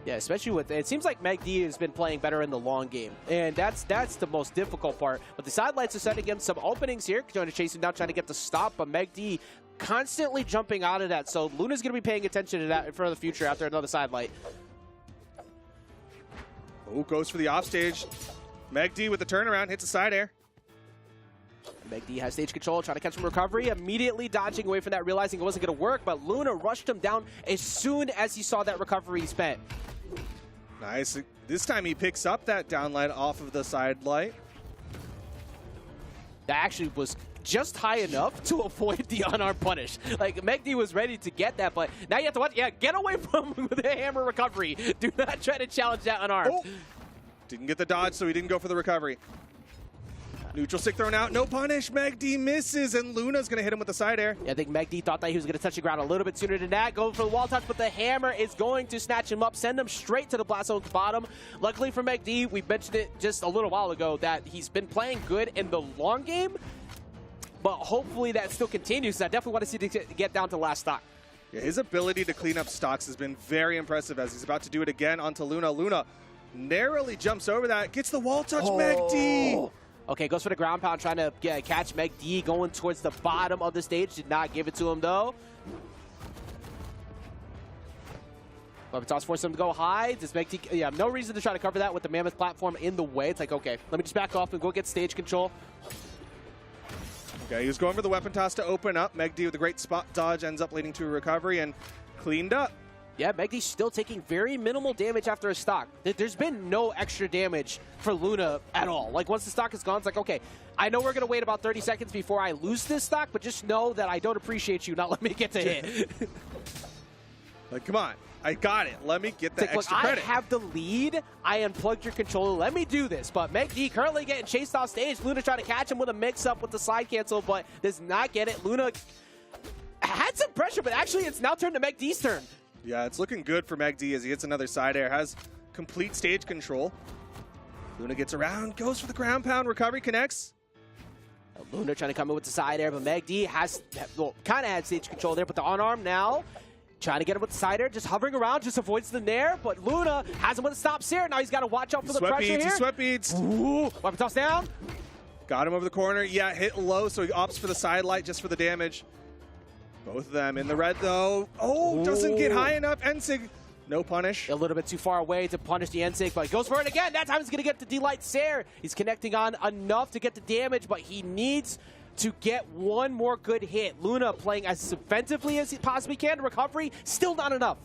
Yeah, especially with it seems like Meg D has been playing better in the long game, and that's the most difficult part. But the sidelights are setting him some openings here, trying to chase him down, trying to get the stop, but Meg D constantly jumping out of that. So Luna's going to be paying attention to that for the future after another sidelight. Oh, goes for the offstage. Meg D with the turnaround, hits a side air. Meg D has stage control, trying to catch some recovery, immediately dodging away from that, realizing it wasn't going to work, but Luna rushed him down as soon as he saw that recovery spent. Nice. This time he picks up that downlight off of the side light. That actually was just high enough to avoid the unarmed punish. Like, Meg D was ready to get that, but now you have to watch. Yeah, get away from the hammer recovery. Do not try to challenge that unarmed. Oh. Didn't get the dodge, so he didn't go for the recovery. Neutral stick thrown out, no punish. Meg D misses, and Luna's going to hit him with the side air. Yeah, I think Meg D thought that he was going to touch the ground a little bit sooner than that. Going for the wall touch, but the hammer is going to snatch him up, send him straight to the blast zone's bottom. Luckily for Meg D, we mentioned it just a little while ago that he's been playing good in the long game, but hopefully that still continues. I definitely want to see it get down to last stock. Yeah, his ability to clean up stocks has been very impressive as he's about to do it again onto Luna. Luna narrowly jumps over that, gets the wall touch. Meg D. Okay, goes for the ground pound, trying to catch Meg D, going towards the bottom of the stage. Did not give it to him, though. Weapon toss forced him to go high. Does Meg D, yeah, no reason to try to cover that with the Mammoth platform in the way. It's like, okay, let me just back off and go get stage control. Okay, he was going for the weapon toss to open up. Meg D with a great spot dodge ends up leading to a recovery and cleaned up. Yeah, Meg D's still taking very minimal damage after a stock. There's been no extra damage for Luna at all. Like, once the stock is gone, it's like, okay, I know we're going to wait about 30 seconds before I lose this stock, but just know that I don't appreciate you not letting me get to hit. Like, come on. I got it. Let me get the like, extra look, credit. I have the lead. I unplugged your controller. Let me do this. But Meg D currently getting chased off stage. Luna trying to catch him with a mix-up with the slide cancel, but does not get it. Luna had some pressure, but actually it's now turned to Meg D's turn. Yeah, it's looking good for Meg D as he hits another side air. Has complete stage control. Luna gets around, goes for the ground pound. Recovery connects. Luna trying to come in with the side air, but Meg D has, well, kind of had stage control there, but the on-arm now. Trying to get him with the side air, just hovering around, just avoids the nair, but Luna has him with a stop here. Now he's got to watch out for the pressure here. He sweat beats. Ooh, weapon toss down. Got him over the corner. Yeah, hit low, so he opts for the side light just for the damage. Both of them in the red, though. Oh, doesn't get high enough. Ensig, no punish. A little bit too far away to punish the Ensig, but he goes for it again. That time he's going to get the D-Light Sair. He's connecting on enough to get the damage, but he needs to get one more good hit. Luna playing as offensively as he possibly can. Recovery, still not enough.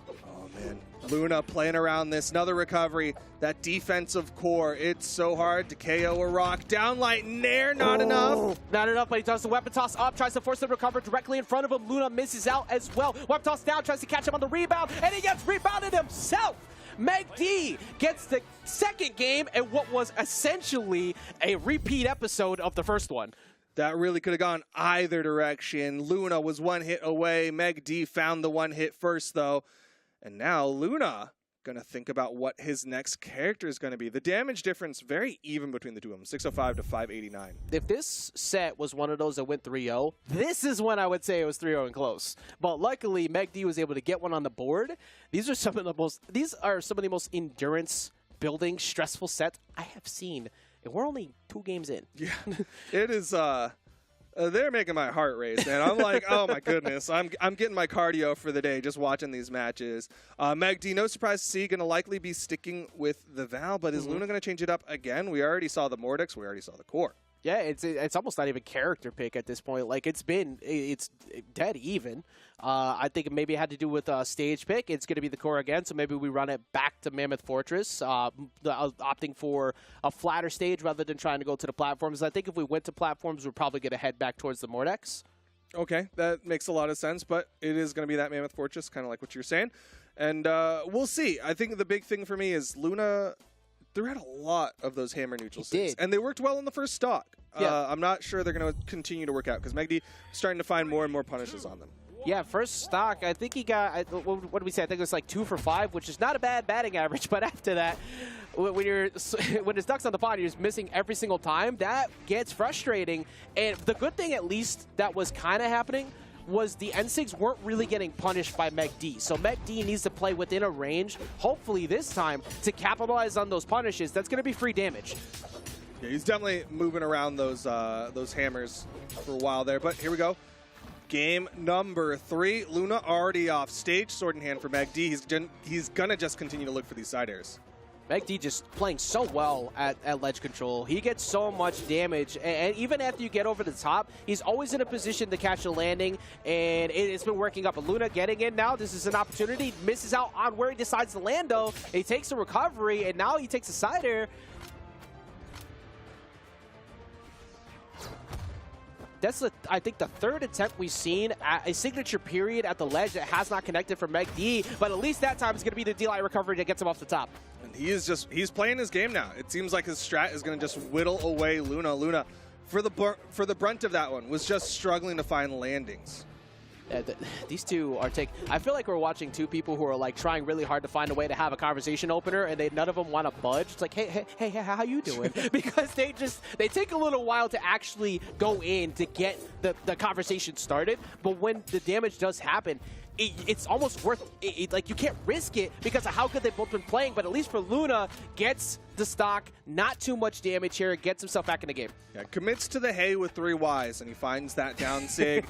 Oh, man. Luna playing around this. Another recovery. That defensive core. It's so hard to KO a rock. Downlight Nair, not enough. Not enough, but he does the weapon toss up. Tries to force the recover directly in front of him. Luna misses out as well. Weapon toss down. Tries to catch him on the rebound. And he gets rebounded himself. Meg D gets the second game in what was essentially a repeat episode of the first one. That really could have gone either direction. Luna was one hit away. Meg D found the one hit first, though. And now Luna going to think about what his next character is going to be. The damage difference very even between the two of them, 605 to 589. If this set was one of those that went 3-0, this is when I would say it was 3-0 and close. But luckily, Meg D was able to get one on the board. These are some of the most endurance building stressful sets I have seen. And we're only 2 games in. Yeah, it is. They're making my heart race, man. I'm like, oh my goodness. I'm getting my cardio for the day just watching these matches. Meg D, no surprise to see, going to likely be sticking with the Val, but is Luna going to change it up again? We already saw the Mordex. We already saw the core. Yeah, it's almost not even character pick at this point. Like, it's dead even. I think maybe it had to do with stage pick. It's going to be the core again, so maybe we run it back to Mammoth Fortress, opting for a flatter stage rather than trying to go to the platforms. I think if we went to platforms, we're probably going to head back towards the Mordex. Okay, that makes a lot of sense, but it is going to be that Mammoth Fortress, kind of like what you're saying. And we'll see. I think the big thing for me is Luna threw out a lot of those hammer neutral sticks. And they worked well in the first stock. Yeah. I'm not sure they're going to continue to work out because Meg D is starting to find more and more punishes on them. Yeah, first stock, I think he got, what did we say? I think it was like 2 for 5, which is not a bad batting average. But after that, when his duck's on the pond, you're just missing every single time. That gets frustrating. And the good thing, at least, that was kind of happening was the NSIGs weren't really getting punished by Meg D. So Meg D needs to play within a range, hopefully this time, to capitalize on those punishes. That's going to be free damage. Yeah, he's definitely moving around those hammers for a while there. But here we go. Game number 3. Luna already off stage. Sword in hand for Meg D. He's going to just continue to look for these side airs. Meg D just playing so well at ledge control. He gets so much damage, and even after you get over the top, he's always in a position to catch a landing, and it's been working up. But Luna getting in now. This is an opportunity. Misses out on where he decides to land, though. He takes a recovery, and now he takes a side air. That's, I think, the 3rd attempt we've seen at a signature period at the ledge that has not connected for Meg D, but at least that time it's going to be the D-Light recovery that gets him off the top. And he's playing his game now. It seems like his strat is going to just whittle away Luna. Luna, for the brunt of that one, was just struggling to find landings. These two are I feel like we're watching two people who are like trying really hard to find a way to have a conversation opener, and none of them want to budge. It's like, hey, how you doing? Because they take a little while to actually go in to get the conversation started. But when the damage does happen, it's almost worth it. Like, you can't risk it because of how good they've both been playing. But at least for Luna, gets the stock, not too much damage here, gets himself back in the game. Yeah, commits to the hay with 3 Ys, and he finds that down sig.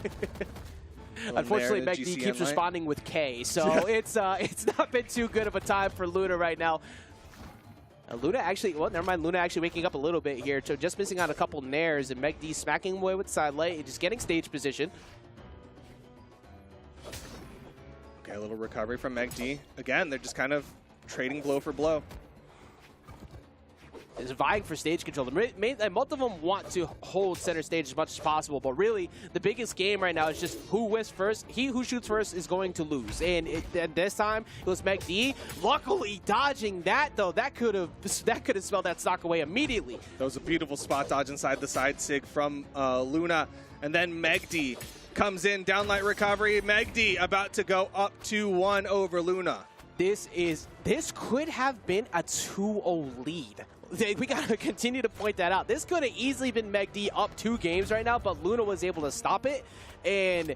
Unfortunately, Meg D keeps responding with K, so it's not been too good of a time for Luna right now. Luna actually, well, never mind. Luna actually waking up a little bit here, so just missing out a couple nairs, and Meg D smacking away with side light, just getting stage position. Okay, a little recovery from Meg D. Again, they're just kind of trading blow for blow. Is vying for stage control. Both of them want to hold center stage as much as possible, but really the biggest game right now is just who wins first. He who shoots first is going to lose, and this time it was Meg D. Luckily dodging that, though. That could have spelled that stock away immediately. That was a beautiful spot dodge inside the side sig from Luna, and then Meg D comes in, downlight recovery. Meg D about to go up 2-1 over Luna. This could have been a 2-0 lead. We got to continue to point that out. This could have easily been Meg D up 2 games right now, but Luna was able to stop it. And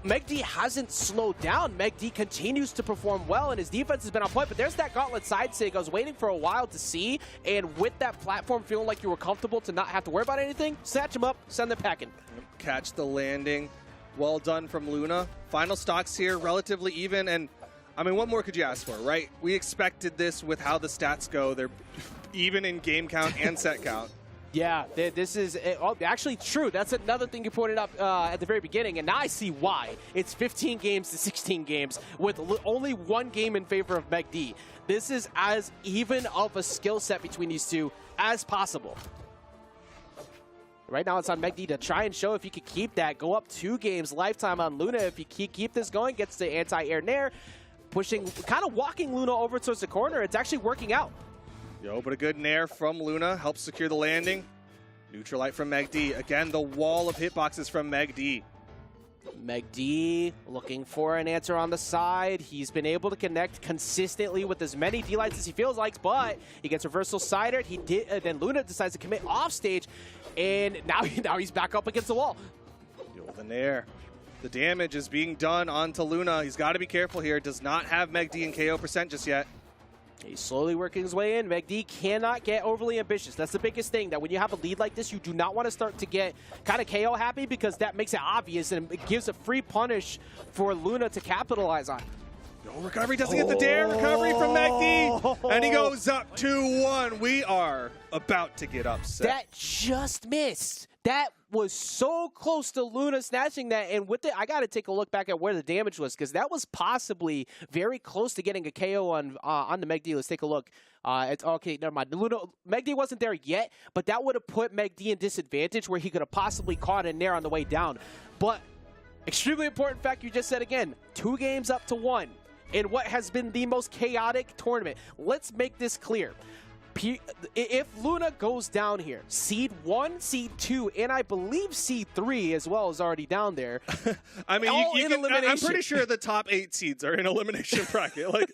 Meg D hasn't slowed down. Meg D continues to perform well, and his defense has been on point. But there's that gauntlet side sig I was waiting for a while to see. And with that platform feeling like you were comfortable to not have to worry about anything, snatch him up, send them packing. Catch the landing. Well done from Luna. Final stocks here, relatively even. And I mean, what more could you ask for, right? We expected this with how the stats go. They're even in game count and set count. Yeah, this is actually true. That's another thing you pointed up at the very beginning, and now I see why. It's 15 games to 16 games with only 1 game in favor of Meg D. This is as even of a skill set between these two as possible. Right now it's on Meg D to try and show if he could keep that. Go up 2 games, lifetime on Luna. If he keep this going, gets the anti-air nair, pushing, kind of walking Luna over towards the corner. It's actually working out. Yo, but a good nair from Luna helps secure the landing. Neutralite from Meg D. Again, the wall of hitboxes from Meg D. Meg D looking for an answer on the side. He's been able to connect consistently with as many D-lights as he feels like, but he gets reversal cidered. He did, then Luna decides to commit off stage, and now he's back up against the wall. Yo, the nair. The damage is being done onto Luna. He's got to be careful here. Does not have Meg D in KO % just yet. He's slowly working his way in. Meg D cannot get overly ambitious. That's the biggest thing, that when you have a lead like this, you do not want to start to get kind of KO happy, because that makes it obvious and it gives a free punish for Luna to capitalize on. No recovery, doesn't get the dare. Recovery from Meg D. And he goes up 2-1. We are about to get upset. That just missed. That was so close to Luna snatching that, and with it, I got to take a look back at where the damage was, because that was possibly very close to getting a KO on the Meg D. Let's take a look. It's okay, never mind. Meg D wasn't there yet, but that would have put Meg D in disadvantage where he could have possibly caught a nair on the way down. But extremely important fact you just said again, 2 games up to 1 in what has been the most chaotic tournament. Let's make this clear. If Luna goes down here, Seed 1, Seed 2, and I believe Seed 3 as well is already down there. I mean, I'm pretty sure the top 8 seeds are in elimination bracket. Like,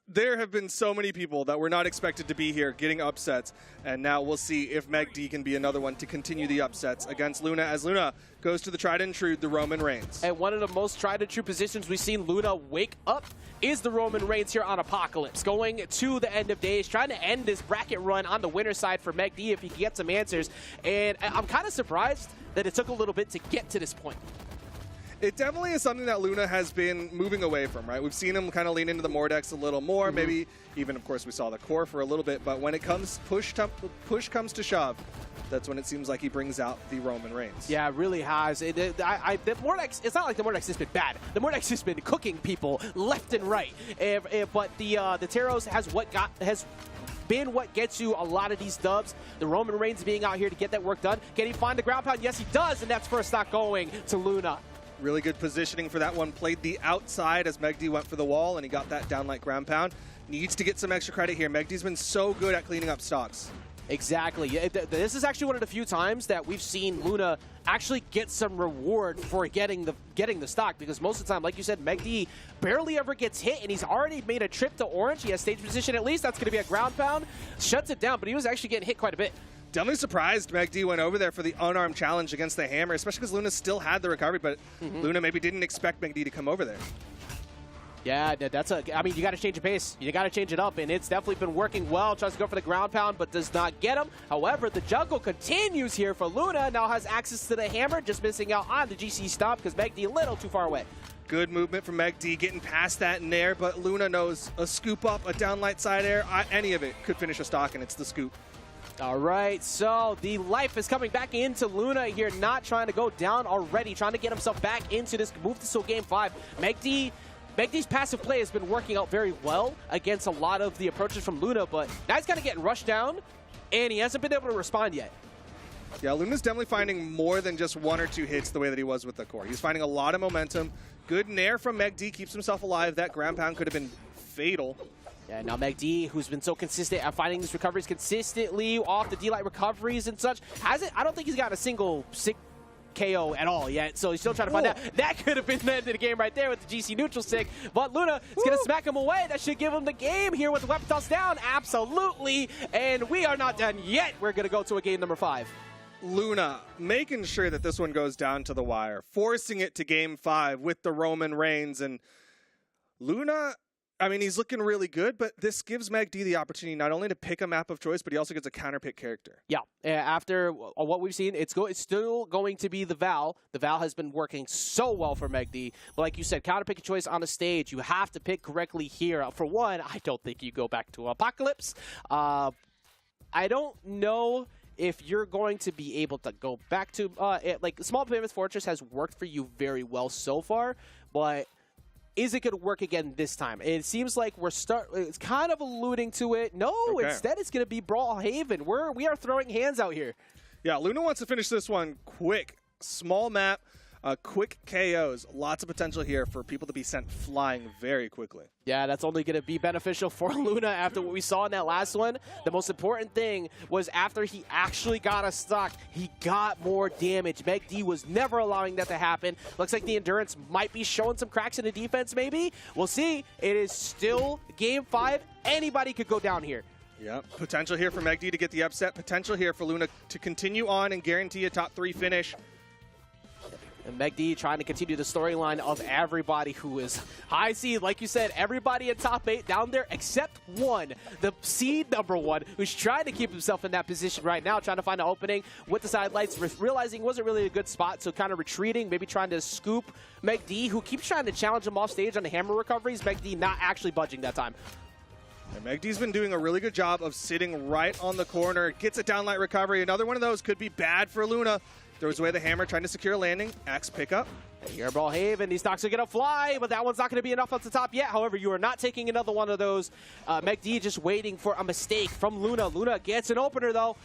there have been so many people that were not expected to be here getting upsets, and now we'll see if Meg D can be another one to continue the upsets against Luna, as Luna goes to the tried and true, the Roman Reigns. And one of the most tried and true positions we've seen Luna wake up is the Roman Reigns here on Apocalypse, going to the end of days, trying to end this bracket run on the winner side for Meg D if he can get some answers. And I'm kind of surprised that it took a little bit to get to this point. It definitely is something that Luna has been moving away from, right? We've seen him kind of lean into the Mordex a little more, maybe even, of course, we saw the core for a little bit, but when it comes, push comes to shove, that's when it seems like he brings out the Roman Reigns. Yeah, it really has. The Mordex, it's not like the Mordex has been bad. The Mordex has been cooking people left and right. But the Taros has been what gets you a lot of these dubs. The Roman Reigns being out here to get that work done. Can he find the ground pound? Yes, he does, and that's first stock going to Luna. Really good positioning for that one. Played the outside as Meg D went for the wall, and he got that down like ground pound. Needs to get some extra credit here. Meg D's been so good at cleaning up stocks. Exactly. This is actually one of the few times that we've seen Luna actually get some reward for getting the stock, because most of the time, like you said, Meg D barely ever gets hit, and he's already made a trip to orange. He has stage position at least. That's going to be a ground pound. Shuts it down, but he was actually getting hit quite a bit. Definitely surprised Meg D went over there for the unarmed challenge against the hammer, especially because Luna still had the recovery, but Luna maybe didn't expect Meg D to come over there. Yeah, I mean, you got to change the pace. You got to change it up, and it's definitely been working well. Tries to go for the ground pound, but does not get him. However, the juggle continues here for Luna. Now has access to the hammer, just missing out on the GC stomp because Meg D a little too far away. Good movement from Meg D, getting past that nair, but Luna knows a scoop up, a down light side air, any of it could finish a stock, and it's the scoop. All right, so the life is coming back into Luna here, not trying to go down already, trying to get himself back into this, move this to game 5. Meg D's passive play has been working out very well against a lot of the approaches from Luna, but now he's kind of getting rushed down, and he hasn't been able to respond yet. Yeah, Luna's definitely finding more than just 1 or 2 hits the way that he was with the core. He's finding a lot of momentum. Good nair from Meg D, keeps himself alive. That ground pound could have been fatal. Yeah, now Meg D, who's been so consistent at finding these recoveries consistently off the D-Light recoveries and such, I don't think he's got a single sick KO at all yet, so he's still trying to find out. That could have been the end of the game right there with the GC neutral stick, but Luna is going to smack him away. That should give him the game here with the weapon toss down. Absolutely, and we are not done yet. We're going to go to a game number 5. Luna making sure that this one goes down to the wire, forcing it to game 5 with the Roman Reigns, and Luna, I mean, he's looking really good, but this gives Meg D the opportunity not only to pick a map of choice, but he also gets a counter-pick character. Yeah, after what we've seen, it's still going to be the Val. The Val has been working so well for Meg D, but like you said, counter-pick a choice on the stage. You have to pick correctly here. For one, I don't think you go back to Apocalypse. I don't know if you're going to be able to go back to, like, Small Mammoth Fortress has worked for you very well so far, but is it going to work again this time? It seems like it's kind of alluding to it. No, instead it's going to be Brawl Haven. We are throwing hands out here. Yeah, Luna wants to finish this one quick. Small map, quick KOs. Lots of potential here for people to be sent flying very quickly. Yeah, that's only going to be beneficial for Luna after what we saw in that last one. The most important thing was after he actually got a stock, he got more damage. Meg D was never allowing that to happen. Looks like the endurance might be showing some cracks in the defense, maybe. We'll see. It is still game 5. Anybody could go down here. Yep. Potential here for Meg D to get the upset. Potential here for Luna to continue on and guarantee a top 3 finish. And Meg D trying to continue the storyline of everybody who is high seed. Like you said, everybody in top 8 down there except one, the seed number 1, who's trying to keep himself in that position right now, trying to find an opening with the side lights, realizing it wasn't really a good spot, so kind of retreating, maybe trying to scoop Meg D, who keeps trying to challenge him off stage on the hammer recoveries. Meg D not actually budging that time. And Meg D's been doing a really good job of sitting right on the corner. Gets a down light recovery. Another one of those could be bad for Luna. Throws away the hammer, trying to secure a landing. Axe pickup. Airball Haven, these stocks are going to fly, but that one's not going to be enough off the top yet. However, you are not taking another one of those. Meg D just waiting for a mistake from Luna. Luna gets an opener, though.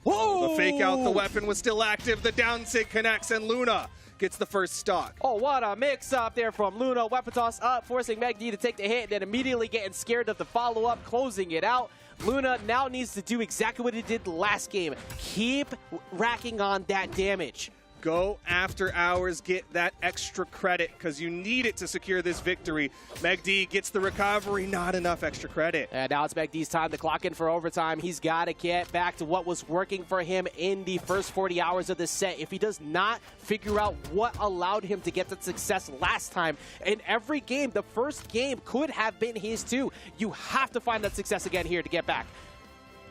Whoa! The fake out, the weapon was still active. The down sig connects, and Luna gets the first stock. Oh, what a mix-up there from Luna. Weapon toss up, forcing Meg D to take the hit, and then immediately getting scared of the follow-up, closing it out. Luna now needs to do exactly what he did last game. Keep racking on that damage. Go after hours, get that extra credit, because you need it to secure this victory. Meg D gets the recovery, not enough extra credit. And now it's Meg D's time to clock in for overtime. He's got to get back to what was working for him in the first 40 hours of the set. If he does not figure out what allowed him to get that success last time, in every game, the first game could have been his too. You have to find that success again here to get back.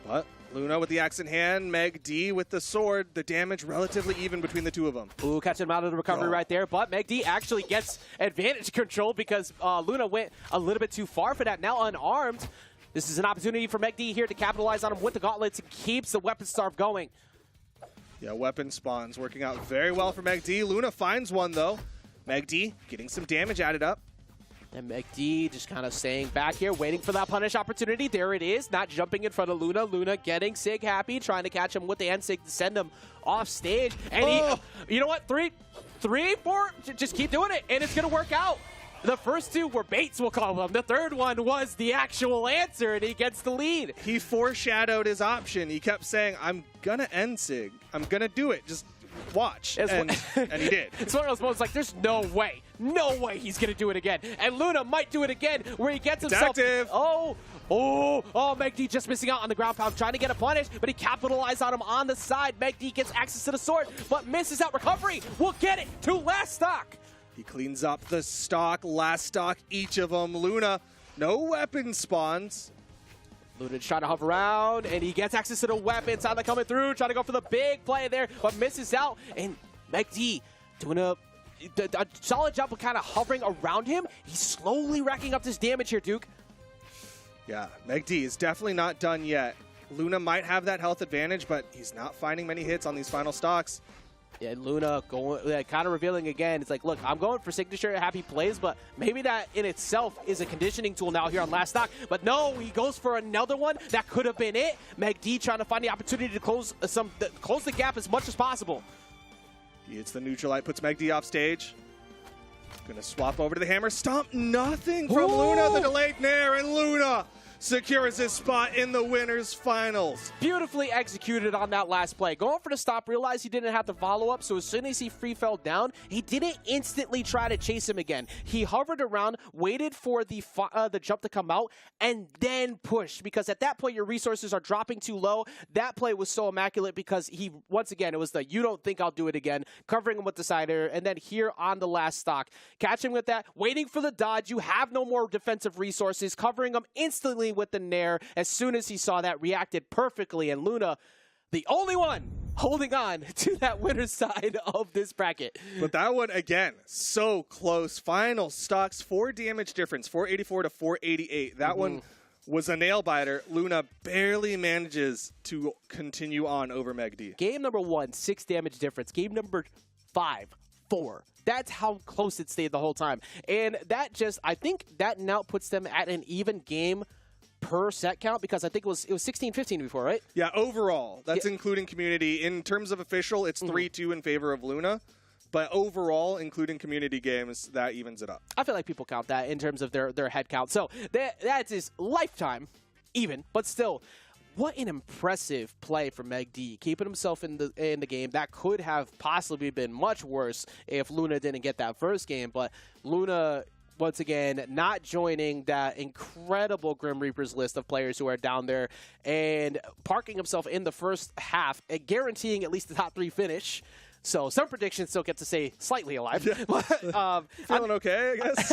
But Luna with the axe in hand, Meg D with the sword. The damage relatively even between the two of them. Ooh, catching him out of the recovery right there. But Meg D actually gets advantage control because Luna went a little bit too far for that. Now unarmed. This is an opportunity for Meg D here to capitalize on him with the gauntlets and keeps the weapon starve going. Yeah, weapon spawns working out very well for Meg D. Luna finds one, though. Meg D getting some damage added up. And Meg D just kind of staying back here, waiting for that punish opportunity. There it is, not jumping in front of Luna. Luna getting Sig happy, trying to catch him with the end Sig to send him off stage. And he, you know what, three, four, just keep doing it, and it's going to work out. The first two were baits, we'll call them. The third one was the actual answer, and he gets the lead. He foreshadowed his option. He kept saying, I'm going to end Sig. I'm going to do it. Just watch. And he did. It's one of those moments like, there's no way he's going to do it again. And Luna might do it again, where he gets himself. Active. Oh, Meg D just missing out on the ground pound, trying to get a punish, but he capitalized on him on the side. Meg D gets access to the sword, but misses out recovery. We'll get it to last stock. He cleans up the stock, last stock, each of them. Luna, no weapon spawns. Luna's trying to hover around, and he gets access to the weapon. Tyler coming through, trying to go for the big play there, but misses out. And Meg D doing a solid job of kind of hovering around him. He's slowly racking up this damage here, Duke. Yeah, Meg D is definitely not done yet. Luna might have that health advantage, but he's not finding many hits on these final stocks. Yeah, and Luna going, kind of revealing again. It's like, look, I'm going for signature happy plays, but maybe that in itself is a conditioning tool now here on last stock. But no, he goes for another one. That could have been it. Meg D trying to find the opportunity to close the gap as much as possible. He hits the neutral light, puts Meg D off stage. Gonna swap over to the hammer. Stomp, nothing from Luna. The delayed nair, and Luna secures his spot in the winners finals. Beautifully executed on that last play. Going for the stop, realized he didn't have to follow up, so as soon as he free fell down, he didn't instantly try to chase him again. He hovered around, waited for the jump to come out, and then pushed, because at that point your resources are dropping too low. That play was so immaculate because he, once again, it was the you don't think I'll do it again, covering him with the cider, and then here on the last stock, catching with that, waiting for the dodge. You have no more defensive resources, covering him instantly with the nair. As soon as he saw that, reacted perfectly, and Luna, the only one holding on to that winner's side of this bracket. But that one, again, so close. Final stocks, 4 damage difference, 484 to 488. That one was a nail biter. Luna barely manages to continue on over Meg D. Game number 1, 6 damage difference. Game number 5, 4. That's how close it stayed the whole time. And that just, I think that now puts them at an even game per set count, because I think it was 16-15 before, right? Yeah, overall. That's including community. In terms of official, it's 3-2 in favor of Luna. But overall, including community games, that evens it up. I feel like people count that in terms of their head count. So that is lifetime even, but still, what an impressive play from Meg D, keeping himself in the game. That could have possibly been much worse if Luna didn't get that first game, but Luna, once again, not joining that incredible Grim Reapers list of players who are down there and parking himself in the first half and guaranteeing at least the top 3 finish. So some predictions still get to say slightly alive. Yeah. Feeling okay, I guess.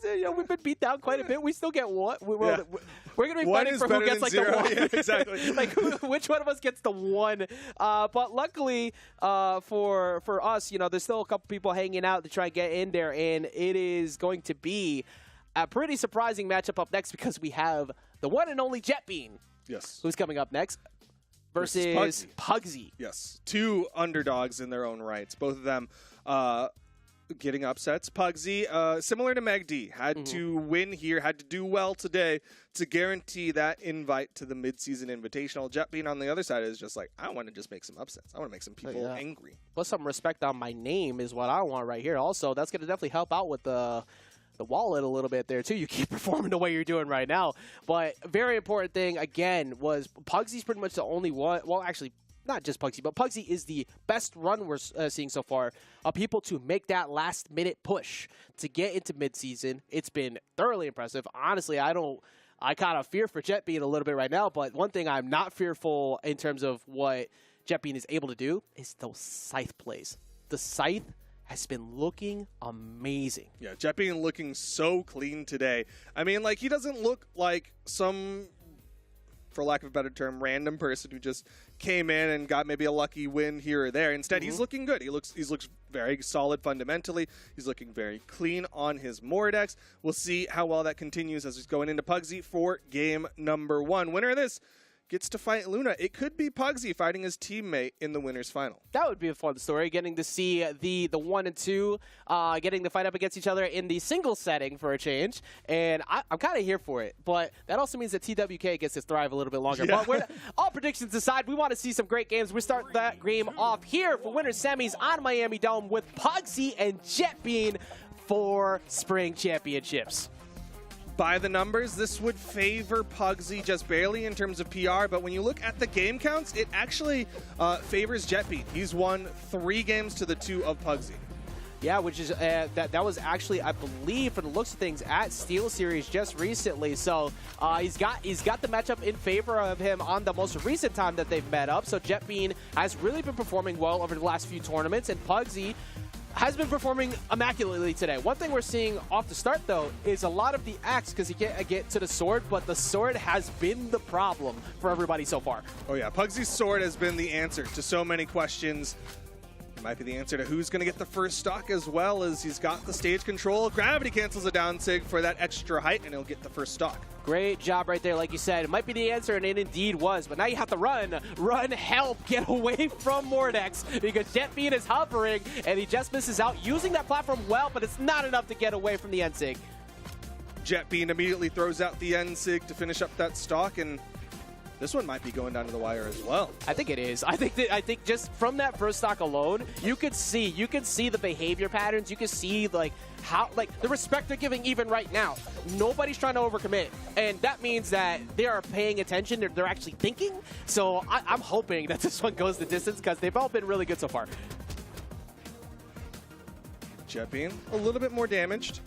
Yeah. We've been beat down quite a bit. We still get one. We're going to be fighting for who gets like 0. the 1. Yeah, exactly. Like which one of us gets the 1. But luckily for us, there's still a couple people hanging out to try and get in there, and it is going to be a pretty surprising matchup up next because we have the one and only Jetbean. Yes. Who's coming up next? Versus Pugsy. Yes. Two underdogs in their own rights. Both of them getting upsets. Pugsy, similar to Meg D, had to win here, had to do well today to guarantee that invite to the midseason invitational. Jetbean on the other side is just like, I want to just make some upsets. I want to make some people angry. Put some respect on my name is what I want right here. Also, that's going to definitely help out with the wallet a little bit there, too. You keep performing the way you're doing right now. But very important thing, again, was Pugsy's pretty much the only one. Well, actually, not just Pugsy, but Pugsy is the best run we're seeing so far of people to make that last-minute push to get into midseason. It's been thoroughly impressive. Honestly, I kind of fear for Jetbean a little bit right now, but one thing I'm not fearful in terms of what Jetbean is able to do is those scythe plays. The scythe has been looking amazing. Yeah, Jetbean looking so clean today. I mean, like, he doesn't look like some, for lack of a better term, random person who just came in and got maybe a lucky win here or there. Instead, he's looking good. He looks very solid fundamentally. He's looking very clean on his Mordex. We'll see how well that continues as he's going into Pugsy for game number 1. Winner of this gets to fight Luna. It could be Pugsy fighting his teammate in the winner's final. That would be a fun story, getting to see the 1 and 2 getting to fight up against each other in the singles setting for a change. And I'm kind of here for it. But that also means that TWK gets to thrive a little bit longer. Yeah. But all predictions aside, we want to see some great games. We start that game off here for winners semis on Miami Dome with Pugsy and Jetbean for Spring Championships. By the numbers, this would favor Pugsy just barely in terms of PR, but when you look at the game counts, it actually favors Jetbean. He's won 3 games to the 2 of Pugsy. Yeah, which is that was actually, I believe, from the looks of things, at Steel Series just recently. So he's got the matchup in favor of him on the most recent time that they've met up. So Jetbean has really been performing well over the last few tournaments, and Pugsy has been performing immaculately today. One thing we're seeing off the start, though, is a lot of the axe because he can't get to the sword, but the sword has been the problem for everybody so far. Oh, yeah. Pugsy's sword has been the answer to so many questions. It might be the answer to who's going to get the first stock, as well as he's got the stage control. Gravity cancels a down sig for that extra height, and he'll get the first stock. Great job right there. Like you said, it might be the answer, and it indeed was. But now you have to run, help, get away from Mordex because Jetbean is hovering, and he just misses out using that platform well, but it's not enough to get away from the N-Sig. Jetbean immediately throws out the N-Sig to finish up that stock, and this one might be going down to the wire as well. I think it is. I think just from that first stock alone, you could see the behavior patterns. You could see how the respect they're giving even right now. Nobody's trying to overcommit, and that means that they are paying attention. They're actually thinking. So I'm hoping that this one goes the distance because they've all been really good so far. Jetbean a little bit more damaged.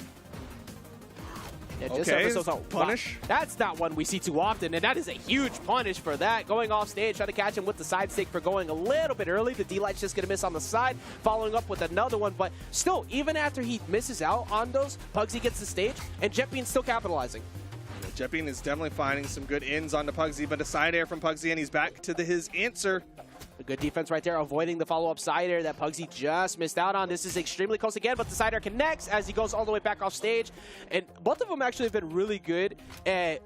Yeah, just okay, ever so punish. Wow. That's not one we see too often, and that is a huge punish for that. Going off stage, trying to catch him with the side stick for going a little bit early. The D-Light's just going to miss on the side, following up with another one. But still, even after he misses out on those, Pugsy gets the stage, and Jetbean's still capitalizing. Yeah, Jetbean is definitely finding some good ins onto Pugsy, but a side air from Pugsy, and he's back to his answer. A good defense right there, avoiding the follow-up side air that Pugsy just missed out on. This is extremely close again, but the side air connects as he goes all the way back off stage. And both of them actually have been really good at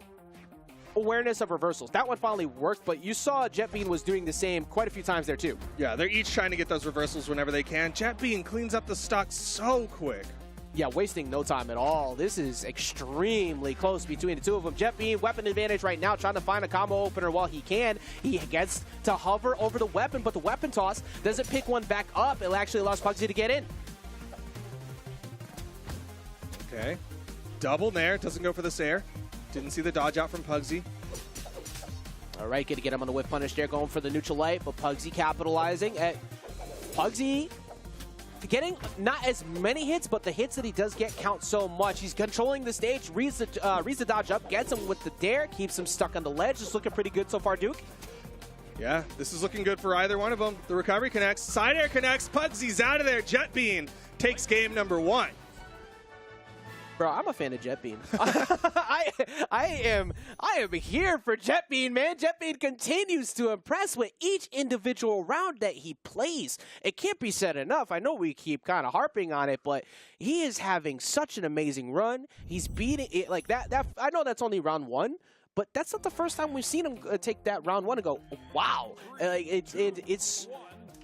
awareness of reversals. That one finally worked, but you saw Jetbean was doing the same quite a few times there too. Yeah, they're each trying to get those reversals whenever they can. Jetbean cleans up the stock so quick. Yeah, wasting no time at all. This is extremely close between the two of them. Jetbean, weapon advantage right now, trying to find a combo opener while he can. He gets to hover over the weapon, but the weapon toss doesn't pick one back up. It actually allows Pugsy to get in. Okay. Double nair, doesn't go for the Sair. Didn't see the dodge out from Pugsy. All right, going to get him on the whip punish there, going for the neutral light, but Pugsy capitalizing. Pugsy getting not as many hits, but the hits that he does get count so much. He's controlling the stage, reads the dodge up, gets him with the dare, keeps him stuck on the ledge. It's looking pretty good so far, Duke. Yeah, this is looking good for either one of them. The recovery connects, side air connects, Pugsy's out of there. Jetbean takes game number 1. Bro, I'm a fan of Jetbean. I am here for Jetbean, man. Jetbean continues to impress with each individual round that he plays. It can't be said enough. I know we keep kind of harping on it, but he is having such an amazing run. He's beating it like that. I know that's only round 1. But that's not the first time we've seen him take that round 1 and go, wow. This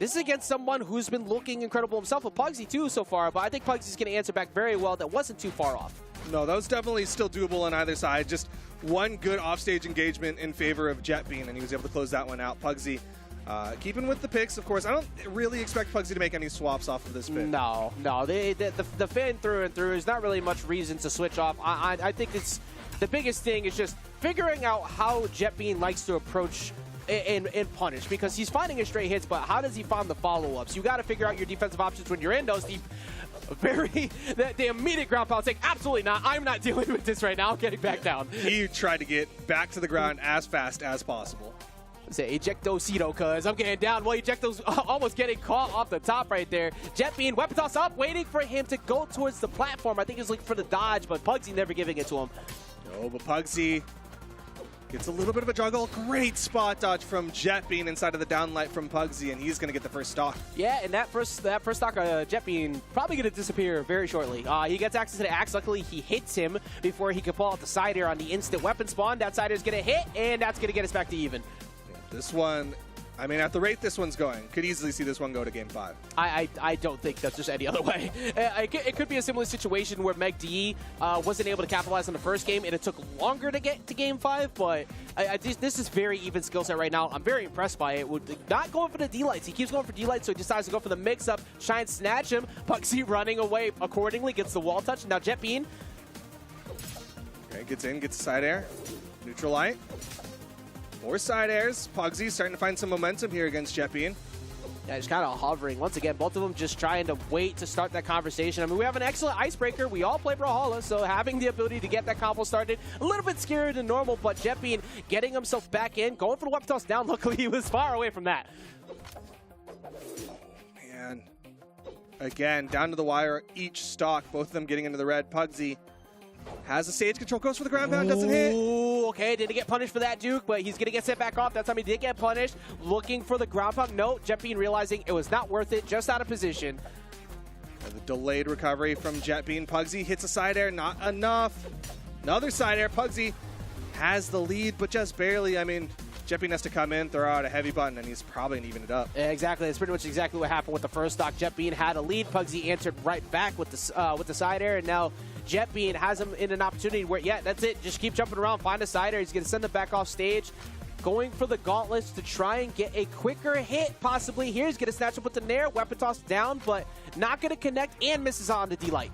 is against someone who's been looking incredible himself, with Pugsy too so far, but I think Pugsy's going to answer back very well. That wasn't too far off. No, that was definitely still doable on either side. Just one good offstage engagement in favor of Jetbean, and he was able to close that one out. Pugsy keeping with the picks, of course. I don't really expect Pugsy to make any swaps off of this pin. No. The fin through and through, there's not really much reason to switch off. I think it's the biggest thing is just figuring out how Jetbean likes to approach and punish, because he's finding his straight hits, but how does he find the follow-ups? You got to figure out your defensive options when you're in those deep. The immediate ground pound saying, absolutely not. I'm not dealing with this right now. I'm getting back down. He tried to get back to the ground as fast as possible. Say ejectocito, cuz I'm getting down. Well, ejecto's almost getting caught off the top right there. Jetbean weapon toss up, waiting for him to go towards the platform. I think he was looking for the dodge, but Pugsy never giving it to him. No, but Pugsy gets a little bit of a juggle. Great spot dodge from Jetbean inside of the downlight from Pugsy, and he's going to get the first stock. Yeah, and that first stock, Jetbean probably going to disappear very shortly. He gets access to the axe. Luckily, he hits him before he could pull out the side air on the instant weapon spawn. That side air is going to hit, and that's going to get us back to even. This one, I mean, at the rate this one's going, could easily see this one go to Game 5. I don't think that's just any other way. It could be a similar situation where Meg D wasn't able to capitalize on the first game, and it took longer to get to Game 5, but this is very even skill set right now. I'm very impressed by it. Not going for the D-lights. He keeps going for D-lights, so he decides to go for the mix-up, try and snatch him. Pugsy running away accordingly, gets the wall touch. Now Jetbean. Okay, gets in, gets the side air. Neutral light. More side airs. Pugsy starting to find some momentum here against Jetbean. Yeah, just kind of hovering. Once again, both of them just trying to wait to start that conversation. I mean, we have an excellent icebreaker. We all play Brawlhalla, so having the ability to get that combo started, a little bit scarier than normal, but Jetbean getting himself back in, going for the weapon toss down. Luckily, he was far away from that. Man. Again, down to the wire, each stock, both of them getting into the red. Pugsy has the stage control, goes for the ground pound, doesn't hit. Ooh, okay, didn't get punished for that, Duke, but he's going to get set back off. That time he did get punished. Looking for the ground pound. No, Jetbean realizing it was not worth it, just out of position. And the delayed recovery from Jetbean. Pugsy hits a side air, not enough. Another side air. Pugsy has the lead, but just barely. I mean, Jetbean has to come in, throw out a heavy button, and he's probably going to even it up. Exactly. That's pretty much exactly what happened with the first stock. Jetbean had a lead. Pugsy answered right back with the side air, and now Jetbean has him in an opportunity where, yeah, that's it. Just keep jumping around, find a side air. He's going to send him back off stage. Going for the gauntlets to try and get a quicker hit, possibly here. He's going to snatch up with the nair. Weapon toss down, but not going to connect, and misses on the D-Light.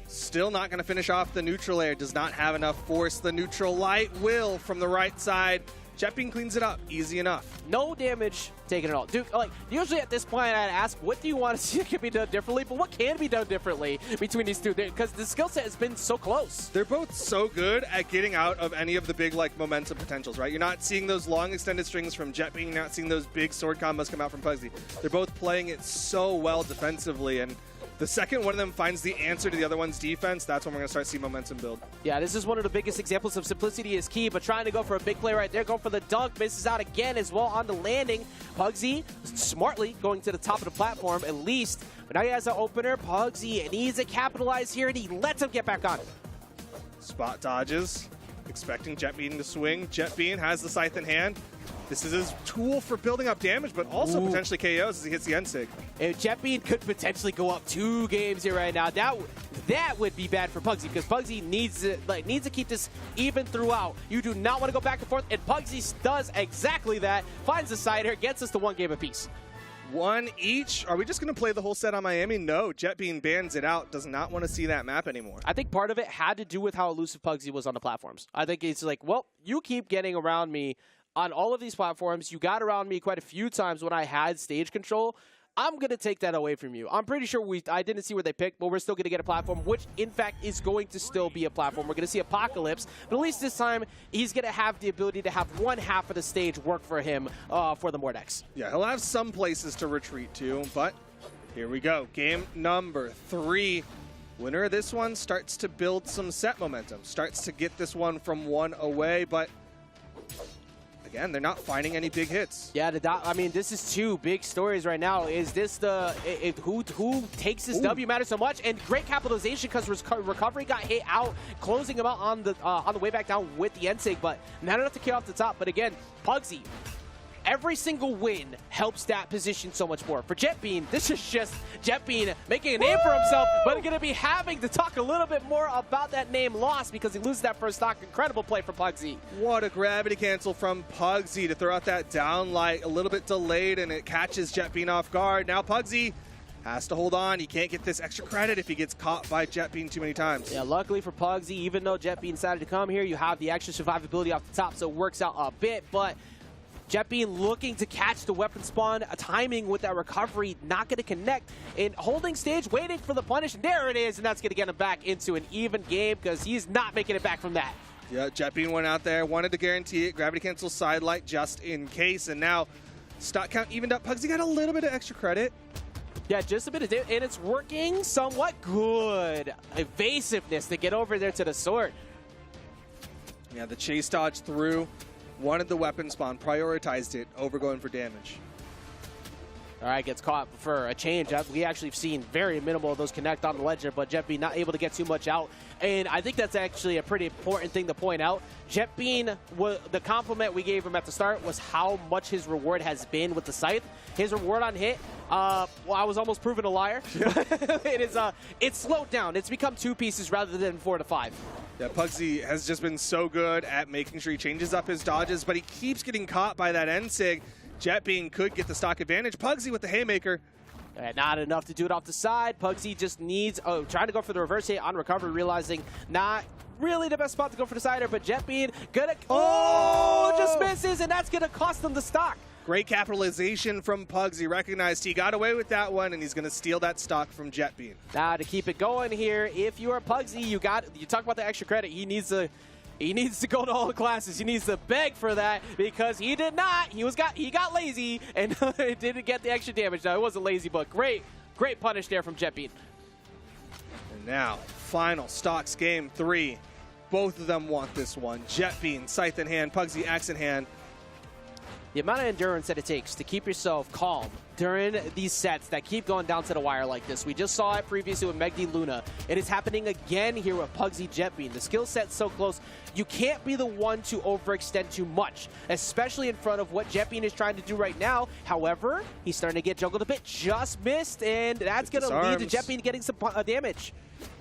Still not going to finish off the neutral air. Does not have enough force. The neutral light will from the right side. Jetbean cleans it up. Easy enough. No damage taken at all. Duke, like, usually at this point I'd ask, what do you want to see that can be done differently? But what can be done differently between these two? Because the skill set has been so close. They're both so good at getting out of any of the big, like, momentum potentials, right? You're not seeing those long extended strings from Jetbean. You're not seeing those big sword combos come out from Pugsy. They're both playing it so well defensively, and the second one of them finds the answer to the other one's defense, that's when we're going to start seeing momentum build. Yeah, this is one of the biggest examples of simplicity is key, but trying to go for a big play right there, going for the dunk, misses out again as well on the landing. Pugsy smartly going to the top of the platform at least, but now he has an opener. Pugsy needs to capitalize here, and he lets him get back on. Spot dodges, expecting Jetbean to swing. Jetbean has the scythe in hand. This is his tool for building up damage, but also potentially KOs as he hits the end sig. If Jetbean could potentially go up 2 games here right now, that would be bad for Pugsy, because Pugsy needs to keep this even throughout. You do not want to go back and forth, and Pugsy does exactly that. Finds the side air, gets us to 1 game apiece. 1 each. Are we just going to play the whole set on Miami? No. Jetbean bans it out. Does not want to see that map anymore. I think part of it had to do with how elusive Pugsy was on the platforms. I think it's like, well, you keep getting around me on all of these platforms. You got around me quite a few times when I had stage control. I'm going to take that away from you. I'm pretty sure I didn't see where they picked, but we're still going to get a platform, which in fact is going to still be a platform. We're going to see Apocalypse, but at least this time he's going to have the ability to have 1/2 of the stage work for him for the Mordex. Yeah, he'll have some places to retreat to, but here we go. Game number 3. Winner of this one starts to build some set momentum, starts to get this one from 1 away, but again, they're not finding any big hits. Yeah, I mean, this is 2 big stories right now. Is this who takes this W matters so much? And great capitalization because recovery got hit out, closing him out on the way back down with the NSIG, but not enough to kill off the top. But again, Pugsy, every single win helps that position so much more. For Jetbean, this is just Jetbean making a name for himself, but going to be having to talk a little bit more about that name loss because he loses that first stock. Incredible play from Pugsy. What a gravity cancel from Pugsy to throw out that down light, a little bit delayed, and it catches Jetbean off guard. Now Pugsy has to hold on. He can't get this extra credit if he gets caught by Jetbean too many times. Yeah, luckily for Pugsy, even though Jetbean decided to come here, you have the extra survivability off the top, so it works out a bit, but Jetbean looking to catch the weapon spawn, timing with that recovery, not going to connect, and holding stage, waiting for the punish, and there it is, and that's going to get him back into an even game because he's not making it back from that. Yeah, Jetbean went out there, wanted to guarantee it, gravity cancel side light just in case, and now stock count evened up. Pugsy got a little bit of extra credit. Yeah, just a bit of damage, and it's working somewhat good. Evasiveness to get over there to the sword. Yeah, the chase dodge through. Wanted the weapon spawn, prioritized it over going for damage. All right, gets caught for a change. We actually have seen very minimal of those connect on the ledger, but Jetbean not able to get too much out. And I think that's actually a pretty important thing to point out. Jetbean, the compliment we gave him at the start was how much his reward has been with the Scythe. His reward on hit, well, I was almost proven a liar. It's slowed down. It's become 2 pieces rather than 4 to 5. Yeah, Pugsy has just been so good at making sure he changes up his dodges, but he keeps getting caught by that NSIG. Jetbean could get the stock advantage. Pugsy with the haymaker. Not enough to do it off the side. Pugsy just needs, trying to go for the reverse hit on recovery, realizing not really the best spot to go for the cider, but Jetbean gonna, just misses, and that's gonna cost him the stock. Great capitalization from Pugsy. Recognized he got away with that one, and he's going to steal that stock from Jetbean. Now to keep it going here, if you are Pugsy, you talk about the extra credit. He needs to go to all the classes. He needs to beg for that because he did not. He got lazy and didn't get the extra damage. Now it wasn't lazy, but great punish there from Jetbean. And now final stocks game 3. Both of them want this one. Jetbean scythe in hand, Pugsy axe in hand. The amount of endurance that it takes to keep yourself calm during these sets that keep going down to the wire like this. We just saw it previously with Meg D Luna. It is happening again here with Pugsy Jetbean. The skill set's so close. You can't be the one to overextend too much, especially in front of what Jetbean is trying to do right now. However, he's starting to get juggled a bit. Just missed, and that's going to lead to Jetbean getting some damage.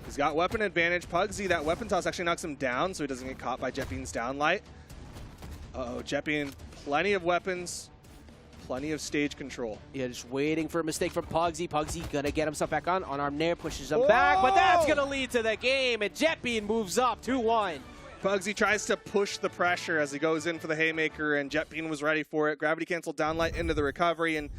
He's got weapon advantage. Pugsy, that weapon toss actually knocks him down so he doesn't get caught by Jetbean's downlight. Uh-oh, Jetbean, plenty of weapons, plenty of stage control. Yeah, just waiting for a mistake from Pugsy. Pugsy gonna get himself back on arm nair, pushes him back, but that's gonna lead to the game, and Jetbean moves up 2-1. Pugsy tries to push the pressure as he goes in for the haymaker, and Jetbean was ready for it. Gravity cancel downlight into the recovery, and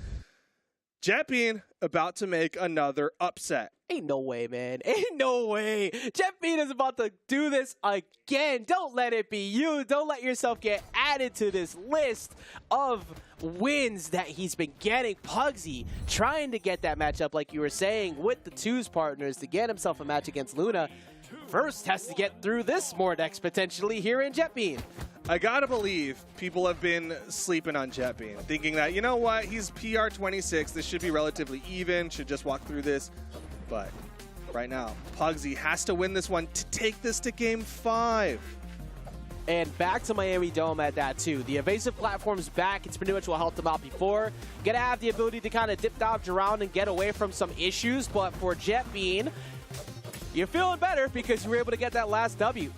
Jetbean about to make another upset. Ain't no way, man. Ain't no way. Jetbean is about to do this again. Don't let it be you. Don't let yourself get added to this list of wins that he's been getting. Pugsy trying to get that matchup, like you were saying, with the twos partners to get himself a match against Luna. First has to get through this Mordex potentially here in Jetbean. I gotta believe people have been sleeping on Jetbean, thinking that, you know what, he's PR 26, this should be relatively even, should just walk through this. But right now, Pugsy has to win this one to take this to game 5. And back to Miami Dome at that too. The evasive platform's back. It's pretty much what helped him out before. Gonna have the ability to kind of dip dodge around and get away from some issues. But for Jetbean, you're feeling better because you were able to get that last W.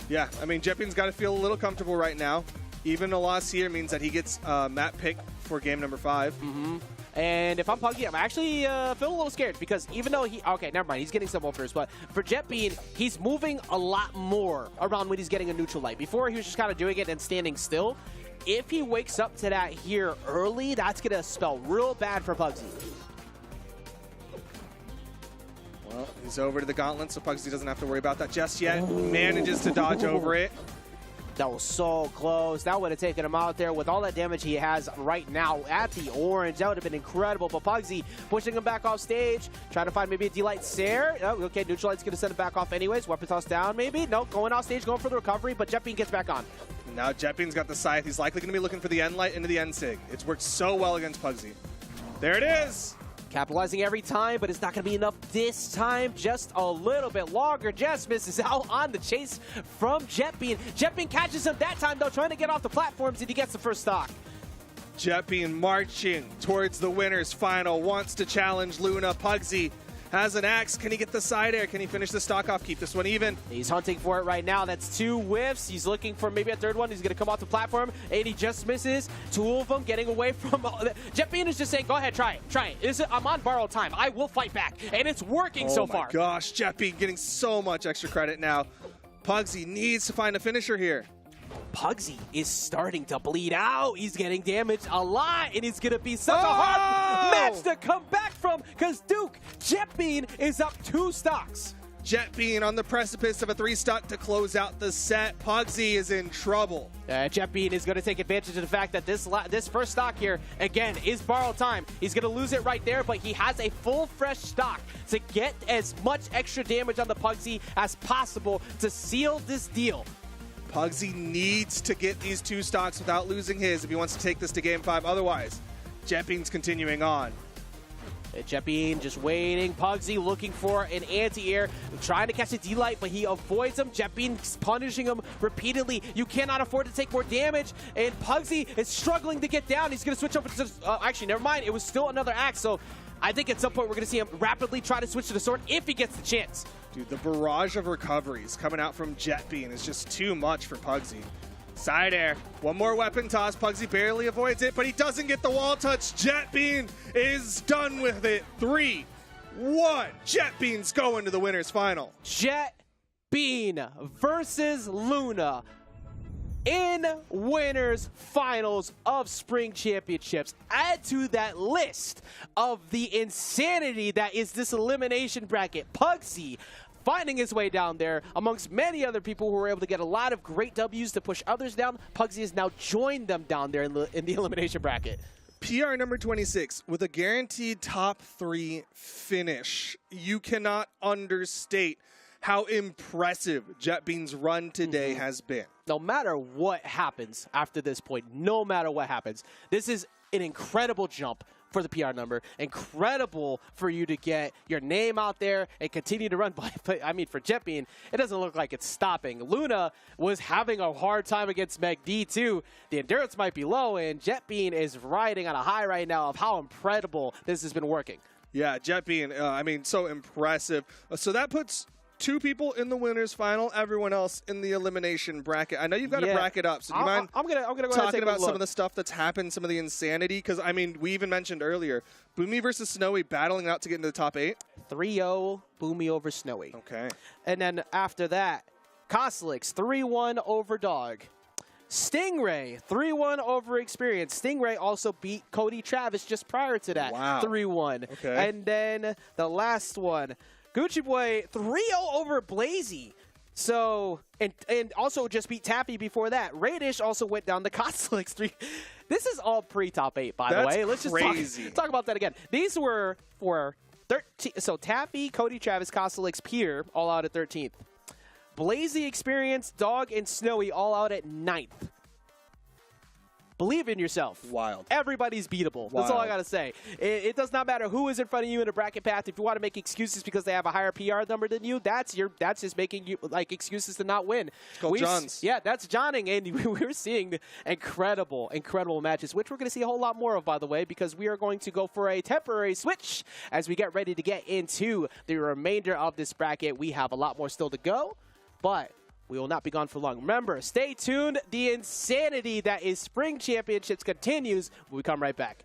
Yeah, I mean, Jetbean's got to feel a little comfortable right now. Even a loss here means that he gets map pick for game number 5. Mm-hmm. And if I'm Pugsy, I'm actually feeling a little scared because even though okay, never mind, he's getting some ultras, but for Jetbean, he's moving a lot more around when he's getting a neutral light. Before, he was just kind of doing it and standing still. If he wakes up to that here early, that's going to spell real bad for Pugsy. Well, he's over to the gauntlet, so Pugsy doesn't have to worry about that just yet. Manages to dodge over it. That was so close. That would have taken him out there with all that damage he has right now at the orange. That would have been incredible. But Pugsy pushing him back off stage, trying to find maybe a D-Light Sair. Oh, okay, Neutral Light's going to send him back off anyways. Weapon toss down maybe. No, going off stage, going for the recovery, but Jetbean gets back on. Now Jetbean's got the Scythe. He's likely going to be looking for the End Light into the End Sig. It's worked so well against Pugsy. There it is. Capitalizing every time, but it's not going to be enough this time. Just a little bit longer. Just misses out on the chase from Jetbean. Jetbean catches him that time, though, trying to get off the platforms, and he gets the first stock. Jetbean marching towards the winner's final. Wants to challenge Luna. Pugsy has an axe. Can he get the side air? Can he finish the stock off? Keep this one even. He's hunting for it right now. That's 2 whiffs. He's looking for maybe a third one. He's going to come off the platform, and he just misses. 2 of them getting away from... Jetbean is just saying, go ahead, try it. I'm on borrowed time. I will fight back, and it's working so far. Oh my gosh, Jetbean getting so much extra credit now. Pugsy needs to find a finisher here. Pugsy is starting to bleed out. He's getting damaged a lot, and it's going to be such a hard match to come back from because Duke, Jetbean is up 2 stocks. Jetbean on the precipice of a 3-stock to close out the set. Pugsy is in trouble. Jetbean is going to take advantage of the fact that this first stock here, again, is borrowed time. He's going to lose it right there, but he has a full fresh stock to get as much extra damage on the Pugsy as possible to seal this deal. Pugsy needs to get these 2 stocks without losing his if he wants to take this to Game 5. Otherwise, Jetbean's continuing on. Jetbean just waiting. Pugsy looking for an anti-air, trying to catch a D-Light, but he avoids him. Jetbean's punishing him repeatedly. You cannot afford to take more damage, and Pugsy is struggling to get down. He's going to switch over to... actually, never mind. It was still another axe, so I think at some point we're going to see him rapidly try to switch to the sword if he gets the chance. Dude, the barrage of recoveries coming out from Jetbean is just too much for Pugsy. Side air. One more weapon toss. Pugsy barely avoids it, but he doesn't get the wall touch. Jetbean is done with it. 3-1. Jetbean's going to the winner's final. Jetbean versus Luna in winners finals of spring championships. Add to that list of the insanity that is this elimination bracket. Pugsy finding his way down there amongst many other people who were able to get a lot of great W's to push others down. Pugsy has now joined them down there in the elimination bracket. PR number 26 with a guaranteed top 3 finish. You cannot understate how impressive Jetbean's run today has been. No matter what happens after this point, no matter what happens, this is an incredible jump for the PR number. Incredible for you to get your name out there and continue to run. But I mean, for Jetbean, it doesn't look like it's stopping. Luna was having a hard time against Meg D too. The endurance might be low, and Jetbean is riding on a high right now of how incredible this has been working. Yeah, Jetbean, I mean, so impressive. So that puts 2 people in the winners final, everyone else in the elimination bracket. I know you've got a bracket up, so do you mind I'm gonna go talking about some of the stuff that's happened, some of the insanity? Because, I mean, we even mentioned earlier, Boomi versus Snowy battling out to get into the top 8. 3-0, Boomi over Snowy. Okay. And then after that, Cosilix, 3-1 over Dog. Stingray, 3-1 over Experience. Stingray also beat Cody Travis just prior to that. Wow. 3-1. Okay. And then the last one, Guichibu 3-0 over Ablaze. So, and also just beat Tappy before that. Radish also went down to Cosilix 3. This is all pre-top 8, by the way. Let's just talk about that again. These were for 13. So Tappy, Cody Travis, Cosilix, Pier all out at 13th. Blaze Experience, Dog, and Snowy all out at 9th. Believe in yourself. Wild. Everybody's beatable. That's all I got to say. It does not matter who is in front of you in a bracket path. If you want to make excuses because they have a higher PR number than you, that's just making you like excuses to not win. It's called Johns. Yeah, that's Johning, and we're seeing incredible matches, which we're going to see a whole lot more of, by the way, because we are going to go for a temporary switch as we get ready to get into the remainder of this bracket. We have a lot more still to go, but we will not be gone for long. Remember, stay tuned. The insanity that is Spring Championships continues when we come right back.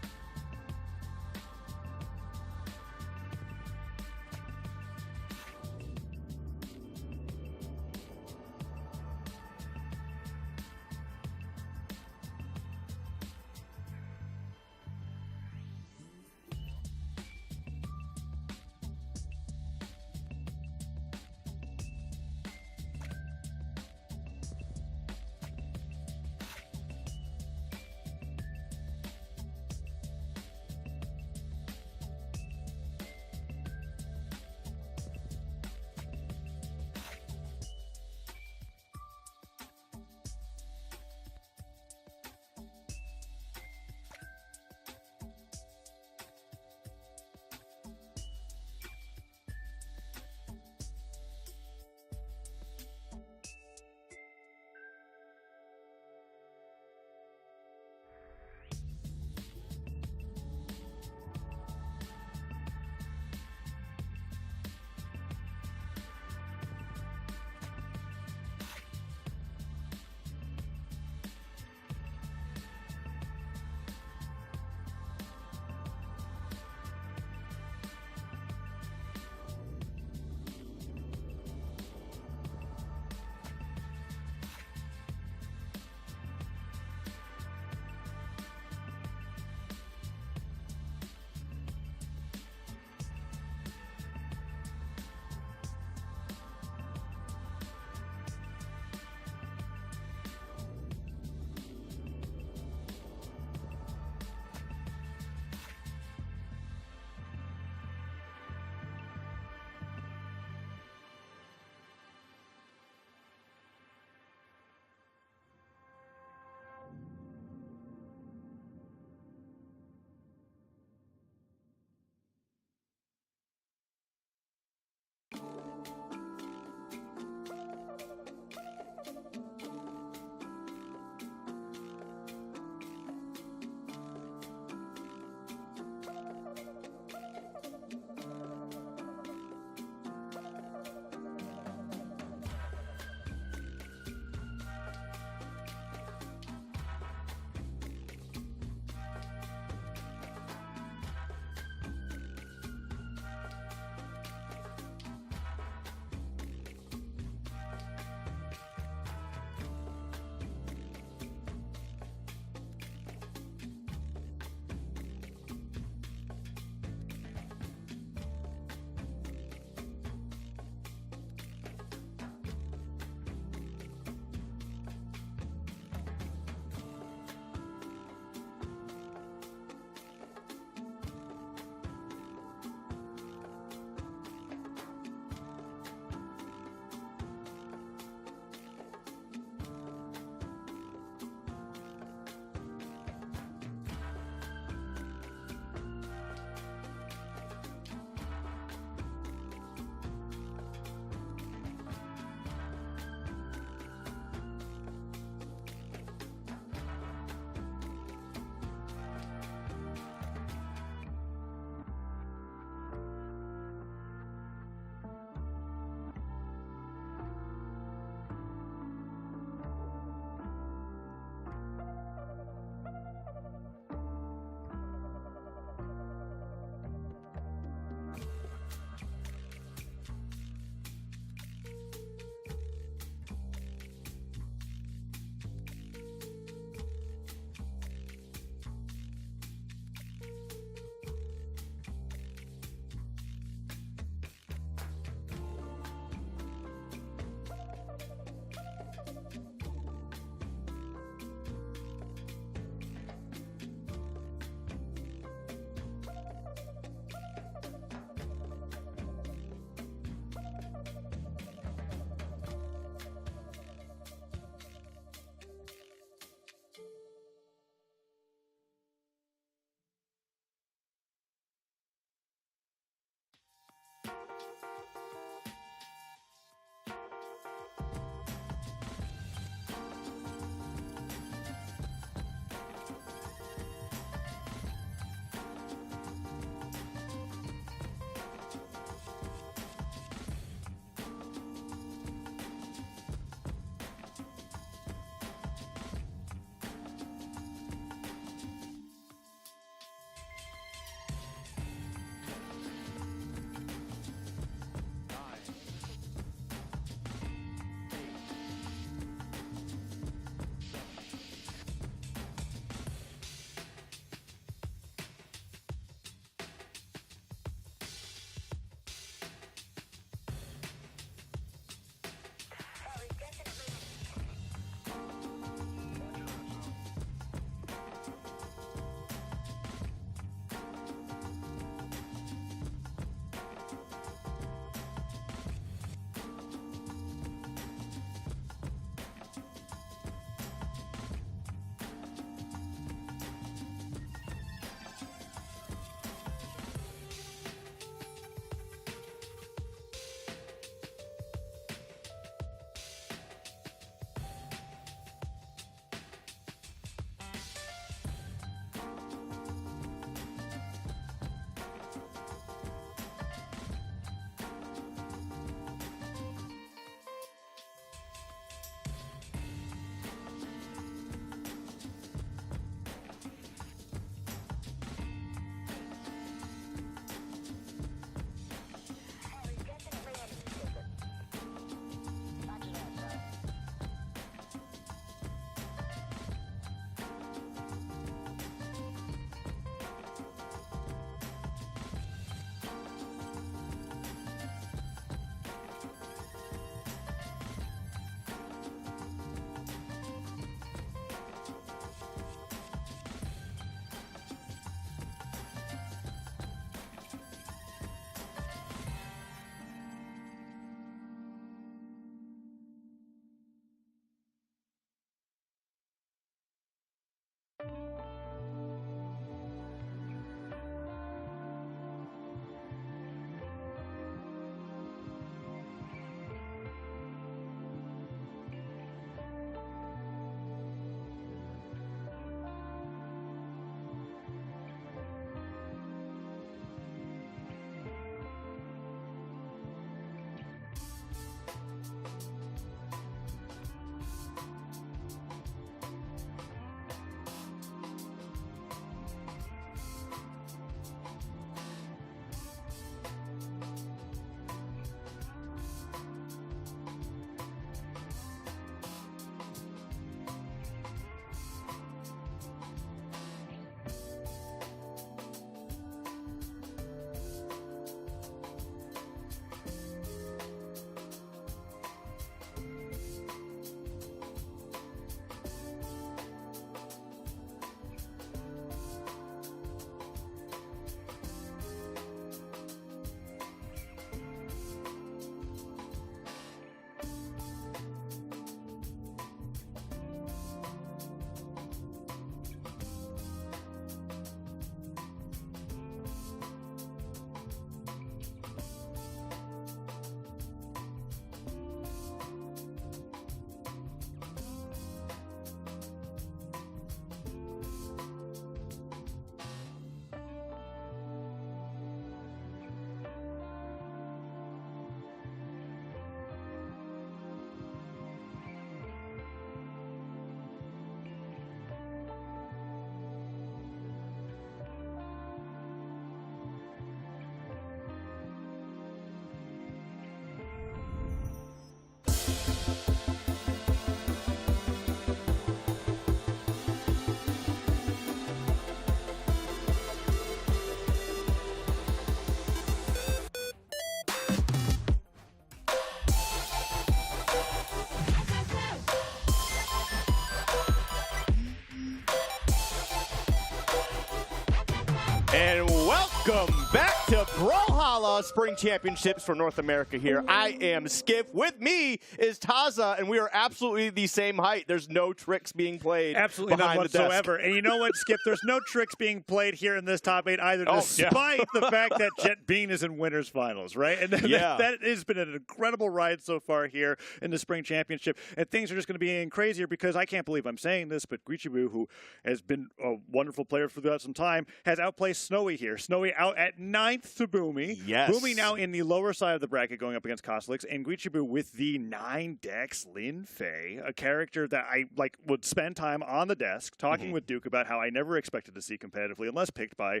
And welcome back to Brawlhalla Spring Championships for North America here. I am Skip. With me is Taza, and we are absolutely the same height. There's no tricks being played. Absolutely none whatsoever. And you know what, Skip? There's no tricks being played here in this top 8 either, despite the fact that Jet Bean is in winners finals, right? And that has been an incredible ride so far here in the Spring Championship. And things are just going to be getting crazier because I can't believe I'm saying this, but Guichibu, who has been a wonderful player throughout some time, has outplaced Snowy here. Snowy out at 9th to Boomi. Yes. Boomi now in the lower side of the bracket going up against Cosilix, and Guichibu with the 9 Dex Lin Fei, a character that I would spend time on the desk talking with Duke about how I never expected to see competitively unless picked by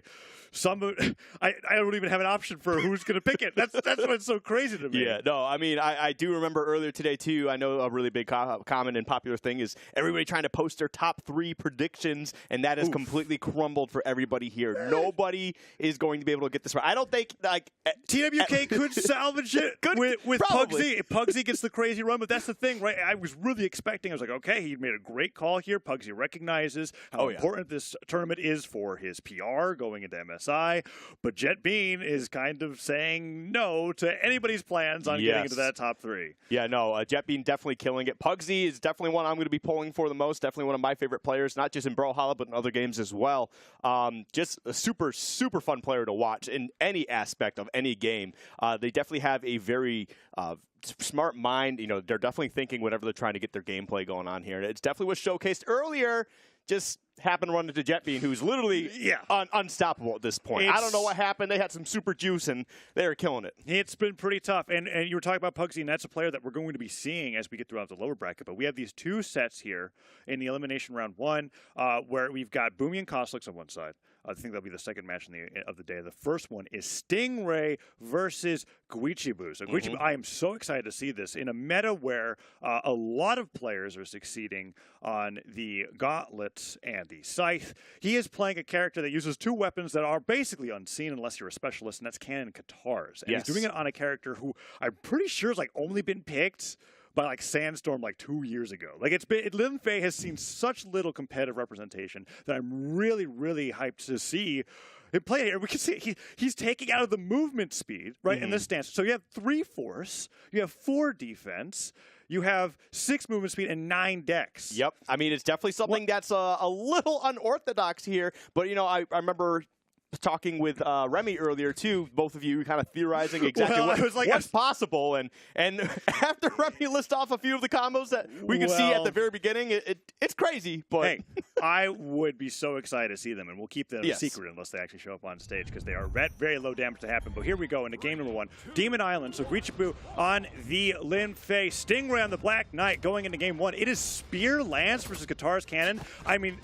some. I don't even have an option for who's going to pick it. That's what's so crazy to me. Yeah, no, I mean, I do remember earlier today, too, I know a really big common and popular thing is everybody trying to post their top 3 predictions, and that has completely crumbled for everybody here. Nobody is going to be able to get this right. I don't think, TWK could salvage it with Pugsy. If Pugsy gets the crazy run, but that's the thing, right? I was really expecting, I was like, okay, he made a great call here. Pugsy recognizes how important this tournament is for his PR going into MSI, but Jet Bean is kind of saying no to anybody's plans on getting into that top 3. Yeah, no, Jet Bean definitely killing it. Pugsy is definitely one I'm going to be pulling for the most, definitely one of my favorite players, not just in Brawlhalla, but in other games as well. Just a super, super fun player to watch in any aspect of any game. They definitely have a very smart mind. You know, they're definitely thinking whatever they're trying to get their gameplay going on here. It's definitely was showcased earlier. Just happened to run into Jet Bean, who's literally unstoppable at this point. I don't know what happened. They had some super juice, and they are killing it. It's been pretty tough. And you were talking about Pugsy, and that's a player that we're going to be seeing as we get throughout the lower bracket. But we have these 2 sets here in the elimination round 1 where we've got Boomi and Cosilix on one side. I think that'll be the second match of the day. The first one is Stingray versus Guichibu. So Guichibu, I am so excited to see this in a meta where a lot of players are succeeding on the gauntlets and the scythe. He is playing a character that uses 2 weapons that are basically unseen unless you're a specialist, and that's cannon and katars. And he's doing it on a character who I'm pretty sure has only been picked by Sandstorm 2 years ago. Lin Fei has seen such little competitive representation that I'm really, really hyped to see him play here. We can see he's taking out of the movement speed, right, in this stance. So you have 3 force, you have 4 defense, you have 6 movement speed and 9 dex. Yep. I mean, it's definitely something that's a little unorthodox here, but, you know, I remember talking with Remy earlier too, both of you kind of theorizing exactly what's possible, and after Remy lists off a few of the combos that we can see at the very beginning, it's crazy. But hey, I would be so excited to see them, and we'll keep them a secret unless they actually show up on stage because they are at very low damage to happen. But here we go into game number 1, Demon Island. So Guichibu on the Lin Fei, Stingray on the Black Knight going into game 1. It is Spear Lance versus Guitar's Cannon. I mean,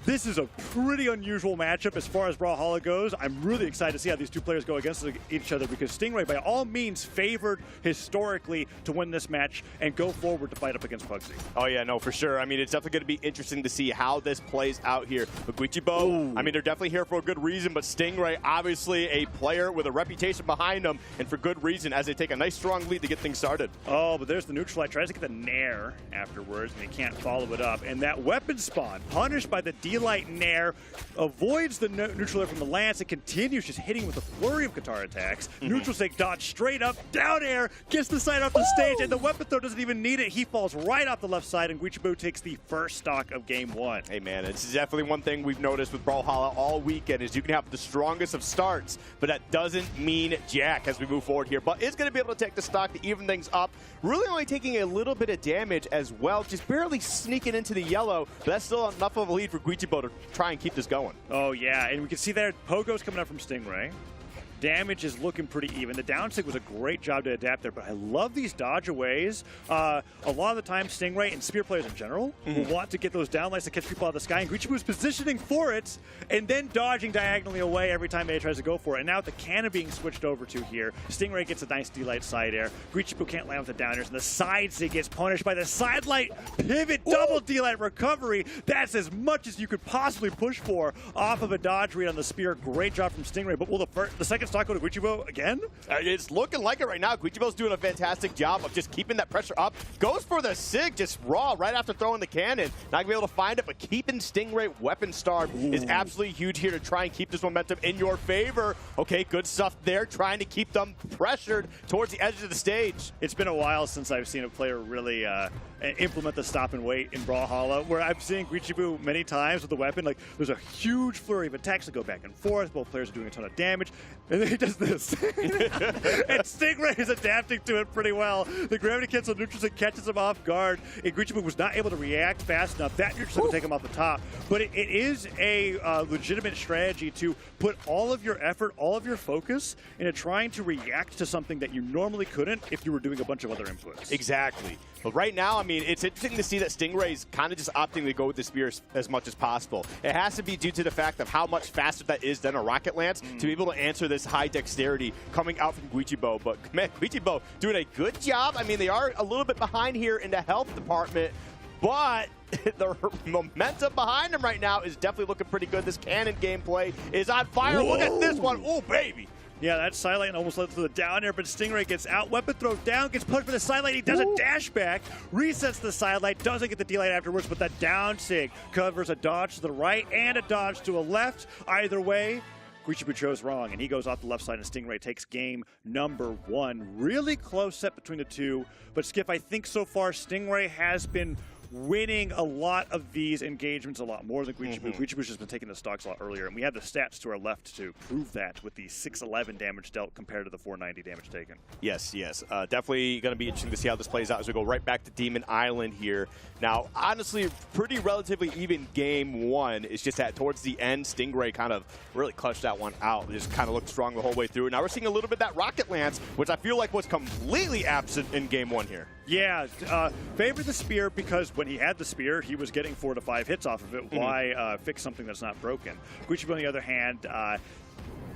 this is a pretty unusual matchup as far as Brawlhalla goes. I'm really excited to see how these 2 players go against each other because Stingray, by all means, favored historically to win this match and go forward to fight up against Pugsy. Oh, yeah, no, for sure. I mean, it's definitely going to be interesting to see how this plays out here. But Guichibu, I mean, they're definitely here for a good reason, but Stingray, obviously a player with a reputation behind him, and for good reason, as they take a nice, strong lead to get things started. Oh, but there's the neutralize. Tries to get the nair afterwards, and he can't follow it up. And that weapon spawn, punished by the D-Light Nair, avoids the neutral air from the Lance and continues just hitting with a flurry of Guitar attacks. Neutral Sake dodge straight up, down air, gets the side off the stage, and the weapon throw doesn't even need it. He falls right off the left side, and Guichibu takes the first stock of game 1. Hey, man, it's definitely one thing we've noticed with Brawlhalla all weekend is you can have the strongest of starts, but that doesn't mean jack as we move forward here. But it's going to be able to take the stock to even things up, really only taking a little bit of damage as well, just barely sneaking into the yellow, but that's still enough of a lead for Guichibu to try and keep this going. Oh, yeah, and we can see there Pogo's coming up from Stingray. Damage is looking pretty even. The down stick was a great job to adapt there, but I love these dodge aways. A lot of the time, Stingray and Spear players in general will want to get those down lights to catch people out of the sky, and Guichibu's positioning for it and then dodging diagonally away every time he tries to go for it. And now with the cannon being switched over to here, Stingray gets a nice D-Light side air. Guichibu can't land with the downers, and the side stick gets punished by the side light pivot double D-Light recovery. That's as much as you could possibly push for off of a dodge read on the Spear. Great job from Stingray, but will the second second stock go to Guichibu again? It's looking like it right now. Guichibu's doing a fantastic job of just keeping that pressure up. Goes for the SIG, just raw right after throwing the cannon. Not going to be able to find it, but keeping Stingray weapon starved is absolutely huge here to try and keep this momentum in your favor. Okay, good stuff there, trying to keep them pressured towards the edge of the stage. It's been a while since I've seen a player really implement the stop and wait in Brawlhalla, where I've seen Guichibu many times with the weapon. Like, there's a huge flurry of attacks that go back and forth. Both players are doing a ton of damage, and then he does this. And Stingray is adapting to it pretty well. The gravity cancel neutral sig catches him off guard, and Guichibu was not able to react fast enough. That neutral sig will take him off the top. But it is a legitimate strategy to put all of your effort, all of your focus into trying to react to something that you normally couldn't if you were doing a bunch of other inputs. Exactly. But right now, I mean, it's interesting to see that Stingray's kind of just opting to go with the spear as much as possible. It has to be due to the fact of how much faster that is than a rocket lance to be able to answer this high dexterity coming out from Guichibu. But man, Guichibu doing a good job. I mean, they are a little bit behind here in the health department, but the momentum behind them right now is definitely looking pretty good. This cannon gameplay is on fire. Whoa. Look at this one. Oh, baby. Yeah, that sidelight almost led to the down air, but Stingray gets out. Weapon throw down, gets pushed for the sidelight. He does a dash back, resets the sidelight, doesn't get the D-light afterwards, but that down sig covers a dodge to the right and a dodge to a left. Either way, Guichibu chose wrong, and he goes off the left side, and Stingray takes game number 1. Really close set between the two, but Skip, I think so far Stingray has been winning a lot of these engagements a lot more than Guichibu. Guichibu's just been taking the stocks a lot earlier, and we have the stats to our left to prove that with the 611 damage dealt compared to the 490 damage taken. Yes, yes. Definitely going to be interesting to see how this plays out as we go right back to Demon Island here. Now, honestly, pretty relatively even game 1. It's just that towards the end, Stingray kind of really clutched that one out. Just kind of looked strong the whole way through. Now we're seeing a little bit of that rocket lance, which I feel like was completely absent in game 1 here. Yeah, favor the spear because when he had the spear, he was getting 4 to 5 hits off of it. Why fix something that's not broken? Guichibu, on the other hand,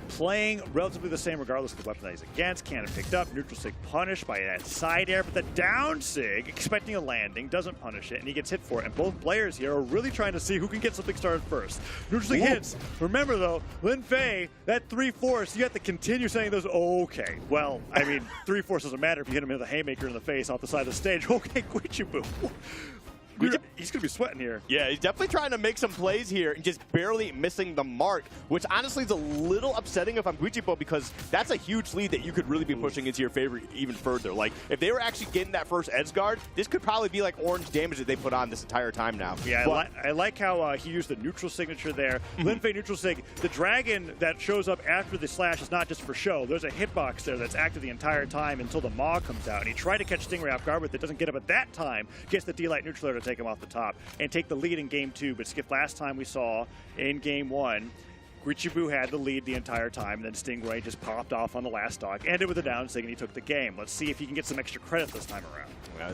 playing relatively the same regardless of the weapon that he's against. Cannon picked up, neutral sig punished by that side air, but the down sig, expecting a landing, doesn't punish it, and he gets hit for it. And both players here are really trying to see who can get something started first. Neutral sig hits. Remember though, Lin Fei, that 3-4, you have to continue saying those. Okay, well, I mean, 3-4 doesn't matter if you hit him with a haymaker in the face off the side of the stage. Okay, Guichibu. He's going to be sweating here. Yeah, he's definitely trying to make some plays here and just barely missing the mark, which honestly is a little upsetting if I'm Guichibu because that's a huge lead that you could really be pushing into your favor even further. Like, if they were actually getting that first edge guard, this could probably be like orange damage that they put on this entire time now. Yeah, I like how he used the neutral signature there. Lin Fei neutral sig. The dragon that shows up after the slash is not just for show. There's a hitbox there that's active the entire time until the maw comes out. And he tried to catch Stingray off guard with it, doesn't get up at that time, gets the D-light neutral there to take him off the top and take the lead in game 2. But Skip, last time we saw in game 1, Guichibu had the lead the entire time, and then Stingray just popped off on the last stock, ended with a down sig, and he took the game. Let's see if he can get some extra credit this time around.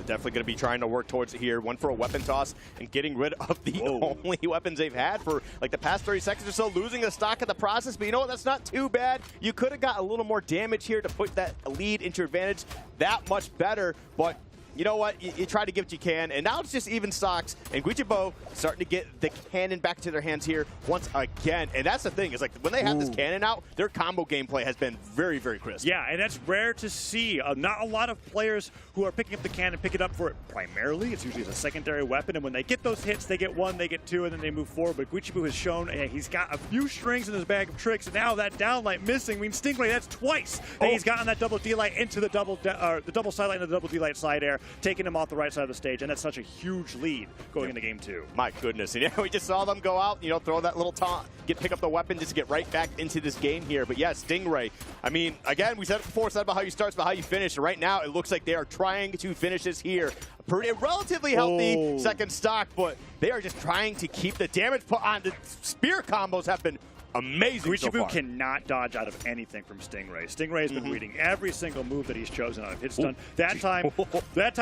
Definitely going to be trying to work towards it here. One for a weapon toss and getting rid of the only weapons they've had for like the past 30 seconds or so, losing a stock in the process. But you know what? That's not too bad. You could have got a little more damage here to put that lead into your advantage that much better, but you know what? You try to give what you can, and now it's just even stocks. And Guichibu starting to get the cannon back to their hands here once again. And that's the thing, is like when they have this cannon out, their combo gameplay has been very, very crisp. Yeah, and that's rare to see. Not a lot of players who are picking up the cannon pick it up for it primarily. It's usually as a secondary weapon, and when they get those hits, they get 1, they get 2, and then they move forward. But Guichibu has shown he's got a few strings in his bag of tricks, and now that downlight missing means Stingray, that's twice that he's gotten that double D-light into the double sidelight and the double D-light side air, taking him off the right side of the stage, and that's such a huge lead going into game 2. My goodness. And yeah, we just saw them go out, throw that little taunt, pick up the weapon just to get right back into this game here. But yeah, Stingray, I mean, again, we said it before, it's not about how you start, it's about how you finish. And right now, it looks like they are trying to finish this here. A relatively healthy second stock, but they are just trying to keep the damage put on. The spear combos have been amazing. Guichibu cannot dodge out of anything from Stingray. Stingray has been reading every single move that he's chosen out of hit stun. That time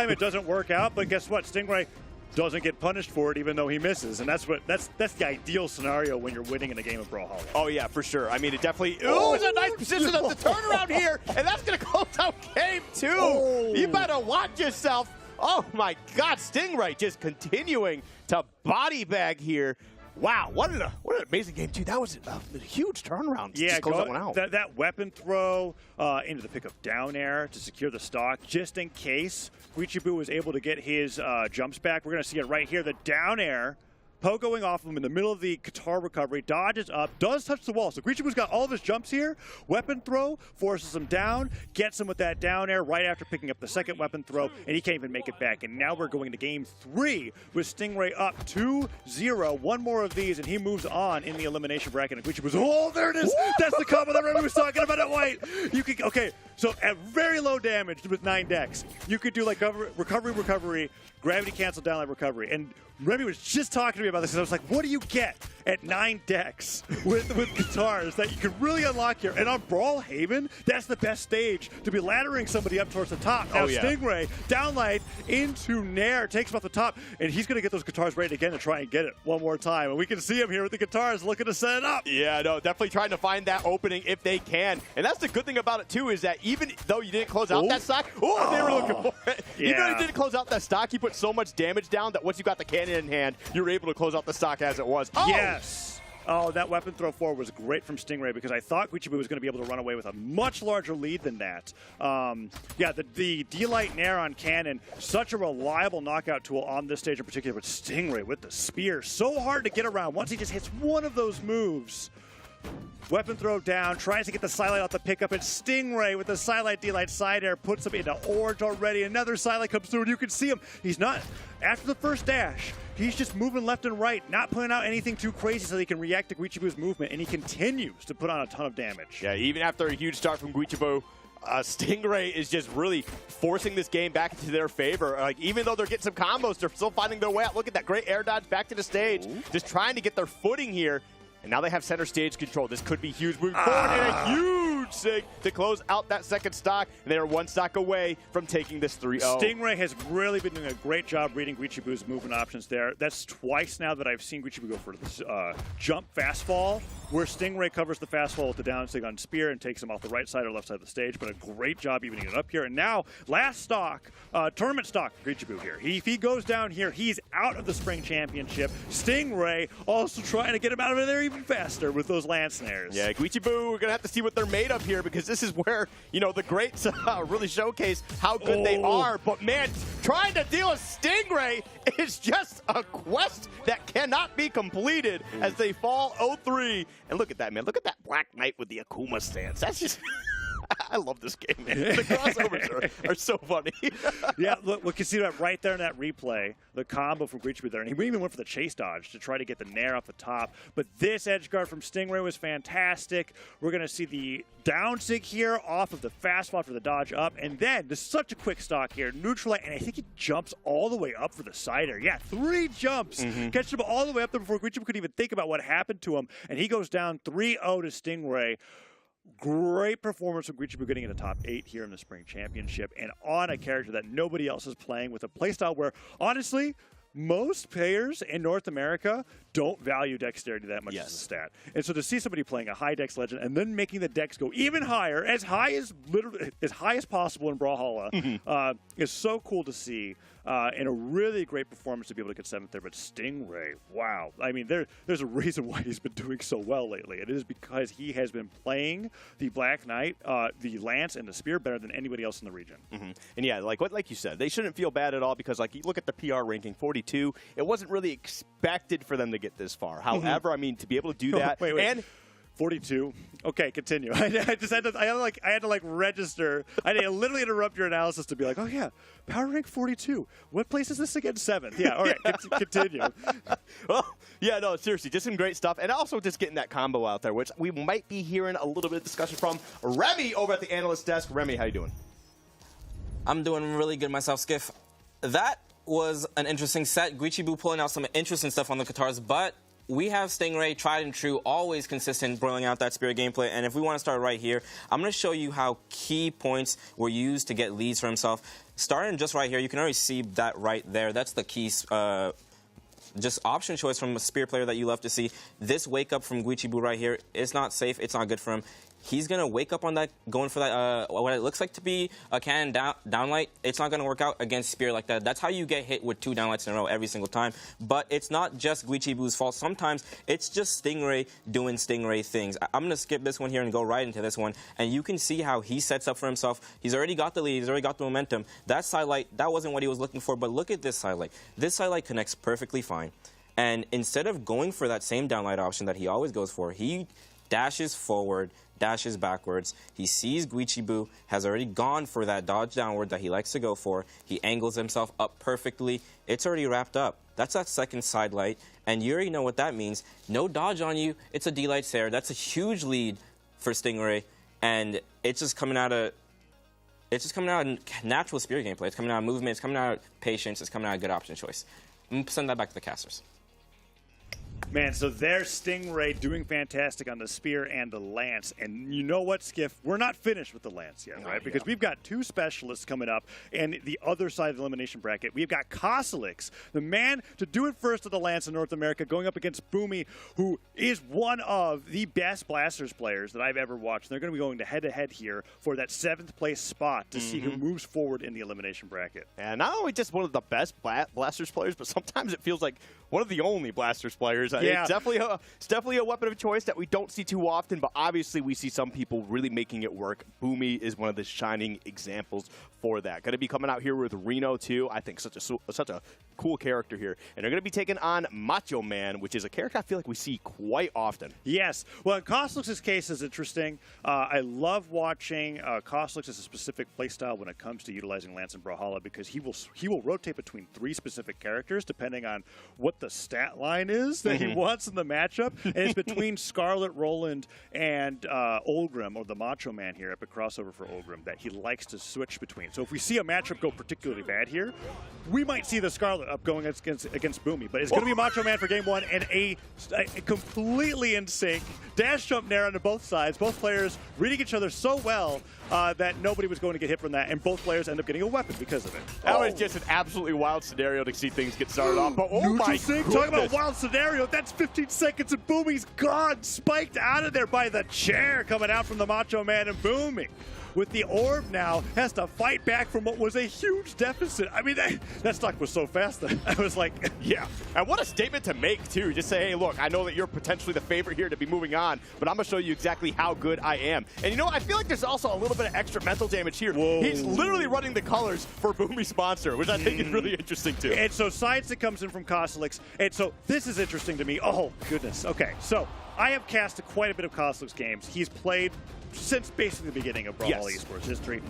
it doesn't work out, but guess what? Stingray doesn't get punished for it even though he misses, and that's the ideal scenario when you're winning in a game of Brawlhalla. Oh yeah, for sure. I mean, it definitely it's a nice position of the turnaround here, and that's gonna close out game 2. You better watch yourself. Oh my God, Stingray just continuing to body bag here. Wow, what an amazing game, too. That was a huge turnaround to just close that one out. That weapon throw into the pick of down air to secure the stock, just in case Guichibu was able to get his jumps back. We're going to see it right here, the down air. Poe going off of him in the middle of the guitar recovery, dodges up, does touch the wall. So Guichibu's got all of his jumps here. Weapon throw, forces him down, gets him with that down air right after picking up the second weapon throw, and he can't even make it back. And now we're going to game 3 with Stingray up 2-0. One more of these, and he moves on in the elimination bracket. And Guichibu's, oh, there it is! That's the combo that Remy was talking about at white. You could, okay, so at very low damage with 9 decks, you could do like recovery, gravity cancel down like recovery. And Remy was just talking to me about this, and I was like, what do you get at 9 decks with guitars that you can really unlock here? And on Brawlhaven, that's the best stage to be laddering somebody up towards the top. Now Stingray, downlight into Nair, takes him off the top, and he's going to get those guitars ready again to try and get it one more time. And we can see him here with the guitars looking to set it up. Yeah, no, definitely trying to find that opening if they can. And that's the good thing about it, too, is that even though you didn't close out that stock, they were looking for it. Yeah. Even though you didn't close out that stock, you put so much damage down that once you got the cannon in hand, you were able to close out the stock as it was. Oh! Yes. Oh, that weapon throw forward was great from Stingray because I thought Guichibu was going to be able to run away with a much larger lead than that. Yeah, the D-Light Nair on Cannon, such a reliable knockout tool on this stage in particular, but Stingray with the spear, so hard to get around. Once he just hits one of those moves, weapon throw down, tries to get the Silite off the pickup, and Stingray with the Silite D-Light side air puts him into orange already. Another Silite comes through, and you can see him. He's not, after the first dash, he's just moving left and right, not putting out anything too crazy so he can react to Guichibu's movement, and he continues to put on a ton of damage. Yeah, even after a huge start from Guichibu, Stingray is just really forcing this game back into their favor. Like, even though they're getting some combos, they're still finding their way out. Look at that great air dodge back to the stage, just trying to get their footing here. And now they have center stage control. This could be huge moving forward, and a huge sig to close out that second stock. And they are 1 stock away from taking this 3-0. Stingray has really been doing a great job reading Guichibu's movement options there. That's twice now that I've seen Guichibu go for this jump fastfall, where Stingray covers the fastfall with the down sig on Spear and takes him off the right side or left side of the stage. But a great job evening it up here. And now, last stock, tournament stock for Guichibu here. If he goes down here, he's out of the Spring Championship. Stingray also trying to get him out of there even faster with those land snares. Yeah, Guichibu, we're going to have to see what they're made of here because this is where, you know, the greats really showcase how good they are. But, man, trying to deal with Stingray is just a quest that cannot be completed as they fall 0-3. And look at that, man. Look at that Black Knight with the Akuma stance. That's just... I love this game, man. The crossovers are so funny. Yeah, look, we can see that right there in that replay, the combo from Guichibu there. And he even went for the chase dodge to try to get the Nair off the top. But this edge guard from Stingray was fantastic. We're going to see the down sig here off of the fastball for the dodge up. And then, there's such a quick stock here. Neutral, and I think he jumps all the way up for the side air. Yeah, 3 jumps. Catches him all the way up there before Guichibu could even think about what happened to him. And he goes down 3-0 to Stingray. Great performance from Guichibu getting in the top 8 here in the Spring Championship and on a character that nobody else is playing with a playstyle where, honestly, most players in North America don't value dexterity that much as a stat. And so to see somebody playing a high dex legend and then making the dex go even higher, as high as possible in Brawlhalla, is so cool to see. And a really great performance to be able to get 7th there. But Stingray, wow. I mean, there's a reason why he's been doing so well lately. It is because he has been playing the Black Knight, the Lance, and the Spear better than anybody else in the region. And yeah, like you said, they shouldn't feel bad at all because, like, you look at the PR ranking, 42. It wasn't really expected for them to get this far. However, I mean, to be able to do that. Wait. And 42. Okay, continue. I had to register. I had to literally interrupt your analysis to be like, oh yeah, power rank 42. What place is this again? 7th. Yeah. All right. Continue. Well, yeah, no, seriously, just some great stuff, and also just getting that combo out there, which we might be hearing a little bit of discussion from Remy over at the analyst desk. Remy, how you doing? I'm doing really good myself, Skiff. That was an interesting set. Guichibu pulling out some interesting stuff on the guitars, but we have Stingray, tried and true, always consistent, bringing out that Spirit gameplay. And if we want to start right here, I'm going to show you how key points were used to get leads for himself. Starting just right here, you can already see that right there. That's the key just option choice from a Spear player that you love to see. This wake up from Guichibu right here, it's not safe. It's not good for him. He's going to wake up on that, going for that, what it looks like to be a cannon downlight. It's not going to work out against Spear like that. That's how you get hit with 2 downlights in a row every single time. But it's not just Guichibu's fault. Sometimes it's just Stingray doing Stingray things. I'm going to skip this one here and go right into this one. And you can see how he sets up for himself. He's already got the lead. He's already got the momentum. That sidelight, that wasn't what he was looking for. But look at this sidelight. This sidelight connects perfectly fine. And instead of going for that same downlight option that he always goes for, he dashes forward, dashes backwards. He sees Guichibu has already gone for that dodge downward that he likes to go for. He angles himself up perfectly. It's already wrapped up. That's that second side light, and you already know what that means. No dodge on you. It's a D-light there. That's a huge lead for Stingray, and it's just coming out of natural Spear gameplay. It's coming out of movement. It's coming out of patience. It's coming out of good option choice. I'm going to send that back to the casters. Man, so there's Stingray doing fantastic on the Spear and the Lance. And you know what, Skiff? We're not finished with the Lance yet, right? Because we've got 2 specialists coming up. And the other side of the elimination bracket, we've got Cosilix, the man to do it first with the Lance in North America, going up against Boomi, who is one of the best Blasters players that I've ever watched. They're going to be going head-to-head here for that 7th place spot to see who moves forward in the elimination bracket. And not only just one of the best Blasters players, but sometimes it feels like one of the only Blasters players. Yeah. It's definitely a weapon of choice that we don't see too often, but obviously we see some people really making it work. Boomi is one of the shining examples for that. Going to be coming out here with Reno, too. I think such a cool character here. And they're going to be taking on Macho Man, which is a character I feel like we see quite often. Yes. Well, Cosilix's case is interesting. I love watching Cosilix as a specific playstyle when it comes to utilizing Lance and Brawlhalla, because he will rotate between 3 specific characters depending on what the stat line is that he wants in the matchup. And it's between Scarlet, Roland, and Olgrim, or the Macho Man here, epic crossover for Olgrim, that he likes to switch between. So if we see a matchup go particularly bad here, we might see the Scarlet up going against Boomi. But it's going to be Macho Man for game 1 and a completely in sync dash jump nair onto both sides. Both players reading each other so well that nobody was going to get hit from that, and both players end up getting a weapon because of it. That was just an absolutely wild scenario to see things get started off. But oh my goodness. Talk about wild scenario. That's 15 seconds and Boomi's gone, spiked out of there by the chair coming out from the Macho Man, and Boomi, with the orb now, has to fight back from what was a huge deficit. I mean, that stock was so fast that I was like... Yeah, and what a statement to make, too. Just say, hey, look, I know that you're potentially the favorite here to be moving on, but I'm going to show you exactly how good I am. And you know, I feel like there's also a little bit of extra mental damage here. Whoa. He's literally running the colors for Boomi's sponsor, which I think is really interesting, too. And so Sidestick comes in from Cosilix, and so this is interesting to me. Oh, goodness. Okay, so I have cast quite a bit of Cosilix games. He's played since basically the beginning of Brawlhalla esports history.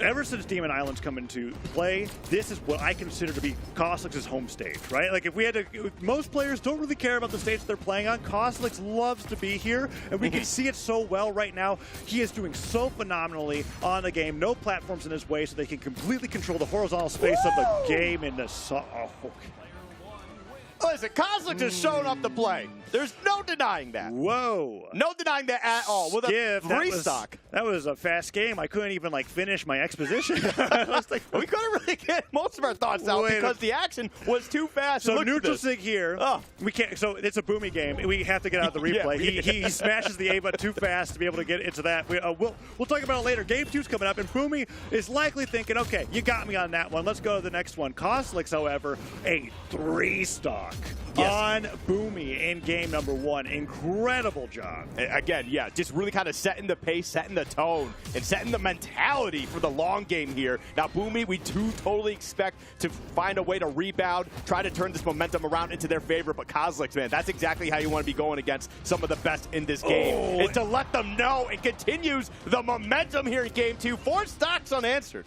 Ever since Demon Island's come into play, this is what I consider to be Cosilix's home stage, right? Like, if we had to, most players don't really care about the stage they're playing on. Cosilix loves to be here, and we can see it so well right now. He is doing so phenomenally on the game. No platforms in his way, so they can completely control the horizontal space of the game in the... Listen, Cosilix has shown up to play. There's no denying that. Whoa. No denying that at all. With a restock. That was a fast game. I couldn't even, finish my exposition. We couldn't really get most of our thoughts out because the action was too fast. So neutral sig here. Oh. We can't. So it's a Boomi game. We have to get out the replay. He smashes the A button too fast to be able to get into that. We'll talk about it later. Game 2's coming up, and Boomi is likely thinking, okay, you got me on that one. Let's go to the next one. Cosilix, however, a 3-stock on Boomi in game number 1. Incredible job. Again, yeah, just really kind of setting the pace, setting the tone, and setting the mentality for the long game here. Now, Boomi, we do totally expect to find a way to rebound, try to turn this momentum around into their favor, but Cosilix, man, that's exactly how you want to be going against some of the best in this game, is to let them know it continues the momentum here in game 2. 4 stocks unanswered.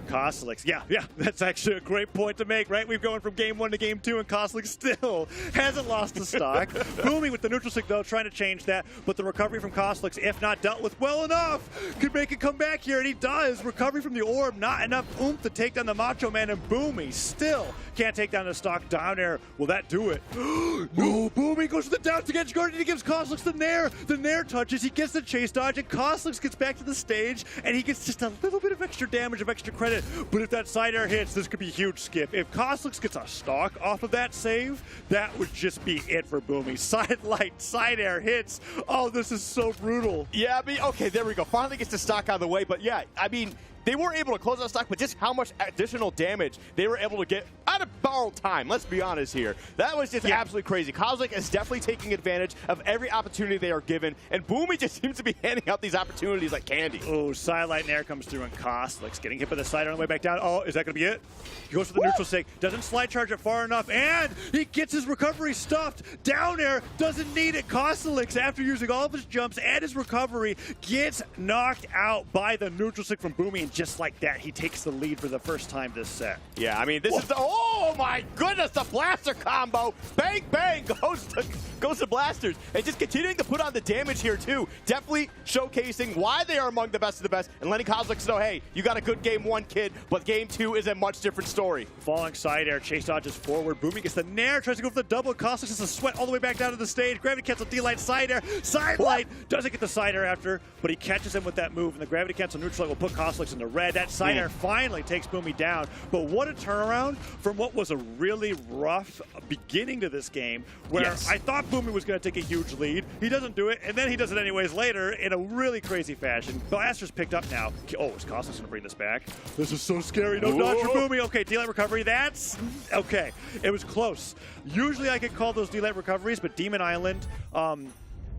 Cosilix, yeah, that's actually a great point to make, right? We've gone from game 1 to game 2, and Cosilix still hasn't lost a stock. Boomi with the neutral stick, though, trying to change that, but the recovery from Cosilix, if not dealt with well enough, could make it come back here, and he does. Recovery from the orb, not enough oomph to take down the Macho Man, and Boomi still can't take down the stock down air. Will that do it? No, Boomi goes to the down to edge guard, and he gives Cosilix the nair. The nair touches, he gets the chase dodge, and Cosilix gets back to the stage, and he gets just a little bit of extra damage, of extra credit it. But if that side air hits, this could be huge, Skip. If Cosilix gets a stock off of that save, that would just be it for Boomi. Side light, side air hits. Oh, this is so brutal. Yeah, I mean, okay, there we go. Finally gets the stock out of the way. But yeah, I mean, they weren't able to close out stock, but just how much additional damage they were able to get out of borrowed time. Let's be honest here. That was just absolutely crazy. Cosilix is definitely taking advantage of every opportunity they are given, and Boomi just seems to be handing out these opportunities like candy. Oh, Sidelight and air comes through, and Cosilix getting hit by the slider on the way back down. Oh, is that going to be it? He goes for the neutral sig, doesn't slide charge it far enough, and he gets his recovery stuffed. Down air, doesn't need it. Cosilix, after using all of his jumps and his recovery, gets knocked out by the neutral sig from Boomi, and just like that, he takes the lead for the first time this set. Yeah, I mean, this is the, oh my goodness, the blaster combo. Bang, bang, goes to blasters. And just continuing to put on the damage here, too. Definitely showcasing why they are among the best of the best and letting Cosilix know, hey, you got a good game one, kid, but game two is a much different story. Falling side air, chase dodges forward. Boomi gets the nair, tries to go for the double. Cosilix is a sweat all the way back down to the stage. Gravity cancel D-light, side air. Side light doesn't get the side air after, but he catches him with that move, and the gravity cancel neutral will put Cosilix into red. That side air finally takes Boomi down, but what a turnaround from what was a really rough beginning to this game, where I thought Boomi was going to take a huge lead. He doesn't do it, and then he does it anyways later in a really crazy fashion. Blaster's picked up now. Oh, is Cosilix going to bring this back? This is so scary. No dodge for Boomi. Okay, D-light recovery. That's okay. It was close. Usually I could call those D-light recoveries, but Demon Island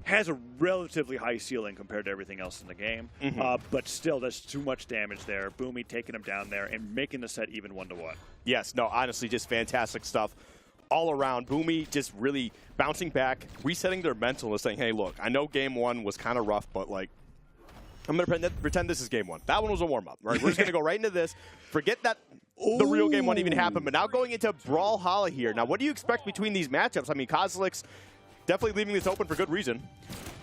has a relatively high ceiling compared to everything else in the game, but still, there's too much damage there. Boomi taking him down there and making the set even 1-1. Yes, no, honestly, just fantastic stuff all around. Boomi just really bouncing back, resetting their mental and saying, hey, look, I know game one was kind of rough, but like, I'm going to pretend this is game one. That one was a warm-up, right? We're just going to go right into this. Forget that the real game one even happened, but now going into Brawlhalla here. Now, what do you expect between these matchups? I mean, Cosilix definitely leaving this open for good reason.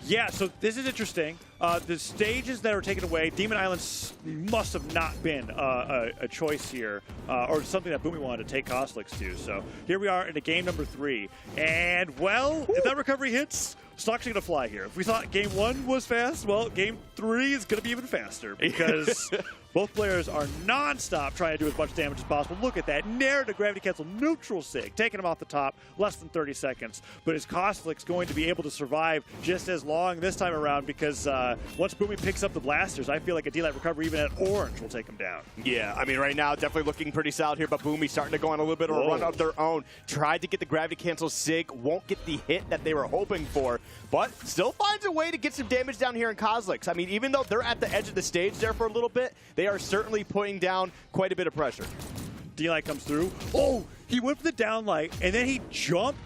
Yeah, so this is interesting. The stages that are taken away, Demon Island must have not been a choice here, or something that Boomi wanted to take Cosilix to. So here we are in a game number 3. And, well, if that recovery hits, stocks are going to fly here. If we thought game 1 was fast, well, game 3 is going to be even faster, because both players are non-stop trying to do as much damage as possible. Look at that. Nair to gravity cancel neutral sig, taking him off the top, less than 30 seconds. But is Cosilix going to be able to survive just as long this time around? Because once Boomi picks up the blasters, I feel like a D-light recovery even at orange will take him down. Yeah, I mean, right now, definitely looking pretty solid here, but Boomi starting to go on a little bit of a run of their own. Tried to get the gravity cancel sig, won't get the hit that they were hoping for, but still finds a way to get some damage down here in Cosilix. I mean, even though they're at the edge of the stage there for a little bit, they are certainly putting down quite a bit of pressure. D-light comes through. Oh, he went for the downlight, and then he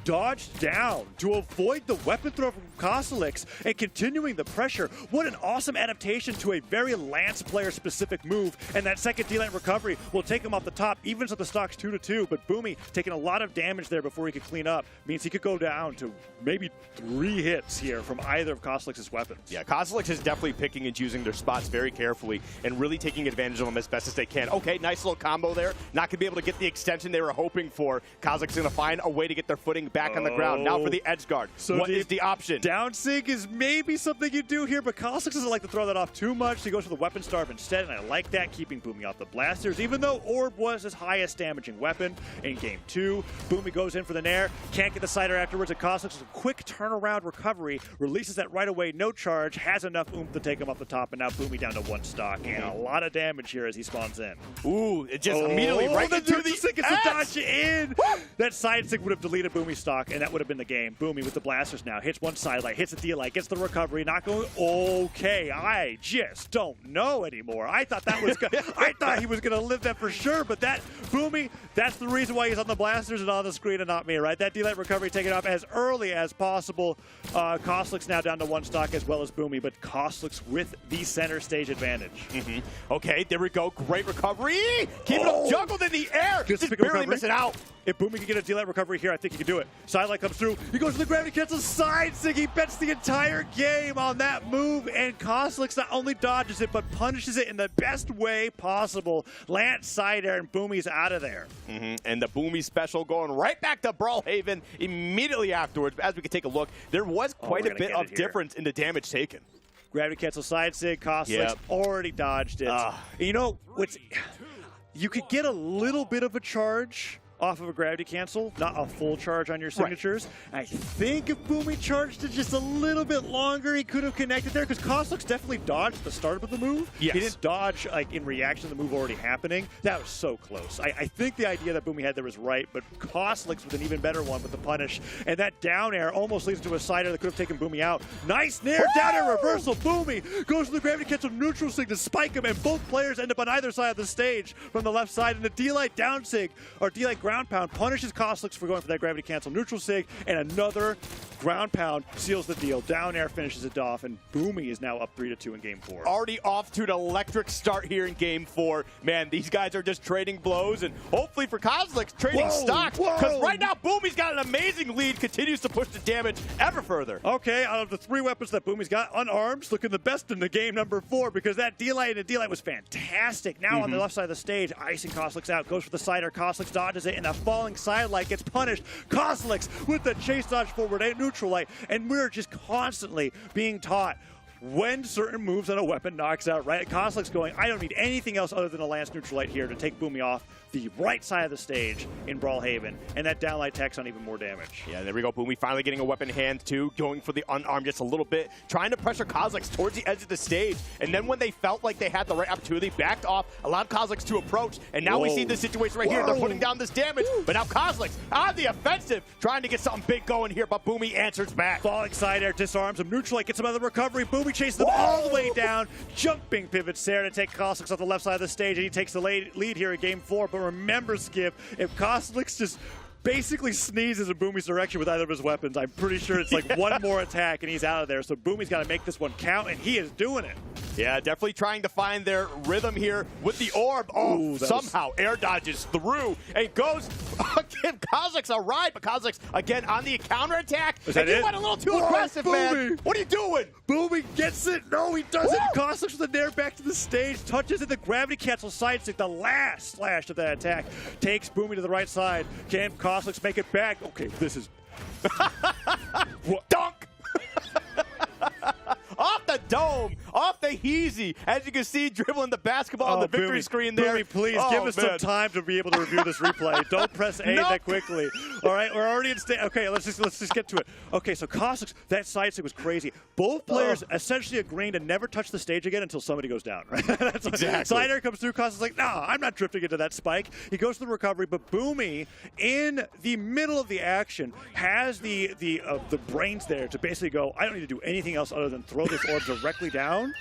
dodged down to avoid the weapon throw from Cosilix and continuing the pressure. What an awesome adaptation to a very Lance player-specific move, and that second D-light recovery will take him off the top, even so the stock's 2-2, but Boomi taking a lot of damage there before he could clean up. Means he could go down to maybe 3 hits here from either of Cosilix's weapons. Yeah, Cosilix is definitely picking and choosing their spots very carefully and really taking advantage of them as best as they can. Okay, nice little combo there. Not going to be able to get the extension they were hoping for. Cosilix going to find a way to get their footing back on the ground. Now for the edge guard. So what is the option? Down sig is maybe something you do here, but Cosilix doesn't like to throw that off too much. So he goes for the weapon starve instead, and I like that, keeping Boomi off the blasters, even though Orb was his highest damaging weapon in game 2. Boomi goes in for the nair, can't get the cider afterwards, and Cosilix is a quick turnaround recovery, releases that right away, no charge, has enough oomph to take him off the top, and now Boomi down to 1 stock, and a lot of damage here as he spawns in. Ooh, it just immediately right into the stick gets the dodge in. That side stick would have deleted Boomi's stock, and that would have been the game. Boomi with the blasters now, hits one side light, hits the D-light, gets the recovery, not going, okay, I just don't know anymore. I thought that was I thought he was going to live that for sure, but that, Boomi, that's the reason why he's on the blasters and on the screen and not me, right? That D-light recovery taken off as early as possible. Cosilix now down to 1 stock as well as Boomi, but Cosilix with the center stage advantage. Okay, there we go. Great recovery. Keep it up, juggled in the air. Just barely missing out. If Boomi can get a D-light recovery here, I think he can do it. Sidelight comes through. He goes for the gravity cancel side sig. He bets the entire game on that move, and Cosilix not only dodges it, but punishes it in the best way possible. Lance side air, and Boomi's out of there. And the Boomi special going right back to Brawlhaven immediately afterwards. As we can take a look, there was quite a bit of difference in the damage taken. Gravity cancel side sig. Cosilix already dodged it. You know, you could get a little bit of a charge off of a gravity cancel, not a full charge on your signatures. Right. I think if Boomi charged it just a little bit longer, he could have connected there, because Cosilix definitely dodged the start of the move. Yes. He didn't dodge like in reaction to the move already happening. That was so close. I think the idea that Boomi had there was right, but Cosilix with an even better one with the punish. And that down air almost leads to a side air that could have taken Boomi out. Nice nair, down air reversal. Boomi goes to the gravity cancel neutral sig to spike him, and both players end up on either side of the stage from the left side. And the D-Light down sig, or D-Light ground pound, punishes Cosilix for going for that gravity cancel neutral sig, and another ground pound seals the deal. Down air finishes it off, and Boomi is now up 3-2 in game 4. Already off to an electric start here in game 4. Man, these guys are just trading blows, and hopefully for Cosilix, trading stocks, because right now Boomi's got an amazing lead, continues to push the damage ever further. Okay, out of the 3 weapons that Boomi's got, unarmed, looking the best in the game number 4, because that D-Light and D-Light was fantastic. Now on the left side of the stage, icing Cosilix out, goes for the side air, Cosilix dodges it, and the falling side light gets punished. Cosilix with the chase dodge forward and neutral light, and we're just constantly being taught when certain moves on a weapon knocks out, right? Cosilix going, I don't need anything else other than a lance neutral light here to take Boomi off the right side of the stage in Brawlhaven, and that downlight tacks on even more damage. Yeah, there we go. Boomi finally getting a weapon in hand, too, going for the unarmed just a little bit, trying to pressure Cosilix towards the edge of the stage, and then when they felt like they had the right opportunity, backed off, allowed Cosilix to approach, and now we see this situation right here. They're putting down this damage, but now Cosilix on the offensive, trying to get something big going here, but Boomi answers back. Falling side air, disarms him, neutral light, gets him out of the recovery. Boomi chases them all the way down, jumping pivots there to take Cosilix off the left side of the stage, and he takes the lead here in game 4, but remember, Skip, if Cosilix just basically sneezes in Boomi's direction with either of his weapons, I'm pretty sure it's like one more attack and he's out of there. So Boomi's got to make this one count, and he is doing it. Yeah, definitely trying to find their rhythm here with the orb. Oh, somehow air dodges through and goes, give Cosilix a ride, but Cosilix again on the counterattack. Is that and you went a little too aggressive, man. What are you doing? Boomi gets it. No, he doesn't. Cosilix with the nair back to the stage, touches it, the gravity cancel side stick, the last slash of that attack, takes Boomi to the right side. Can Cosilix make it back? Okay, this is... Dunk! Off the dome, off the heezy. As you can see, dribbling the basketball on the victory screen there. Boomi, please give us some time to be able to review this replay. Don't press A that quickly. All right, we're already in state. Okay, let's just get to it. Okay, so Cosilix, that side stick was crazy. Both players essentially agreeing to never touch the stage again until somebody goes down. Right? That's exactly. Side air comes through. Cosilix like, nah, I'm not drifting into that spike. He goes to the recovery, but Boomi, in the middle of the action, has the brains there to basically go, I don't need to do anything else other than throw this orb directly down,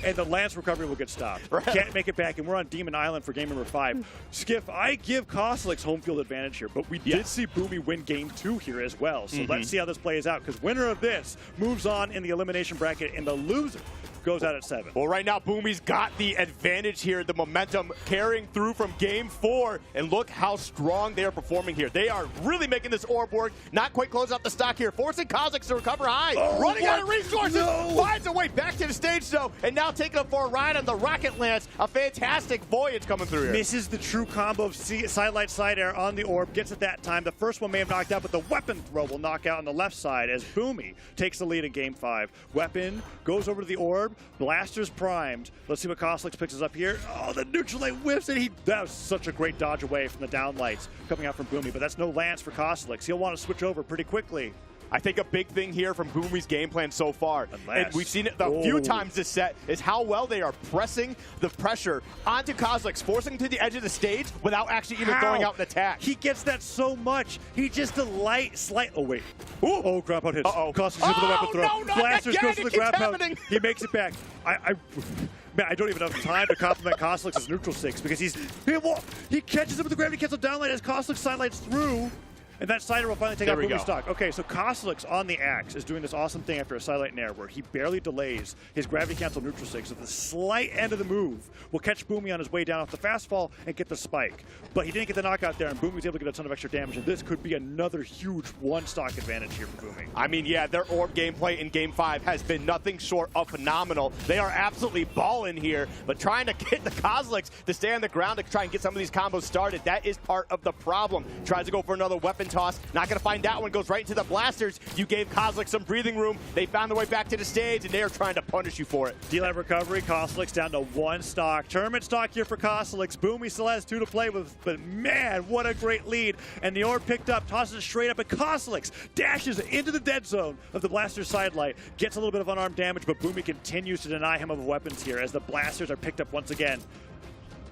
and the lance recovery will get stopped. Right. Can't make it back, and we're on Demon Island for game number 5. Skiff, I give Cosilix home field advantage here, but we did see Boomi win game 2 here as well, so let's see how this plays out, because winner of this moves on in the elimination bracket, and the loser goes out at 7. Well, right now, Boomi's got the advantage here, the momentum carrying through from game 4, and look how strong they are performing here. They are really making this orb work, not quite close out the stock here, forcing Cosilix to recover high, running out of resources, finds a way back to the stage, though, and now taking him for a ride on the Rocket Lance. A fantastic voyage coming through here. Misses the true combo of sidelight side air on the orb, gets it that time. The first one may have knocked out, but the weapon throw will knock out on the left side as Boomi takes the lead in game 5. Weapon goes over to the orb, blaster's primed. Let's see what Cosilix picks us up here. Oh, the neutral light whiffs it. That was such a great dodge away from the down lights coming out from Boomi, but that's no lance for Cosilix. He'll want to switch over pretty quickly. I think a big thing here from Boomi's game plan so far, and we've seen it a few times this set, is how well they are pressing the pressure onto Cosilix, forcing him to the edge of the stage without actually even throwing out an attack. He gets that so much. He just a slight. Oh, wait. Ooh. Oh, grab pound hits. Cosilix with the weapon throw. No, Blasters goes to the grab pound. He makes it back. Man, I don't even have time to compliment Cosilix's neutral six because he catches him with the gravity cancel downlight as Cosilix sidelights through. And that sider will finally take out Boomi's stock. Okay, so Cosilix on the axe is doing this awesome thing after a sidelight nair where he barely delays his gravity cancel neutral six. So the slight end of the move will catch Boomi on his way down off the fast fall and get the spike. But he didn't get the knockout there, and Boomi was able to get a ton of extra damage. And this could be another huge one-stock advantage here for Boomi. I mean, yeah, their orb gameplay in Game 5 has been nothing short of phenomenal. They are absolutely balling here, but trying to get the Cosilix to stay on the ground to try and get some of these combos started, that is part of the problem. Tries to go for another weapon weapon toss. Not going to find that one. Goes right into the blasters. You gave Cosilix some breathing room. They found their way back to the stage, and they are trying to punish you for it. D-Light recovery. Cosilix down to 1 stock. Tournament stock here for Cosilix. Boomi still has 2 to play with, but man, what a great lead. And the orb picked up, tosses it straight up, and Cosilix dashes into the dead zone of the blaster's sidelight. Gets a little bit of unarmed damage, but Boomi continues to deny him of weapons here as the blasters are picked up once again.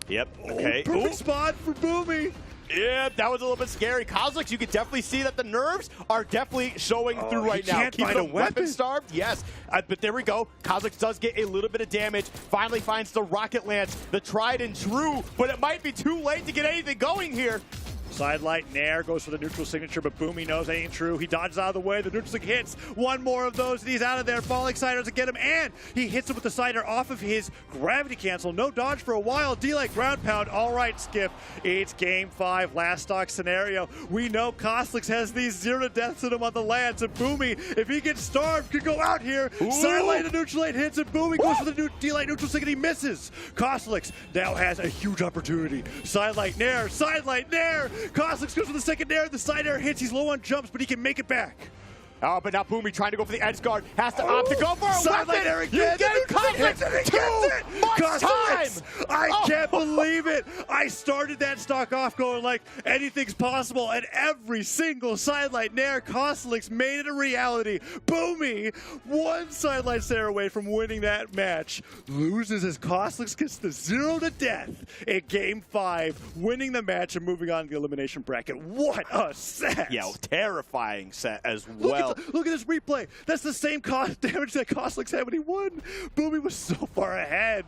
Yep. Okay. Perfect spot for Boomi. Yeah, that was a little bit scary. Cosilix, you can definitely see that the nerves are definitely showing through right now. Can't find a weapon starved, yes. But there we go. Cosilix does get a little bit of damage. Finally finds the rocket lance, the tried and true, but it might be too late to get anything going here. Sidelight Nair goes for the neutral signature, but Boomi knows that ain't true. He dodges out of the way. The neutral sig hits. One more of those, and he's out of there. Falling Cider doesn't get him, and he hits him with the Cider off of his gravity cancel. No dodge for a while. D-Light ground pound. All right, Skiff. It's game 5, last stock scenario. We know Cosilix has these 0 to deaths in him on the lance, and Boomi, if he gets starved, could go out here. Sidelight and neutral light hits, and Boomi goes for the D-Light neutral sig, and he misses. Cosilix now has a huge opportunity. Sidelight Nair. Sidelight Nair. Cosilix goes for the second Nair. The side air hits. He's low on jumps, but he can make it back. Oh, but now Boomi trying to go for the edge guard. Has to opt to go for a weapon. You get Cosilix too much time. I can't believe it. I started that stock off going like anything's possible, and every single sidelight Nair, Cosilix made it a reality. Boomi, 1 sidelight Nair away from winning that match, loses as Cosilix gets the 0 to death in game 5, winning the match and moving on to the elimination bracket. What a set! Yeah, terrifying set as well. Look at this replay. That's the same damage that Cosilix had when he won. Boomi was so far ahead.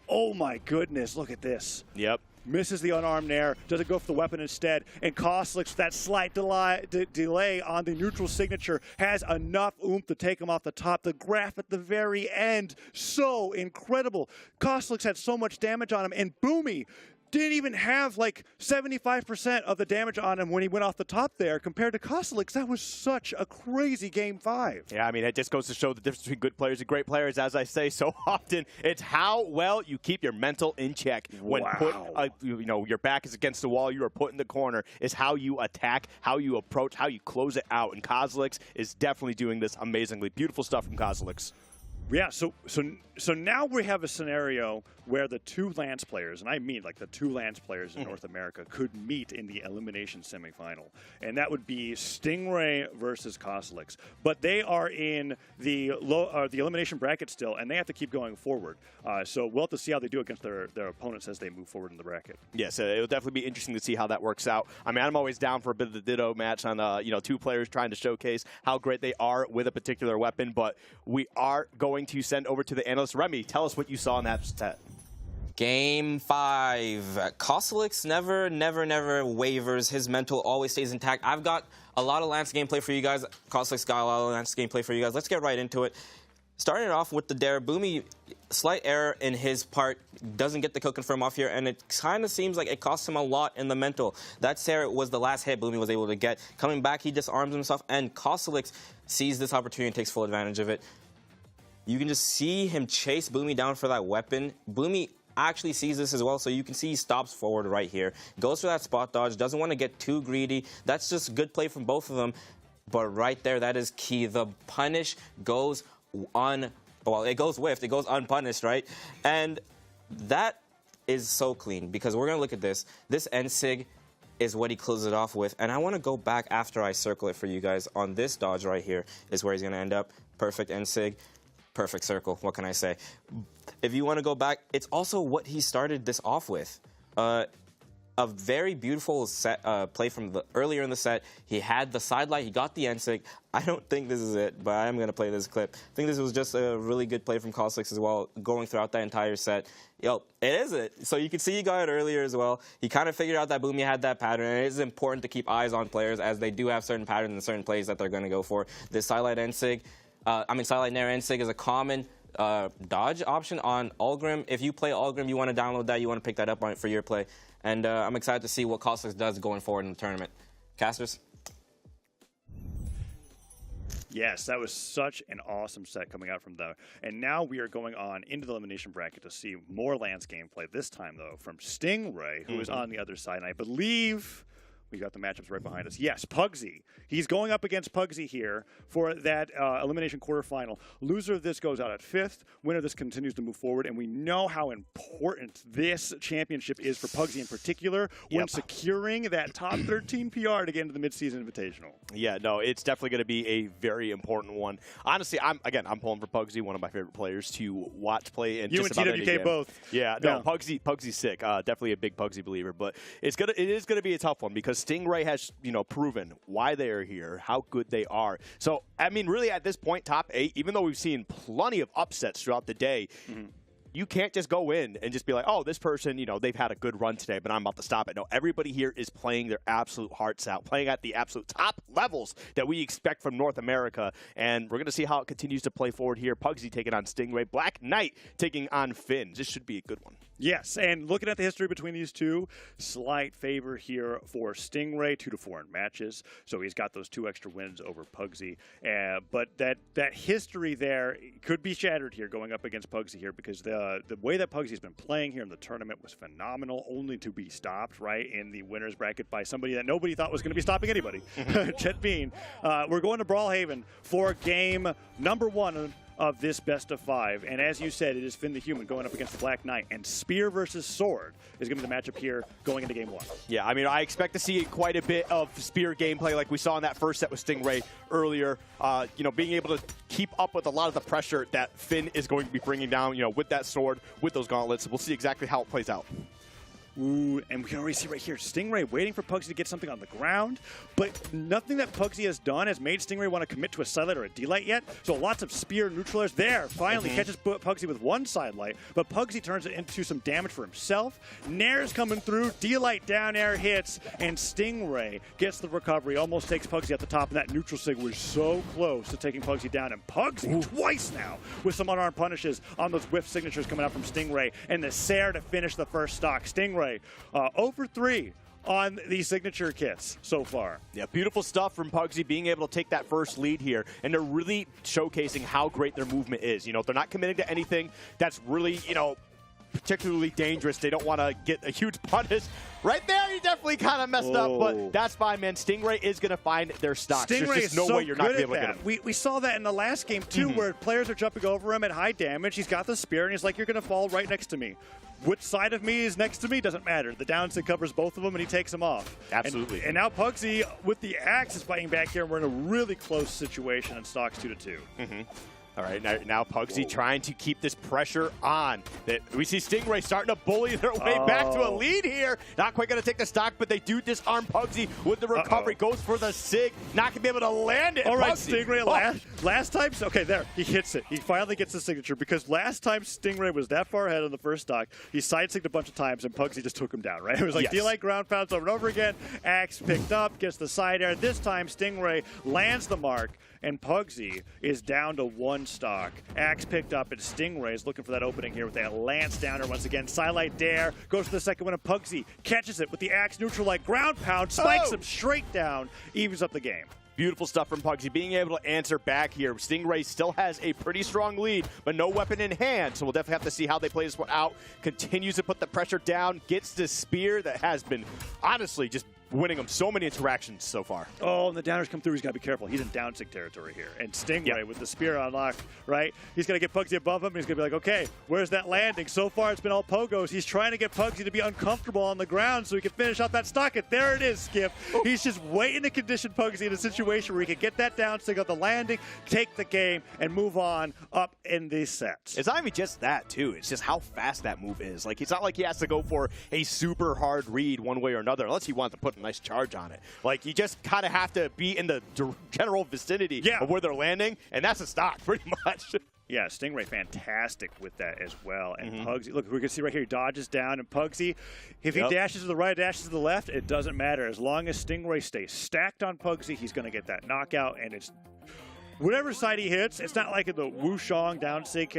Oh my goodness, look at this. Yep. Misses the unarmed Nair, doesn't go for the weapon instead, and Cosilix, that slight delay on the neutral signature, has enough oomph to take him off the top. The graph at the very end, so incredible. Cosilix had so much damage on him, and Boomi didn't even have like 75% of the damage on him when he went off the top there compared to Cosilix. That was such a crazy game 5. Yeah, I mean, it just goes to show the difference between good players and great players. As I say so often, it's how well you keep your mental in check. When your back is against the wall, you are put in the corner, is how you attack, how you approach, how you close it out. And Cosilix is definitely doing this amazingly. Beautiful stuff from Cosilix. Yeah, so now we have a scenario where the 2 Lance players, and I mean like the 2 Lance players in North America, could meet in the elimination semifinal. And that would be Stingray versus Cosilix. But they are in the elimination bracket still, and they have to keep going forward. So we'll have to see how they do against their opponents as they move forward in the bracket. Yes, it'll definitely be interesting to see how that works out. I mean, I'm always down for a bit of the ditto match on 2 players trying to showcase how great they are with a particular weapon, but we are going to send over to the analyst. Remy, tell us what you saw in that set. Game 5. Cosilix never wavers. His mental always stays intact. I've got a lot of Lance gameplay for you guys. Cosilix got a lot of Lance gameplay for you guys. Let's get right into it. Starting it off with the dare, Boomi, slight error in his part, doesn't get the kill confirm off here, and it kind of seems like it cost him a lot in the mental. That Sarah was the last hit Boomi was able to get. Coming back, he disarms himself, and Cosilix sees this opportunity and takes full advantage of it. You can just see him chase Boomi down for that weapon. Boomi actually sees this as well, so you can see he stops forward right here. Goes for that spot dodge, doesn't want to get too greedy. That's just good play from both of them. But right there, that is key. The punish goes it goes whiffed, it goes unpunished, right? And that is so clean, because we're going to look at this. This N-Sig is what he closes it off with. And I want to go back after I circle it for you guys. On this dodge right here is where he's going to end up. Perfect N-Sig. Perfect circle. What can I say? If you want to go back, it's also what he started this off with. A very beautiful set play from earlier in the set. He had the sidelight. He got the N-Sig. I don't think this is it, but I am going to play this clip. I think this was just a really good play from Cosilix as well, going throughout that entire set. It is it. So you can see he got it earlier as well. He kind of figured out that Boomi had that pattern, and it is important to keep eyes on players as they do have certain patterns and certain plays that they're going to go for. This sidelight N-Sig, sidelight Nair N-Sig is a common dodge option on Ulgrim. If you play Ulgrim, you want to download that, you want to pick that up for your play. And I'm excited to see what Cosilix does going forward in the tournament. Casters? Yes, that was such an awesome set coming out from there. And now we are going on into the elimination bracket to see more Lance gameplay. This time, though, from Stingray, who is on the other side. And I believe We got the matchups right behind us. Yes, Pugsy. He's going up against Pugsy here for that elimination quarterfinal. Loser of this goes out at 5th. Winner of this continues to move forward, and we know how important this championship is for Pugsy in particular when securing that top 13 PR to get into the midseason invitational. Yeah, no, it's definitely going to be a very important one. Honestly, I'm pulling for Pugsy, one of my favorite players to watch play. And you and TWK both. Yeah, no, Pugsy's sick. Definitely a big Pugsy believer, but it is gonna be a tough one because Stingray has proven why they are here, how good they are. So I mean, really at this point, top 8, even though we've seen plenty of upsets throughout the day. You can't just go in and just be like, oh, this person, they've had a good run today, but I'm about to stop it. No, everybody here is playing their absolute hearts out, playing at the absolute top levels that we expect from North America. And we're going to see how it continues to play forward here. Pugsy taking on Stingray. Black Knight taking on Finn. This should be a good one. Yes, and looking at the history between these two, slight favor here for Stingray, 2-4 in matches. So he's got those 2 extra wins over Pugsy. But that history there could be shattered here going up against Pugsy here because the way that Pugsy's been playing here in the tournament was phenomenal, only to be stopped right in the winner's bracket by somebody that nobody thought was going to be stopping anybody, Jet Bean. We're going to Brawlhaven for game number 1 of this best of 5. And as you said, it is Finn the Human going up against the Black Knight. And Spear versus Sword is going to be the matchup here going into game 1. Yeah, I mean, I expect to see quite a bit of Spear gameplay like we saw in that first set with Stingray earlier. Being able to keep up with a lot of the pressure that Finn is going to be bringing down, with that sword, with those gauntlets. We'll see exactly how it plays out. Ooh, and we can already see right here, Stingray waiting for Pugsy to get something on the ground, but nothing that Pugsy has done has made Stingray want to commit to a sidelight or a D-light yet, so lots of spear neutralers there. Finally catches Pugsy with 1 sidelight, but Pugsy turns it into some damage for himself. Nair's coming through, D-light down air hits, and Stingray gets the recovery, almost takes Pugsy at the top, and that neutral sig was so close to taking Pugsy down, and Pugsy twice now with some unarmed punishes on those whiff signatures coming out from Stingray, and the Sair to finish the first stock. Stingray over 3 on the signature kits so far. Yeah, beautiful stuff from Pugsy being able to take that first lead here, and they're really showcasing how great their movement is. They're not committing to anything that's really, particularly dangerous. They don't want to get a huge punish. Right there, you definitely kind of messed up, but that's fine, man. Stingray is going to find their stocks. Stingray There's just no way you're not going to be able to get him. We saw that in the last game, too, where players are jumping over him at high damage. He's got the spear, and he's like, you're going to fall right next to me. Which side of me is next to me doesn't matter. The downside covers both of them, and he takes them off. Absolutely. And now Pugsy, with the axe, is fighting back here, and we're in a really close situation in stocks 2-2. All right, now Pugsy trying to keep this pressure on. We see Stingray starting to bully their way back to a lead here. Not quite going to take the stock, but they do disarm Pugsy with the recovery. Goes for the sig. Not going to be able to land it. All right, Pugsy. Stingray, last time, okay, there, he hits it. He finally gets the signature because last time Stingray was that far ahead on the first stock, he side-sigged a bunch of times, and Pugsy just took him down, right? It was like D-like ground pounds over and over again. Axe picked up, gets the side air. This time, Stingray lands the mark, and Pugsy is down to 1 stock. Axe picked up, and Stingray is looking for that opening here with that lance downer once again. Sidelight dare, goes for the second one, and Pugsy catches it with the axe neutral like ground pound, spikes him straight down, evens up the game. Beautiful stuff from Pugsy, being able to answer back here. Stingray still has a pretty strong lead, but no weapon in hand, so we'll definitely have to see how they play this one out. Continues to put the pressure down, gets the spear that has been, honestly, just winning him so many interactions so far. Oh, and the downers come through. He's got to be careful. He's in downsig territory here. And Stingray with the spear on lock, right? He's going to get Pugsy above him. And he's going to be like, okay, where's that landing? So far, it's been all pogos. He's trying to get Pugsy to be uncomfortable on the ground so he can finish off that stock. And there it is, Skip. He's just waiting to condition Pugsy in a situation where he can get that downsig on the landing, take the game, and move on up in these sets. It's not even just that, too. It's just how fast that move is. Like, it's not like he has to go for a super hard read one way or another, unless he wants to put a nice charge on it. Like, you just kind of have to be in the general vicinity of where they're landing, and that's a stock, pretty much. Yeah, Stingray fantastic with that as well. And Pugsy, look, we can see right here, he dodges down, and Pugsy, if he dashes to the right, dashes to the left, it doesn't matter. As long as Stingray stays stacked on Pugsy, he's going to get that knockout, and it's whatever side he hits, it's not like in the Wushong down sig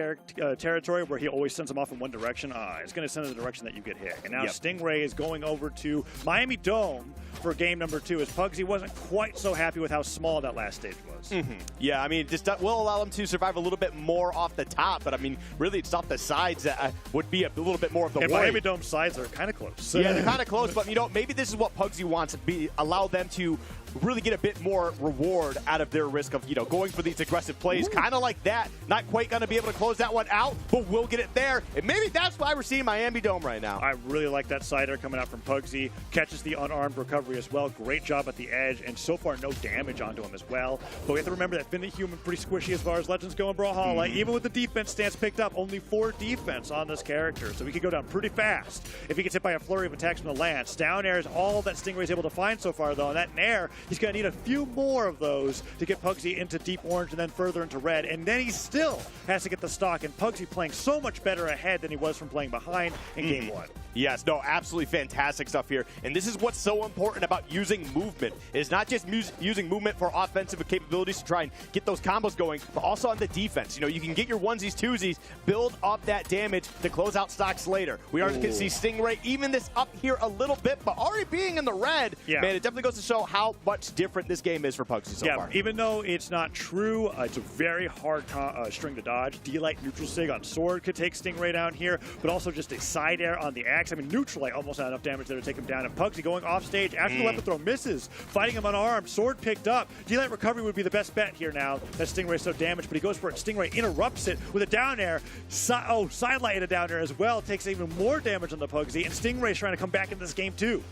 territory where he always sends them off in one direction. It's going to send in the direction that you get hit. And now Stingray is going over to Miami Dome for game number 2, as Pugsy wasn't quite so happy with how small that last stage was. Yeah, I mean, just will allow him to survive a little bit more off the top, but I mean, really, it's off the sides that would be a little bit more of the and worry. Miami Dome sides are kind of close. Yeah, they're kind of close, but you know, maybe this is what Pugsy wants, allow them to really get a bit more reward out of their risk of, you know, going for these aggressive plays, kind of like that. Not quite going to be able to close that one out, but we'll get it there. And maybe that's why we're seeing Miami Dome right now. I really like that side air coming out from Pugsy. Catches the unarmed recovery as well. Great job at the edge, and so far no damage onto him as well. But we have to remember that Finley Human pretty squishy as far as Legends go in Brawlhalla. Even with the defense stance picked up, only 4 defense on this character, so he could go down pretty fast if he gets hit by a flurry of attacks from the Lance. Down air is all that Stingray's able to find so far, though, and that nair, he's going to need a few more of those to get Pugsy into deep orange and then further into red, and then he still has to get the stock, and Pugsy playing so much better ahead than he was from playing behind in game 1. Yes, no, absolutely fantastic stuff here. And this is what's so important about using movement. It's not just using movement for offensive capabilities to try and get those combos going, but also on the defense. You know, you can get your onesies, twosies, build up that damage to close out stocks later. We are going to see Stingray even this up here a little bit, but already being in the red, man, it definitely goes to show how much different this game is for Pugsy so far. Even though it's not true, it's a very hard string to dodge. D-Light neutral sig on sword could take Stingray down here, but also just a side air on the axe. I mean, neutral light almost had enough damage there to take him down. And Pugsy going off stage after the weapon throw misses, fighting him unarmed. Sword picked up. D-Light recovery would be the best bet here now that Stingray's so damaged, but he goes for it. Stingray interrupts it with a down air. Side light a down air as well. Takes even more damage on the Pugsy, and Stingray's trying to come back in this game too.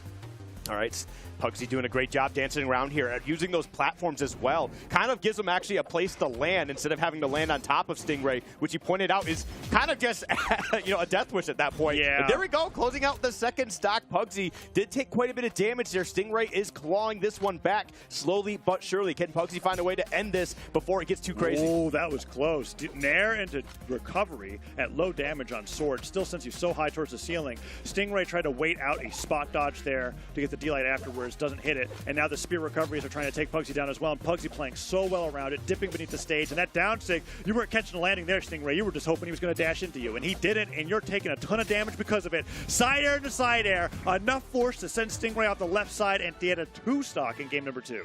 All right, Pugsy doing a great job dancing around here, using those platforms as well. Kind of gives him actually a place to land instead of having to land on top of Stingray, which he pointed out is kind of just you know, a death wish at that point. And there we go, closing out the second stock. Pugsy did take quite a bit of damage there. Stingray is clawing this one back slowly but surely. Can Pugsy find a way to end this before it gets too crazy? Oh, that was close. Nair into recovery at low damage on sword. Still sends you so high towards the ceiling. Stingray tried to wait out a spot dodge there to get the D-Light afterwards. Doesn't hit it, and now the spear recoveries are trying to take Pugsy down as well, and Pugsy playing so well around it, dipping beneath the stage, and that down sig, you weren't catching a landing there, Stingray. You were just hoping he was going to dash into you, and he didn't, and you're taking a ton of damage because of it. Side air to side air, enough force to send Stingray off the left side, and he had a 2 stock in game number 2.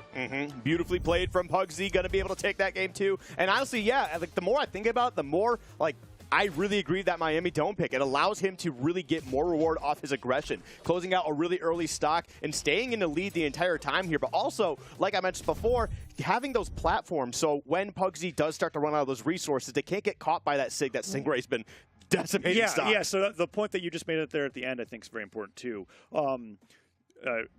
Beautifully played from Pugsy, going to be able to take that game too. And honestly, yeah, like the more I think about it, the more like I really agree with that Miami Dome pick. It allows him to really get more reward off his aggression, closing out a really early stock and staying in the lead the entire time here. But also, like I mentioned before, having those platforms, so when Pugsy does start to run out of those resources, they can't get caught by that sig that Stingray's been decimating stock. Yeah, so the point that you just made it there at the end I think is very important too.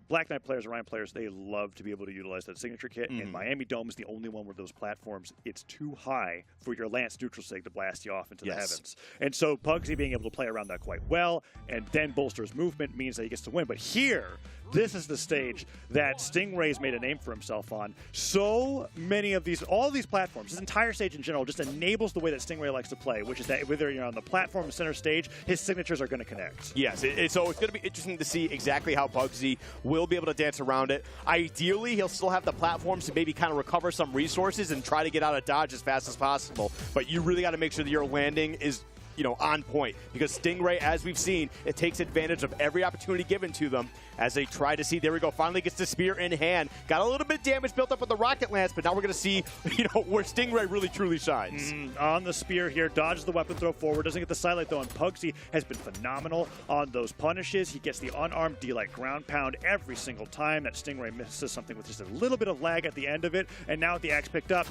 Black Knight players, Orion players, they love to be able to utilize that signature kit, and Miami Dome is the only one where those platforms, it's too high for your Lance neutral sig to blast you off into the heavens. And so Pugsy being able to play around that quite well and then bolster his movement means that he gets to win. But here, this is the stage that Stingray's made a name for himself on. So many of these, all these platforms, this entire stage in general just enables the way that Stingray likes to play, which is that whether you're on the platform or center stage, his signatures are going to connect. Yes, so it's going to be interesting to see exactly how Pugsy will be able to dance around it. Ideally, he'll still have the platforms to maybe kind of recover some resources and try to get out of dodge as fast as possible. But you really got to make sure that your landing is, you know, on point, because Stingray, as we've seen, it takes advantage of every opportunity given to them as they try to see. There we go. Finally gets the spear in hand. Got a little bit of damage built up with the rocket lance, but now we're going to see, you know, where Stingray really truly shines. On the spear here, dodges the weapon throw forward, doesn't get the sidelight though, and Pugsy has been phenomenal on those punishes. He gets the unarmed D-Light ground pound every single time that Stingray misses something with just a little bit of lag at the end of it, and now with the axe picked up,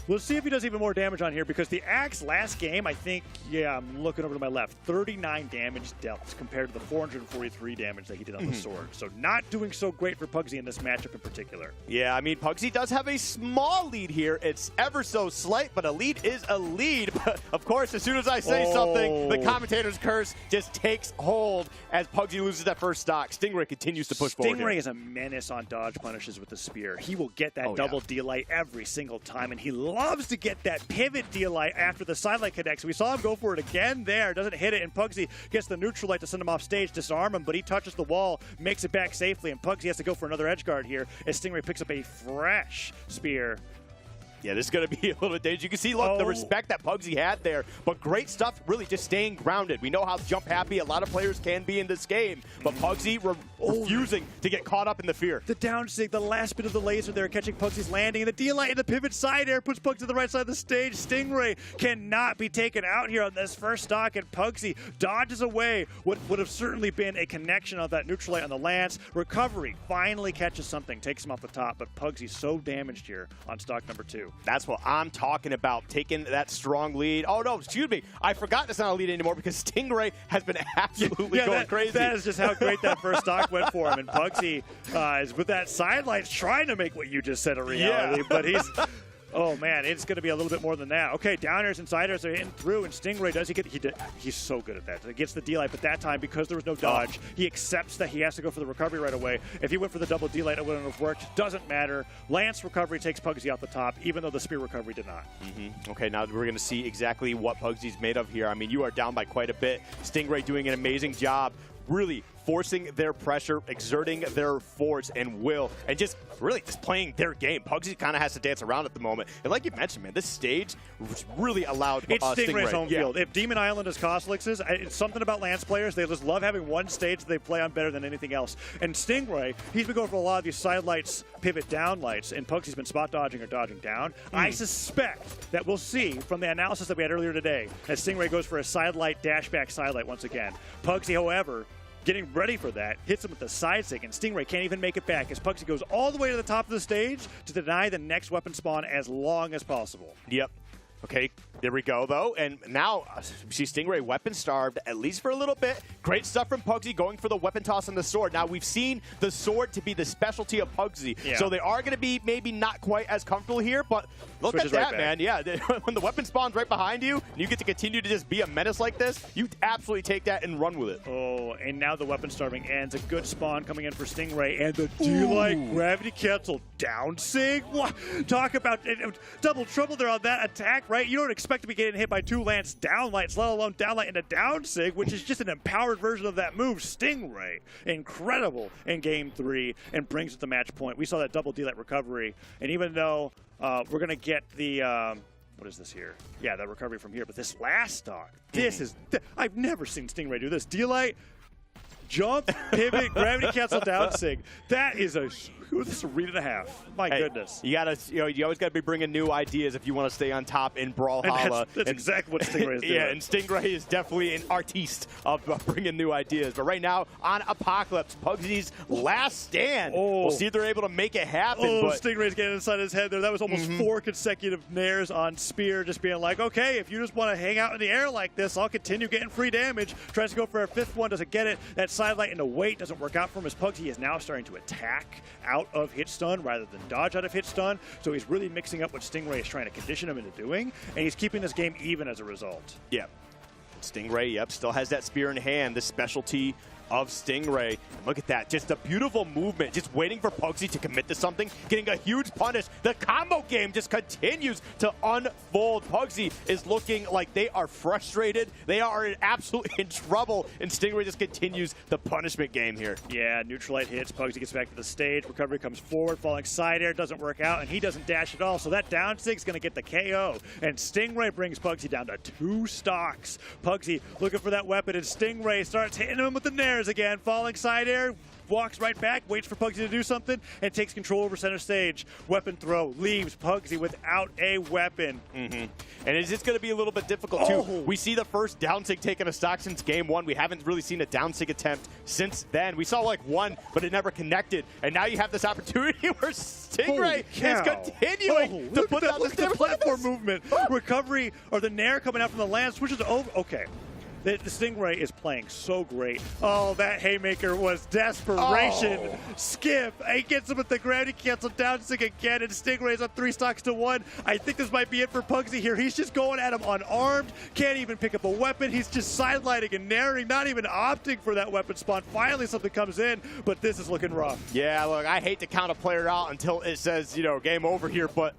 we'll see if he does even more damage on here, because the axe last game, I think, I'm looking over to my left, 39 damage dealt compared to the 443 damage that he did on the sword. So not doing so great for Pugsy in this matchup in particular. Yeah, I mean, Pugsy does have a small lead here. It's ever so slight, but a lead is a lead. But of course, as soon as I say something, the commentator's curse just takes hold as Pugsy loses that first stock. Stingray continues to push forward. Stingray is a menace on dodge punishes with the spear. He will get that double D-Light every single time, and he loves to get that pivot D-Light after the sidelight connects. We saw him go for it again there. Doesn't hit it, and Pugsy gets the neutral light to send him off stage, disarm him, but he touches the wall, makes it back safely, and Pugsy has to go for another edge guard here as Stingray picks up a fresh spear. Yeah, this is going to be a little bit dangerous. You can see, look, the respect that Pugsy had there. But great stuff, really just staying grounded. We know how jump happy a lot of players can be in this game. But Pugsy refusing to get caught up in the fear. The down sig, the last bit of the laser there, catching Pugsy's landing. And the D-Light and the pivot side air puts Pugsy to the right side of the stage. Stingray cannot be taken out here on this first stock. And Pugsy dodges away what would have certainly been a connection of that neutral light on the lance. Recovery finally catches something, takes him off the top. But Pugsy's so damaged here on stock number 2. That's what I'm talking about, taking that strong lead. Oh, no, excuse me. I forgot it's not a lead anymore because Stingray has been absolutely going crazy. That is just how great that first stock went for him. And Pugsy is with that sidelights trying to make what you just said a reality, but he's... Oh, man, it's going to be a little bit more than that. Okay, downers and siders are hitting through, and Stingray, does he get... He's so good at that. He gets the D-Light, but that time, because there was no dodge, he accepts that he has to go for the recovery right away. If he went for the double D-Light, it wouldn't have worked. Doesn't matter. Lance recovery takes Pugsy out the top, even though the spear recovery did not. Okay, now we're going to see exactly what Pugsy's made of here. I mean, you are down by quite a bit. Stingray doing an amazing job, really forcing their pressure, exerting their force and will, and just really just playing their game. Pugsy kind of has to dance around at the moment. And like you mentioned, man, this stage really allowed it's Stingray's Stingray. home field. If Demon Island is Cosilix's, it's something about Lance players. They just love having one stage that they play on better than anything else. And Stingray, he's been going for a lot of these side lights, pivot down lights, and Pugsy's been spot dodging or dodging down. I suspect that we'll see from the analysis that we had earlier today as Stingray goes for a side light, dash back side light once again. Pugsy, however, getting ready for that, hits him with the side stick, and Stingray can't even make it back as Pugsy goes all the way to the top of the stage to deny the next weapon spawn as long as possible. Yep. Okay, there we go, though. And now, we see Stingray weapon starved, at least for a little bit. Great stuff from Pugsy going for the weapon toss on the sword. Now, we've seen the sword to be the specialty of Pugsy. Yeah. So they are going to be maybe not quite as comfortable here, but look at that, man. Yeah, when the weapon spawns right behind you, and you get to continue to just be a menace like this, you absolutely take that and run with it. Oh, and now the weapon starving ends. A good spawn coming in for Stingray, and the D-Light gravity cancel down sig. What? Talk about double trouble there on that attack, right? You don't expect to be getting hit by 2 Lance downlights, let alone downlight and a down sig, which is just an empowered version of that move. Stingray, incredible in game 3, and brings it the match point. We saw that double D-Light recovery, and even though we're going to get the... what is this here? Yeah, the recovery from here, but this last stock, this is... I've never seen Stingray do this. D-Light, jump, pivot, gravity cancel down sig. That is a... This is a read and a half. My goodness. You gotta, you always gotta be bringing new ideas if you want to stay on top in Brawlhalla. That's exactly what Stingray is doing. Yeah, and Stingray is definitely an artiste of bringing new ideas. But right now, on Apocalypse, Pugsy's last stand. We'll see if they're able to make it happen. Stingray's getting inside his head there. That was almost 4 consecutive nairs on Spear, just being like, okay, if you just want to hang out in the air like this, I'll continue getting free damage. Tries to go for a 5th one, doesn't get it. That sidelight into weight doesn't work out for him as Pugsy is now starting to attack out of hit stun rather than dodge out of hit stun. So he's really mixing up what Stingray is trying to condition him into doing, and he's keeping this game even as a result. Yeah. Stingray, still has that spear in hand, the specialty of Stingray. And look at that, just a beautiful movement, just waiting for Pugsy to commit to something, getting a huge punish. The combo game just continues to unfold. Pugsy is looking like they are frustrated. They are absolutely in trouble, and Stingray just continues the punishment game here. Yeah, neutral light hits, Pugsy gets back to the stage, recovery comes forward, falling side air, doesn't work out, and he doesn't dash at all, so that down sig's going to get the KO, and Stingray brings Pugsy down to 2 stocks. Pugsy looking for that weapon, and Stingray starts hitting him with the nairs again, falling side air, walks right back, waits for Pugsy to do something, and takes control over center stage. Weapon throw, leaves Pugsy without a weapon. And it's just going to be a little bit difficult, too. We see the first down sig taking a stock since game 1. We haven't really seen a down sig attempt since then. We saw like one, but it never connected. And now you have this opportunity where Stingray is continuing to put down this platform movement. Recovery, or the nair coming out from the land, switches over. Okay. The Stingray is playing so great. Oh, that haymaker was desperation. Skip. He gets him with the gravity cancel down sig again, and Stingray's up 3 stocks to 1. I think this might be it for Pugsy here. He's just going at him unarmed. Can't even pick up a weapon. He's just sidelighting and nairing, not even opting for that weapon spawn. Finally, something comes in, but this is looking rough. Yeah, look, I hate to count a player out until it says, game over here, but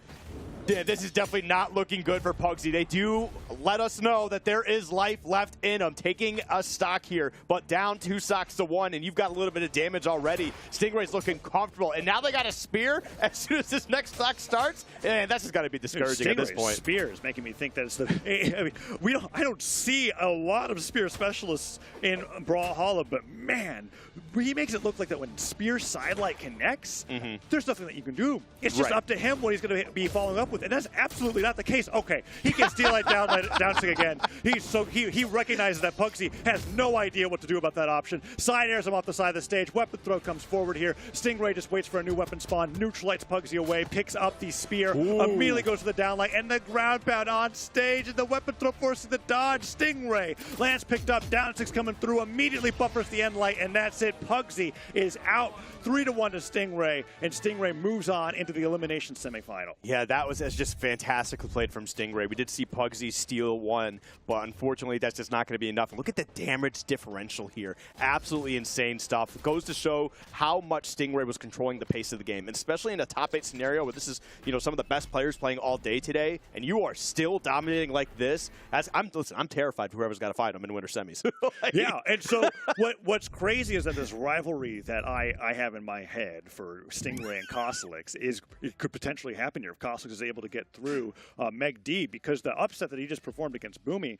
Yeah, this is definitely not looking good for Pugsy. They do let us know that there is life left in them. Taking a stock here, but down 2 stocks to 1, and you've got a little bit of damage already. Stingray's looking comfortable, and now they got a spear as soon as this next stock starts, and that's just got to be discouraging at this point. Spear is making me think that it's the. I mean, I don't see a lot of spear specialists in Brawlhalla, but man, he makes it look like that when spear sidelight connects, there's nothing that you can do. It's just up to him what he's going to be following up with, and that's absolutely not the case. Okay, he can steal light downsing again. He recognizes that Pugsy has no idea what to do about that option. Side airs him off the side of the stage. Weapon throw comes forward here. Stingray just waits for a new weapon spawn, neutralites Pugsy away, picks up the spear, immediately goes to the downlight, and the ground pound on stage, and the weapon throw forces the dodge. Stingray, Lance picked up, down 6 coming through, immediately buffers the end light, and that's it. Pugsy is out 3-1 to Stingray, and Stingray moves on into the elimination semifinal. Yeah, that was just fantastically played from Stingray. We did see Pugsy steal 1, but unfortunately that's just not going to be enough. Look at the damage differential here. Absolutely insane stuff. It goes to show how much Stingray was controlling the pace of the game, and especially in a top 8 scenario where this is, some of the best players playing all day today, and you are still dominating like this. I'm terrified for whoever's got to fight him in winter semis. Yeah, and so what's crazy is that this rivalry that I have in my head for Stingray and Cosilix it could potentially happen here if Cosilix is able to get through Meg D, because the upset that he just performed against Boomi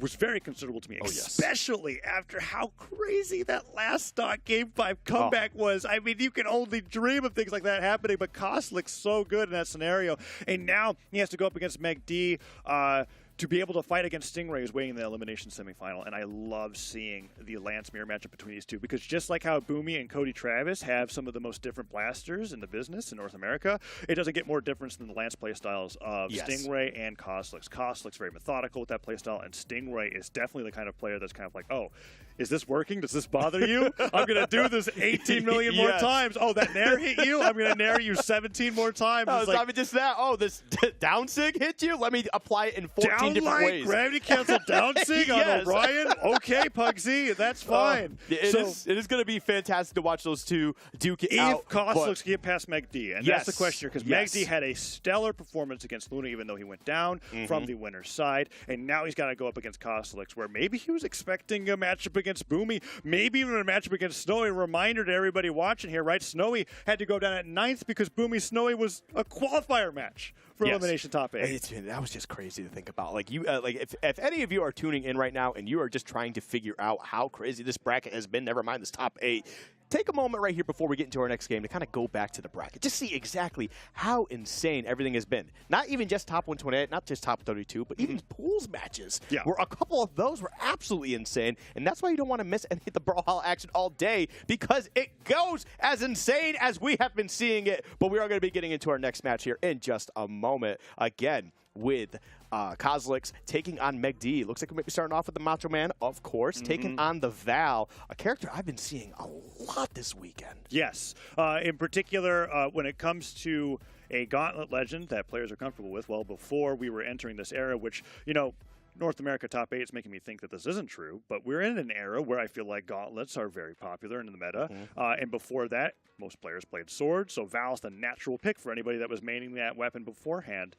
was very considerable to me, especially after how crazy that last stock Game 5 comeback was. I mean, you can only dream of things like that happening, but Cosilix so good in that scenario, and now he has to go up against Meg D. To be able to fight against Stingray who's waiting in the elimination semifinal, and I love seeing the Lance mirror matchup between these two, because just like how Boomi and Cody Travis have some of the most different blasters in the business in North America, it doesn't get more difference than the Lance playstyles of Stingray and Cosilix. Cosilix very methodical with that playstyle, and Stingray is definitely the kind of player that's kind of like, oh, is this working? Does this bother you? I'm going to do this 18 million more times. Oh, that nair hit you? I'm going to nair you 17 more times. It's not even just that. Oh, this down sig hit you? Let me apply it in 14 different ways. Gravity cancel down sig on Orion? Okay, Pugsy, that's fine. It is going to be fantastic to watch those two duke it out. If Cosilix can get past Meg D, and that's the question here, because Meg D had a stellar performance against Luna, even though he went down from the winner's side, and now he's got to go up against Cosilix, where maybe he was expecting a matchup against Boomi, maybe even a matchup against Snowy. Reminder to everybody watching here, right? Snowy had to go down at 9th because Boomi Snowy was a qualifier match for elimination top 8. That was just crazy to think about. Like if any of you are tuning in right now and you are just trying to figure out how crazy this bracket has been, never mind this top 8, take a moment right here before we get into our next game to kind of go back to the bracket. Just see exactly how insane everything has been. Not even just top 128, not just top 32, but even pools matches. Yeah. Where a couple of those were absolutely insane, and that's why you don't want to miss any of the Brawlhalla action all day, because it goes as insane as we have been seeing it. But we are going to be getting into our next match here in just a moment. Again, with Cosilix taking on Meg D. Looks like we might be starting off with the Macho Man, of course, taking on the Val, a character I've been seeing a lot this weekend. Yes. In particular, when it comes to a Gauntlet legend that players are comfortable with, well, before we were entering this era, which, North America top 8 is making me think that this isn't true, but we're in an era where I feel like gauntlets are very popular in the meta. And before that, most players played swords, so Val's the natural pick for anybody that was maining that weapon beforehand.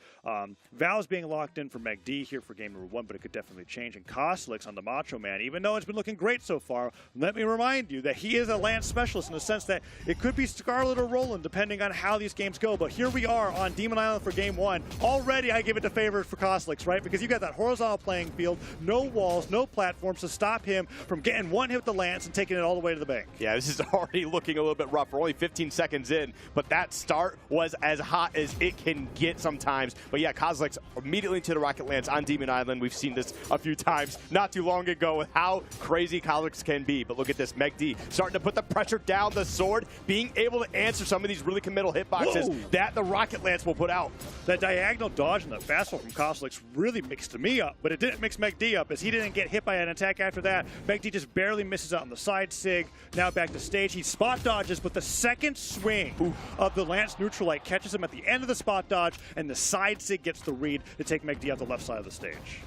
Val's being locked in for Meg D here for game number 1, but it could definitely change. And Cosilix on the Macho Man, even though it's been looking great so far, let me remind you that he is a Lance specialist in the sense that it could be Scarlet or Roland depending on how these games go. But here we are on Demon Island for game 1. Already I give it to favor for Cosilix, right? Because you got that horizontal playing field, no walls, no platforms to stop him from getting one hit with the lance and taking it all the way to the bank. Yeah, this is already looking a little bit rough. We're only 15 seconds in, but that start was as hot as it can get sometimes. But yeah, Cosilix immediately to the rocket lance on Demon Island. We've seen this a few times not too long ago with how crazy Cosilix can be. But look at this, Meg D starting to put the pressure down the sword, being able to answer some of these really committal hitboxes that the rocket lance will put out. That diagonal dodge and the fastball from Cosilix really mixed me up, but it didn't mix Meg D up as he didn't get hit by an attack after that. Meg D just barely misses out on the side sig. Now back to stage. He spot dodges, but the second swing of the Lance Neutralite catches him at the end of the spot dodge, and the side sig gets the read to take Meg D out the left side of the stage.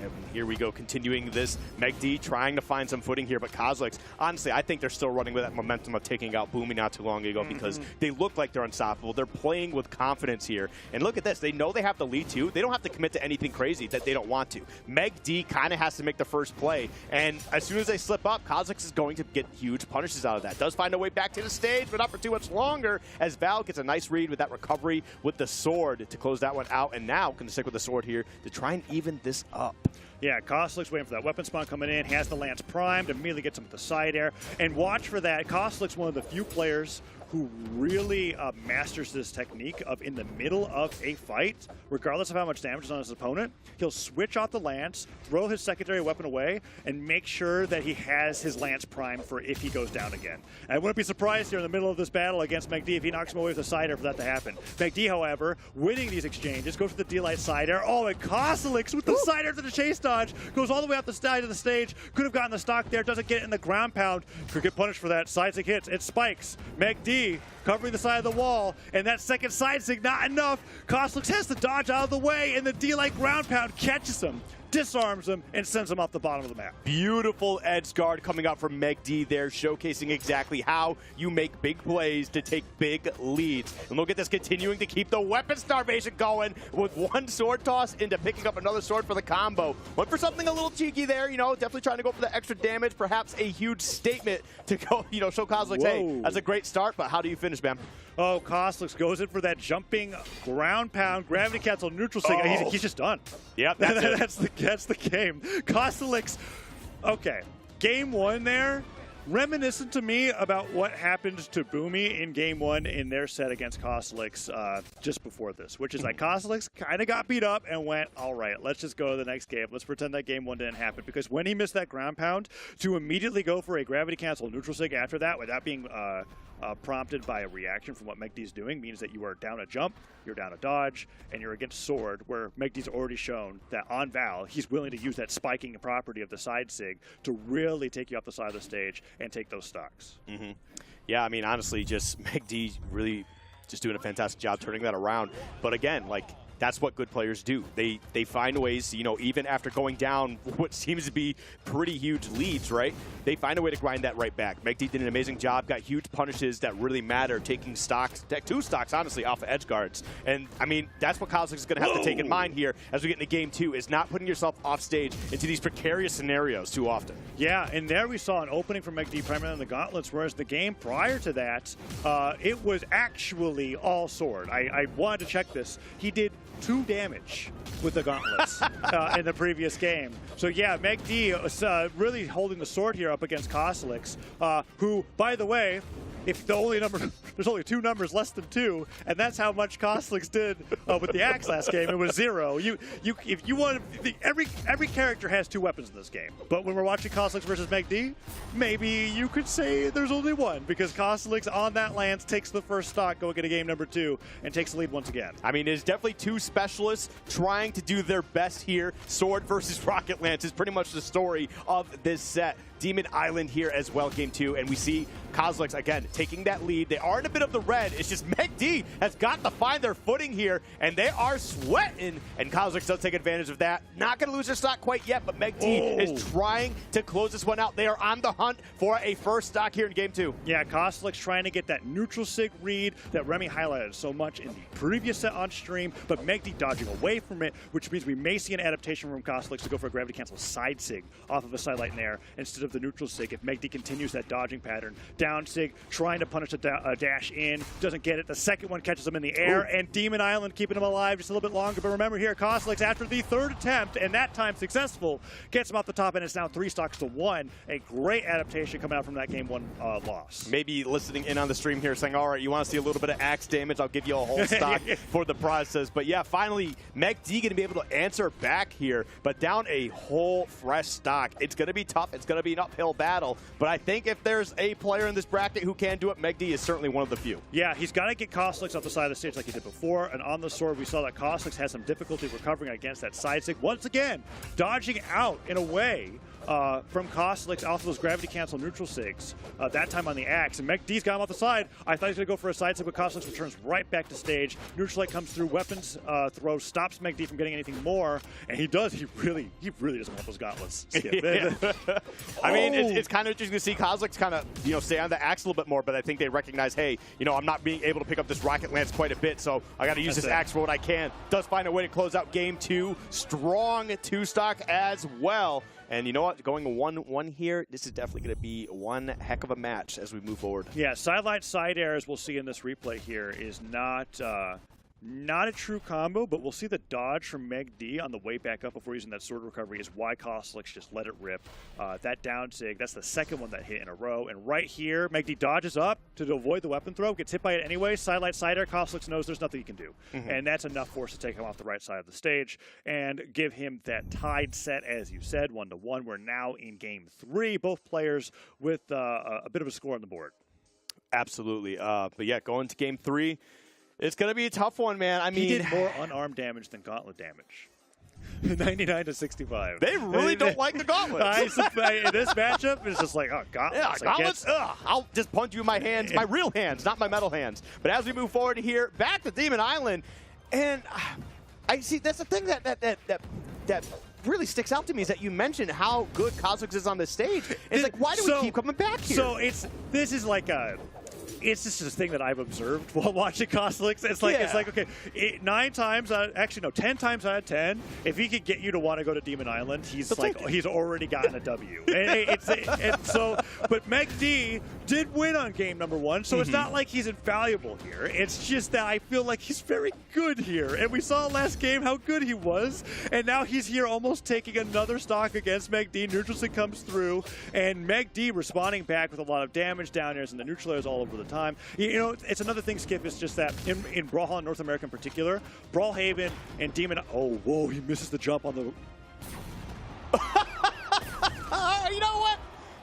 And here we go, continuing this. Meg D trying to find some footing here, but Cosilix, honestly, I think they're still running with that momentum of taking out Boomi not too long ago because they look like they're unstoppable. They're playing with confidence here. And look at this. They know they have the lead, too. They don't have to commit to anything crazy that they don't want to. Meg D kind of has to make the first play. And as soon as they slip up, Cosilix is going to get huge punishes out of that. Does find a way back to the stage, but not for too much longer as Val gets a nice read with that recovery with the sword to close that one out. And now can stick with the sword here to try and even this up. Yeah, Cosilix waiting for that weapon spawn coming in. Has the Lance primed, immediately gets him with the side air. And watch for that. Cosilix, one of the few players who really masters this technique of in the middle of a fight, regardless of how much damage is on his opponent, he'll switch off the Lance, throw his secondary weapon away, and make sure that he has his Lance primed for if he goes down again. And I wouldn't be surprised here in the middle of this battle against Meg D if he knocks him away with a side air for that to happen. Meg D, however, winning these exchanges, goes for the D-Light side air. Oh, and Cosilix with the side air to the chase dodge, goes all the way up the side of the stage, could have gotten the stock there, doesn't get it in the ground pound, could get punished for that. Side sig hits, it spikes. Meg D covering the side of the wall, and that second side sig not enough. Cosilix has to dodge out of the way, and the D-Light ground pound catches him, disarms him, and sends him off the bottom of the map. Beautiful edge guard coming out from Meg D there, showcasing exactly how you make big plays to take big leads. And look at this, continuing to keep the weapon starvation going with one sword toss into picking up another sword for the combo. Went for something a little cheeky there, you know, definitely trying to go for the extra damage, perhaps a huge statement to go, you know, show Cosilix, hey, that's a great start, but how do you finish, man? Oh, Cosilix goes in for that jumping ground pound, gravity cancel, neutral sig. Oh. He's just done. Yep, that's it. That's the game. Cosilix, okay, game one there, reminiscent to me about what happened to Boomi in game one in their set against Cosilix just before this, which is like Cosilix kind of got beat up and went, all right, let's just go to the next game. Let's pretend that game one didn't happen, because when he missed that ground pound, to immediately go for a gravity cancel neutral sig after that without being prompted by a reaction from what Meg D's doing means that you are down a jump, you're down a dodge, and you're against sword, where Meg D's already shown that on Val, he's willing to use that spiking property of the side sig to really take you off the side of the stage and take those stocks. Yeah, I mean, honestly, just Meg D really just doing a fantastic job turning that around. But again, like, that's what good players do. They find ways, you know, even after going down what seems to be pretty huge leads, right? They find a way to grind that right back. Meg D did an amazing job, got huge punishes that really matter, taking stocks, two stocks, honestly, off of edge guards. And, I mean, that's what Cosilix is going to have to take in mind here as we get into game two, is not putting yourself off stage into these precarious scenarios too often. Yeah, and there we saw an opening from Meg D primarily in the gauntlets, whereas the game prior to that, it was actually all sword. I wanted to check this. He did 2 damage with the gauntlets in the previous game. So yeah, Meg D was really holding the sword here up against Cosilix, who, by the way, if the only number, there's only 2 numbers less than 2, and that's how much Cosilix did with the axe last game. It was 0. If you want, every character has 2 weapons in this game. But when we're watching Cosilix versus Meg D, maybe you could say there's only 1, because Cosilix on that Lance takes the first stock going into game number 2 and takes the lead once again. I mean, there's definitely 2 specialists trying to do their best here. Sword versus Rocket Lance is pretty much the story of this set. Demon Island here as well, game 2, and we see Cosilix, again, taking that lead. They are in a bit of the red. It's just Meg D has got to find their footing here, and they are sweating, and Cosilix does take advantage of that. Not going to lose their stock quite yet, but Meg D is trying to close this one out. They are on the hunt for a first stock here in game 2. Yeah, Cosilix trying to get that neutral sig read that Remy highlighted so much in the previous set on stream, but Meg D dodging away from it, which means we may see an adaptation from Cosilix to go for a gravity cancel side sig off of a sidelight in there instead of the neutral sig if Meg D continues that dodging pattern. Down sig, trying to punish a dash in, doesn't get it. The second one catches him in the air, and Demon Island keeping him alive just a little bit longer. But remember here, Cosilix, after the 3rd attempt, and that time successful, gets him off the top, and it's now 3 stocks to 1. A great adaptation coming out from that game 1 loss. Maybe listening in on the stream here saying, all right, you want to see a little bit of axe damage, I'll give you a whole stock for the process. But yeah, finally, Meg D going to be able to answer back here, but down a whole fresh stock. It's going to be tough. It's going to be an uphill battle, but I think if there's a player in this bracket who can can do it, Meg D is certainly one of the few. Yeah, he's got to get Cosilix off the side of the stage like he did before. And on the sword, we saw that Cosilix had some difficulty recovering against that side stick. Once again, dodging out in a way from Cosilix off of those gravity cancel neutral sigs, that time on the axe. And Meg D's got him off the side. I thought he was going to go for a side stick, but Cosilix returns right back to stage. Neutral light comes through, weapons throw, stops Meg D from getting anything more. And he does. He really doesn't want those gauntlets. I mean, it's kind of interesting to see Cosilix kind of, stay on the axe a little bit more, but I think they recognize, hey, I'm not being able to pick up this rocket lance quite a bit, so I got to use this axe for what I can. Does find a way to close out game 2. Strong 2-stock as well. And you know what? Going 1-1 here, this is definitely going to be one heck of a match as we move forward. Yeah, sideline side air, as we'll see in this replay here, is not a true combo, but we'll see the dodge from Meg D on the way back up before using that sword recovery is why Cosilix just let it rip. That down sig, that's the second one that hit in a row. And right here, Meg D dodges up to avoid the weapon throw, gets hit by it anyway. Sidelight side air, Cosilix knows there's nothing he can do. And that's enough force to take him off the right side of the stage and give him that tied set, as you said, 1-1. We're now in game 3, both players with a bit of a score on the board. Absolutely. But yeah, going to game 3. It's going to be a tough one, man. I mean, he did more unarmed damage than gauntlet damage. 99 to 65. They really don't like the gauntlets. In this matchup, it's just like, gauntlets. Yeah, gauntlets. I'll just punch you in my hands, my real hands, not my metal hands. But as we move forward here, back to Demon Island, and I see that's the thing that really sticks out to me is that you mentioned how good Cosilix is on this stage. It's like, why do we keep coming back here? So this is like it's just a thing that I've observed while watching Cosilix. It's like, okay, 10 times out of 10, if he could get you to want to go to Demon Island, he's already gotten a W. But Meg D did win on game number 1, so it's not like he's infallible here. It's just that I feel like he's very good here. And we saw last game how good he was, and now he's here almost taking another stock against Meg D. Neutral Sig comes through, and Meg D responding back with a lot of damage down airs and the neutral airs all over the time. It's another thing, Skip, is just that in Brawlhalla North America in particular, Brawlhaven and Demon... Oh, whoa, he misses the jump on the... You know what?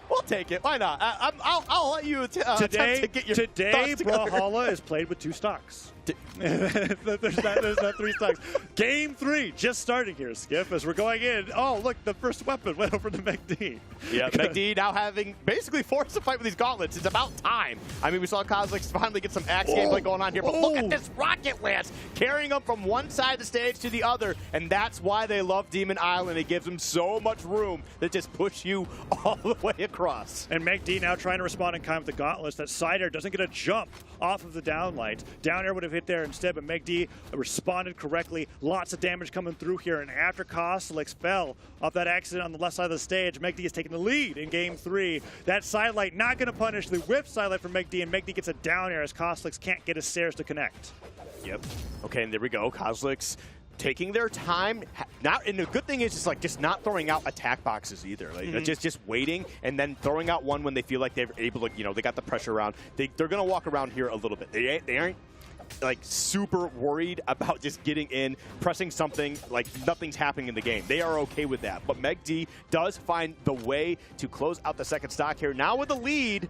We'll take it. Why not? I'll let you attempt to get your Today, thoughts together. Brawlhalla is played with 2 stocks. There's not 3 stocks. Game 3 just starting here, Skip, as we're going in. Oh, look, the first weapon went over to Meg D. Yeah, Meg D now having basically forced to fight with these gauntlets. It's about time. I mean, we saw Cosilix finally get some axe gameplay going on here, but look at this rocket lance carrying him from one side of the stage to the other, and that's why they love Demon Island. It gives them so much room to just push you all the way across. And Meg D now trying to respond in kind with the gauntlets. That side air doesn't get a jump off of the downlight. Down air would have hit there instead, but Meg D responded correctly. Lots of damage coming through here, and after Cosilix fell off that accident on the left side of the stage, Meg D is taking the lead in game 3. That sidelight not going to punish the whip sidelight from Meg D, and Meg D gets a down air as Cosilix can't get his stairs to connect. Yep. Okay, and there we go. Cosilix taking their time. And the good thing is just not throwing out attack boxes either. Like just waiting and then throwing out one when they feel like they're able to, they got the pressure around. They're going to walk around here a little bit. They aren't like super worried about just getting in, pressing something like nothing's happening in the game. They are okay with that. But Meg D does find the way to close out the second stock here. Now with the lead.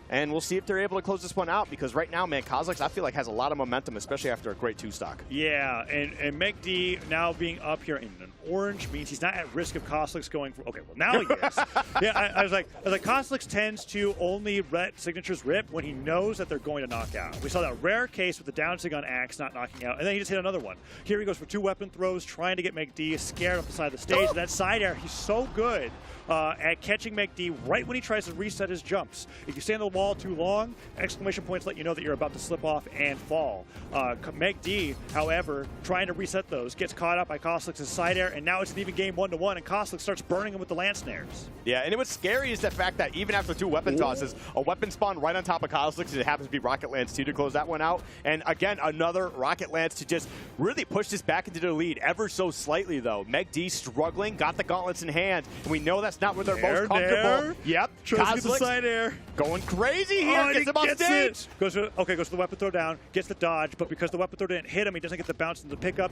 And we'll see if they're able to close this one out, because right now, man, Cosilix, I feel like, has a lot of momentum, especially after a great 2-stock. Yeah, and Meg D now being up here in an orange means he's not at risk of Cosilix going for... Okay, well, now he is. Yeah, I was like, Cosilix tends to only let signatures rip when he knows that they're going to knock out. We saw that rare case with the down sig on Axe not knocking out, and then he just hit another one. Here he goes for 2 weapon throws, trying to get Meg D scared up the side of the stage. And that side air, he's so good at catching Meg D right when he tries to reset his jumps. If you stay on the wall too long, exclamation points let you know that you're about to slip off and fall. Meg D, however, trying to reset those, gets caught up by Cosilix's side air, and now it's an even game 1-1, and Cosilix starts burning him with the lance snares. Yeah, and what's scary is the fact that even after 2 weapon tosses, a weapon spawned right on top of Cosilix, and it happens to be Rocket Lance 2 to close that one out. And again, another Rocket Lance to just really push this back into the lead, ever so slightly though. Meg D struggling, got the gauntlets in hand, and we know that's not where they're most comfortable. Yep, tries to get the side air. Going great. crazy here. Gets him off stage. Goes to the weapon throw down, gets the dodge, but because the weapon throw didn't hit him, he doesn't get the bounce and the pickup.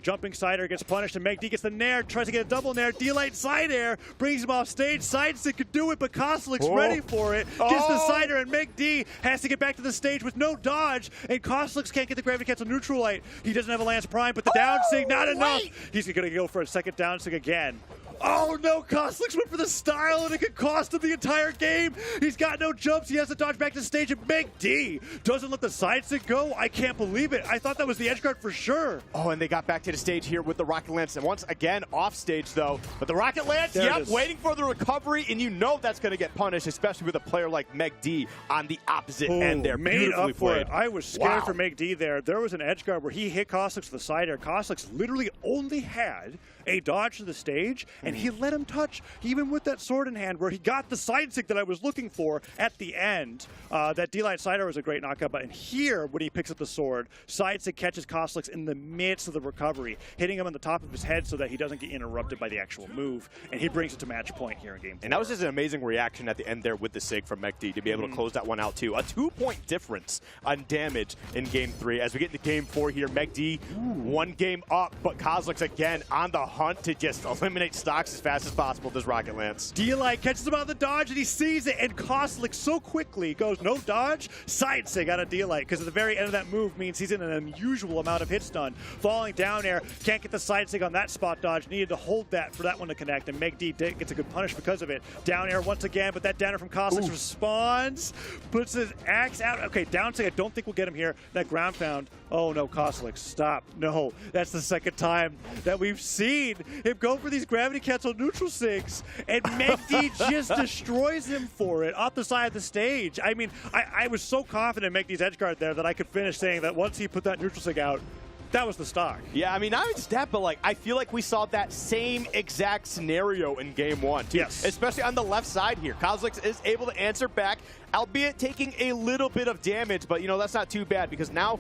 Jumping side air gets punished, and Meg D gets the nair, tries to get a double nair. D-Light side air brings him off stage. Sidestick could do it, but Cosilix ready for it. Gets the side air, and Meg D has to get back to the stage with no dodge, and Cosilix can't get the gravity cancel neutral light. He doesn't have a Lance Prime, but the down sig, not enough. He's going to go for a second down sig again. Oh no, Cosilix went for the style and it could cost him the entire game. He's got no jumps. He has to dodge back to stage, and Meg D doesn't let the side stick go. I can't believe it. I thought that was the edge guard for sure. Oh, and they got back to the stage here with the Rocket Lance. And once again, off stage though. But the Rocket Lance, waiting for the recovery, and you know that's going to get punished, especially with a player like Meg D on the opposite end there. Made up for played. it. I was scared for Meg D there. There was an edge guard where he hit Cosilix to the side air. Cosilix literally only had a dodge to the stage, and he let him touch, even with that sword in hand, where he got the side stick that I was looking for at the end. That D-Light side air was a great knockout, but in here, when he picks up the sword, side stick catches Cosilix in the midst of the recovery, hitting him on the top of his head so that he doesn't get interrupted by the actual move, and he brings it to match point here in game 4. And that was just an amazing reaction at the end there with the sig from Meg D to be able to close that one out too. A 2-point difference on damage in game 3. As we get into game 4 here, Meg D 1 game up, but Cosilix again on the hunt to just eliminate stocks as fast as possible with his Rocket Lance. D-Light catches him on the dodge, and he sees it, and Cosilix so quickly goes, no dodge, side sig out of D-Light, because at the very end of that move means he's in an unusual amount of hit stun. Falling down air, can't get the side sig on that spot dodge, needed to hold that for that one to connect, and Meg D gets a good punish because of it. Down air once again, but that down air from Cosilix responds, puts his axe out. Okay, down sig, I don't think we'll get him here. That ground pound. Oh no, Cosilix, stop. No, that's the second time that we've seen him go for these gravity cancel neutral sigs, and Meg D just destroys him for it off the side of the stage. I mean, I was so confident in Meg D's edge guard there that I could finish saying that once he put that neutral sig out, that was the stock. Yeah, I mean, not just that, but like, I feel like we saw that same exact scenario in game 1, too. Yes. Especially on the left side here. Cosilix is able to answer back, albeit taking a little bit of damage, but, you know, that's not too bad because now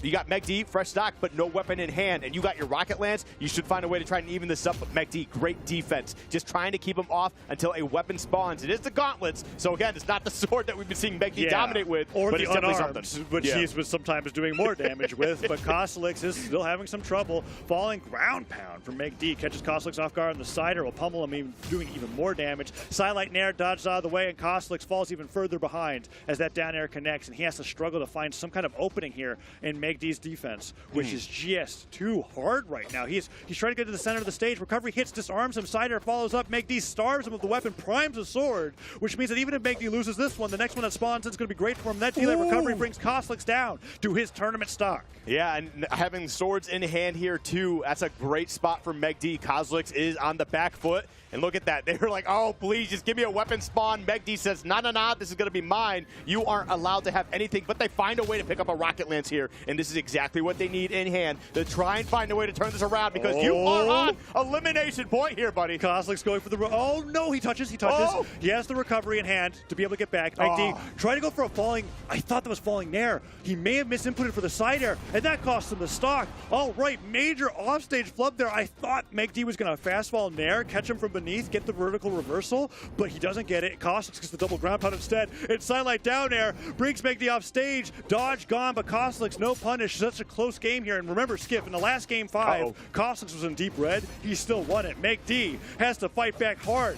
you got Meg D, fresh stock, but no weapon in hand, and you got your Rocket Lance. You should find a way to try and even this up, but Meg D, great defense. Just trying to keep him off until a weapon spawns. It is the gauntlets, so again, it's not the sword that we've been seeing Meg D dominate with, or but the it's definitely unarmed, something. which he's sometimes doing more damage with, but Cosilix is still having some trouble. Falling ground pound from Meg D, catches Cosilix off guard on the sider, will pummel him, doing even more damage. Sidelight Nair dodges out of the way, and Cosilix falls even further behind as that down air connects, and he has to struggle to find some kind of opening here in Meg D's defense, which is just too hard right now. He's trying to get to the center of the stage. Recovery hits, disarms him. Side air follows up. Meg D starves him with the weapon, primes a sword, which means that even if Meg D loses this one, the next one that spawns in is going to be great for him. That delay recovery brings Cosilix down to his tournament stock. Yeah, and having swords in hand here too, that's a great spot for Meg D. Cosilix is on the back foot. And look at that. They were like, oh, please, just give me a weapon spawn. Meg D says, nah, this is going to be mine. You aren't allowed to have anything. But they find a way to pick up a Rocket Lance here. And this is exactly what they need in hand to try and find a way to turn this around because you are on elimination point here, buddy. Cosilix going for the... Oh, no, he touches. He has the recovery in hand to be able to get back. Meg D trying to go for a falling... I thought that was falling nair. He may have misinputted for the side air, and that cost him the stock. All right, major offstage flub there. I thought Meg D was going to fast fall nair, catch him from beneath, get the vertical reversal, but he doesn't get it. Cosilix gets the double ground pound instead. And sidelight down air brings Meg D off stage. Dodge gone, but Cosilix no punish. Such a close game here. And remember, Skip, in the last game 5, Cosilix was in deep red. He still won it. Meg D has to fight back hard.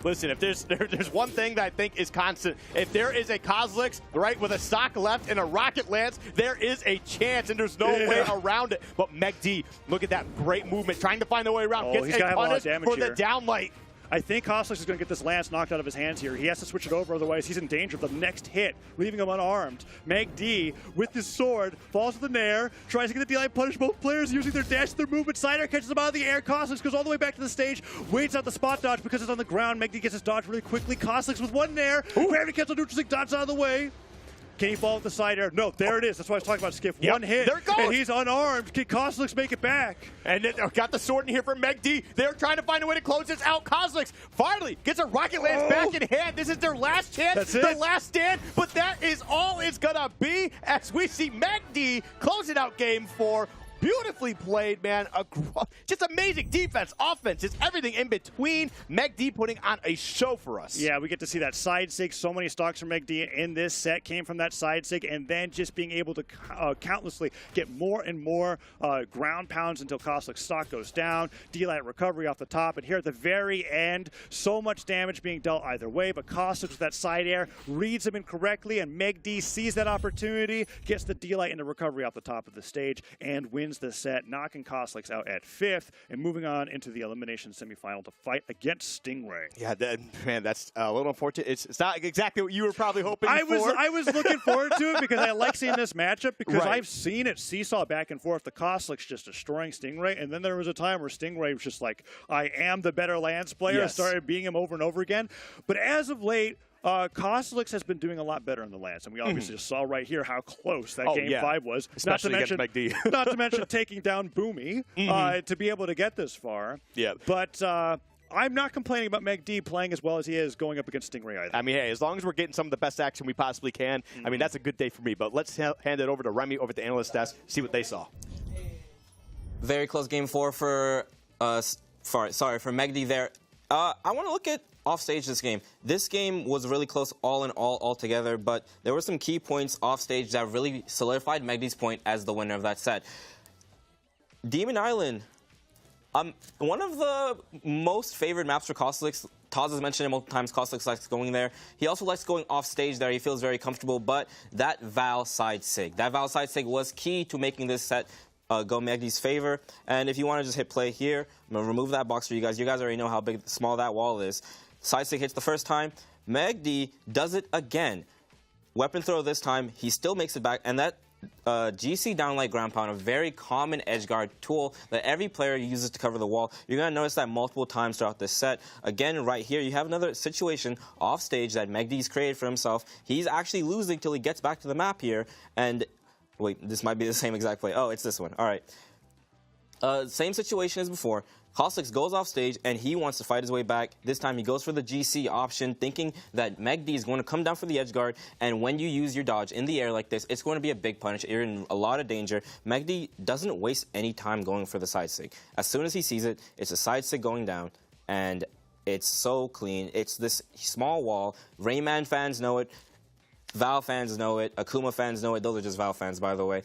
Listen, if there's one thing that I think is constant, if there is a Cosilix, right, with a stock left and a Rocket Lance, there is a chance, and there's no way around it. But Meg D, look at that great movement, trying to find a way around. Gets a punish for the downlight. I think Cosilix is going to get this lance knocked out of his hands here. He has to switch it over, otherwise he's in danger of the next hit, leaving him unarmed. Meg D, with his sword, falls to the nair, tries to get the D-Light punish. Both players using their dash, their movement. Side air catches him out of the air. Cosilix goes all the way back to the stage, waits out the spot dodge because it's on the ground. Meg D gets his dodge really quickly. Cosilix with one nair. Gravity cancel neutral stick dodges out of the way. Can he fall with the side air? No, there it is. That's what I was talking about, Skip. One hit, there it goes. And he's unarmed. Can Cosilix make it back? And then got the sword in here for Meg D. They're trying to find a way to close this out. Cosilix finally gets a Rocket Lance back in hand. This is their last chance, That's it. the last stand. But that is all it's going to be as we see Meg D closing out game 4. Beautifully played, man. Just amazing defense, offense, just everything in between. Meg D putting on a show for us. Yeah, we get to see that side sig. So many stocks from Meg D in this set came from that side sig, and then just being able to countlessly get more and more ground pounds until Cosilix stock goes down. D-Light recovery off the top, and here at the very end, so much damage being dealt either way, but Cosilix with that side air reads him incorrectly, and Meg D sees that opportunity, gets the D-Light into recovery off the top of the stage, and wins the set, knocking Cosilix out at 5th, and moving on into the elimination semifinal to fight against Stingray. Yeah, man, that's a little unfortunate. It's not exactly what you were probably hoping for. I was looking forward to it because I like seeing this matchup because I've seen it seesaw back and forth. The Cosilix just destroying Stingray, and then there was a time where Stingray was just like, I am the better Lance player, Yes. started beating him over and over again. But as of late, Cosilix has been doing a lot better in the Lance, and we obviously just saw right here how close that Game 5 was. Especially against Meg D. Not to mention taking down Boomi to be able to get this far. Yeah. But I'm not complaining about Meg D playing as well as he is going up against Stingray either. I mean, hey, as long as we're getting some of the best action we possibly can, I mean, that's a good day for me. But let's hand it over to Remy over at the analyst desk, see what they saw. Very close Game 4 for for Meg D there. I want to look at offstage this game. This game was really close all in all together, but there were some key points offstage that really solidified Meg D's point as the winner of that set. Demon Island, one of the most favored maps for Cosilix. Taz has mentioned it multiple times. Cosilix likes going there. He also likes going off stage there. He feels very comfortable, but that Val side sig. That Val side sig was key to making this set go Meg D's favor. And if you want to just hit play here, I'm going to remove that box for you guys. You guys already know how small that wall is. Side sig hits the first time. Meg D does it again. Weapon throw this time. He still makes it back. And that GC downlight ground pound, a very common edge guard tool that every player uses to cover the wall. You're going to notice that multiple times throughout this set. Again, right here, you have another situation off stage that Meg D's created for himself. He's actually losing till he gets back to the map here. And wait, this might be the same exact play. Oh, it's this one. All right. Same situation as before. Cosilix goes off stage, and he wants to fight his way back. This time, he goes for the GC option, thinking that Meg D is going to come down for the edge guard, and when you use your dodge in the air like this, it's going to be a big punish. You're in a lot of danger. Meg D doesn't waste any time going for the side sig. As soon as he sees it, it's a side sig going down, and it's so clean. It's this small wall. Rayman fans know it. Val fans know it. Akuma fans know it. Those are just Val fans, by the way.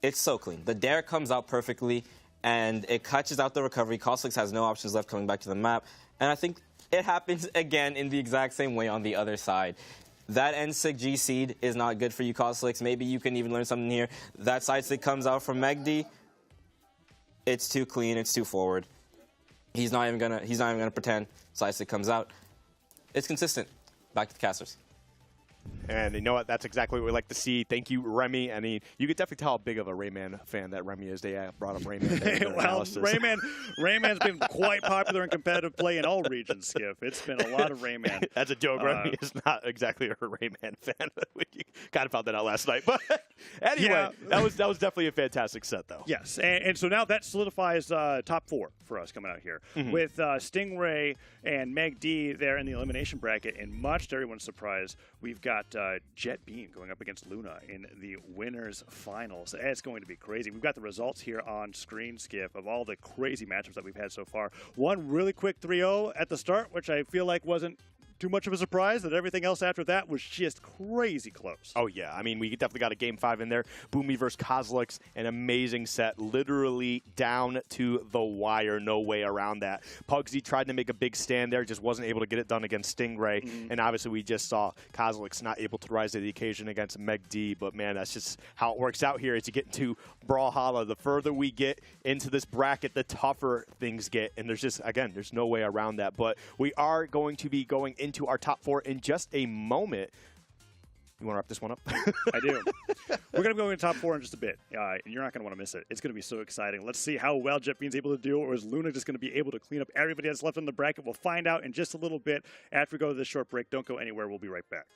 It's so clean. The dare comes out perfectly, and it catches out the recovery. Cosilix has no options left coming back to the map. And I think it happens again in the exact same way on the other side. That end sig G seed is not good for you, Cosilix. Maybe you can even learn something here. That side sig comes out from Meg D. It's too clean. It's too forward. He's not even gonna pretend. Side sig comes out. It's consistent. Back to the casters. And you know what? That's exactly what we like to see. Thank you, Remy. I mean, you could definitely tell how big of a Rayman fan that Remy is. They brought up Rayman. Well, Rayman's been quite popular in competitive play in all regions, Skip. It's been a lot of Rayman. That's a joke. Remy is not exactly a Rayman fan. We kind of found that out last night. But anyway, that was definitely a fantastic set, though. Yes, and so now that solidifies top 4 for us coming out here. With Stingray and Meg D there in the elimination bracket, and much to everyone's surprise, we've got Jet Beam going up against Luna in the winners finals. It's going to be crazy. We've got the results here on screen, Skip, of all the crazy matchups that we've had so far. One really quick 3-0 at the start, which I feel like wasn't too much of a surprise, that everything else after that was just crazy close. Oh, yeah. I mean, we definitely got a Game 5 in there. Boomi versus Cosilix, an amazing set, literally down to the wire. No way around that. Pugsy tried to make a big stand there, just wasn't able to get it done against Stingray. And obviously, we just saw Cosilix not able to rise to the occasion against Meg D. But, man, that's just how it works out here as you get into Brawlhalla. The further we get into this bracket, the tougher things get. And there's just, again, there's no way around that. But we are going to be going into our top 4 in just a moment. You want to wrap this one up? I do. We're going to go into top 4 in just a bit, and you're not going to want to miss it. It's going to be so exciting. Let's see how well Jet Bean's able to do, or is Luna just going to be able to clean up everybody that's left in the bracket? We'll find out in just a little bit after we go to this short break. Don't go anywhere. We'll be right back.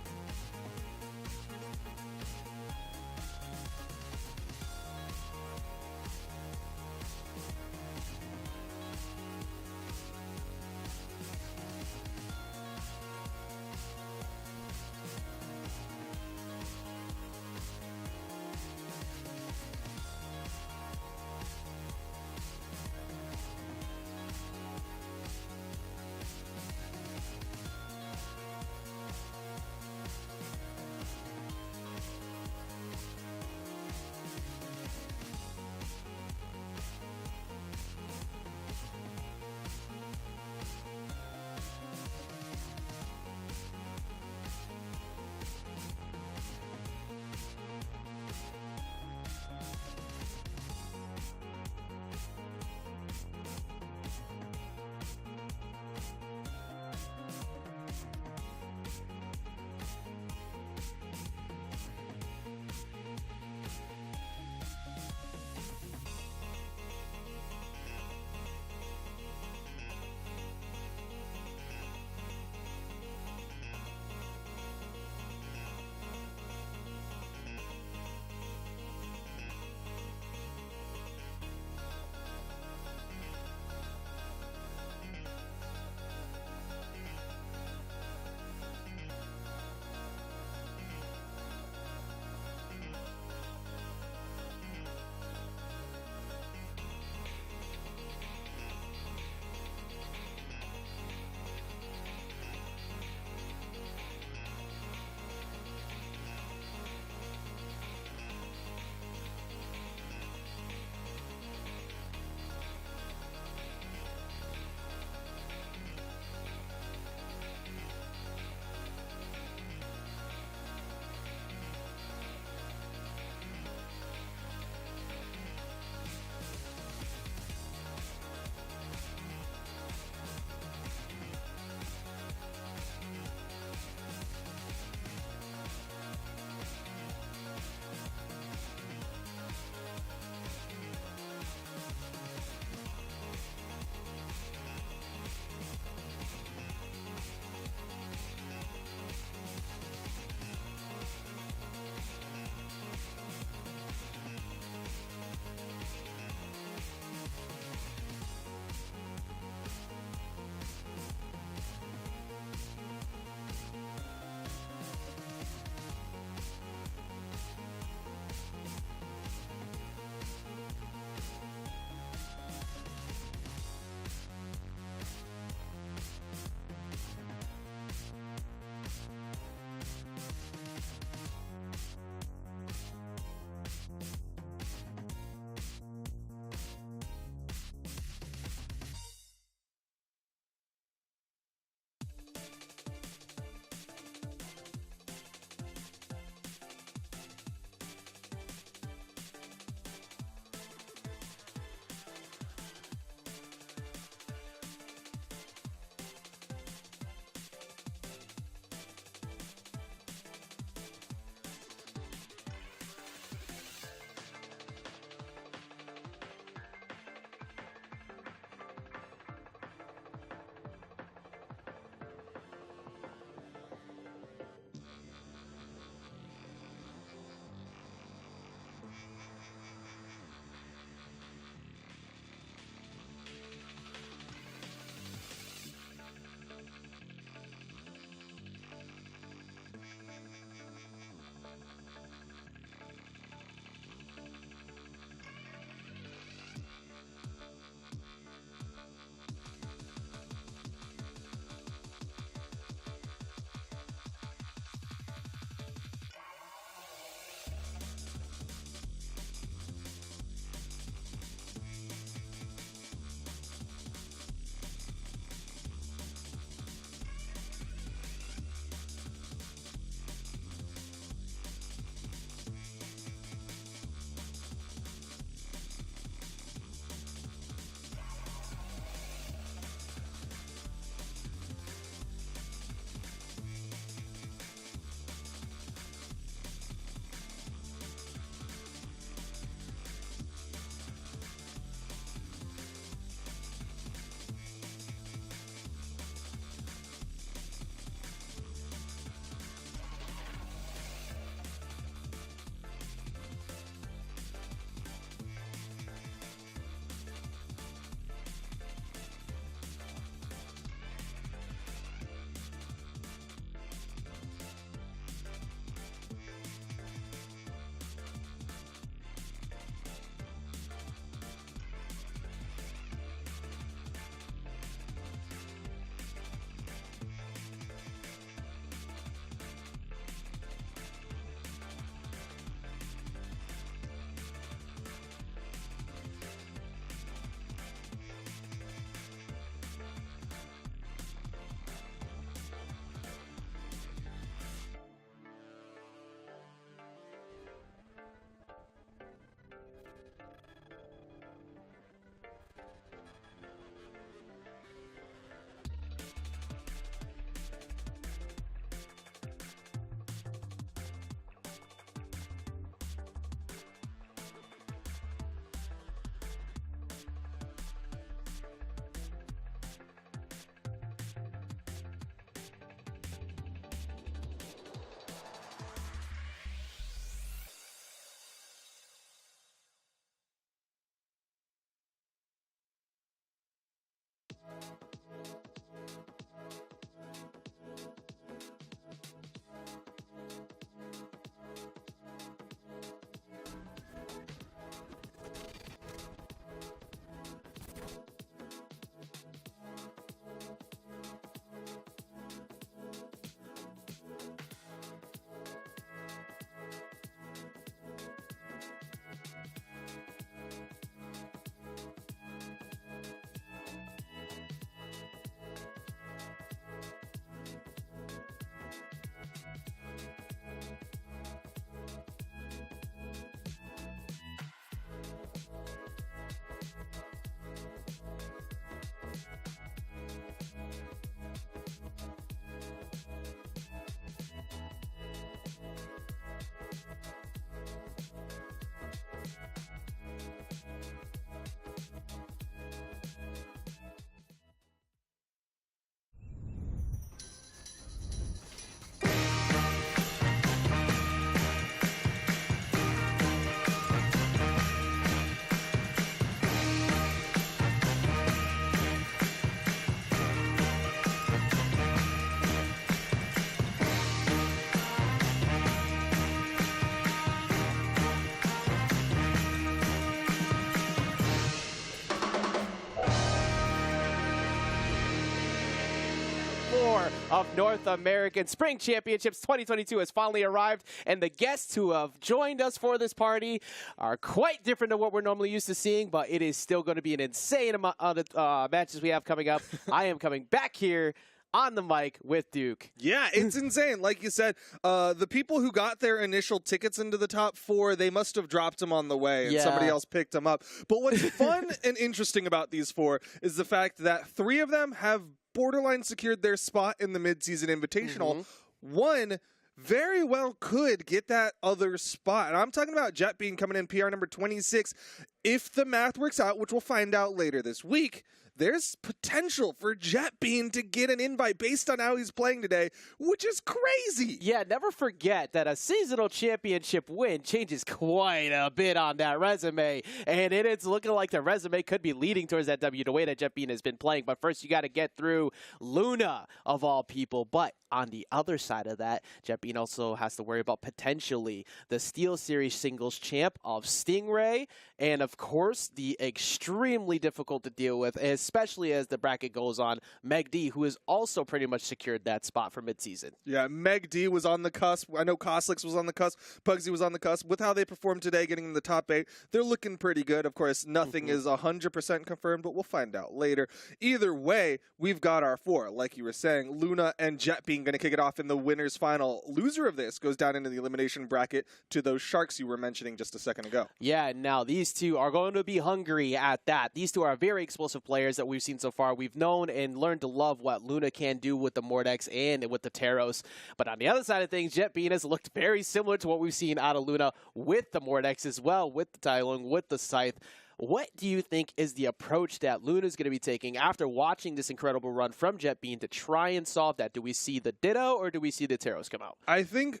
4 of North American Spring Championships 2022 has finally arrived, and the guests who have joined us for this party are quite different than what we're normally used to seeing, but it is still going to be an insane amount of matches we have coming up. I am coming back here on the mic with Duke. Yeah, it's insane. Like you said, the people who got their initial tickets into the top 4, they must have dropped them on the way, and somebody else picked them up. But what's fun and interesting about these 4 is the fact that 3 of them have borderline secured their spot in the midseason invitational. One very well could get that other spot. And I'm talking about Jet Bean coming in PR number 26. If the math works out, which we'll find out later this week, there's potential for Jet Bean to get an invite based on how he's playing today, which is crazy. Yeah, never forget that a seasonal championship win changes quite a bit on that resume, and it's looking like the resume could be leading towards that W the way that Jet Bean has been playing. But first, you got to get through Luna, of all people. But on the other side of that, Jet Bean also has to worry about potentially the Steel Series singles champ of Stingray, and of course, the extremely difficult to deal with, especially as the bracket goes on, Meg D, who has also pretty much secured that spot for midseason. Yeah, Meg D was on the cusp. I know Cosilix was on the cusp. Pugsy was on the cusp. With how they performed today, getting in the top 8, they're looking pretty good. Of course, nothing is 100% confirmed, but we'll find out later. Either way, we've got our 4. Like you were saying, Luna and Jet Bean going to kick it off in the winner's final. Loser of this goes down into the elimination bracket to those Sharks you were mentioning just a second ago. Yeah, now these 2 are going to be hungry at that. These 2 are very explosive players that we've seen so far. We've known and learned to love what Luna can do with the Mordex and with the Taros. But on the other side of things, Jet Bean has looked very similar to what we've seen out of Luna with the Mordex as well, with the Tylung, with the Scythe. What do you think is the approach that Luna is going to be taking after watching this incredible run from Jet Bean to try and solve that? Do we see the Ditto or do we see the Taros come out? I think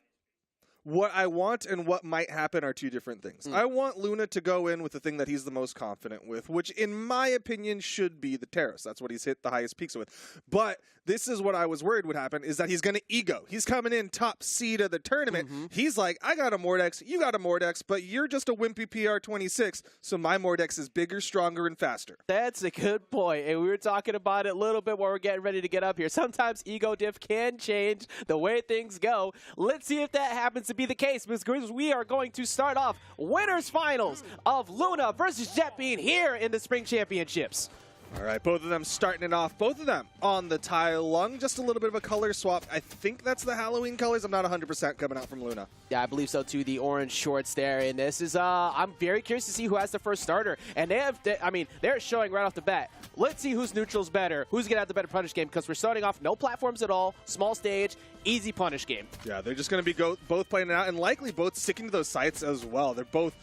what I want and what might happen are 2 different things. I want Luna to go in with the thing that he's the most confident with, which in my opinion should be the Taros. That's what he's hit the highest peaks with. But this is what I was worried would happen, is that he's going to ego. He's coming in top seed of the tournament. He's like, I got a Mordex, you got a Mordex, but you're just a wimpy PR 26, so my Mordex is bigger, stronger, and faster. That's a good point, and we were talking about it a little bit while we're getting ready to get up here. Sometimes ego diff can change the way things go. Let's see if that happens to be the case, because we are going to start off winners finals of Luna versus Jet Bean here in the Spring Championships. All right, both of them starting it off. Both of them on the Tylung. Just a little bit of a color swap. I think that's the Halloween colors. I'm not 100% coming out from Luna. Yeah, I believe so too. The orange shorts there, and this is I'm very curious to see who has the first starter. And they're showing right off the bat. Let's see whose neutral's better, who's gonna have the better punish game, because we're starting off no platforms at all, small stage, easy punish game. Yeah, they're just gonna be both playing it out, and likely both sticking to those sites as well. They're both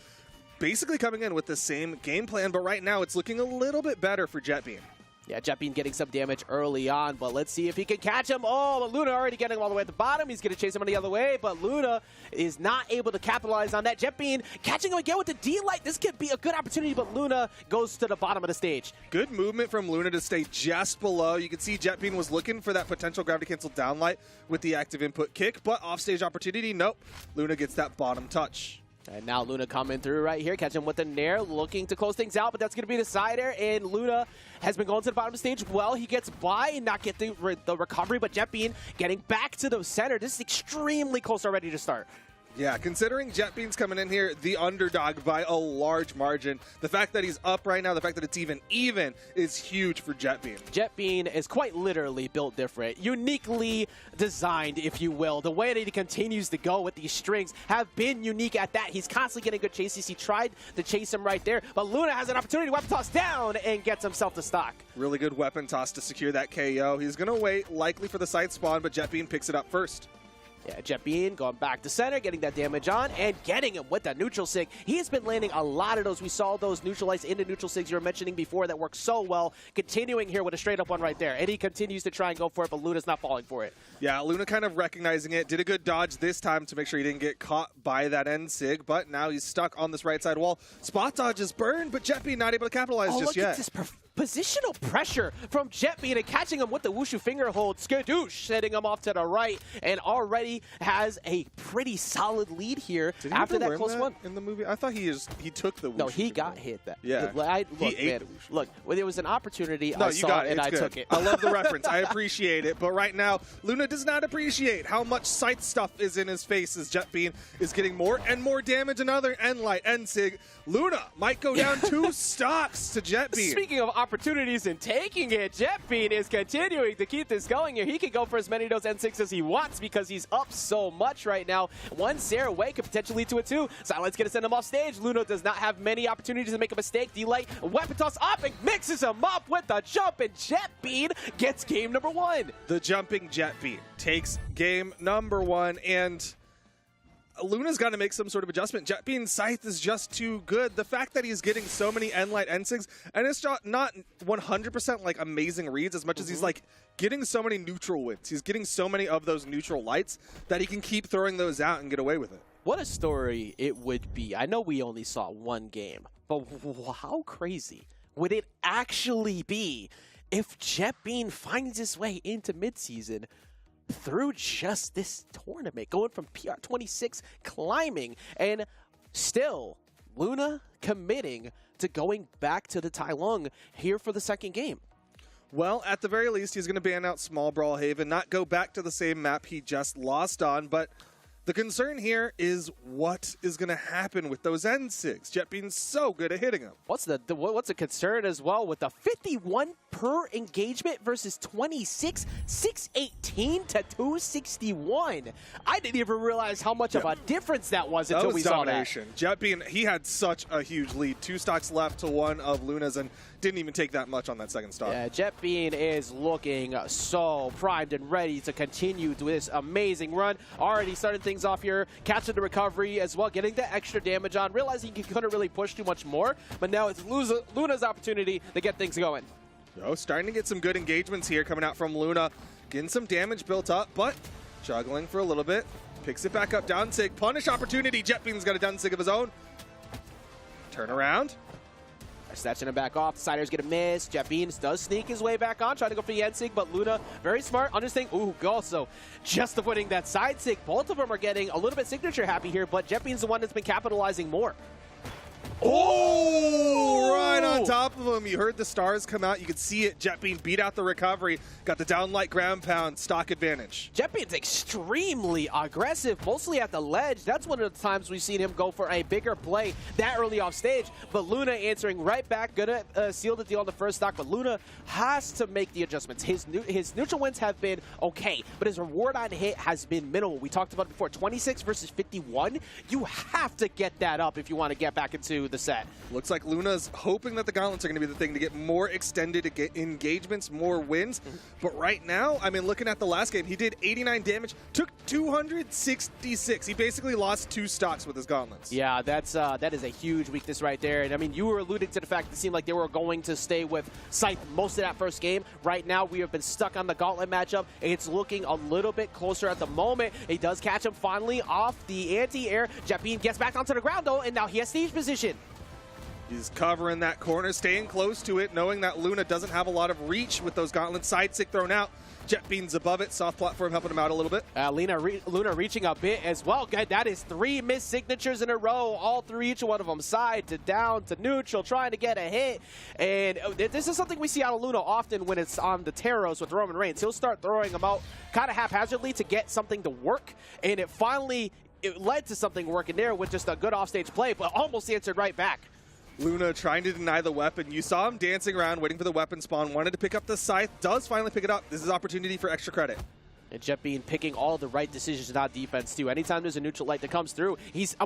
basically coming in with the same game plan, but right now it's looking a little bit better for Jet Bean. Yeah, Jet Bean getting some damage early on, but let's see if he can catch him. Oh, but Luna already getting him all the way at the bottom. He's going to chase him on the other way, but Luna is not able to capitalize on that. Jet Bean catching him again with the D-Light. This could be a good opportunity, but Luna goes to the bottom of the stage. Good movement from Luna to stay just below. You can see Jet Bean was looking for that potential gravity cancel downlight with the active input kick, but offstage opportunity, nope. Luna gets that bottom touch. And now Luna coming through right here, catching him with the Nair, looking to close things out, but that's going to be the side air, and Luna has been going to the bottom of the stage well. He gets by and not get the recovery, but Jet Bean getting back to the center. This is extremely close already to start. Yeah, considering Jet Bean's coming in here, the underdog by a large margin, the fact that he's up right now, the fact that it's even is huge for Jet Bean. Jet Bean is quite literally built different, uniquely designed, if you will. The way that he continues to go with these strings have been unique at that. He's constantly getting good chases. He tried to chase him right there, but Luna has an opportunity to weapon toss down and gets himself to stock. Really good weapon toss to secure that KO. He's going to wait, likely for the side spawn, but Jet Bean picks it up first. Yeah, Jet Bean going back to center, getting that damage on, and getting him with that neutral sig. He has been landing a lot of those. We saw those neutralized into neutral sigs you were mentioning before that worked so well. Continuing here with a straight up one right there. And he continues to try and go for it, but Luna's not falling for it. Yeah, Luna kind of recognizing it. Did a good dodge this time to make sure he didn't get caught by that end sig, but now he's stuck on this right side wall. Spot dodge is burned, but Jet Bean not able to capitalize just yet. Look at this positional pressure from Jetbean and catching him with the Wushu finger hold. Skadoosh setting him off to the right and already has a pretty solid lead here after that close one. In the movie, I thought he took the Wushu. No, he got hit that. Yeah. Look, when there was an opportunity, no, I saw it and I took it. I love the reference. I appreciate it. But right now, Luna does not appreciate how much Scythe stuff is in his face as Jetbean is getting more and more damage. Another N-Light, N-Sig. Luna might go down 2 stocks to Jetbean. Speaking of opportunities and taking it, Jetbean is continuing to keep this going here. He can go for as many of those N6 as he wants because he's up so much right now. 1 Sarah away could potentially lead to a 2. Silence going to send him off stage. Luna does not have many opportunities to make a mistake. D-Light, weapon toss up and mixes him up with the jump, and Jetbean gets game number 1. The jumping Jetbean takes game number 1, and Luna's got to make some sort of adjustment. Jetbean's Scythe is just too good. The fact that he's getting so many N-Light N6s, and it's not 100% like amazing reads as much as he's like getting so many neutral wins. He's getting so many of those neutral lights that he can keep throwing those out and get away with it. What a story it would be. I know we only saw 1 game, but how crazy would it actually be if Jetbean finds his way into midseason through just this tournament, going from PR 26, climbing, and still Luna committing to going back to the Tai Lung here for the 2nd game? Well, at the very least, he's going to ban out Small Brawl Haven, not go back to the same map he just lost on, but the concern here is what is going to happen with those N6. Jetbean's so good at hitting them. What's the concern as well with the 51 per engagement versus 26, 618 to 261. I didn't even realize how much of a difference that was until we saw that. Jetbean, he had such a huge lead. 2 stocks left to 1 of Luna's, and didn't even take that much on that 2nd stock. Yeah, Jetbean is looking so primed and ready to continue this amazing run. Already started things off here, catching the recovery as well, getting the extra damage on, realizing he couldn't really push too much more, but now it's Luna's opportunity to get things going. Oh, starting to get some good engagements here coming out from Luna, getting some damage built up, but juggling for a little bit. Picks it back up, Dunsig. Punish opportunity. Jetbean's got a Dunsig of his own. Turn around. Snatching him back off. The Sider's going to miss. Jetbean does sneak his way back on, trying to go for the N-Sig, but Luna, very smart, understanding. Ooh, also just avoiding that side sig. Both of them are getting a little bit signature happy here, but Jetbean's the one that's been capitalizing more. Oh, right on top of him. You heard the stars come out. You could see it. Jetbean beat out the recovery. Got the downlight ground pound. Stock advantage. Jetbean's extremely aggressive, mostly at the ledge. That's one of the times we've seen him go for a bigger play that early off stage. But Luna answering right back. Gonna seal the deal on the first stock. But Luna has to make the adjustments. His neutral wins have been okay, but his reward on hit has been minimal. We talked about it before. 26 versus 51. You have to get that up if you want to get back into the set. Looks like Luna's hoping that the gauntlets are going to be the thing to get more extended engagements, more wins. But right now, I mean, looking at the last game, he did 89 damage, took 266. He basically lost 2 stocks with his gauntlets. Yeah, that is a huge weakness right there. And I mean, you were alluding to the fact that it seemed like they were going to stay with Scythe most of that first game. Right now, we have been stuck on the gauntlet matchup. It's looking a little bit closer at the moment. He does catch him finally off the anti-air. Jetbean gets back onto the ground though, and now he has stage position. He's covering that corner, staying close to it, knowing that Luna doesn't have a lot of reach with those gauntlets. Side stick thrown out. Jetbean's above it. Soft platform helping him out a little bit. Luna reaching a bit as well. Good. That is 3 missed signatures in a row, all through each one of them. Side to down to neutral, trying to get a hit. And this is something we see out of Luna often when it's on the Taros with Roman Reigns. He'll start throwing them out kind of haphazardly to get something to work. And it led to something working there with just a good offstage play, but almost answered right back. Luna trying to deny the weapon. You saw him dancing around, waiting for the weapon spawn, wanted to pick up the scythe, does finally pick it up. This is opportunity for extra credit. And Jetbean picking all the right decisions on defense, too. Anytime there's a neutral light that comes through,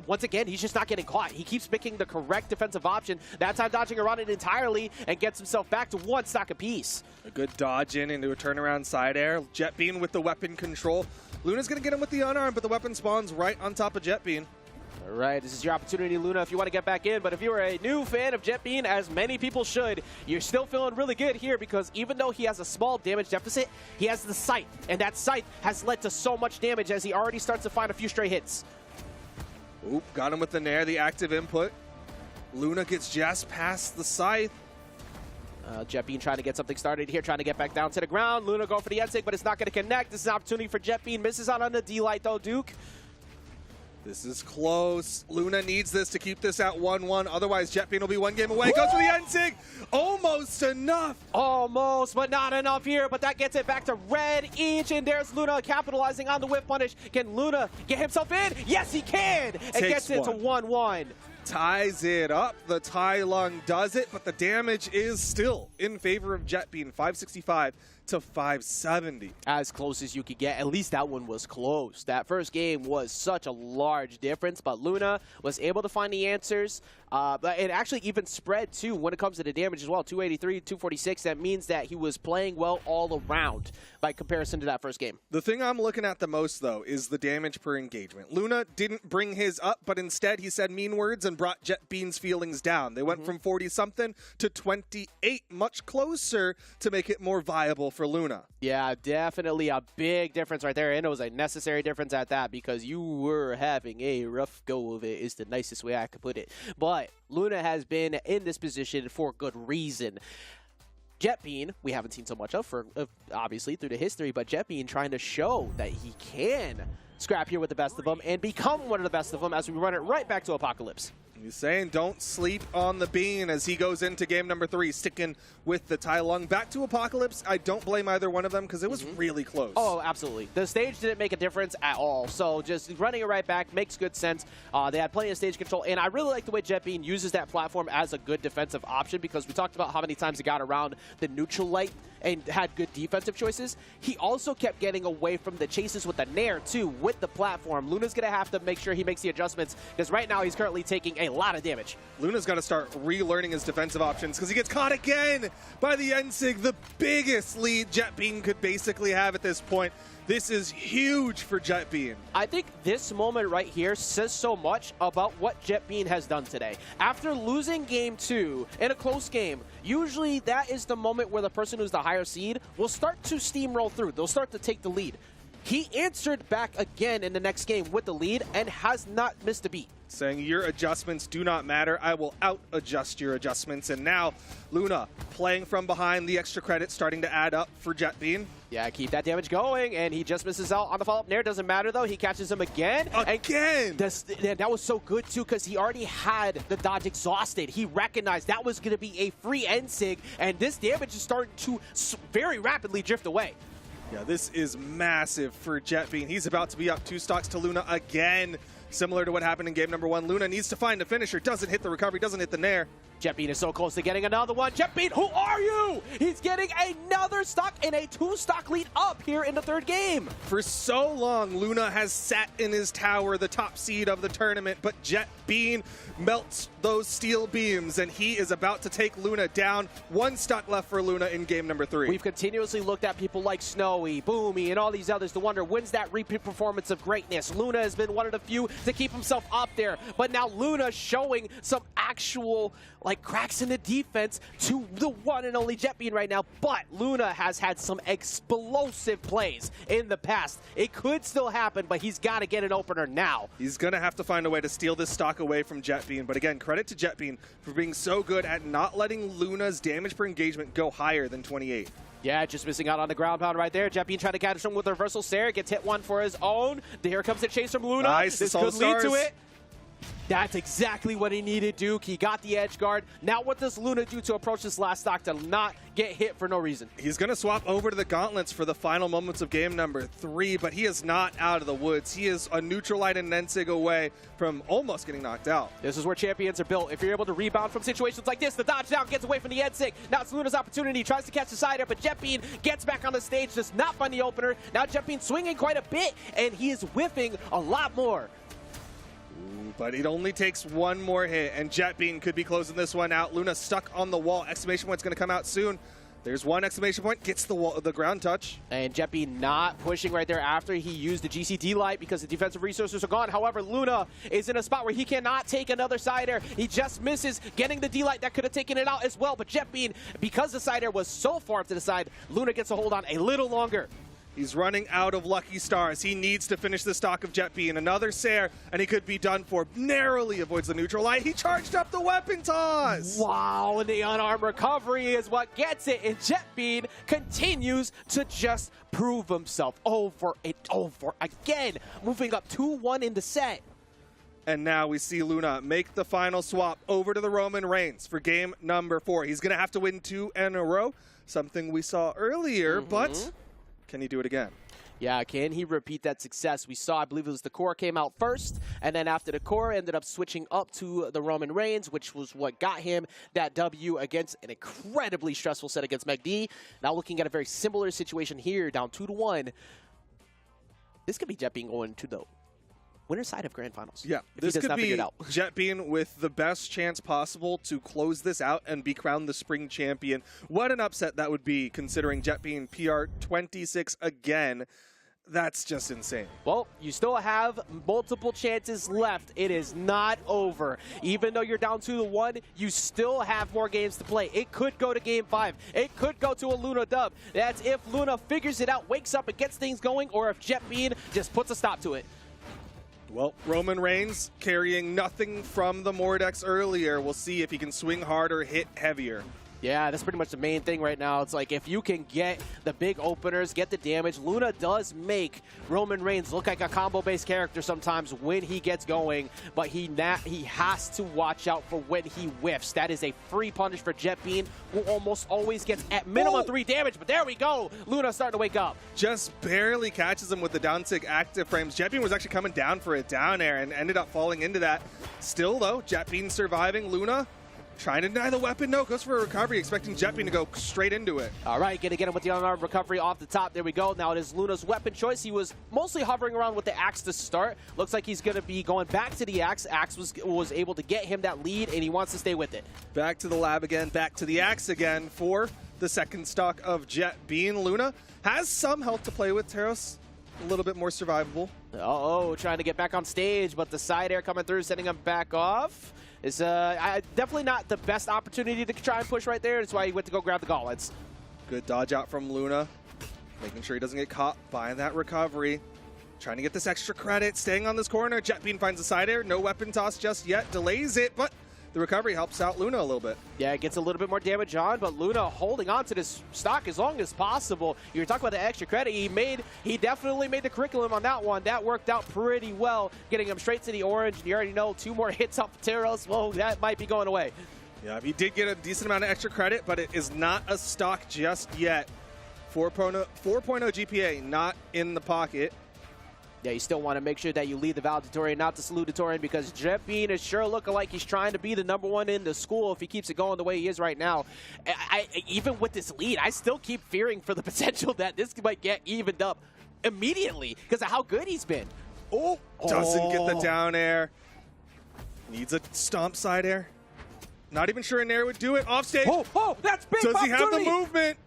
once again, he's just not getting caught. He keeps picking the correct defensive option, that time dodging around it entirely, and gets himself back to 1 stock apiece. A good dodge into a turnaround side air. Jetbean with the weapon control. Luna's going to get him with the unarmed, but the weapon spawns right on top of Jetbean. All right, this is your opportunity, Luna, if you want to get back in. But if you're a new fan of Jetbean, as many people should, you're still feeling really good here because even though he has a small damage deficit, he has the scythe. And that scythe has led to so much damage as he already starts to find a few stray hits. Oop, got him with the Nair, the active input. Luna gets just past the scythe. Jetbean trying to get something started here, trying to get back down to the ground. Luna going for the N-Sig, but it's not going to connect. This is an opportunity for Jetbean. Misses out on the D-Light, though, Duke. This is close. Luna needs this to keep this at 1-1. Otherwise, Jetbean will be one game away. Goes for the N-Sig. Almost enough. Almost, but not enough here. But that gets it back to red each. And there's Luna capitalizing on the whip punish. Can Luna get himself in? Yes, he can. And gets it to 1-1. Ties it up. The Tai Lung does it, but the damage is still in favor of Jetbean. 565 to 570. As close as you could get. At least that one was close. That first game was such a large difference, but Luna was able to find the answers. But it actually even spread, too, when it comes to the damage as well. 283, 246. That means that he was playing well all around by comparison to that first game. The thing I'm looking at the most, though, is the damage per engagement. Luna didn't bring his up, but instead he said mean words and brought Jetbean's feelings down. They went from 40-something to 28, much closer to make it more viable for Luna. Yeah, definitely a big difference right there, and it was a necessary difference at that because you were having a rough go of it is the nicest way I could put it. But Luna has been in this position for good reason. Jetbean, we haven't seen so much of for obviously through the history, but Jetbean trying to show that he can scrap here with the best of them and become one of the best of them as we run it right back to Apocalypse. He's saying don't sleep on the bean as he goes into game number 3, sticking with the Tai Lung. Back to Apocalypse, I don't blame either one of them because it was really close. Oh, absolutely. The stage didn't make a difference at all, so just running it right back makes good sense. They had plenty of stage control, and I really like the way Jetbean uses that platform as a good defensive option because we talked about how many times he got around the neutral light and had good defensive choices. He also kept getting away from the chases with the Nair, too, with the platform. Luna's going to have to make sure he makes the adjustments because right now he's currently taking a lot of damage. Luna's got to start relearning his defensive options because he gets caught again by the N-Sig, the biggest lead Jetbean could basically have at this point. This is huge for Jetbean. I think this moment right here says so much about what Jetbean has done today. After losing game 2 in a close game, usually that is the moment where the person who's the higher seed will start to steamroll through. They'll start to take the lead. He answered back again in the next game with the lead and has not missed a beat. Saying your adjustments do not matter. I will out-adjust your adjustments. And now Luna playing from behind, the extra credit starting to add up for Jetbean. Yeah, keep that damage going, and he just misses out on the follow-up Nair. Doesn't matter, though. He catches him again. Again! That was so good, too, because he already had the dodge exhausted. He recognized that was going to be a free N-Sig, and this damage is starting to very rapidly drift away. Yeah, this is massive for Jetbean. He's about to be up 2 stocks to Luna again. Similar to what happened in game number 1. Luna needs to find a finisher. Doesn't hit the recovery, doesn't hit the Nair. Jetbean is so close to getting another one. Jetbean, who are you? He's getting another stock and a 2-stock lead up here in the 3rd game. For so long, Luna has sat in his tower, the top seed of the tournament, but Jetbean melts those steel beams, and he is about to take Luna down. 1 stock left for Luna in game number 3. We've continuously looked at people like Snowy, Boomi, and all these others to wonder, when's that repeat performance of greatness? Luna has been one of the few to keep himself up there, but now Luna showing some actual cracks in the defense to the one and only Jetbean right now, but Luna has had some explosive plays in the past. It could still happen, but he's got to get an opener now. He's going to have to find a way to steal this stock away from Jetbean, but again, credit to Jetbean for being so good at not letting Luna's damage per engagement go higher than 28. Yeah, just missing out on the ground pound right there. Jetbean trying to catch him with a reversal Sarah, gets hit one for his own. Here comes the chase from Luna. Nice, this could lead to it. That's exactly what he needed, Duke. He got the edge guard. Now what does Luna do to approach this last stock to not get hit for no reason? He's going to swap over to the gauntlets for the final moments of game number 3, but he is not out of the woods. He is a neutral light and N-Sig away from almost getting knocked out. This is where champions are built. If you're able to rebound from situations like this, the dodge down gets away from the N-Sig. Now it's Luna's opportunity. He tries to catch the sider, but Jetbean gets back on the stage, does not find the opener. Now Jetbean swinging quite a bit, and he is whiffing a lot more. But it only takes 1 more hit, and Jetbean could be closing this one out. Luna stuck on the wall. Exclamation point's going to come out soon. There's 1 exclamation point, gets the ground touch. And Jetbean not pushing right there after he used the GCD light because the defensive resources are gone. However, Luna is in a spot where he cannot take another sider. He just misses getting the D-light that could have taken it out as well. But Jetbean, because the sider was so far to the side, Luna gets a hold on a little longer. He's running out of lucky stars. He needs to finish the stock of Jet Bean. Another Sair, and he could be done for. Narrowly avoids the neutral light. He charged up the weapon toss. Wow, and the unarmed recovery is what gets it. And Jet Bean continues to just prove himself over and over again. Moving up 2-1 in the set. And now we see Luna make the final swap over to the Roman Reigns for game number 4. He's going to have to win 2 in a row, something we saw earlier, but can he do it again? Yeah, can he repeat that success? We saw, I believe it was the core came out first, and then after the core, ended up switching up to the Roman Reigns, which was what got him that W against an incredibly stressful set against Meg D. Now looking at a very similar situation here, down 2-1. This could be Jet Bean going to the winner's side of Grand Finals. Yeah, this could be Jet Bean with the best chance possible to close this out and be crowned the spring champion. What an upset that would be, considering Jet Bean PR 26 again. That's just insane. Well, you still have multiple chances left. It is not over. Even though you're down 2-1, you still have more games to play. It could go to game 5. It could go to a Luna dub. That's if Luna figures it out, wakes up and gets things going, or if Jet Bean just puts a stop to it. Well, Roman Reigns carrying nothing from the Mordex earlier. We'll see if he can swing harder, hit heavier. Yeah, that's pretty much the main thing right now. It's like if you can get the big openers, get the damage. Luna does make Roman Reigns look like a combo-based character sometimes when he gets going, but he has to watch out for when he whiffs. That is a free punish for Jet Bean, who almost always gets at minimum 3 damage, but there we go. Luna starting to wake up. Just barely catches him with the down tick active frames. Jet Bean was actually coming down for a down air and ended up falling into that. Still, though, Jet Bean surviving. Luna trying to deny the weapon. No, goes for a recovery, expecting Jet Bean to go straight into it. All right, gonna get him with the unarmed recovery off the top. There we go. Now it is Luna's weapon choice. He was mostly hovering around with the axe to start. Looks like he's gonna be going back to the axe. Axe was able to get him that lead, and he wants to stay with it. Back to the lab again, back to the axe again for the second stock of Jet Bean. Luna has some health to play with. Teros a little bit more survivable. Uh-oh, trying to get back on stage, but the side air coming through, sending him back off. It's definitely not the best opportunity to try and push right there. That's why he went to go grab the gauntlets. Good dodge out from Luna, making sure he doesn't get caught by that recovery. Trying to get this extra credit, staying on this corner. Jet Bean finds the side air. No weapon toss just yet. Delays it, but the recovery helps out Luna a little bit. Yeah, it gets a little bit more damage on, but Luna holding on to this stock as long as possible. You're talking about the extra credit he definitely made the curriculum on that one. That worked out pretty well, getting him straight to the orange. And you already know 2 more hits off of Teros. Well, that might be going away. Yeah, he did get a decent amount of extra credit, but it is not a stock just yet. 4.0 GPA not in the pocket. Yeah, you still want to make sure that you lead the valedictorian, not the salutatorian, because Jet Bean is sure looking like he's trying to be the #1 in the school if he keeps it going the way he is right now. Even with this lead, I still keep fearing for the potential that this might get evened up immediately because of how good he's been. Oh, doesn't get the down air. Needs a stomp side air. Not even sure an air would do it. Off stage. Oh, that's big. Does he have the movement?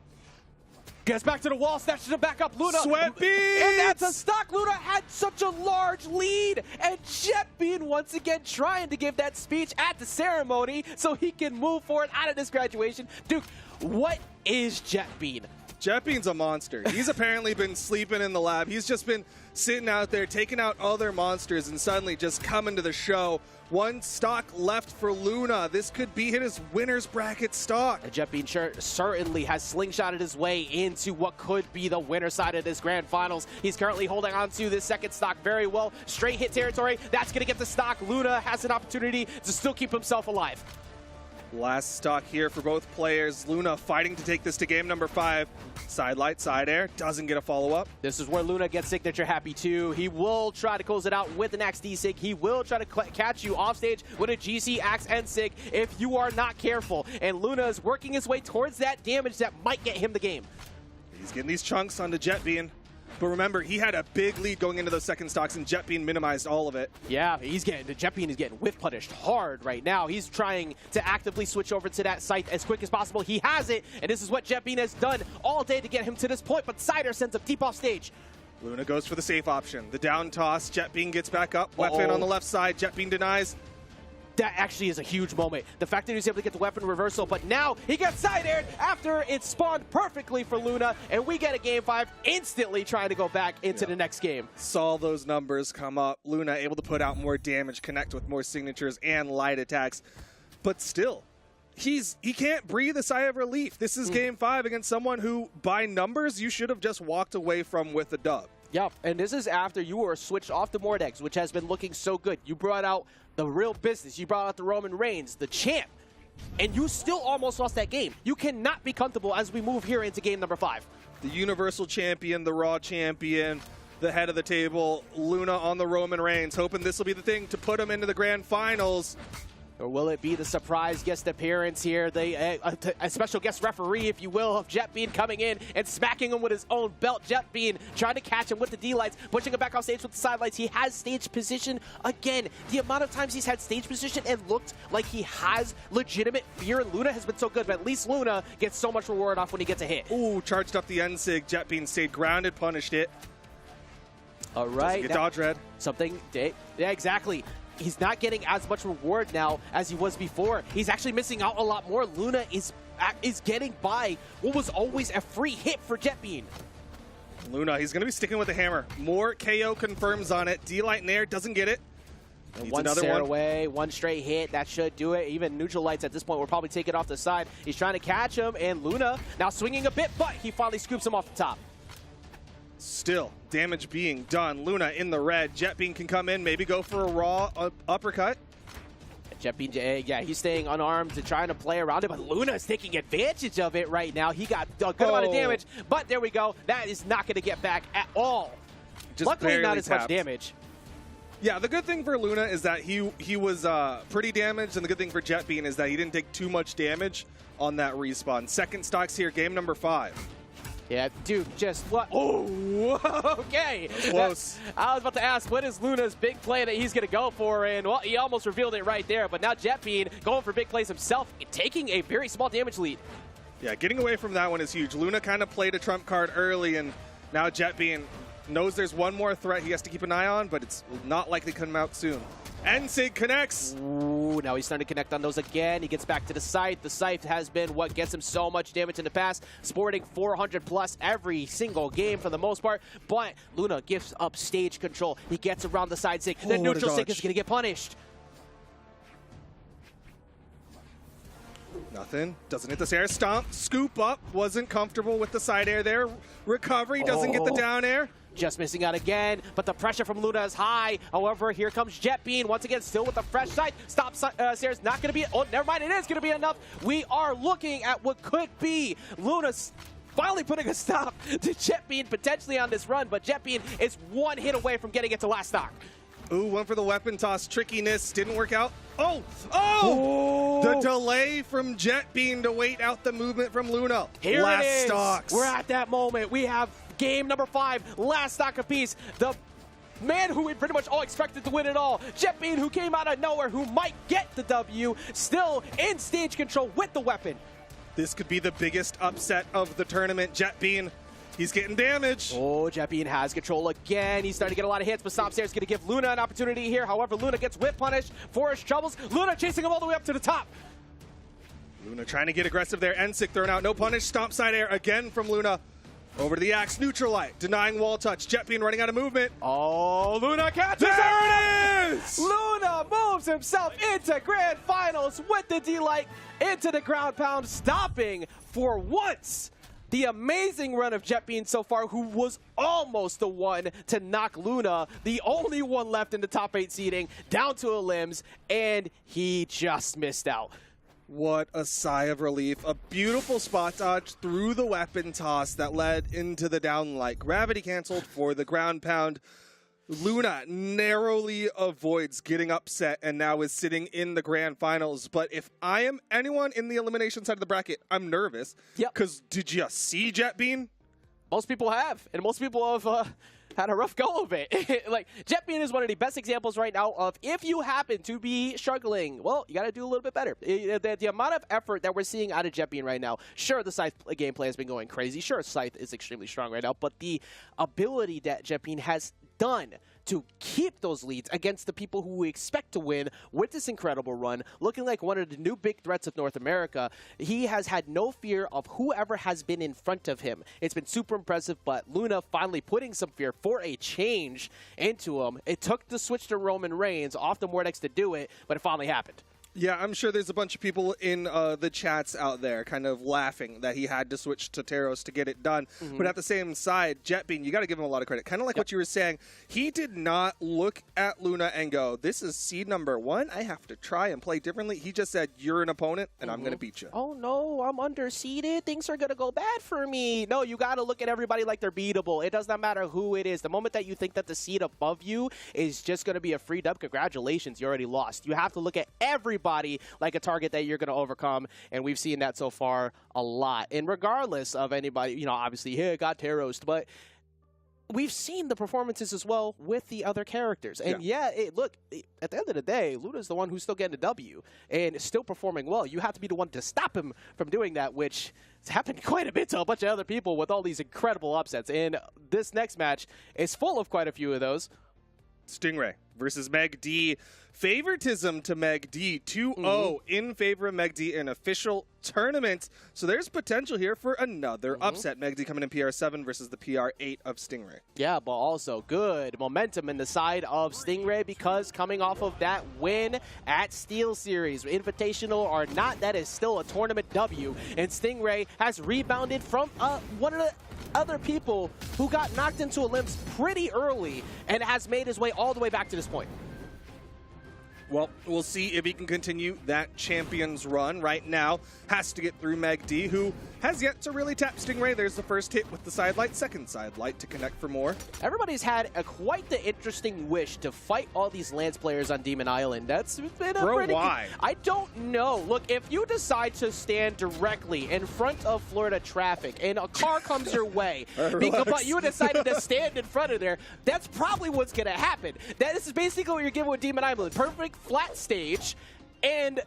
Gets back to the wall, snatches him back up. Luna. Sweat Beans! And that's a stock. Luna had such a large lead. And Jet Bean once again trying to give that speech at the ceremony so he can move forward out of this graduation. Duke, what is Jet Bean? Jet Bean's a monster. He's apparently been sleeping in the lab. He's just been sitting out there, taking out other monsters, and suddenly just coming to the show. 1 stock left for Luna. This could be his winner's bracket stock. And Jet Bean certainly has slingshotted his way into what could be the winner side of this grand finals. He's currently holding on to this second stock very well. Straight hit territory. That's going to get the stock. Luna has an opportunity to still keep himself alive. Last stock here for both players. Luna fighting to take this to game number 5. Side light, side air, doesn't get a follow-up. This is where Luna gets signature happy too. He will try to close it out with an Axe D Sig. He will try to catch you off stage with a GC Axe and Sig if you are not careful. And Luna is working his way towards that damage that might get him the game. He's getting these chunks onto Jet Bean. But remember, he had a big lead going into those second stocks, and Jet Bean minimized all of it. Yeah, Jet Bean is getting whiff punished hard right now. He's trying to actively switch over to that site as quick as possible. He has it, and this is what Jet Bean has done all day to get him to this point, but Cider sends him deep off stage. Luna goes for the safe option. The down toss, Jet Bean gets back up. Weapon on the left side, Jet Bean denies. That actually is a huge moment. The fact that he was able to get the weapon reversal, but now he gets side-aired after it spawned perfectly for Luna, and we get a game 5 instantly trying to go back into the next game. Saw those numbers come up. Luna able to put out more damage, connect with more signatures and light attacks, but still, he can't breathe a sigh of relief. This is game 5 against someone who, by numbers, you should have just walked away from with a dub. Yep, and this is after you were switched off the Mordex, which has been looking so good. You brought out the real business. You brought out the Roman Reigns, the champ, and you still almost lost that game. You cannot be comfortable as we move here into game number 5. The Universal Champion, the Raw Champion, the head of the table, Luna on the Roman Reigns, hoping this will be the thing to put him into the Grand Finals. Or will it be the surprise guest appearance here? A special guest referee, if you will, of Jetbean coming in and smacking him with his own belt. Jetbean trying to catch him with the D-lights, pushing him back off stage with the sidelights. He has stage position. Again, the amount of times he's had stage position and looked like he has legitimate fear. Luna has been so good, but at least Luna gets so much reward off when he gets a hit. Ooh, charged up the N-Sig. Jetbean stayed grounded, punished it. All right. Doesn't get dodge red. Something, yeah, exactly. He's not getting as much reward now as he was before. He's actually missing out a lot more. Luna is getting by what was always a free hit for Jetbean. Luna, he's going to be sticking with the hammer. More KO confirms on it. D-Light Nair doesn't get it. Needs One another stare one. away, one straight hit. That should do it. Even neutral lights at this point will probably take it off the side. He's trying to catch him, and Luna now swinging a bit, but he finally scoops him off the top. Still, damage being done. Luna in the red. Jetbean can come in, maybe go for a raw uppercut. Jetbean, yeah, he's staying unarmed to trying to play around it, but Luna's taking advantage of it right now. He got a good amount of damage, but there we go. That is not going to get back at all. Just Luckily, not as tapped. much damage. Yeah, the good thing for Luna is that he was pretty damaged, and the good thing for Jetbean is that he didn't take too much damage on that respawn. Second stocks here, game number 5. Yeah, dude, just what? Oh, okay. Close. I was about to ask, what is Luna's big play that he's going to go for? And, well, he almost revealed it right there. But now Jetbean going for big plays himself, taking a very small damage lead. Yeah, getting away from that one is huge. Luna kind of played a trump card early, and now Jetbean knows there's one more threat he has to keep an eye on, but it's not likely to come out soon. N-Sig connects. Ooh, now he's starting to connect on those again. He gets back to the scythe. The scythe has been what gets him so much damage in the past, sporting 400 plus every single game for the most part. But Luna gives up stage control. He gets around the side sig. The neutral sig is going to get punished. Nothing. Doesn't hit the air. Stomp. Scoop up. Wasn't comfortable with the side air there. Recovery. Doesn't get the down air. Just missing out again, but the pressure from Luna is high. However, here comes Jetbean once again, still with the fresh sight. Stop stairs, not going to be, oh, never mind, it is going to be enough. We are looking at what could be Luna's finally putting a stop to Jetbean potentially on this run, but Jetbean is one hit away from getting it to last stock. Ooh, went for the weapon toss. Trickiness didn't work out. Oh! The delay from Jetbean to wait out the movement from Luna. Here last it is. stocks. We're at that moment. We have game number 5, last stock apiece. The man who we pretty much all expected to win it all, Jetbean, who came out of nowhere, who might get the W, still in stage control with the weapon. This could be the biggest upset of the tournament. Jetbean, he's getting damage. Oh, Jetbean has control again. He's starting to get a lot of hits, but Stop Stairs is going to give Luna an opportunity here. However, Luna gets whip punished for his troubles. Luna chasing him all the way up to the top. Luna trying to get aggressive there. N-Sig thrown out. No punish. Stomp side air again from Luna. Over to the axe, neutralite, denying wall touch. Jetbean running out of movement. Oh, Luna catches There it! it is! Luna moves himself into grand finals with the D-Light into the ground pound, stopping for once the amazing run of Jetbean so far, who was almost the one to knock Luna, the only one left in the top 8 seeding, down to a limbs, and he just missed out. What a sigh of relief. A beautiful spot dodge through the weapon toss that led into the downlight. Gravity canceled for the ground pound. Luna narrowly avoids getting upset and now is sitting in the grand finals. But if I am anyone in the elimination side of the bracket, I'm nervous. Yep. Because did you see Jetbean? Most people have, and most people have had a rough go of it. Like, Jetbean is one of the best examples right now of if you happen to be struggling, well, you got to do a little bit better. The amount of effort that we're seeing out of Jetbean right now, sure, the Scythe gameplay has been going crazy. Sure, Scythe is extremely strong right now, but the ability that Jetbean has done to keep those leads against the people who we expect to win with this incredible run, looking like one of the new big threats of North America. He has had no fear of whoever has been in front of him. It's been super impressive, but Luna finally putting some fear for a change into him. It took the switch to Roman Reigns off the Mordex to do it, but it finally happened. Yeah, I'm sure there's a bunch of people in the chats out there kind of laughing that he had to switch to Taros to get it done. But at the same side, Jetbean, you got to give him a lot of credit. Kind of like what you were saying, he did not look at Luna and go, this is seed number 1. I have to try and play differently. He just said, you're an opponent, and I'm going to beat you. Oh, no, I'm underseeded. Things are going to go bad for me. No, you got to look at everybody like they're beatable. It does not matter who it is. The moment that you think that the seed above you is just going to be a free dub, congratulations, you already lost. You have to look at everybody like a target that you're going to overcome, and we've seen that so far a lot. And regardless of anybody, you know, obviously, hey, it got Taros, but we've seen the performances as well with the other characters. And look, at the end of the day, Luna's the one who's still getting a W and still performing well. You have to be the one to stop him from doing that, which has happened quite a bit to a bunch of other people with all these incredible upsets. And this next match is full of quite a few of those. Stingray versus Meg D. Favoritism to Meg D. 2-0 in favor of Meg D in official tournament. So there's potential here for another upset. Meg D coming in PR7 versus the PR8 of Stingray. Yeah, but also good momentum in the side of Stingray because coming off of that win at Steel Series, Invitational or not, that is still a tournament W. And Stingray has rebounded from one of the other people who got knocked into a limp pretty early and has made his way all the way back to this point. Well, we'll see if he can continue that champion's run. Right now, has to get through Meg D, who has yet to really tap Stingray. There's the first hit with the side light, second side light to connect for more. Everybody's had quite the interesting wish to fight all these Lance players on Demon Island. That's been a pretty... why? I don't know. Look, if you decide to stand directly in front of Florida traffic and a car comes your way, but you decided to stand in front of there, that's probably what's going to happen. This is basically what you're given with Demon Island. Perfect flat stage and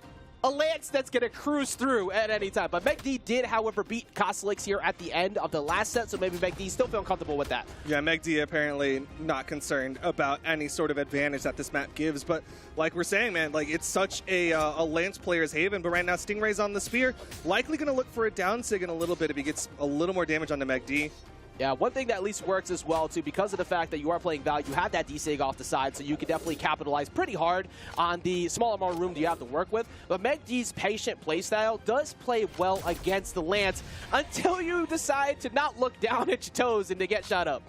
a Lance that's going to cruise through at any time. But Meg D did, however, beat Cosilix here at the end of the last set, so maybe Meg D still feeling comfortable with that. Yeah, Meg D apparently not concerned about any sort of advantage that this map gives. But like we're saying, man, like it's such a Lance player's haven. But right now, Stingray's on the spear. Likely going to look for a down sig in a little bit if he gets a little more damage onto Meg D. Yeah, one thing that at least works as well, too, because of the fact that you are playing Val, you have that D-Sig off the side, so you can definitely capitalize pretty hard on the small amount of room that you have to work with. But Meg D's patient playstyle does play well against the Lance until you decide to not look down at your toes and to get shot up.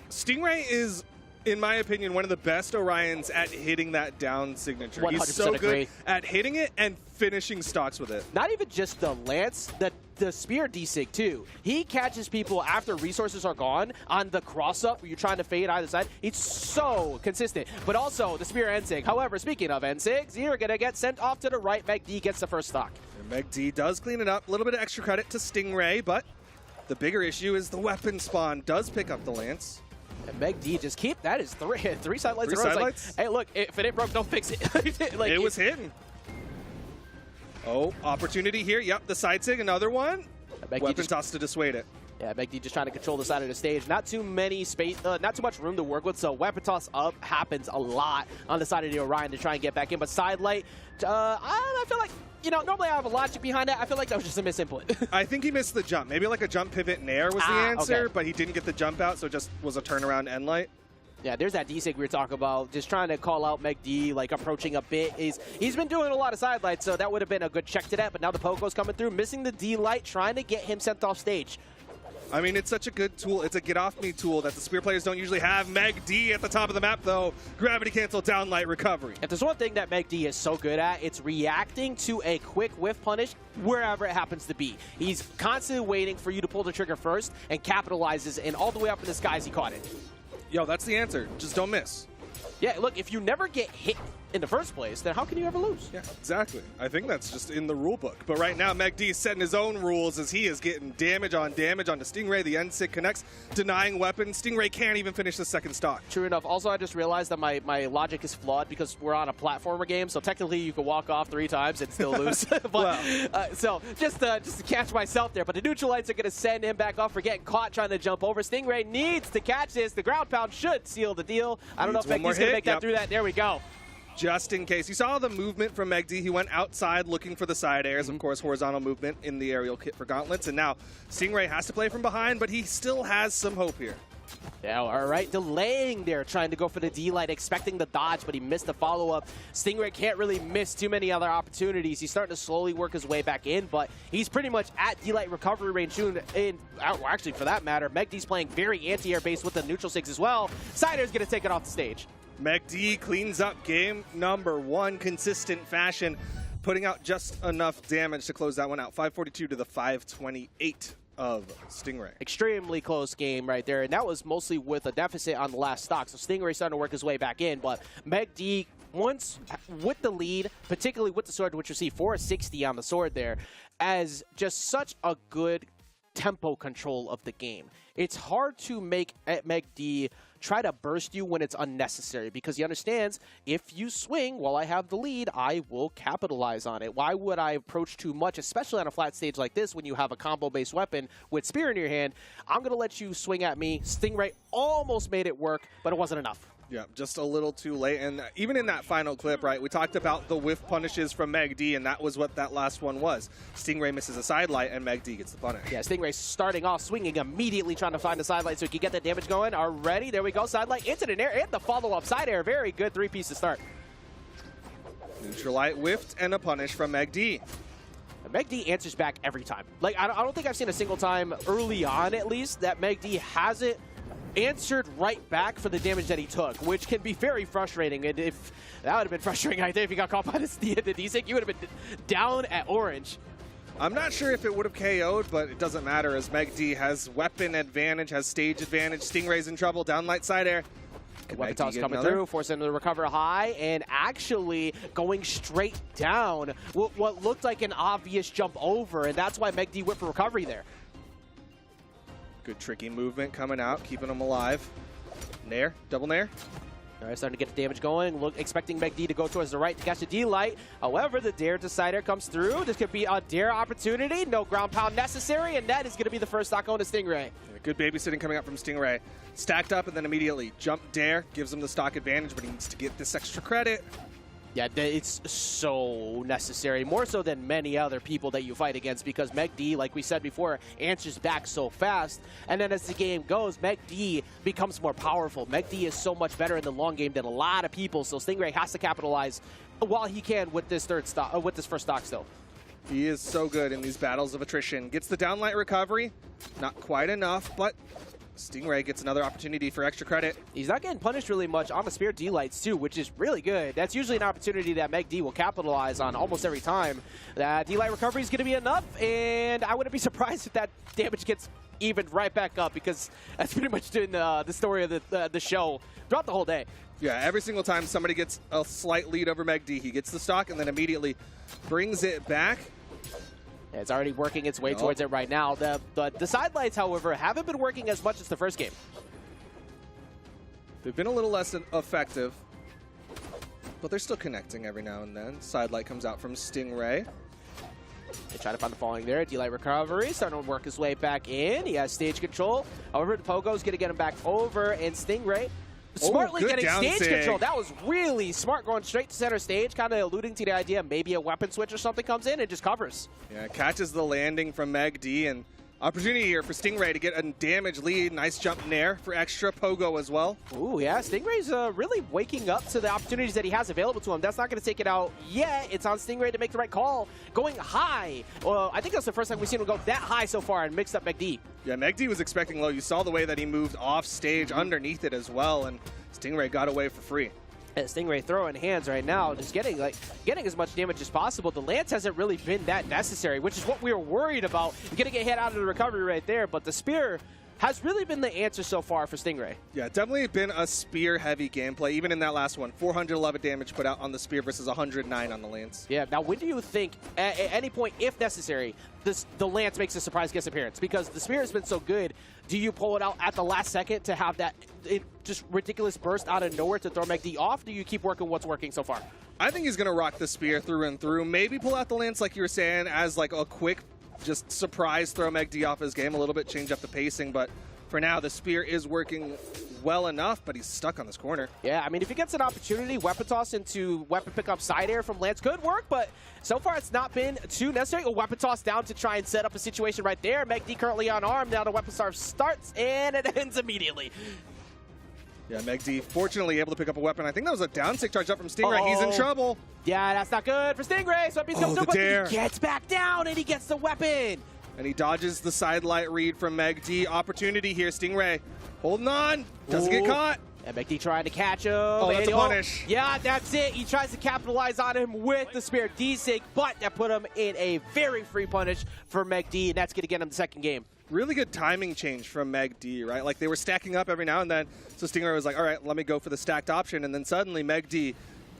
Stingray is, in my opinion, one of the best Orions at hitting that down signature. 100% He's so agree. good at hitting it and finishing stocks with it. Not even just the Lance, the spear D-Sig too. He catches people after resources are gone on the cross-up where you're trying to fade either side. It's so consistent. But also the spear N-Sig. However, speaking of N-Sigs, you're going to get sent off to the right. Meg D gets the first stock. And Meg D does clean it up. A little bit of extra credit to Stingray, but the bigger issue is the weapon spawn does pick up the Lance. And Meg D just keep that is three side lights. Three side lights? Like, hey, look, if it ain't broke, don't fix it. Like, it was hidden. Oh, opportunity here. Yep, the side sig, another one. Weapon toss to dissuade it. Yeah, Meg D just trying to control the side of the stage. Not too many space, not too much room to work with. So weapon toss up happens a lot on the side of the Orion to try and get back in. But side light, I feel like, you know, normally I have a logic behind that. I feel like that was just a misinput. I think he missed the jump. Maybe like a jump pivot in air was the answer, but he didn't get the jump out, so it just was a turnaround end light. Yeah, there's that D-Sig we were talking about, just trying to call out Meg D, like approaching a bit. He's been doing a lot of side lights, so that would have been a good check to that, but now the Poco's coming through, missing the D-Light, trying to get him sent off stage. I mean, it's such a good tool. It's a get-off-me tool that the spear players don't usually have. Meg D at the top of the map, though. Gravity cancel, down light, recovery. If there's one thing that Meg D is so good at, it's reacting to a quick whiff punish wherever it happens to be. He's constantly waiting for you to pull the trigger first and capitalizes, and all the way up in the skies, he caught it. Yo, that's the answer. Just don't miss. Yeah, look, if you never get hit in the first place, then how can you ever lose? Yeah, exactly. I think that's just in the rule book. But right now, Meg D is setting his own rules as he is getting damage onto Stingray. The N-Sig connects, denying weapon. Stingray can't even finish the second stock. True enough. Also, I just realized that my logic is flawed because we're on a platformer game, so technically you can walk off 3 times and still lose. But, so just to catch myself there. But the neutralites are going to send him back off for getting caught trying to jump over. Stingray needs to catch this. The ground pound should seal the deal. I don't know if Meg D's going to make that through that. There we go. Just in case. You saw the movement from Meg D. He went outside looking for the side airs. Of course, horizontal movement in the aerial kit for gauntlets. And now Stingray has to play from behind, but he still has some hope here. Yeah, all right, delaying there, trying to go for the D-Light, expecting the dodge, but he missed the follow-up. Stingray can't really miss too many other opportunities. He's starting to slowly work his way back in, but he's pretty much at D-Light recovery range soon. Actually, for that matter, Meg D's playing very anti-air based with the neutral SIGs as well. Sider's going to take it off the stage. Meg D cleans up game number 1, consistent fashion, putting out just enough damage to close that one out. 542 to the 528 of Stingray. Extremely close game right there, and that was mostly with a deficit on the last stock, so Stingray starting to work his way back in, but Meg D, once with the lead, particularly with the sword, which you see 460 on the sword there, as just such a good tempo control of the game. It's hard to make Meg D try to burst you when it's unnecessary because he understands if you swing while I have the lead, I will capitalize on it. Why would I approach too much, especially on a flat stage like this when you have a combo-based weapon with Spear in your hand? I'm going to let you swing at me. Stingray almost made it work, but it wasn't enough. Yeah, just a little too late. And even in that final clip, right, we talked about the whiff punishes from Meg D, and that was what that last one was. Stingray misses a side light, and Meg D gets the punish. Yeah, Stingray starting off swinging, immediately trying to find the side light so he can get that damage going. Already, there we go, side light into the air, and the follow-up side air. Very good 3-piece to start. Neutral light whiffed, and a punish from Meg D. Meg D answers back every time. Like, I don't think I've seen a single time early on, at least, that Meg D hasn't answered right back for the damage that he took, which can be very frustrating. And if that would have been frustrating, I think, if he got caught by the D-Sig, you would have been down at orange. I'm not sure if it would have KO'd, but it doesn't matter as Meg D has weapon advantage, has stage advantage. Stingray's in trouble, down light side air. Weapon toss coming through, forcing him to recover high, and actually going straight down what looked like an obvious jump over, and that's why Meg D went for recovery there. Good tricky movement coming out, keeping him alive. Nair, double nair. All right, starting to get the damage going. Expecting Meg D to go towards the right to catch the D-Light. However, the Dare Decider comes through. This could be a Dare opportunity. No ground pound necessary, and that is going to be the first stock going to Stingray. Yeah, good babysitting coming up from Stingray. Stacked up and then immediately jump Dare. Gives him the stock advantage, but he needs to get this extra credit. Yeah, it's so necessary, more so than many other people that you fight against, because Meg D, like we said before, answers back so fast. And then as the game goes, Meg D becomes more powerful. Meg D is so much better in the long game than a lot of people, so Stingray has to capitalize while he can with this first stock still. He is so good in these battles of attrition. Gets the downlight recovery, not quite enough, but Stingray gets another opportunity for extra credit. He's not getting punished really much on the Spear D-Lights too, which is really good. That's usually an opportunity that Meg D will capitalize on almost every time. That D-Light recovery is going to be enough, and I wouldn't be surprised if that damage gets evened right back up, because that's pretty much been the story of the show throughout the whole day. Yeah, every single time somebody gets a slight lead over Meg D, he gets the stock and then immediately brings it back. It's already working its way towards it right now. The side lights, however, haven't been working as much as the first game. They've been a little less effective, but they're still connecting every now and then. Side light comes out from Stingray. They try to find the falling there. D-Light recovery, starting to work his way back in. He has stage control. However, the Pogo's going to get him back over, and Stingray smartly getting stage control. That was really smart, going straight to center stage, kind of alluding to the idea maybe a weapon switch or something comes in and just covers. Yeah, catches the landing from Meg D, and opportunity here for Stingray to get a damage lead. Nice jump nair for extra Pogo as well. Ooh, yeah, Stingray's really waking up to the opportunities that he has available to him. That's not going to take it out yet. It's on Stingray to make the right call. Going high. Well, I think that's the first time we've seen him go that high so far and mixed up Meg D. Yeah, Meg D was expecting low. You saw the way that he moved off stage underneath it as well, and Stingray got away for free. And Stingray throwing hands right now, just getting as much damage as possible. The lance hasn't really been that necessary, which is what we were worried about. You're going to get hit out of the recovery right there, but the spear has really been the answer so far for Stingray. Yeah, definitely been a spear-heavy gameplay, even in that last one. 411 damage put out on the spear versus 109 on the lance. Yeah, now when do you think, at any point, if necessary, the lance makes a surprise guest appearance? Because the spear has been so good, do you pull it out at the last second to have that just ridiculous burst out of nowhere to throw Meg D off? Do you keep working what's working so far? I think he's going to rock the spear through and through. Maybe pull out the lance, like you were saying, as like a quick just surprise throw Meg D off his game a little bit, change up the pacing. But for now, the spear is working well enough, but he's stuck on this corner. Yeah, I mean, if he gets an opportunity, weapon toss into weapon pickup side air from Lance could work, but so far it's not been too necessary. A weapon toss down to try and set up a situation right there. Meg D currently unarmed. Now the weapon toss starts, and it ends immediately. Yeah, Meg D fortunately able to pick up a weapon. I think that was a down tick charge up from Stingray. He's in trouble. Yeah, that's not good for Stingray. So he's comes through, but he gets back down, and he gets the weapon. And he dodges the side light read from Meg D. Opportunity here. Stingray holding on. Doesn't get caught. And Meg D trying to catch him. Oh, that's a punish. Yeah, that's it. He tries to capitalize on him with the spear desync, but that put him in a very free punish for Meg D, and that's going to get him the second game. Really good timing change from Meg D, right? Like they were stacking up every now and then. So Stingray was like, all right, let me go for the stacked option. And then suddenly Meg D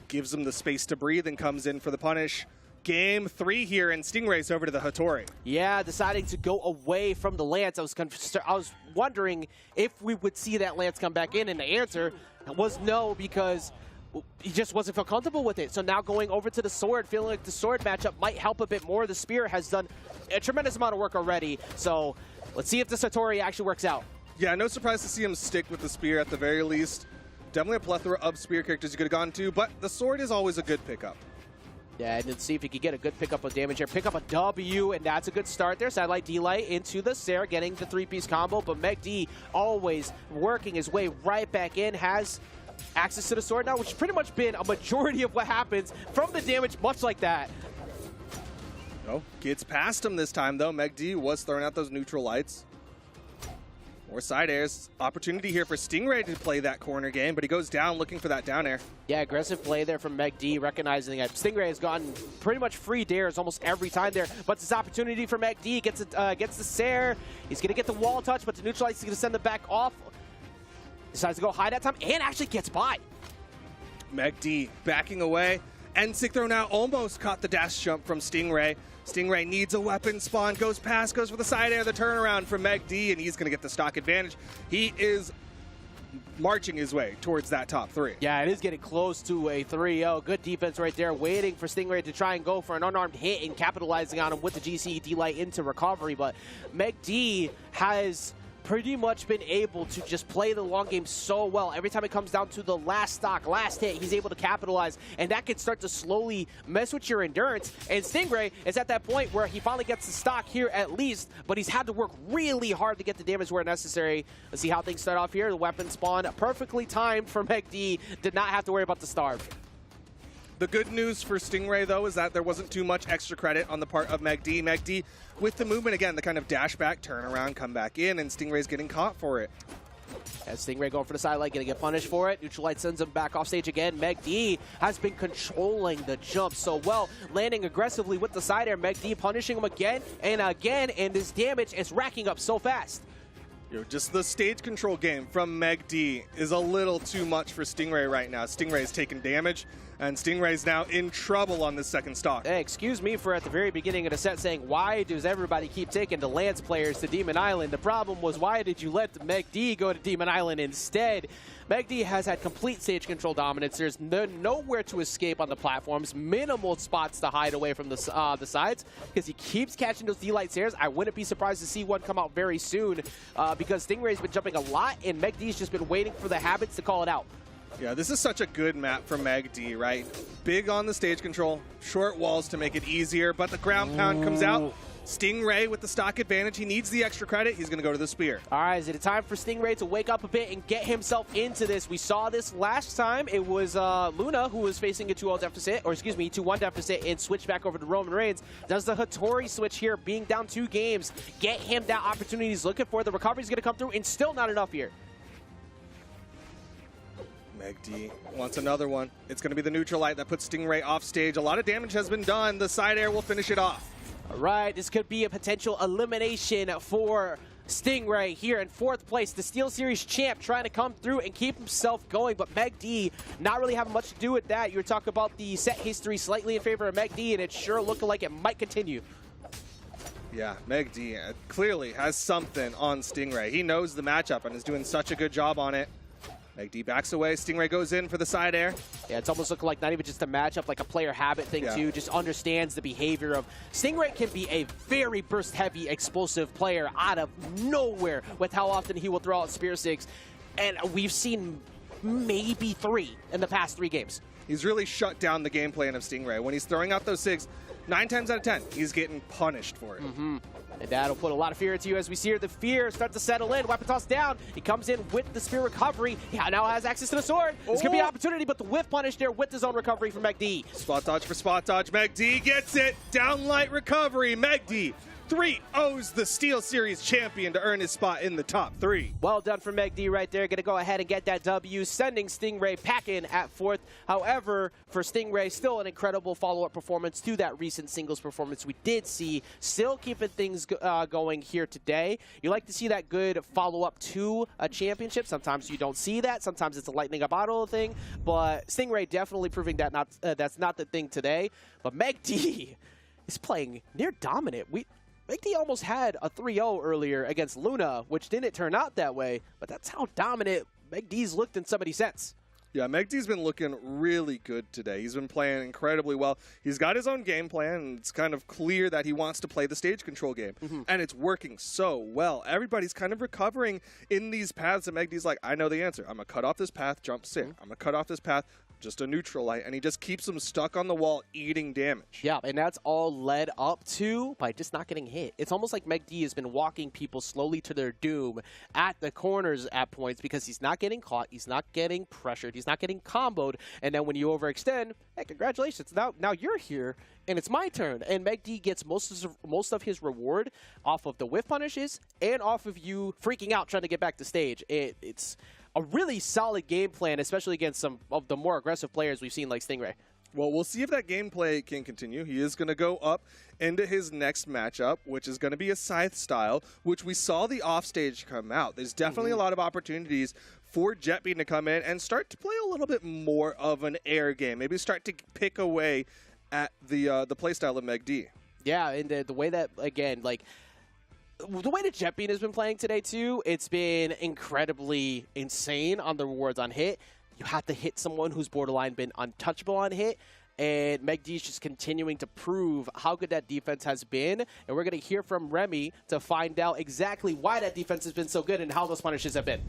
gives him the space to breathe and comes in for the punish. Game 3 here, and Stingray's over to the Hattori. Yeah, deciding to go away from the lance. I was wondering if we would see that lance come back in, and the answer was no, because he just wasn't feel comfortable with it. So now going over to the sword, feeling like the sword matchup might help a bit more. The spear has done a tremendous amount of work already. So let's see if the Hattori actually works out. Yeah, no surprise to see him stick with the spear at the very least. Definitely a plethora of spear characters you could have gone to, but the sword is always a good pickup. Yeah, and then see if he can get a good pickup of damage here. Pick up a W, and that's a good start there. Sidelight D-Light into the Sarah, getting the three-piece combo, but Meg D always working his way right back in, has access to the sword now, which has pretty much been a majority of what happens from the damage, much like that. No, gets past him this time, though. Meg D was throwing out those neutral lights. More side airs. Opportunity here for Stingray to play that corner game, but he goes down looking for that down air. Yeah, aggressive play there from Meg D, recognizing that Stingray has gotten pretty much free dares almost every time there. But this opportunity for Meg D, gets the Sair. He's going to get the wall touch, but the neutral light's going to send the back off. Decides to go high that time, and actually gets by. Meg D backing away. And sick throw now almost caught the dash jump from Stingray. Stingray needs a weapon spawn, goes past, goes for the side air, the turnaround from Meg D, and he's going to get the stock advantage. He is marching his way towards that top 3. Yeah, it is getting close to a 3-0. Good defense right there, waiting for Stingray to try and go for an unarmed hit and capitalizing on him with the GC D-Light into recovery. But Meg D has pretty much been able to just play the long game so well. Every time it comes down to the last stock, last hit, he's able to capitalize, and that can start to slowly mess with your endurance. And Stingray is at that point where he finally gets the stock here at least, but he's had to work really hard to get the damage where necessary. Let's see how things start off here. The weapon spawn perfectly timed for Meg D. Did not have to worry about the starve. The good news for Stingray, though, is that there wasn't too much extra credit on the part of Meg D. Meg D, with the movement, again, the kind of dash back, turn around, come back in, and Stingray's getting caught for it. As Stingray going for the sidelight, going to get punished for it. Neutral light sends him back off stage again. Meg D has been controlling the jump so well, landing aggressively with the side air. Meg D punishing him again, and his damage is racking up so fast. Just the stage control game from Meg D is a little too much for Stingray right now. Stingray's taking damage, and Stingray's now in trouble on this second stock. Hey, excuse me for at the very beginning of the set saying, why does everybody keep taking the Lance players to Demon Island? The problem was, why did you let Meg D go to Demon Island instead? Meg D has had complete stage control dominance. There's nowhere to escape on the platforms, minimal spots to hide away from the sides, because he keeps catching those D-Light stairs. I wouldn't be surprised to see one come out very soon, because Stingray's been jumping a lot, and Meg D's just been waiting for the habits to call it out. Yeah, this is such a good map for Meg D, right? Big on the stage control, short walls to make it easier, but the ground pound comes out. Stingray with the stock advantage. He needs the extra credit. He's going to go to the spear. All right, is it time for Stingray to wake up a bit and get himself into this? We saw this last time. It was Luna who was facing a 2-0 deficit, or excuse me, 2-1 deficit, and switched back over to Roman Reigns. Does the Hattori switch here, being down 2 games, get him that opportunity he's looking for? The recovery's going to come through, and still not enough here. Meg D wants another one. It's going to be the neutral light that puts Stingray off stage. A lot of damage has been done. The side air will finish it off. All right, this could be a potential elimination for Stingray here in 4th place, the Steel Series champ, trying to come through and keep himself going, but Meg D not really having much to do with that. You were talking about the set history slightly in favor of Meg D, and it's sure looking like it might continue. Yeah, Meg D clearly has something on Stingray. He knows the matchup and is doing such a good job on it. Meg D backs away. Stingray goes in for the side air. Yeah, it's almost looking like not even just a matchup, like a player habit thing too. Just understands the behavior of Stingray can be a very burst-heavy, explosive player out of nowhere with how often he will throw out Spear Sigs. And we've seen maybe 3 in the past 3 games. He's really shut down the game plan of Stingray. When he's throwing out those Sigs, 9 times out of 10, he's getting punished for it. And that'll put a lot of fear into you as we see here the fear start to settle in. Weapon toss down. He comes in with the spear recovery. He now has access to the sword. This could be an opportunity, but the whiff punish there with the zone recovery from Meg D. Spot dodge for spot dodge. Meg D gets it. Downlight recovery. Meg D 3-0s the Steel Series champion to earn his spot in the top 3. Well done for Meg D right there. Going to go ahead and get that W, sending Stingray packing at 4th. However, for Stingray, still an incredible follow-up performance to that recent singles performance we did see. Still keeping things going here today. You like to see that good follow-up to a championship. Sometimes you don't see that. Sometimes it's a lightning a bottle thing. But Stingray definitely proving that that's not the thing today. But Meg D is playing near dominant. Meg D almost had a 3-0 earlier against Luna, which didn't turn out that way, but that's how dominant Meg D's looked in some of these sets. Yeah, Meg D's been looking really good today. He's been playing incredibly well. He's got his own game plan, and it's kind of clear that he wants to play the stage control game, and it's working so well. Everybody's kind of recovering in these paths, and Meg D's like, I know the answer. I'm going to cut off this path, jump sick. I'm going to cut off this path, just a neutral light, and he just keeps them stuck on the wall, eating damage. Yeah, and that's all led up to by just not getting hit. It's almost like Meg D has been walking people slowly to their doom at the corners at points because he's not getting caught, he's not getting pressured, he's not getting comboed, and then when you overextend, hey, congratulations, now you're here, and it's my turn. And Meg D gets most of his reward off of the whiff punishes and off of you freaking out trying to get back to stage. It's a really solid game plan, especially against some of the more aggressive players we've seen like Stingray. Well, we'll see if that gameplay can continue. He is going to go up into his next matchup, which is going to be a Scythe style, which we saw the offstage come out. There's definitely a lot of opportunities for Jetbean to come in and start to play a little bit more of an air game. Maybe start to pick away at the playstyle of Meg D. Yeah, and the way that, again, like, the way that Jetbean has been playing today, too, it's been incredibly insane on the rewards on hit. You have to hit someone who's borderline been untouchable on hit, and Meg D's just continuing to prove how good that defense has been. And we're going to hear from Remy to find out exactly why that defense has been so good and how those punishes have been.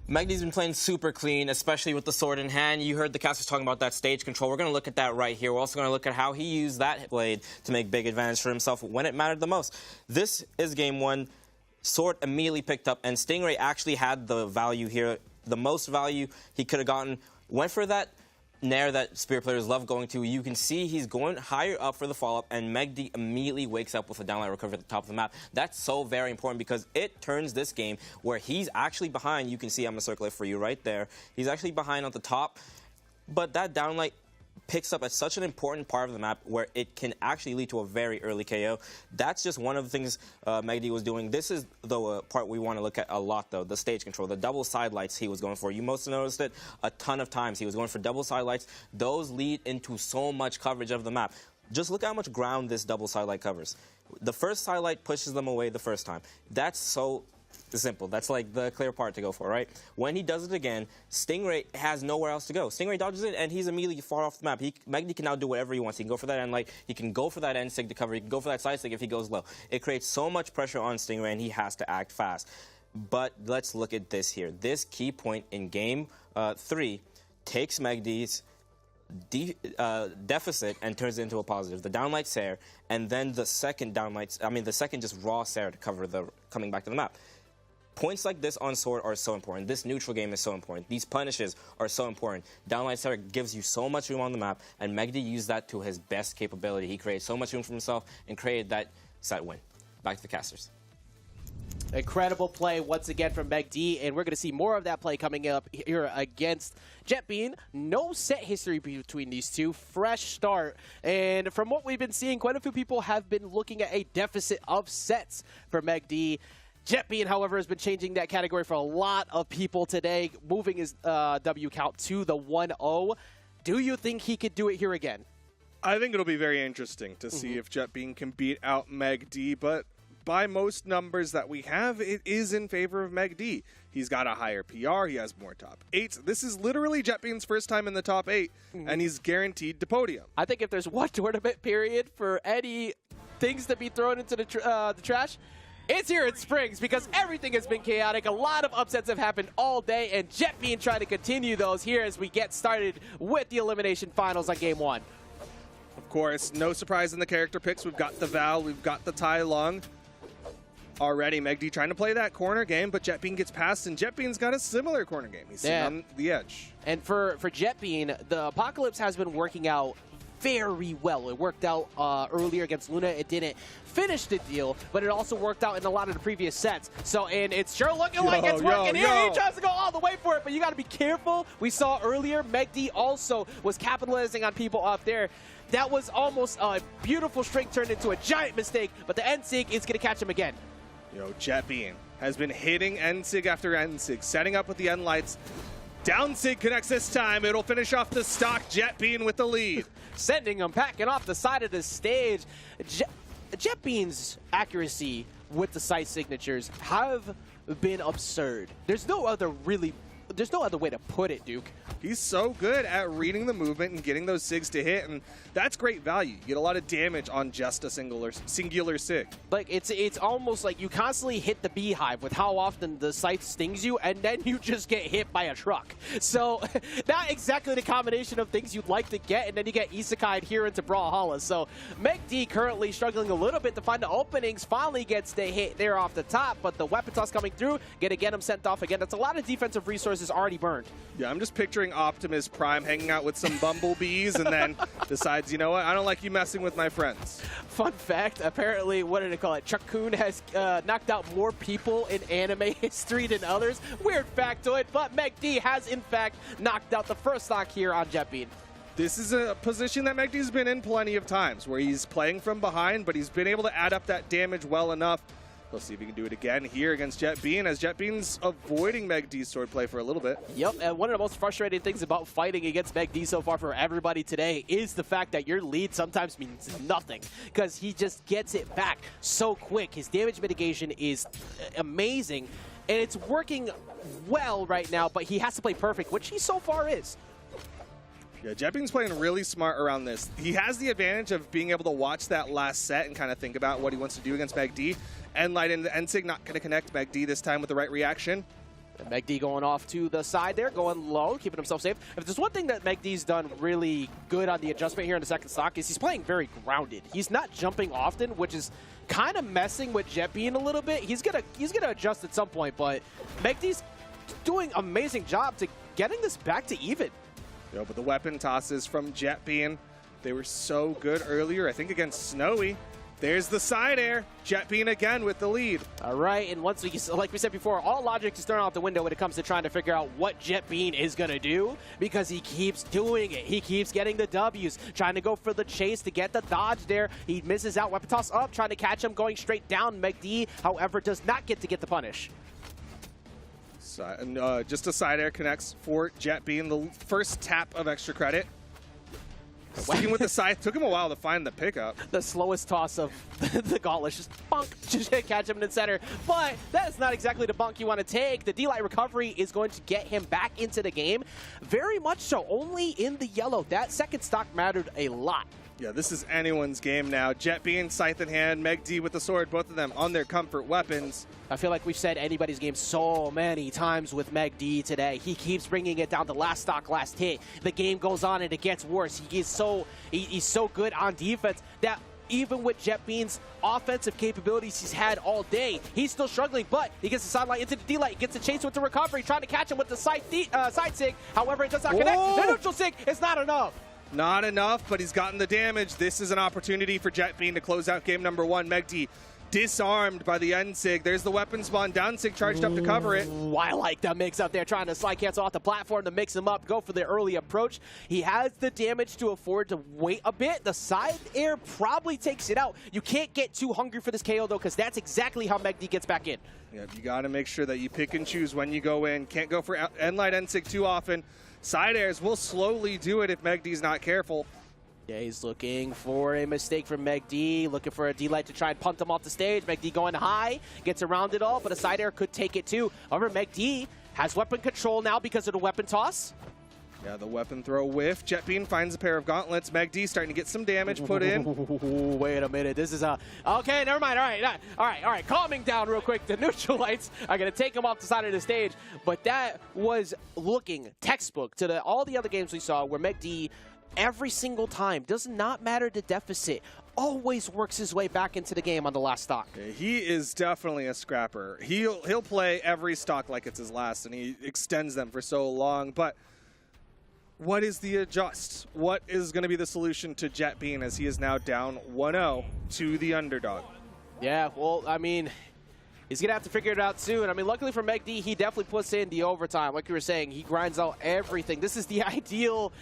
Meg D's been playing super clean, especially with the sword in hand. You heard the casters talking about that stage control. We're going to look at that right here. We're also going to look at how he used that blade to make big advantage for himself when it mattered the most. This is game 1. Sword immediately picked up, and Stingray actually had the value here, the most value he could have gotten. Went for that nair that Spear players love going to. You can see he's going higher up for the follow-up, and Meg D immediately wakes up with a downlight recovery at the top of the map. That's so very important because it turns this game where he's actually behind. You can see I'm going to circle it for you right there. He's actually behind at the top, but that downlight picks up at such an important part of the map where it can actually lead to a very early KO. That's just one of the things Meg D was doing. This is the part we want to look at a lot, though, the stage control, the double side lights he was going for. You most noticed it a ton of times. He was going for double side lights. Those lead into so much coverage of the map. Just look how much ground this double side light covers. The first side light pushes them away the first time. That's so simple. That's like the clear part to go for, right? When he does it again, Stingray has nowhere else to go. Stingray dodges it, and he's immediately far off the map. Meg D can now do whatever he wants. He can go for that end light. He can go for that end sig to cover. He can go for that side sig if he goes low. It creates so much pressure on Stingray, and he has to act fast. But let's look at this here. This key point in game 3 takes Meg D's deficit and turns it into a positive. The downlight Sair, and then the second the second just raw Sair to cover the coming back to the map. Points like this on sword are so important. This neutral game is so important. These punishes are so important. Downlight Sair gives you so much room on the map, and Meg D used that to his best capability. He created so much room for himself and created that set win. Back to the casters. Incredible play once again from Meg D, and we're going to see more of that play coming up here against Jetbean. No set history between these two. Fresh start. And from what we've been seeing, quite a few people have been looking at a deficit of sets for Meg D. JetBean, however, has been changing that category for a lot of people today, moving his W count to the 1-0. Do you think he could do it here again? I think it'll be very interesting to see if JetBean can beat out Meg D, but by most numbers that we have, it is in favor of Meg D. He's got a higher PR, he has more top 8s. This is literally JetBean's first time in the top 8, and he's guaranteed to podium. I think if there's one tournament period for any things to be thrown into the trash, it's here at Springs, because everything has been chaotic. A lot of upsets have happened all day, and JetBean trying to continue those here as we get started with the elimination finals on Game 1. Of course, no surprise in the character picks. We've got the Val, we've got the Tai Lung. Already, Meg D trying to play that corner game, but JetBean gets past, and JetBean's got a similar corner game. He's sitting on the edge. And for JetBean, the Apocalypse has been working out very well. It worked out earlier against Luna. It didn't finish the deal, but it also worked out in a lot of the previous sets. So, and it's sure looking like it's working here. He tries to go all the way for it, but you got to be careful. We saw earlier, Meg D also was capitalizing on people up there. That was almost a beautiful string turned into a giant mistake, but the NSIG is going to catch him again. JetBean has been hitting NSIG after NSIG, setting up with the N lights. Down SIG connects this time. It'll finish off the stock. JetBean with the lead. Sending him packing off the side of the stage. JetBean's accuracy with the sight signatures have been absurd. There's no other way to put it, Duke. He's so good at reading the movement and getting those SIGs to hit, and that's great value. You get a lot of damage on just a singular SIG. Like, it's almost like you constantly hit the beehive with how often the sight stings you, and then you just get hit by a truck. So, not exactly the combination of things you'd like to get, and then you get isekai'd here into Brawlhalla. So, Meg D currently struggling a little bit to find the openings, finally gets the hit there off the top, but the weapon toss coming through, gonna get him sent off again. That's a lot of defensive resources already burned. Yeah, I'm just picturing Optimus Prime hanging out with some bumblebees and then decides, you know what, I don't like you messing with my friends. Fun fact, apparently, what did they call it? Chuck-kun has knocked out more people in anime history than others. Weird factoid, but Meg D has, in fact, knocked out the first stock here on JetBean. This is a position that Meg D's been in plenty of times, where he's playing from behind, but he's been able to add up that damage well enough. We'll see if he can do it again here against JetBean, as JetBean's avoiding Meg D's swordplay for a little bit. Yep, and one of the most frustrating things about fighting against Meg D so far for everybody today is the fact that your lead sometimes means nothing, because he just gets it back so quick. His damage mitigation is amazing, and it's working well right now, but he has to play perfect, which he so far is. Yeah, JetBean's playing really smart around this. He has the advantage of being able to watch that last set and kind of think about what he wants to do against Meg D. N-Light and the NSIG not going to connect Meg D this time with the right reaction. And Meg D going off to the side there, going low, keeping himself safe. If there's one thing that Meg D's done really good on the adjustment here in the second stock is he's playing very grounded. He's not jumping often, which is kind of messing with JetBean a little bit. He's gonna adjust at some point, but Meg D's doing an amazing job to getting this back to even. Yo, but the weapon tosses from JetBean, they were so good earlier, I think against Snowy. There's the side air. JetBean again with the lead. All right, and once we, like we said before, all logic is thrown out the window when it comes to trying to figure out what JetBean is going to do, because he keeps doing it. He keeps getting the W's, trying to go for the chase to get the dodge there. He misses out, weapon toss up, trying to catch him, going straight down. Meg D, however, does not get to get the punish. Just a side air connects for JetBean, the first tap of extra credit. Sticking with the scythe, took him a while to find the pickup. The slowest toss of the gauntlet, just bonk, just catch him in the center. But that is not exactly the bonk you want to take. The D-Light recovery is going to get him back into the game. Very much so, only in the yellow. That second stock mattered a lot. Yeah, this is anyone's game now. JetBean, scythe in hand, Meg D with the sword, both of them on their comfort weapons. I feel like we've said anybody's game so many times with Meg D today. He keeps bringing it down to last stock, last hit. The game goes on and it gets worse. He's so good on defense that even with JetBean's offensive capabilities he's had all day, he's still struggling, but he gets the sideline into the D-Light, gets a chase with the recovery, trying to catch him with the side sig. However, it does not connect. The neutral sig is not enough. Not enough, but he's gotten the damage. This is an opportunity for JetBean to close out game number one. Meg D disarmed by the Ensig. There's the weapon spawn. Downsig charged up to cover it. Ooh, I like the mix up there, trying to slide cancel off the platform to mix him up, go for the early approach. He has the damage to afford to wait a bit. The side air probably takes it out. You can't get too hungry for this KO, though, because that's exactly how Meg D gets back in. Yeah, you got to make sure that you pick and choose when you go in. Can't go for Endlight Ensig too often. Side airs will slowly do it if Meg D's not careful. Yeah, he's looking for a mistake from Meg D, looking for a D-Light to try and punt him off the stage. Meg D going high, gets around it all, but a side air could take it too. However, Meg D has weapon control now because of the weapon toss. Yeah, the weapon throw whiff. Jetbean finds a pair of gauntlets. Meg D starting to get some damage put in. Wait a minute. This is a... Okay, never mind. All right. Calming down real quick. The neutral lights are going to take him off the side of the stage. But that was looking textbook to all the other games we saw where Meg D, every single time, does not matter the deficit, always works his way back into the game on the last stock. Yeah, he is definitely a scrapper. He'll play every stock like it's his last, and he extends them for so long. But what is the adjust? What is going to be the solution to Jetbean as he is now down 1-0 to the underdog? Yeah, well, I mean, he's going to have to figure it out soon. I mean, luckily for Meg D, he definitely puts in the overtime. Like you were saying, he grinds out everything. This is the ideal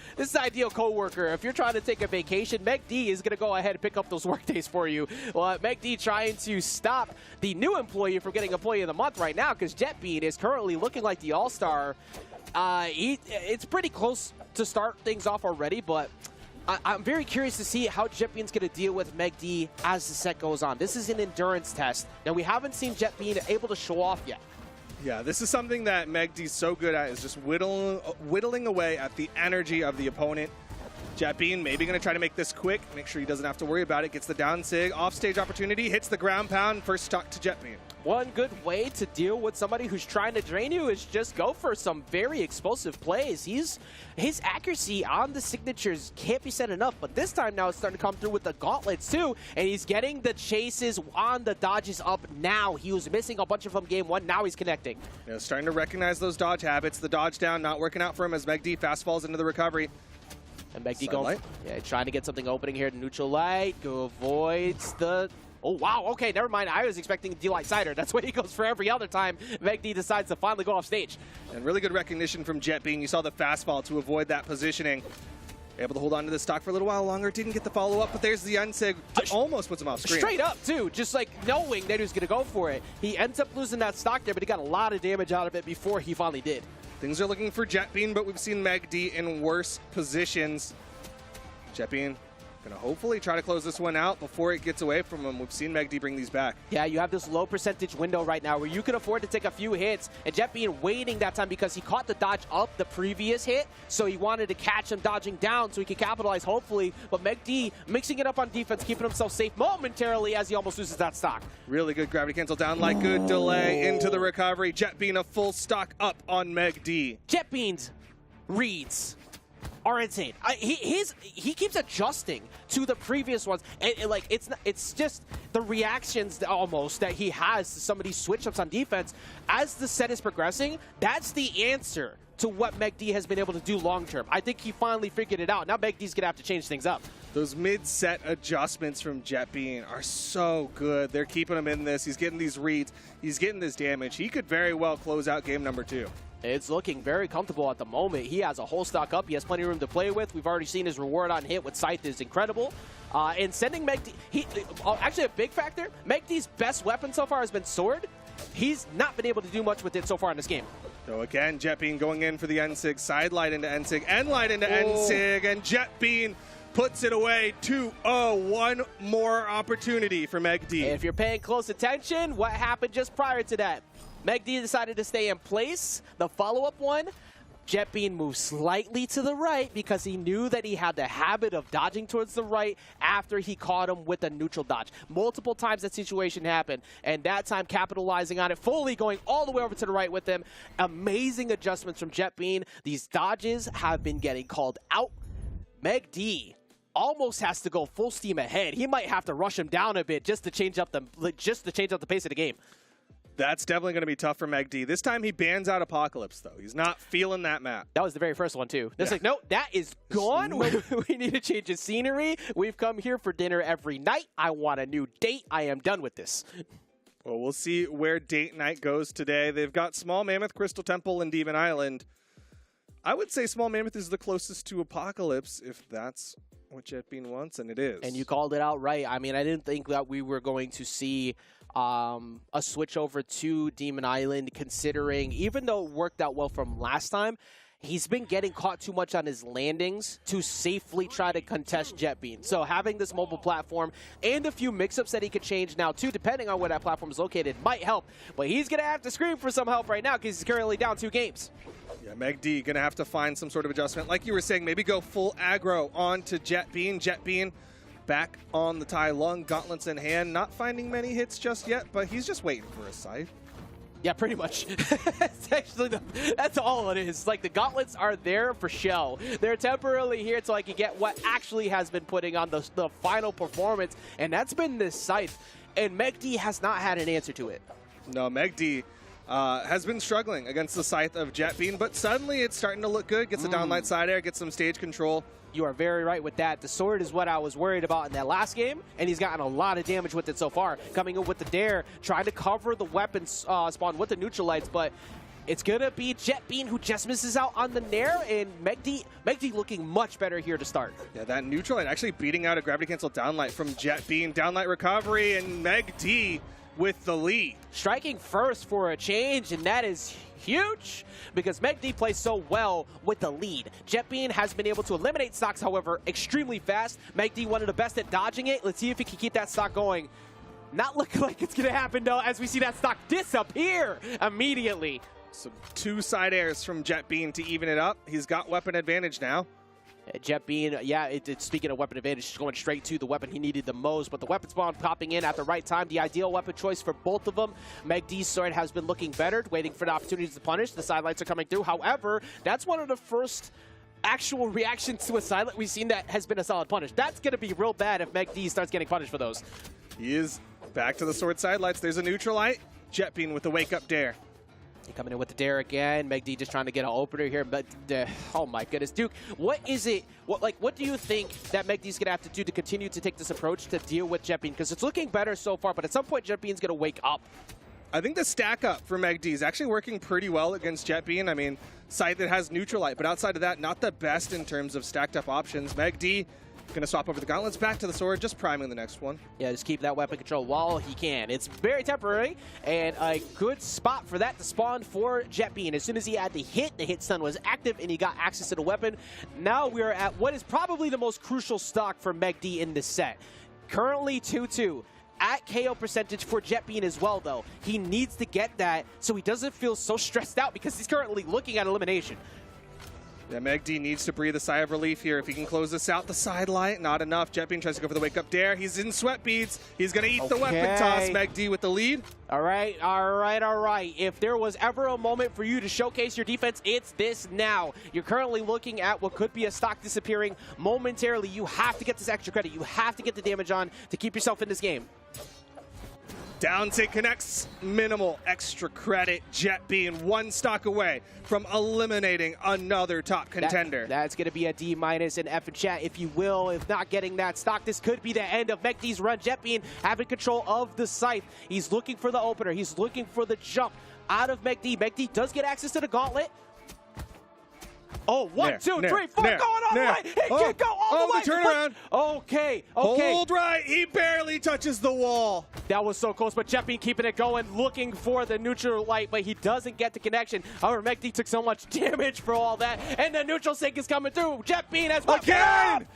coworker. If you're trying to take a vacation, Meg D is going to go ahead and pick up those work days for you. Well, Meg D trying to stop the new employee from getting Employee of the Month right now because Jetbean is currently looking like the all-star. It's pretty close to start things off already, but I'm very curious to see how Jetbean's going to deal with Meg D as the set goes on. This is an endurance test. Now, we haven't seen Jetbean able to show off yet. Yeah, this is something that Meg D's so good at, is just whittling away at the energy of the opponent. Jetbean maybe going to try to make this quick, make sure he doesn't have to worry about it. Gets the down sig, offstage opportunity, hits the ground pound, first stock to Jetbean. One good way to deal with somebody who's trying to drain you is just go for some very explosive plays. His accuracy on the signatures can't be said enough, but this time now it's starting to come through with the gauntlets too, and he's getting the chases on the dodges up now. He was missing a bunch of them game one, now he's connecting. Yeah, starting to recognize those dodge habits. The dodge down not working out for him as Meg D fast falls into the recovery. And Meg D going, trying to get something opening here to neutral light, avoids the... Oh, wow, okay, never mind. I was expecting D-Light Cider. That's what he goes for every other time Meg D decides to finally go off stage. And really good recognition from Jetbean. You saw the fastball to avoid that positioning. Able to hold on to the stock for a little while longer. Didn't get the follow-up, but there's the unsig. Almost puts him off screen. Straight up, too. Just like knowing that he was going to go for it. He ends up losing that stock there, but he got a lot of damage out of it before he finally did. Things are looking for Jetbean, but we've seen Meg D in worse positions. Jetbean going to hopefully try to close this one out before it gets away from him. We've seen Meg D bring these back. Yeah, you have this low percentage window right now where you can afford to take a few hits, and Jetbean waiting that time because he caught the dodge up the previous hit, so he wanted to catch him dodging down so he could capitalize, hopefully. But Meg D mixing it up on defense, keeping himself safe momentarily as he almost loses that stock. Really good gravity cancel down, like good delay into the recovery. Jetbean a full stock up on Meg D. Jetbean's reads are insane. He keeps adjusting to the previous ones, and it's just the reactions almost that he has to some of these switch ups on defense as the set is progressing. That's the answer to what Meg D has been able to do long term. I think he finally figured it out. Now Meg D's gonna have to change things up. Those mid-set adjustments from Jetbean are so good. They're keeping him in this. He's getting these reads. He's getting this damage. He could very well close out game number 2. It's looking very comfortable at the moment. He has a whole stock up. He has plenty of room to play with. We've already seen his reward on hit with Scythe is incredible. And sending Meg D, actually a big factor, Meg D's best weapon so far has been Sword. He's not been able to do much with it so far in this game. So again, Jetbean going in for the Ensig, side light into Ensig, end light into Ensig, and Jetbean puts it away 2-0. One more opportunity for Meg D. If you're paying close attention, what happened just prior to that? Meg D decided to stay in place. The follow-up one, Jetbean moved slightly to the right because he knew that he had the habit of dodging towards the right after he caught him with a neutral dodge. Multiple times that situation happened, and that time capitalizing on it, fully going all the way over to the right with him. Amazing adjustments from Jetbean. These dodges have been getting called out. Meg D almost has to go full steam ahead. He might have to rush him down a bit just to change up the pace of the game. That's definitely going to be tough for Meg D. This time he bans out Apocalypse, though. He's not feeling that map. That was the very first one, too. It's like, nope, that is gone. We need to change the scenery. We've come here for dinner every night. I want a new date. I am done with this. Well, we'll see where date night goes today. They've got Small Mammoth, Crystal Temple, and Demon Island. I would say Small Mammoth is the closest to Apocalypse, if that's what JetBean wants, and it is. And you called it out right. I mean, I didn't think that we were going to see a switch over to Demon Island, considering, even though it worked out well from last time, he's been getting caught too much on his landings to safely try to contest JetBean. So having this mobile platform and a few mix-ups that he could change now too, depending on where that platform is located, might help. But he's going to have to scream for some help right now because he's currently down 2 games. Yeah, Meg D going to have to find some sort of adjustment. Like you were saying, maybe go full aggro onto JetBean. JetBean back on the Tai Lung, gauntlets in hand. Not finding many hits just yet, but he's just waiting for a scythe. Yeah, pretty much. It's actually that's all it is. Like, the gauntlets are there for show. They're temporarily here so I can get what actually has been putting on the final performance, and that's been this scythe. And Meg D has not had an answer to it. No, Meg D has been struggling against the scythe of JetBean, but suddenly it's starting to look good. Gets a downlight side air, gets some stage control. You are very right with that. The sword is what I was worried about in that last game, and he's gotten a lot of damage with it so far. Coming in with the dare, trying to cover the weapon spawn with the neutralites, but it's going to be JetBean who just misses out on the nair, and Meg D looking much better here to start. Yeah, that neutralite actually beating out a gravity cancel downlight from JetBean. Downlight recovery, and Meg D with the lead. Striking first for a change, and that is huge because Meg D plays so well with the lead. JetBean has been able to eliminate stocks, however, extremely fast. Meg D one of the best at dodging it. Let's see if he can keep that stock going. Not looking like it's going to happen, though, as we see that stock disappear immediately. So 2 side airs from JetBean to even it up. He's got weapon advantage now. JetBean, yeah, speaking of weapon advantage, just going straight to the weapon he needed the most, but the weapon spawn popping in at the right time, the ideal weapon choice for both of them. Meg D's sword has been looking better, waiting for the opportunities to punish. The sidelights are coming through. However, that's one of the first actual reactions to a silent we've seen that has been a solid punish. That's going to be real bad if Meg D starts getting punished for those. He is back to the sword sidelights. There's a neutralite. JetBean with the wake-up dare. Coming in with the dare again. Meg D just trying to get an opener here, but oh my goodness, Duke, what is it? What do you think that Meg D's gonna have to do to continue to take this approach to deal with JetBean? Because it's looking better so far, but at some point JetBean's gonna wake up. I think the stack up for Meg D is actually working pretty well against JetBean. I mean, side that has neutralite, but outside of that, not the best in terms of stacked up options. Meg D going to swap over the gauntlets, back to the sword, just priming the next one. Yeah, just keep that weapon control while he can. It's very temporary, and a good spot for that to spawn for JetBean. As soon as he had the hit stun was active, and he got access to the weapon. Now we're at what is probably the most crucial stock for Meg D in this set. Currently 2-2. At KO percentage for JetBean as well, though. He needs to get that so he doesn't feel so stressed out because he's currently looking at elimination. Yeah, Meg D needs to breathe a sigh of relief here. If he can close this out, the side light, not enough. JetBean tries to go for the wake-up dare. He's in sweat beads. He's going to eat the weapon toss. Meg D with the lead. All right. If there was ever a moment for you to showcase your defense, it's this now. You're currently looking at what could be a stock disappearing momentarily. You have to get this extra credit. You have to get the damage on to keep yourself in this game. Down tick connects, minimal extra credit. JetBean 1 stock away from eliminating another top contender. That's going to be a D- in F and chat, if you will. If not getting that stock, this could be the end of Meg D's run. JetBean having control of the scythe. He's looking for the opener. He's looking for the jump out of Meg D. Meg D does get access to the gauntlet. Oh, 1, 2, 3, 4, going all the way. He can go all the way. The turnaround. Okay. Hold right. He barely touches the wall. That was so close, but JetBean keeping it going, looking for the neutral light, but he doesn't get the connection. However, Meg D took so much damage for all that, and the neutral sync is coming through. JetBean has one. Again!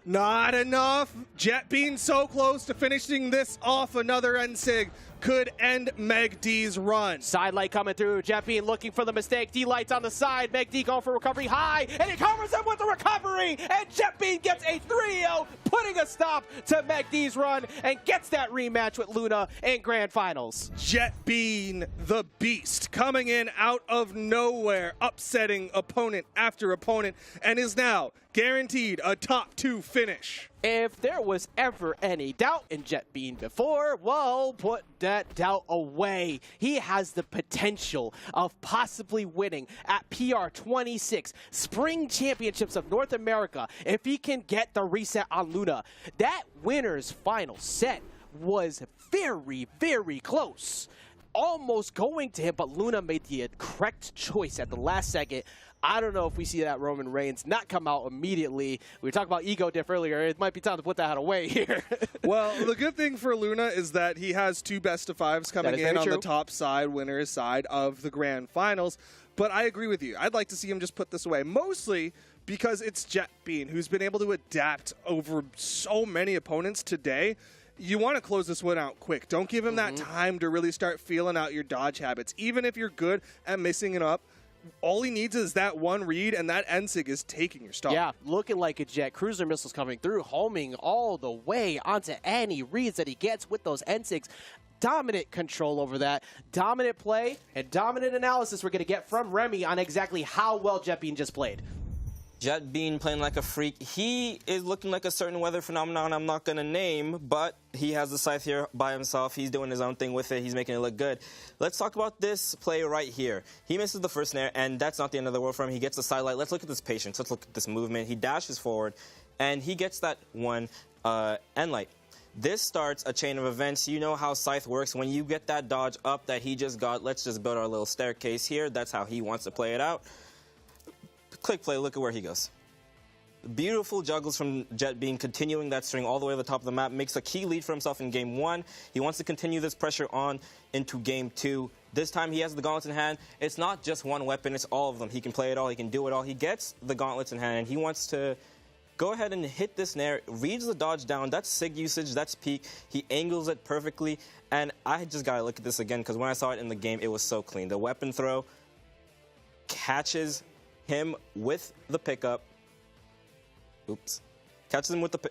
Not enough. JetBean so close to finishing this off. Another NSIG could end Meg D's run. Side light coming through. JetBean looking for the mistake. D-light's on the side. Meg D going for recovery high, and he covers him with the recovery, and JetBean gets a 3-0, putting a stop to Meg D's run, and gets that rematch with Luna in Grand Finals. JetBean, the beast, coming in out of nowhere, upsetting opponent after opponent, and is now guaranteed a top 2 finish. If there was ever any doubt in Jet Bean before, well, put that doubt away. He has the potential of possibly winning at PR 26 Spring Championships of North America if he can get the reset on Luna. That winner's final set was very, very close. Almost going to him, but Luna made the correct choice at the last second. I don't know if we see that Roman Reigns not come out immediately. We were talking about ego diff earlier. It might be time to put that away here. Well, the good thing for Luna is that he has 2 best-of-5s coming in on the top side, winner's side of the grand finals. But I agree with you. I'd like to see him just put this away, mostly because it's Jet Bean, who's been able to adapt over so many opponents today. You want to close this one out quick. Don't give him that time to really start feeling out your dodge habits. Even if you're good at mixing it up, all he needs is that one read, and that NSIG is taking your stock. Yeah, looking like a jet. Cruiser missiles coming through, homing all the way onto any reads that he gets with those NSIGs. Dominant control over that. Dominant play and dominant analysis we're going to get from Remy on exactly how well Jet Bean just played. Jet Bean playing like a freak. He is looking like a certain weather phenomenon I'm not going to name, but he has the scythe here by himself. He's doing his own thing with it. He's making it look good. Let's talk about this play right here. He misses the first snare, and that's not the end of the world for him. He gets the sidelight. Let's look at this patience. Let's look at this movement. He dashes forward, and he gets that one end light. This starts a chain of events. You know how Scythe works. When you get that dodge up that he just got, let's just build our little staircase here. That's how he wants to play it out. Click play, look at where he goes. Beautiful juggles from Jet Bean, continuing that string all the way to the top of the map, makes a key lead for himself in game 1. He wants to continue this pressure on into game 2. This time he has the gauntlets in hand. It's not just one weapon, it's all of them. He can play it all, he can do it all. He gets the gauntlets in hand, and he wants to go ahead and hit this nair, reads the dodge down. That's SIG usage, that's peak. He angles it perfectly, and I just gotta look at this again, because when I saw it in the game, it was so clean. The weapon throw catches him with the pickup. Oops. Catches him with the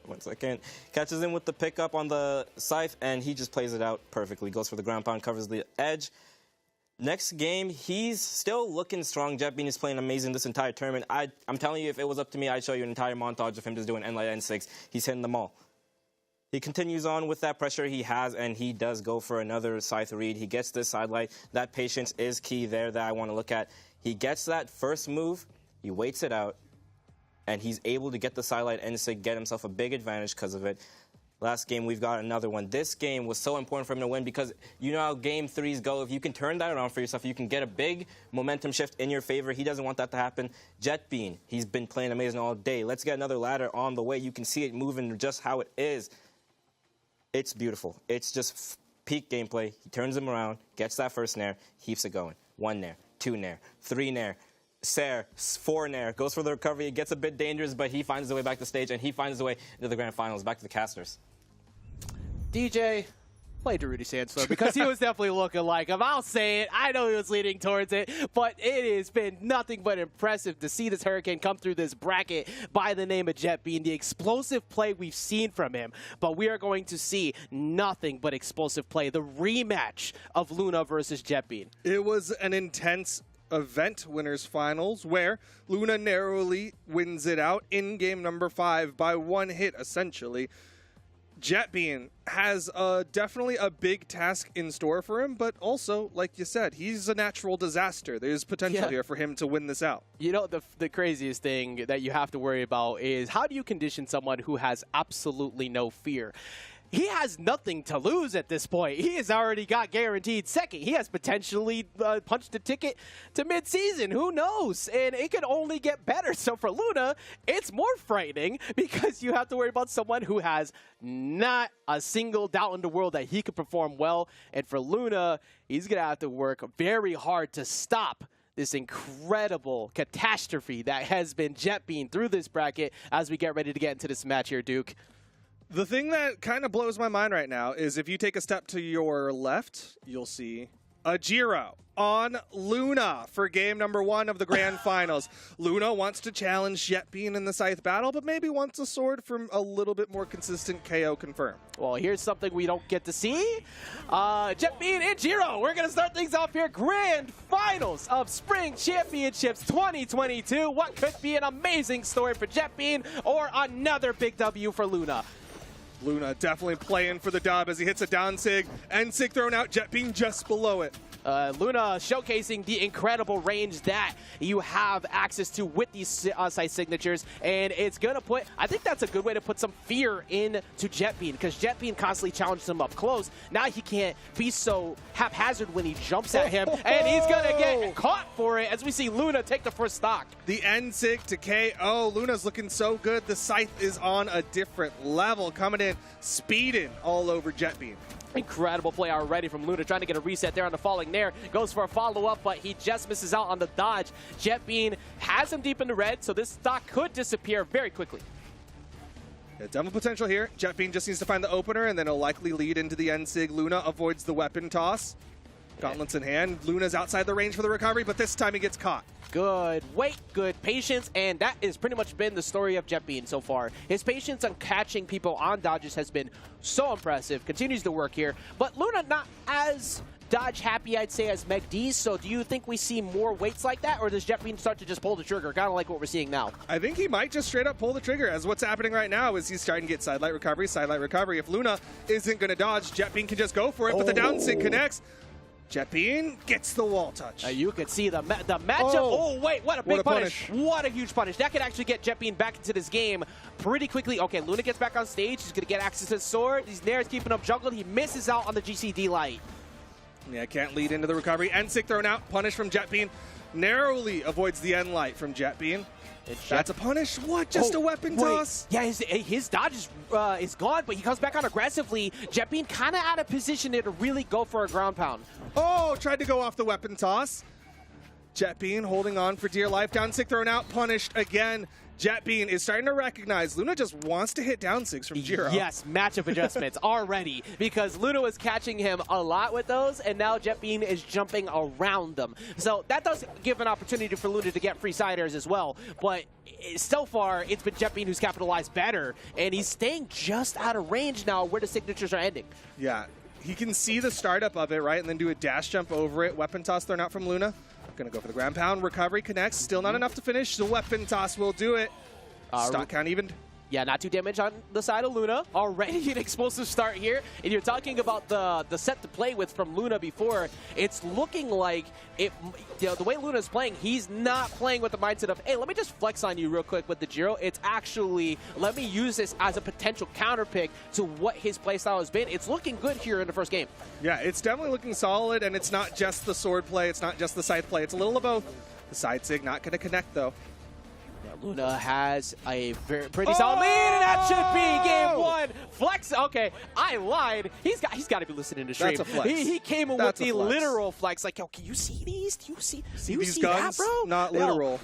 one second. Catches him with the pickup on the scythe, and he just plays it out perfectly. Goes for the ground pound, covers the edge. Next game, he's still looking strong. Jet Bean is playing amazing this entire tournament. I'm telling you, if it was up to me, I'd show you an entire montage of him just doing N-Light N6. He's hitting them all. He continues on with that pressure he has, and he does go for another scythe read. He gets this sidelight. That patience is key there that I want to look at. He gets that first move, he waits it out, and he's able to get the sidelight and get himself a big advantage because of it. Last game, we've got another one. This game was so important for him to win because you know how game 3s go. If you can turn that around for yourself, you can get a big momentum shift in your favor. He doesn't want that to happen. Jet Bean, he's been playing amazing all day. Let's get another ladder on the way. You can see it moving just how it is. It's beautiful. It's just peak gameplay. He turns him around, gets that first nair, keeps it going. 1 nair. 2 nair, 3 nair, Sair, 4 nair, goes for the recovery. It gets a bit dangerous, but he finds his way back to stage, and he finds his way into the grand finals, back to the casters. DJ played to Rudy Sandstorm because he was definitely looking like him. I'll say it. I know he was leading towards it, but it has been nothing but impressive to see this Hurricane come through this bracket by the name of Jet Bean. The explosive play we've seen from him, but we are going to see nothing but explosive play. The rematch of Luna versus Jet Bean. It was an intense event winners finals where Luna narrowly wins it out in game number 5 by 1 hit, essentially. Jet Bean has definitely a big task in store for him, but also, like you said, he's a natural disaster. There's potential here for him to win this out. You know, the craziest thing that you have to worry about is how do you condition someone who has absolutely no fear? He has nothing to lose at this point. He has already got guaranteed second. He has potentially punched a ticket to mid-season. Who knows? And it could only get better. So for Luna, it's more frightening because you have to worry about someone who has not a single doubt in the world that he could perform well. And for Luna, he's going to have to work very hard to stop this incredible catastrophe that has been Jet Bean through this bracket as we get ready to get into this match here, Duke. The thing that kind of blows my mind right now is if you take a step to your left, you'll see a Jiro on Luna for game number 1 of the grand finals. Luna wants to challenge Jetbean in the Scythe battle, but maybe wants a sword from a little bit more consistent KO confirm. Well, here's something we don't get to see. Jetbean and Jiro, we're going to start things off here. Grand finals of Spring Championships 2022. What could be an amazing story for Jetbean or another big W for Luna? Luna definitely playing for the dub as he hits a down sig, and sig thrown out, Jetbean just below it. Luna showcasing the incredible range that you have access to with these site signatures, and it's going to put, I think that's a good way to put some fear into Jetbean, because Jetbean constantly challenges him up close. Now he can't be so haphazard when he jumps at him, and he's going to get caught for it as we see Luna take the first stock. The end sig to KO. Luna's looking so good. The Scythe is on a different level, coming in, speeding all over Jetbean. Incredible play already from Luna, trying to get a reset there on the falling Nair. Goes for a follow-up, but he just misses out on the dodge. Jetbean has him deep in the red, so this stock could disappear very quickly. Yeah, double potential here. Jetbean just needs to find the opener, and then it'll likely lead into the end sig. Luna avoids the weapon toss. Gauntlets in hand. Luna's outside the range for the recovery, but this time he gets caught. Good weight, good patience, and that has pretty much been the story of Jetbean so far. His patience on catching people on dodges has been so impressive, continues to work here, but Luna not as dodge happy, I'd say, as Meg D, so do you think we see more weights like that, or does Jetbean start to just pull the trigger, kind of like what we're seeing now? I think he might just straight up pull the trigger, as what's happening right now is he's starting to get sidelight recovery, sidelight recovery. If Luna isn't going to dodge, Jetbean can just go for it, but the down sig connects. Jetbean gets the wall touch. You could see the matchup. Oh, wait, what a big punish. What a huge punish. That could actually get Jetbean back into this game pretty quickly. Okay, Luna gets back on stage. He's going to get access to the sword. These Nairs keeping up juggled. He misses out on the GCD light. Yeah, can't lead into the recovery. End sig thrown out. Punish from Jetbean. Narrowly avoids the end light from Jetbean. That's a punish. What? Just a weapon toss? Yeah, his dodge is gone, but he comes back on aggressively. Jetbean kind of out of position there to really go for a ground pound. Oh, tried to go off the weapon toss. Jetbean holding on for dear life. Down sig thrown out. Punished again. Jetbean is starting to recognize Luna just wants to hit down sigs from Jiro. Yes, matchup adjustments already, because Luna was catching him a lot with those, and now Jetbean is jumping around them. So that does give an opportunity for Luna to get free siders as well, but so far it's been Jetbean who's capitalized better, and he's staying just out of range now where the signatures are ending. Yeah, he can see the startup of it, right, and then do a dash jump over it. Weapon toss thrown out from Luna. Gonna go for the ground pound. Recovery connects. Still not enough to finish. The weapon toss will do it. Stock count evened. Yeah, not too damage on the side of Luna. Already an explosive start here. And you're talking about the set to play with from Luna before. It's looking like the way Luna's playing, he's not playing with the mindset of, hey, let me just flex on you real quick with the Jiro. It's actually, let me use this as a potential counter pick to what his playstyle has been. It's looking good here in the first game. Yeah, it's definitely looking solid, and it's not just the sword play. It's not just the scythe play. It's a little of both. The side sig not going to connect, though. Luna has a pretty solid lead, and that should be game one. Flex. Okay, I lied. He's got to be listening to stream. That's a flex. He came in with the literal flex. Like, yo, can you see these? Do you see these that, guns? bro? Not literal,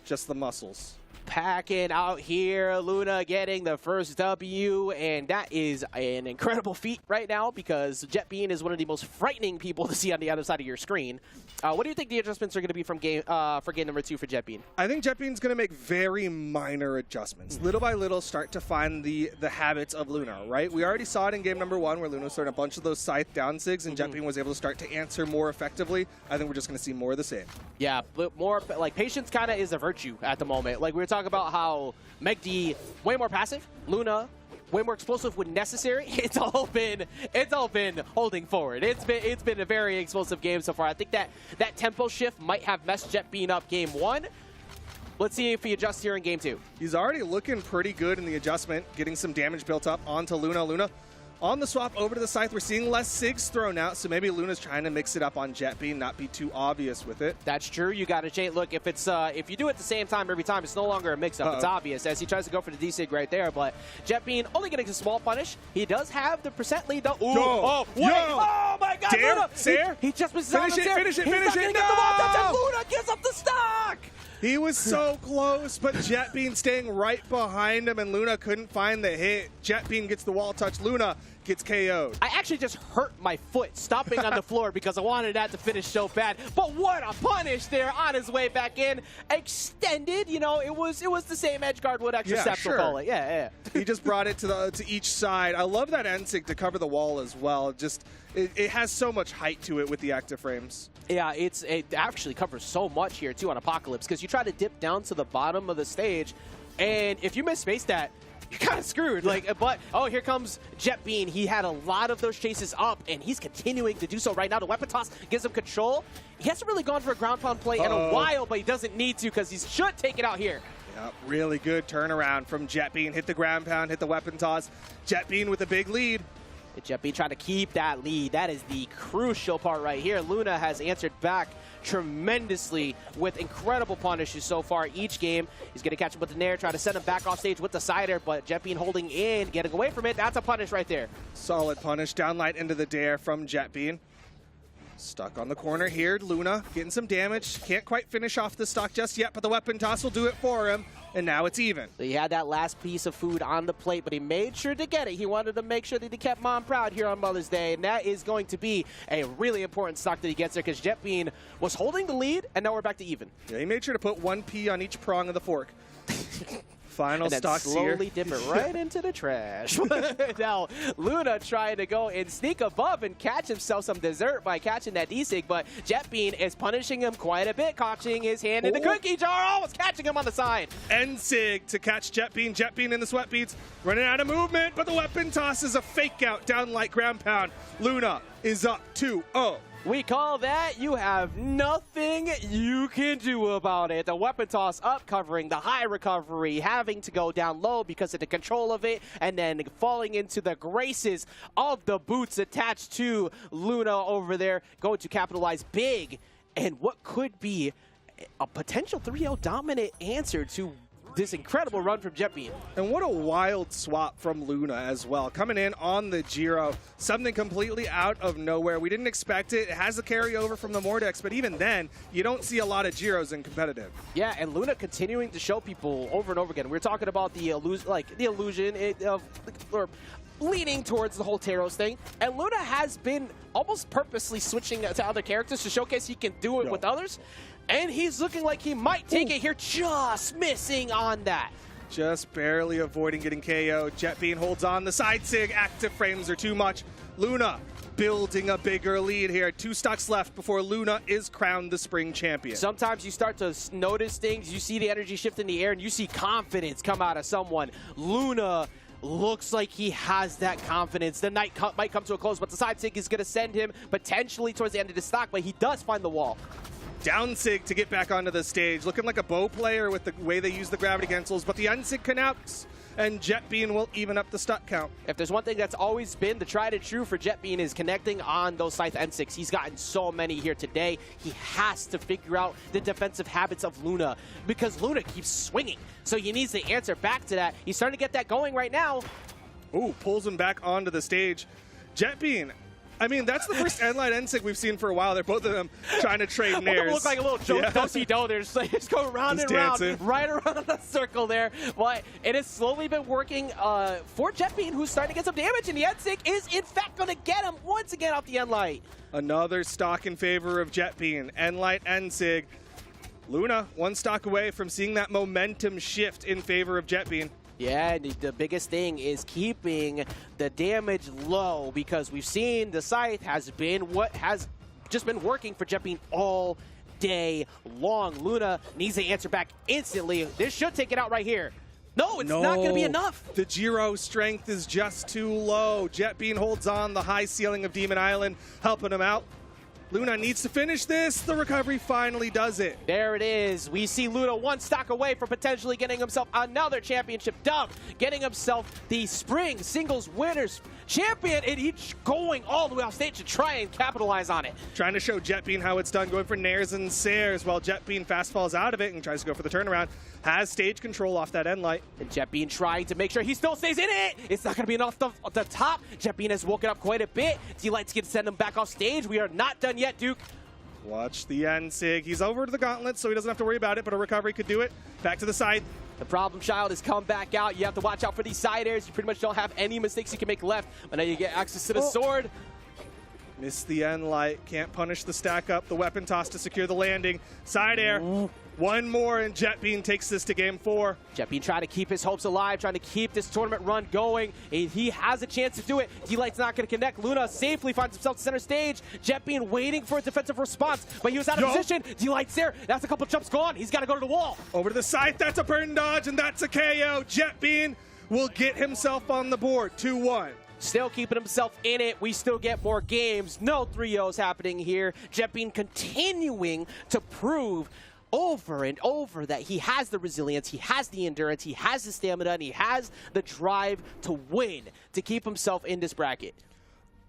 just the muscles. Packing out here, Luna getting the first W, and that is an incredible feat right now because Jetbean is one of the most frightening people to see on the other side of your screen. What do you think the adjustments are going to be from for game number 2 for Jetbean? I think Jetbean's going to make very minor adjustments. Little by little, start to find the habits of Luna, right? We already saw it in game number 1 where Luna was throwing a bunch of those scythe down sigs, and Jetbean was able to start to answer more effectively. I think we're just going to see more of the same. Yeah, but more like patience kind of is a virtue at the moment. Like we were talking about how Meg D way more passive, Luna way more explosive when necessary. It's all been holding forward. It's been a very explosive game so far. I think that tempo shift might have messed Jetbean up game 1. Let's see if he adjusts here in game 2. He's already looking pretty good in the adjustment, getting some damage built up onto Luna. Luna on the swap over to the scythe. We're seeing less sigs thrown out, so maybe Luna's trying to mix it up on Jetbean, not be too obvious with it. That's true. You got to change. Look, if you do it at the same time every time, it's no longer a mix-up. It's obvious as he tries to go for the D-Sig right there. But Jetbean only getting a small punish. He does have the percent lead. Though. Ooh, oh, wait. Oh my God, Dare, Luna! Sair? He just misses out on the Sair. Finish it! He's not gonna get the wall touch, and Luna gives up the stock. He was so close, but Jetbean staying right behind him, and Luna couldn't find the hit. Jetbean gets the wall touch. Luna gets KO'd. I actually just hurt my foot stomping on the floor because I wanted that to finish so bad. But what a punish there on his way back in. Extended, you know, it was the same edge guard would extra step, sure. call it. Yeah. He just brought it to each side. I love that NSIG to cover the wall as well. Just it has so much height to it with the active frames. Yeah, it actually covers so much here too on Apocalypse because you try to dip down to the bottom of the stage, and if you miss space that, you're kind of screwed. But here comes Jetbean. He had a lot of those chases up, and he's continuing to do so right now. The weapon toss gives him control. He hasn't really gone for a ground pound play in a while, but he doesn't need to because he should take it out here. Yep, really good turnaround from Jetbean. Hit the ground pound, hit the weapon toss. Jetbean with a big lead. Jetbean trying to keep that lead. That is the crucial part right here. Luna has answered back tremendously with incredible punishes so far each game. He's going to catch him with the nair, try to send him back off stage with the cider, but Jetbean holding in, getting away from it. That's a punish right there. Solid punish. Downlight into the dare from Jetbean. Stuck on the corner here. Luna getting some damage. Can't quite finish off the stock just yet, but the weapon toss will do it for him. And now it's even. So he had that last piece of food on the plate, but he made sure to get it. He wanted to make sure that he kept Mom proud here on Mother's Day, and that is going to be a really important stock that he gets there because Jetbean was holding the lead, and now we're back to even. Yeah, he made sure to put one pea on each prong of the fork. Final and then stocks slowly here. dip it right into the trash. Now, Luna trying to go and sneak above and catch himself some dessert by catching that D-Sig, but Jetbean is punishing him quite a bit, catching his hand in the cookie jar, almost catching him on the side. NSIG to catch Jetbean. Jetbean in the sweat beats, running out of movement, but the weapon toss is a fake out, down like ground pound. Luna is up 2-0. We call that you have nothing you can do about it. The weapon toss up, covering the high recovery, having to go down low because of the control of it, and then falling into the graces of the boots attached to Luna over there, going to capitalize big. And what could be a potential 3-0 dominant answer to this incredible run from Jetbean. And what a wild swap from Luna as well. Coming in on the Giro, something completely out of nowhere. We didn't expect it. It has a carryover from the Mordex, but even then, you don't see a lot of Giros in competitive. Yeah, and Luna continuing to show people over and over again. We were talking about the illusion of leaning towards the whole Taros thing, and Luna has been almost purposely switching to other characters to showcase he can do it with others. And he's looking like he might take it here, just missing on that. Just barely avoiding getting KO. Jetbean holds on. The side sig active frames are too much. Luna building a bigger lead here. 2 stocks left before Luna is crowned the spring champion. Sometimes you start to notice things. You see the energy shift in the air, and you see confidence come out of someone. Luna looks like he has that confidence. The night might come to a close, but the side sig is going to send him potentially towards the end of the stock, but he does find the wall. Down sig to get back onto the stage. Looking like a bow player with the way they use the gravity cancels, but the unsig connects, and Jetbean will even up the stock count. If there's one thing that's always been the tried and true for Jetbean is connecting on those Scythe N6. He's gotten so many here today. He has to figure out the defensive habits of Luna because Luna keeps swinging. So he needs to answer back to that. He's starting to get that going right now. Ooh, pulls him back onto the stage. Jetbean, I mean, that's the first N-Light N-Sig we've seen for a while. They're both of them trying to trade nairs. Look like a little joke, do-si-do. They're just going round and round, right around the circle there. But it has slowly been working for Jetbean, who's starting to get some damage, and the N-Sig is, in fact, going to get him once again off the N-Light. Another stock in favor of Jetbean. N-Light N-Sig. Luna, 1 stock away from seeing that momentum shift in favor of Jetbean. Yeah, the biggest thing is keeping the damage low because we've seen the Scythe has been what has just been working for Jetbean all day long. Luna needs to answer back instantly. This should take it out right here. No, it's not going to be enough. The Giro strength is just too low. Jetbean holds on the high ceiling of Demon Island, helping him out. Luna needs to finish this. The recovery finally does it. There it is. We see Luna 1 stock away from potentially getting himself another championship dub, getting himself the spring singles winners champion, and he's going all the way off stage to try and capitalize on it. Trying to show Jetbean how it's done, going for nairs and sares while Jetbean fast falls out of it and tries to go for the turnaround. Has stage control off that N-Light. And Jetbean trying to make sure he still stays in it. It's not going to be enough at the top. Jetbean has woken up quite a bit. D-Light's going to send him back off stage. We are not done yet, Duke. Watch the N-Sig. He's over to the gauntlet, so he doesn't have to worry about it, but a recovery could do it. Back to the side. The problem child has come back out. You have to watch out for these side airs. You pretty much don't have any mistakes you can make left, but now you get access to the sword. Missed the N-Light. Can't punish the stack up. The weapon toss to secure the landing. Side air. One more, and Jetbean takes this to game 4. Jetbean trying to keep his hopes alive, trying to keep this tournament run going. And he has a chance to do it. D-Light's not going to connect. Luna safely finds himself center stage. Jetbean waiting for a defensive response, but he was out of position. D-Light's there. That's a couple jumps gone. He's got to go to the wall. Over to the side. That's a burn dodge, and that's a KO. Jetbean will get himself on the board. 2-1. Still keeping himself in it. We still get more games. No 3-0s happening here. Jetbean continuing to prove over and over that he has the resilience, he has the endurance, he has the stamina, and he has the drive to win, to keep himself in this bracket.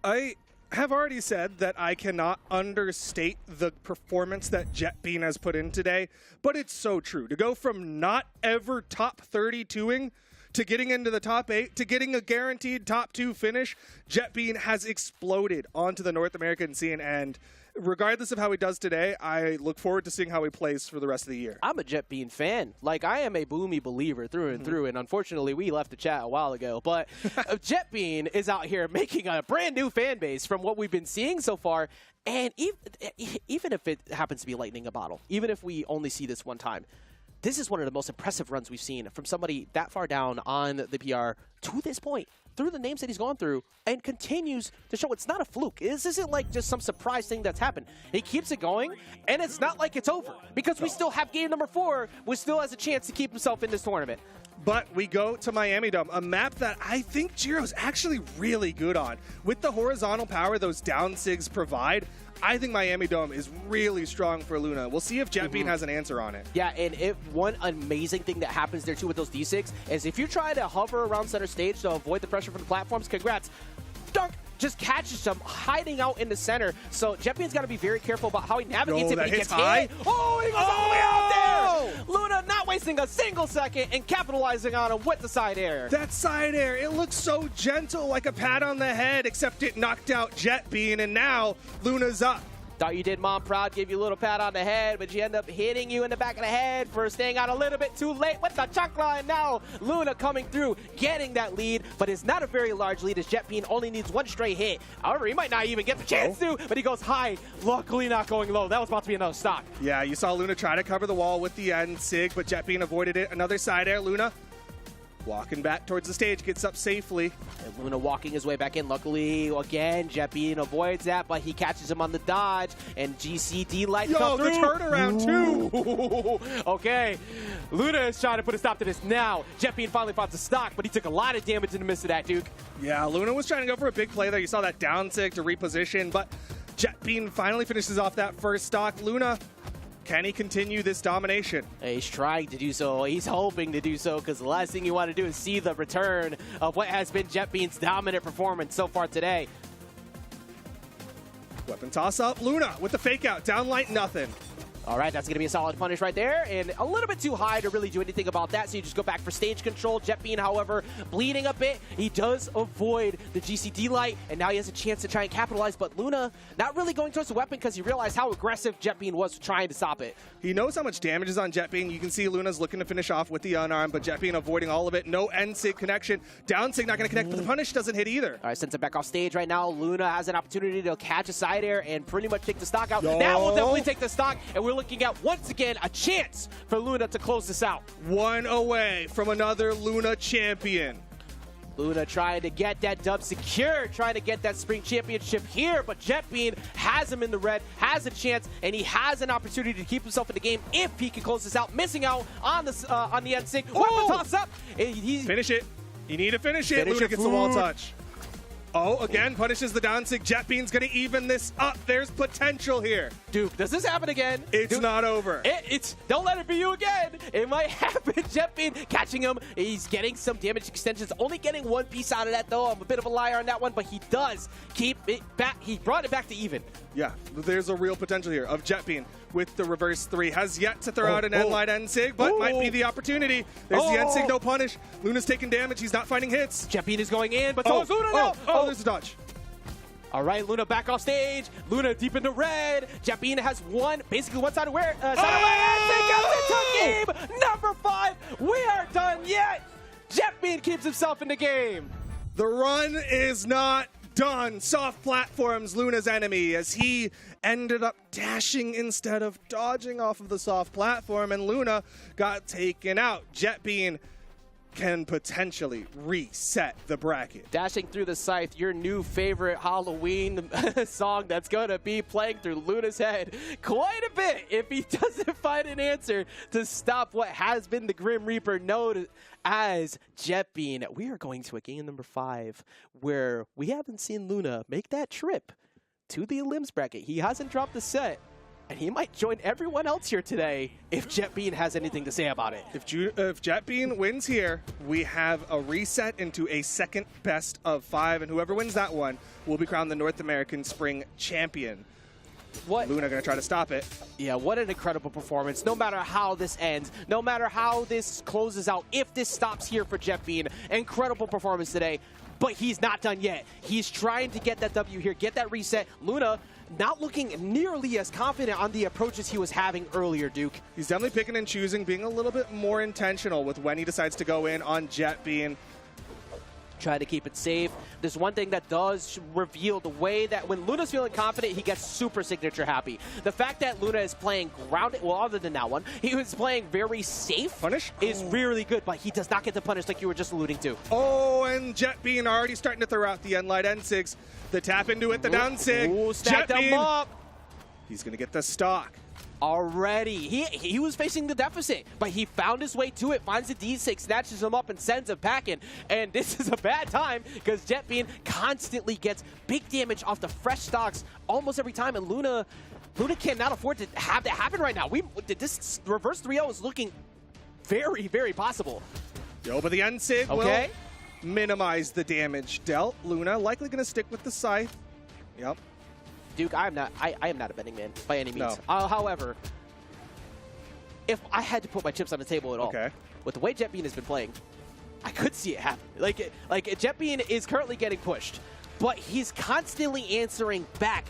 I have already said that I cannot understate the performance that Jetbean has put in today, but it's so true. To go from not ever top 32ing to getting into the top 8 to getting a guaranteed top 2 finish, Jetbean has exploded onto the North American scene, and regardless of how he does today, I look forward to seeing how he plays for the rest of the year. I'm a Jetbean fan. Like, I am a Boomi believer through and through, and unfortunately, we left the chat a while ago. But Jetbean is out here making a brand new fan base from what we've been seeing so far. And even if it happens to be lightning a bottle, even if we only see this one time, this is one of the most impressive runs we've seen from somebody that far down on the PR to this point, through the names that he's gone through, and continues to show it's not a fluke. This isn't like just some surprise thing that's happened. He keeps it going, and it's not like it's over, because we still have game number 4, which still has a chance to keep himself in this tournament. But we go to Miami Dome, a map that I think Jiro's actually really good on. With the horizontal power those down sigs provide, I think Miami Dome is really strong for Luna. We'll see if Jetbean has an answer on it. Yeah, and one amazing thing that happens there too with those D6 is if you try to hover around center stage to avoid the pressure from the platforms, congrats. Dunk! Just catches him hiding out in the center. So Jetbean's got to be very careful about how he navigates it. That He hits gets high. hit. Oh, he goes all the way out there! Luna not wasting a single second and capitalizing on him with the side air. That side air, it looks so gentle, like a pat on the head, except it knocked out Jetbean, and now Luna's up. Thought you did mom proud, gave you a little pat on the head, but she ended up hitting you in the back of the head for staying out a little bit too late with the chakra, and now Luna coming through, getting that lead, but it's not a very large lead as Jetbean only needs one straight hit. However, he might not even get the chance to, but he goes high, luckily not going low. That was about to be another stock. Yeah, you saw Luna try to cover the wall with the N-Sig, but Jetbean avoided it. Another side air, Luna walking back towards the stage, gets up safely. And Luna walking his way back in. Luckily, again, Jetbean avoids that, but he catches him on the dodge, and GCD lights come through. The turnaround too! Okay, Luna is trying to put a stop to this now. Jetbean finally finds the stock, but he took a lot of damage in the midst of that, Duke. Yeah, Luna was trying to go for a big play there. You saw that down sig to reposition, but Jetbean finally finishes off that first stock. Luna, can he continue this domination? He's trying to do so. He's hoping to do so, because the last thing you want to do is see the return of what has been Jetbean's dominant performance so far today. Weapon toss up. Luna with the fake out. Down light, nothing. All right, that's going to be a solid punish right there, and a little bit too high to really do anything about that, so you just go back for stage control. Jetbean, however, bleeding a bit. He does avoid the GCD light, and now he has a chance to try and capitalize, but Luna not really going towards the weapon because he realized how aggressive Jetbean was trying to stop it. He knows how much damage is on Jetbean. You can see Luna's looking to finish off with the unarmed, but Jetbean avoiding all of it. No N-Sig connection. Down Sig not going to connect, but the punish doesn't hit either. All right, sends it back off stage right now. Luna has an opportunity to catch a side air and pretty much take the stock out. That will definitely take the stock, and we're looking at, once again, a chance for Luna to close this out. One away from another Luna champion. Luna trying to get that dub secure, trying to get that spring championship here, but Jetbean has him in the red, has a chance, and he has an opportunity to keep himself in the game if he can close this out. Missing out on the N-Sig. Weapon toss up. Finish it. You need to finish it. Luna gets the wall touch. Oh, again, punishes the down sig. Jetbean's going to even this up. There's potential here. Dude, does this happen again? It's not over. Don't let it be you again. It might happen. Jetbean catching him. He's getting some damage extensions. Only getting one piece out of that, though. I'm a bit of a liar on that one, but he does keep it back. He brought it back to even. Yeah, there's a real potential here of Jetbean with the reverse 3. Has yet to throw out an N-Light N-Sig, but might be the opportunity. There's the N-Sig, no punish. Luna's taking damage. He's not finding hits. Jetbean is going in, but so is Luna now. There's a dodge. All right, Luna back off stage. Luna deep into red. Jetbean has basically one side of where. Side away, and they go into game number 5. We aren't done yet. Jetbean keeps himself in the game. The run is not done. Soft platforms, Luna's enemy, as he ended up dashing instead of dodging off of the soft platform, and Luna got taken out. Jetbean can potentially reset the bracket. Dashing through the scythe, your new favorite Halloween song that's going to be playing through Luna's head quite a bit if he doesn't find an answer to stop what has been the Grim Reaper known as Jetbean. We are going to a game number 5 where we haven't seen Luna make that trip to the elims bracket. He hasn't dropped the set, and he might join everyone else here today if Jetbean has anything to say about it. If Jetbean wins here, we have a reset into a second best of 5, and whoever wins that one will be crowned the North American Spring Champion. What? Luna going to try to stop it. Yeah, what an incredible performance. No matter how this ends, no matter how this closes out, if this stops here for Jetbean, incredible performance today. But he's not done yet. He's trying to get that W here, get that reset. Luna not looking nearly as confident on the approaches he was having earlier, Duke. He's definitely picking and choosing, being a little bit more intentional with when he decides to go in on Jetbean. Try to keep it safe. There's one thing that does reveal the way that when Luna's feeling confident, he gets super signature happy. The fact that Luna is playing grounded, well, other than that one, he was playing very safe. Punish? Is really good, but he does not get the punish like you were just alluding to. Oh, and Jetbean already starting to throw out the N-Light N-Sigs. The tap into it, the down sig. Stacked him up. He's going to get the stock. Already. He was facing the deficit, but he found his way to it, finds the D6, snatches him up, and sends him packing. And this is a bad time because Jetbean constantly gets big damage off the fresh stocks almost every time, and Luna cannot afford to have that happen right now. This reverse 3-0 is looking very, very possible. Yo, but the N-Sig will minimize the damage dealt. Luna likely going to stick with the scythe. Yep. Duke, I am not a betting man by any means. No. However, if I had to put my chips on the table at all, with the way Jetbean has been playing, I could see it happen. Like Jetbean is currently getting pushed, but he's constantly answering back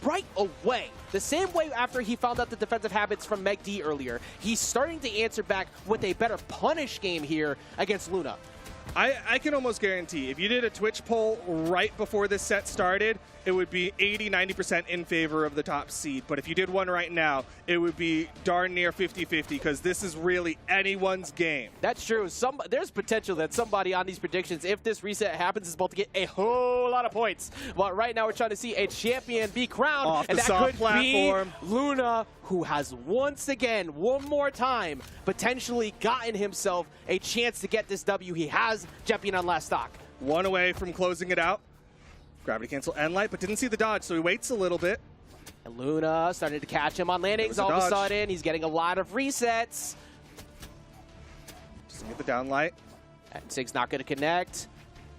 right away. The same way after he found out the defensive habits from Meg D earlier, he's starting to answer back with a better punish game here against Luna. I can almost guarantee if you did a Twitch poll right before this set started, it would be 80-90% in favor of the top seed. But if you did one right now, it would be darn near 50-50 because this is really anyone's game. That's true. There's potential that somebody on these predictions, if this reset happens, is about to get a whole lot of points. But right now we're trying to see a champion be crowned. Off and the that soft could platform. be Luna, who has once again, one more time, potentially gotten himself a chance to get this W. He has Jetbean on last stock. One away from closing it out. Gravity cancel N-Light, but didn't see the dodge, so he waits a little bit. And Luna started to catch him on landings all of a sudden. He's getting a lot of resets. Just get the downlight. Sig's not going to connect.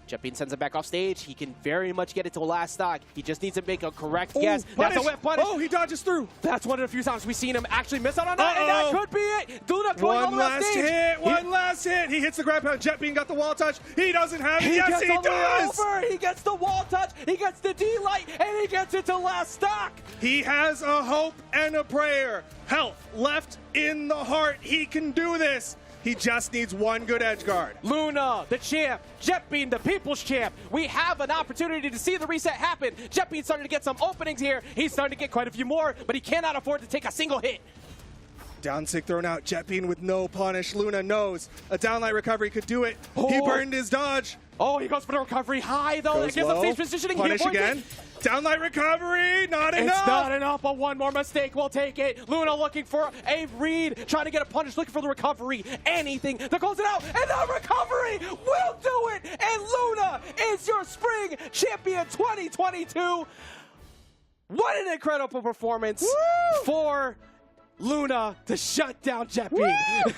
Jetbean sends him back off stage. He can very much get it to last stock. He just needs to make a correct guess. Punish. That's a whip punish. Oh, he dodges through. That's one of the few times we've seen him actually miss out on that, and that could be it. Luna going all the way off stage. One last hit. He hits the ground pound. Jetbean got the wall touch. He doesn't have it. Yes, he does. He gets the wall touch. He gets the D-light, and he gets it to last stock. He has a hope and a prayer. Health left in the heart. He can do this. He just needs one good edge guard. Luna, the champ. Jetbean, the people's champ. We have an opportunity to see the reset happen. Jetbean starting to get some openings here. He's starting to get quite a few more, but he cannot afford to take a single hit. Down sig thrown out. Jetbean with no punish. Luna knows a downlight recovery could do it. He burned his dodge. Oh, he goes for the recovery high, though. That gives him stage positioning. Punish again. Downlight recovery. Not enough. It's not enough, but one more mistake will take it. Luna looking for a read, trying to get a punish, looking for the recovery. Anything to close it out, and the recovery will do it. And Luna is your Spring Champion 2022. What an incredible performance for Luna to shut down Jetbean.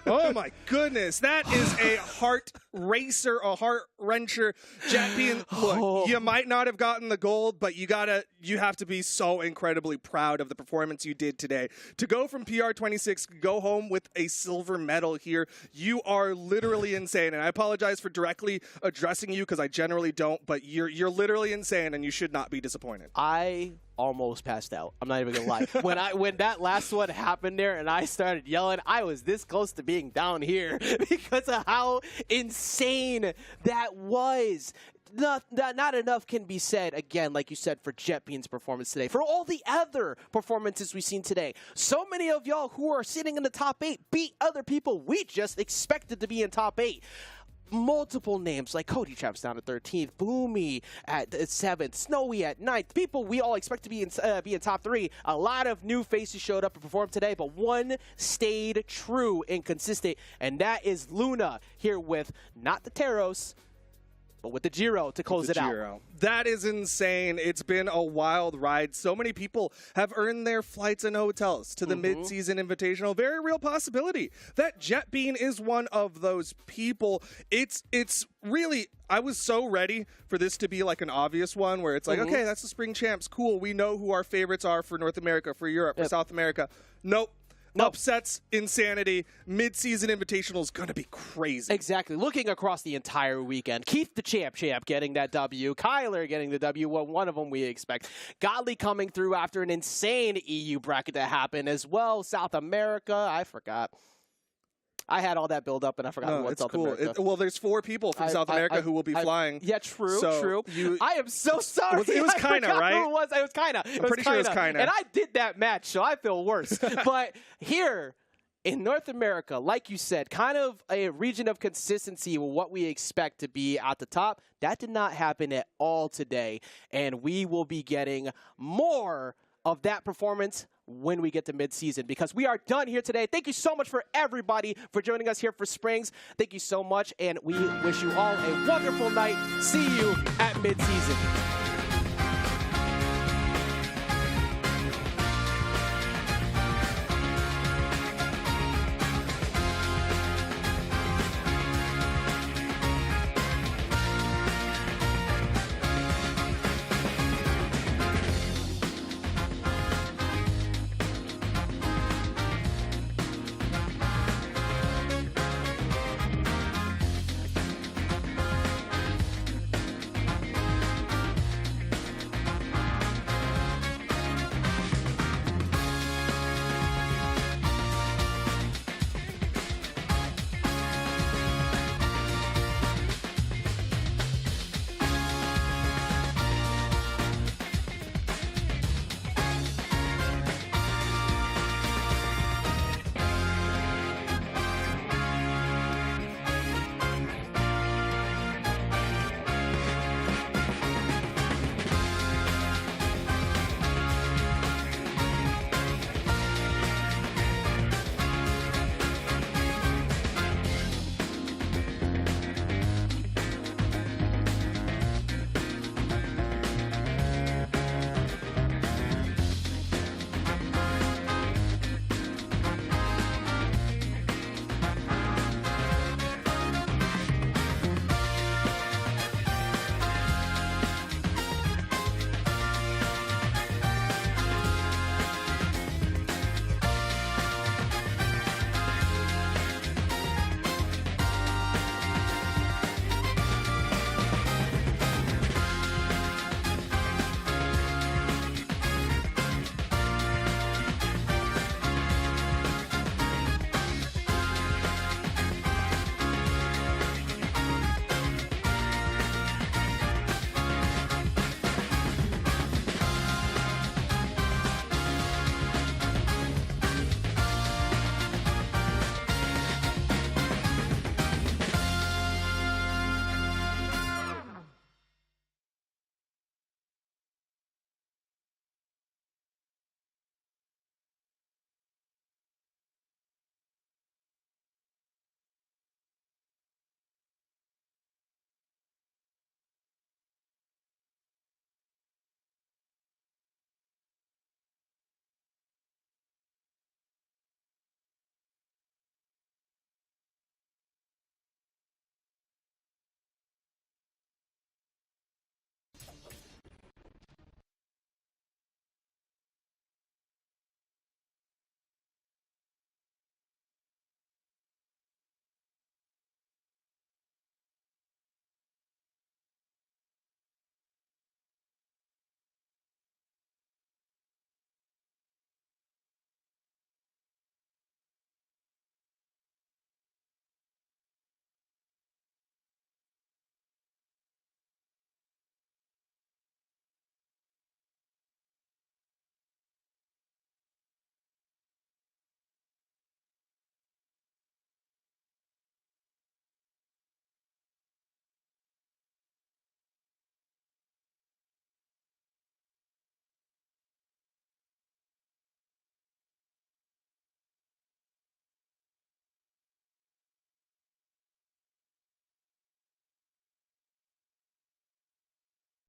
Oh my goodness, that is a heart racer, a heart wrencher. Jetbean, look, you might not have gotten the gold, but you have to be so incredibly proud of the performance you did today. To go from PR 26, go home with a silver medal here, you are literally insane. And I apologize for directly addressing you because I generally don't, but you're literally insane and you should not be disappointed. I almost passed out. I'm not even gonna lie. When that last one happened there and I started yelling, I was this close to being down here because of how insane that was. Not enough can be said, again, like you said, for Jetbean's performance today. For all the other performances we've seen today. So many of y'all who are sitting in the top 8 beat other people we just expected to be in top 8. Multiple names like Cody Traps down at 13th, Boomi at 7th, Snowy at 9th. People we all expect to be in top 3. A lot of new faces showed up and performed today, but one stayed true and consistent, and that is Luna here with not the Taros, but with the Giro to close it out. That is insane. It's been a wild ride. So many people have earned their flights and hotels to the mid-season invitational. Very real possibility that Jetbean is one of those people. It's really, I was so ready for this to be like an obvious one where it's like, okay, that's the Spring Champs. Cool. We know who our favorites are for North America, for Europe, for South America. Nope. Upsets, insanity, mid-season invitational is going to be crazy. Exactly. Looking across the entire weekend, Keith the champ getting that W, Kyler getting the W, well, one of them we expect. Godly coming through after an insane EU bracket that happened as well. South America, I forgot. I had all that build up and I forgot who was South America. Well, there's 4 people from South America who will be flying. Yeah, true. I am so sorry. It was Kaina, right? Who it was. It was Kaina. I'm pretty sure it was Kaina. And I did that match, so I feel worse. But here in North America, like you said, kind of a region of consistency with what we expect to be at the top. That did not happen at all today. And we will be getting more of that performance when we get to mid-season, because we are done here today. Thank you so much for everybody for joining us here for Springs. Thank you so much, and we wish you all a wonderful night. See you at mid-season.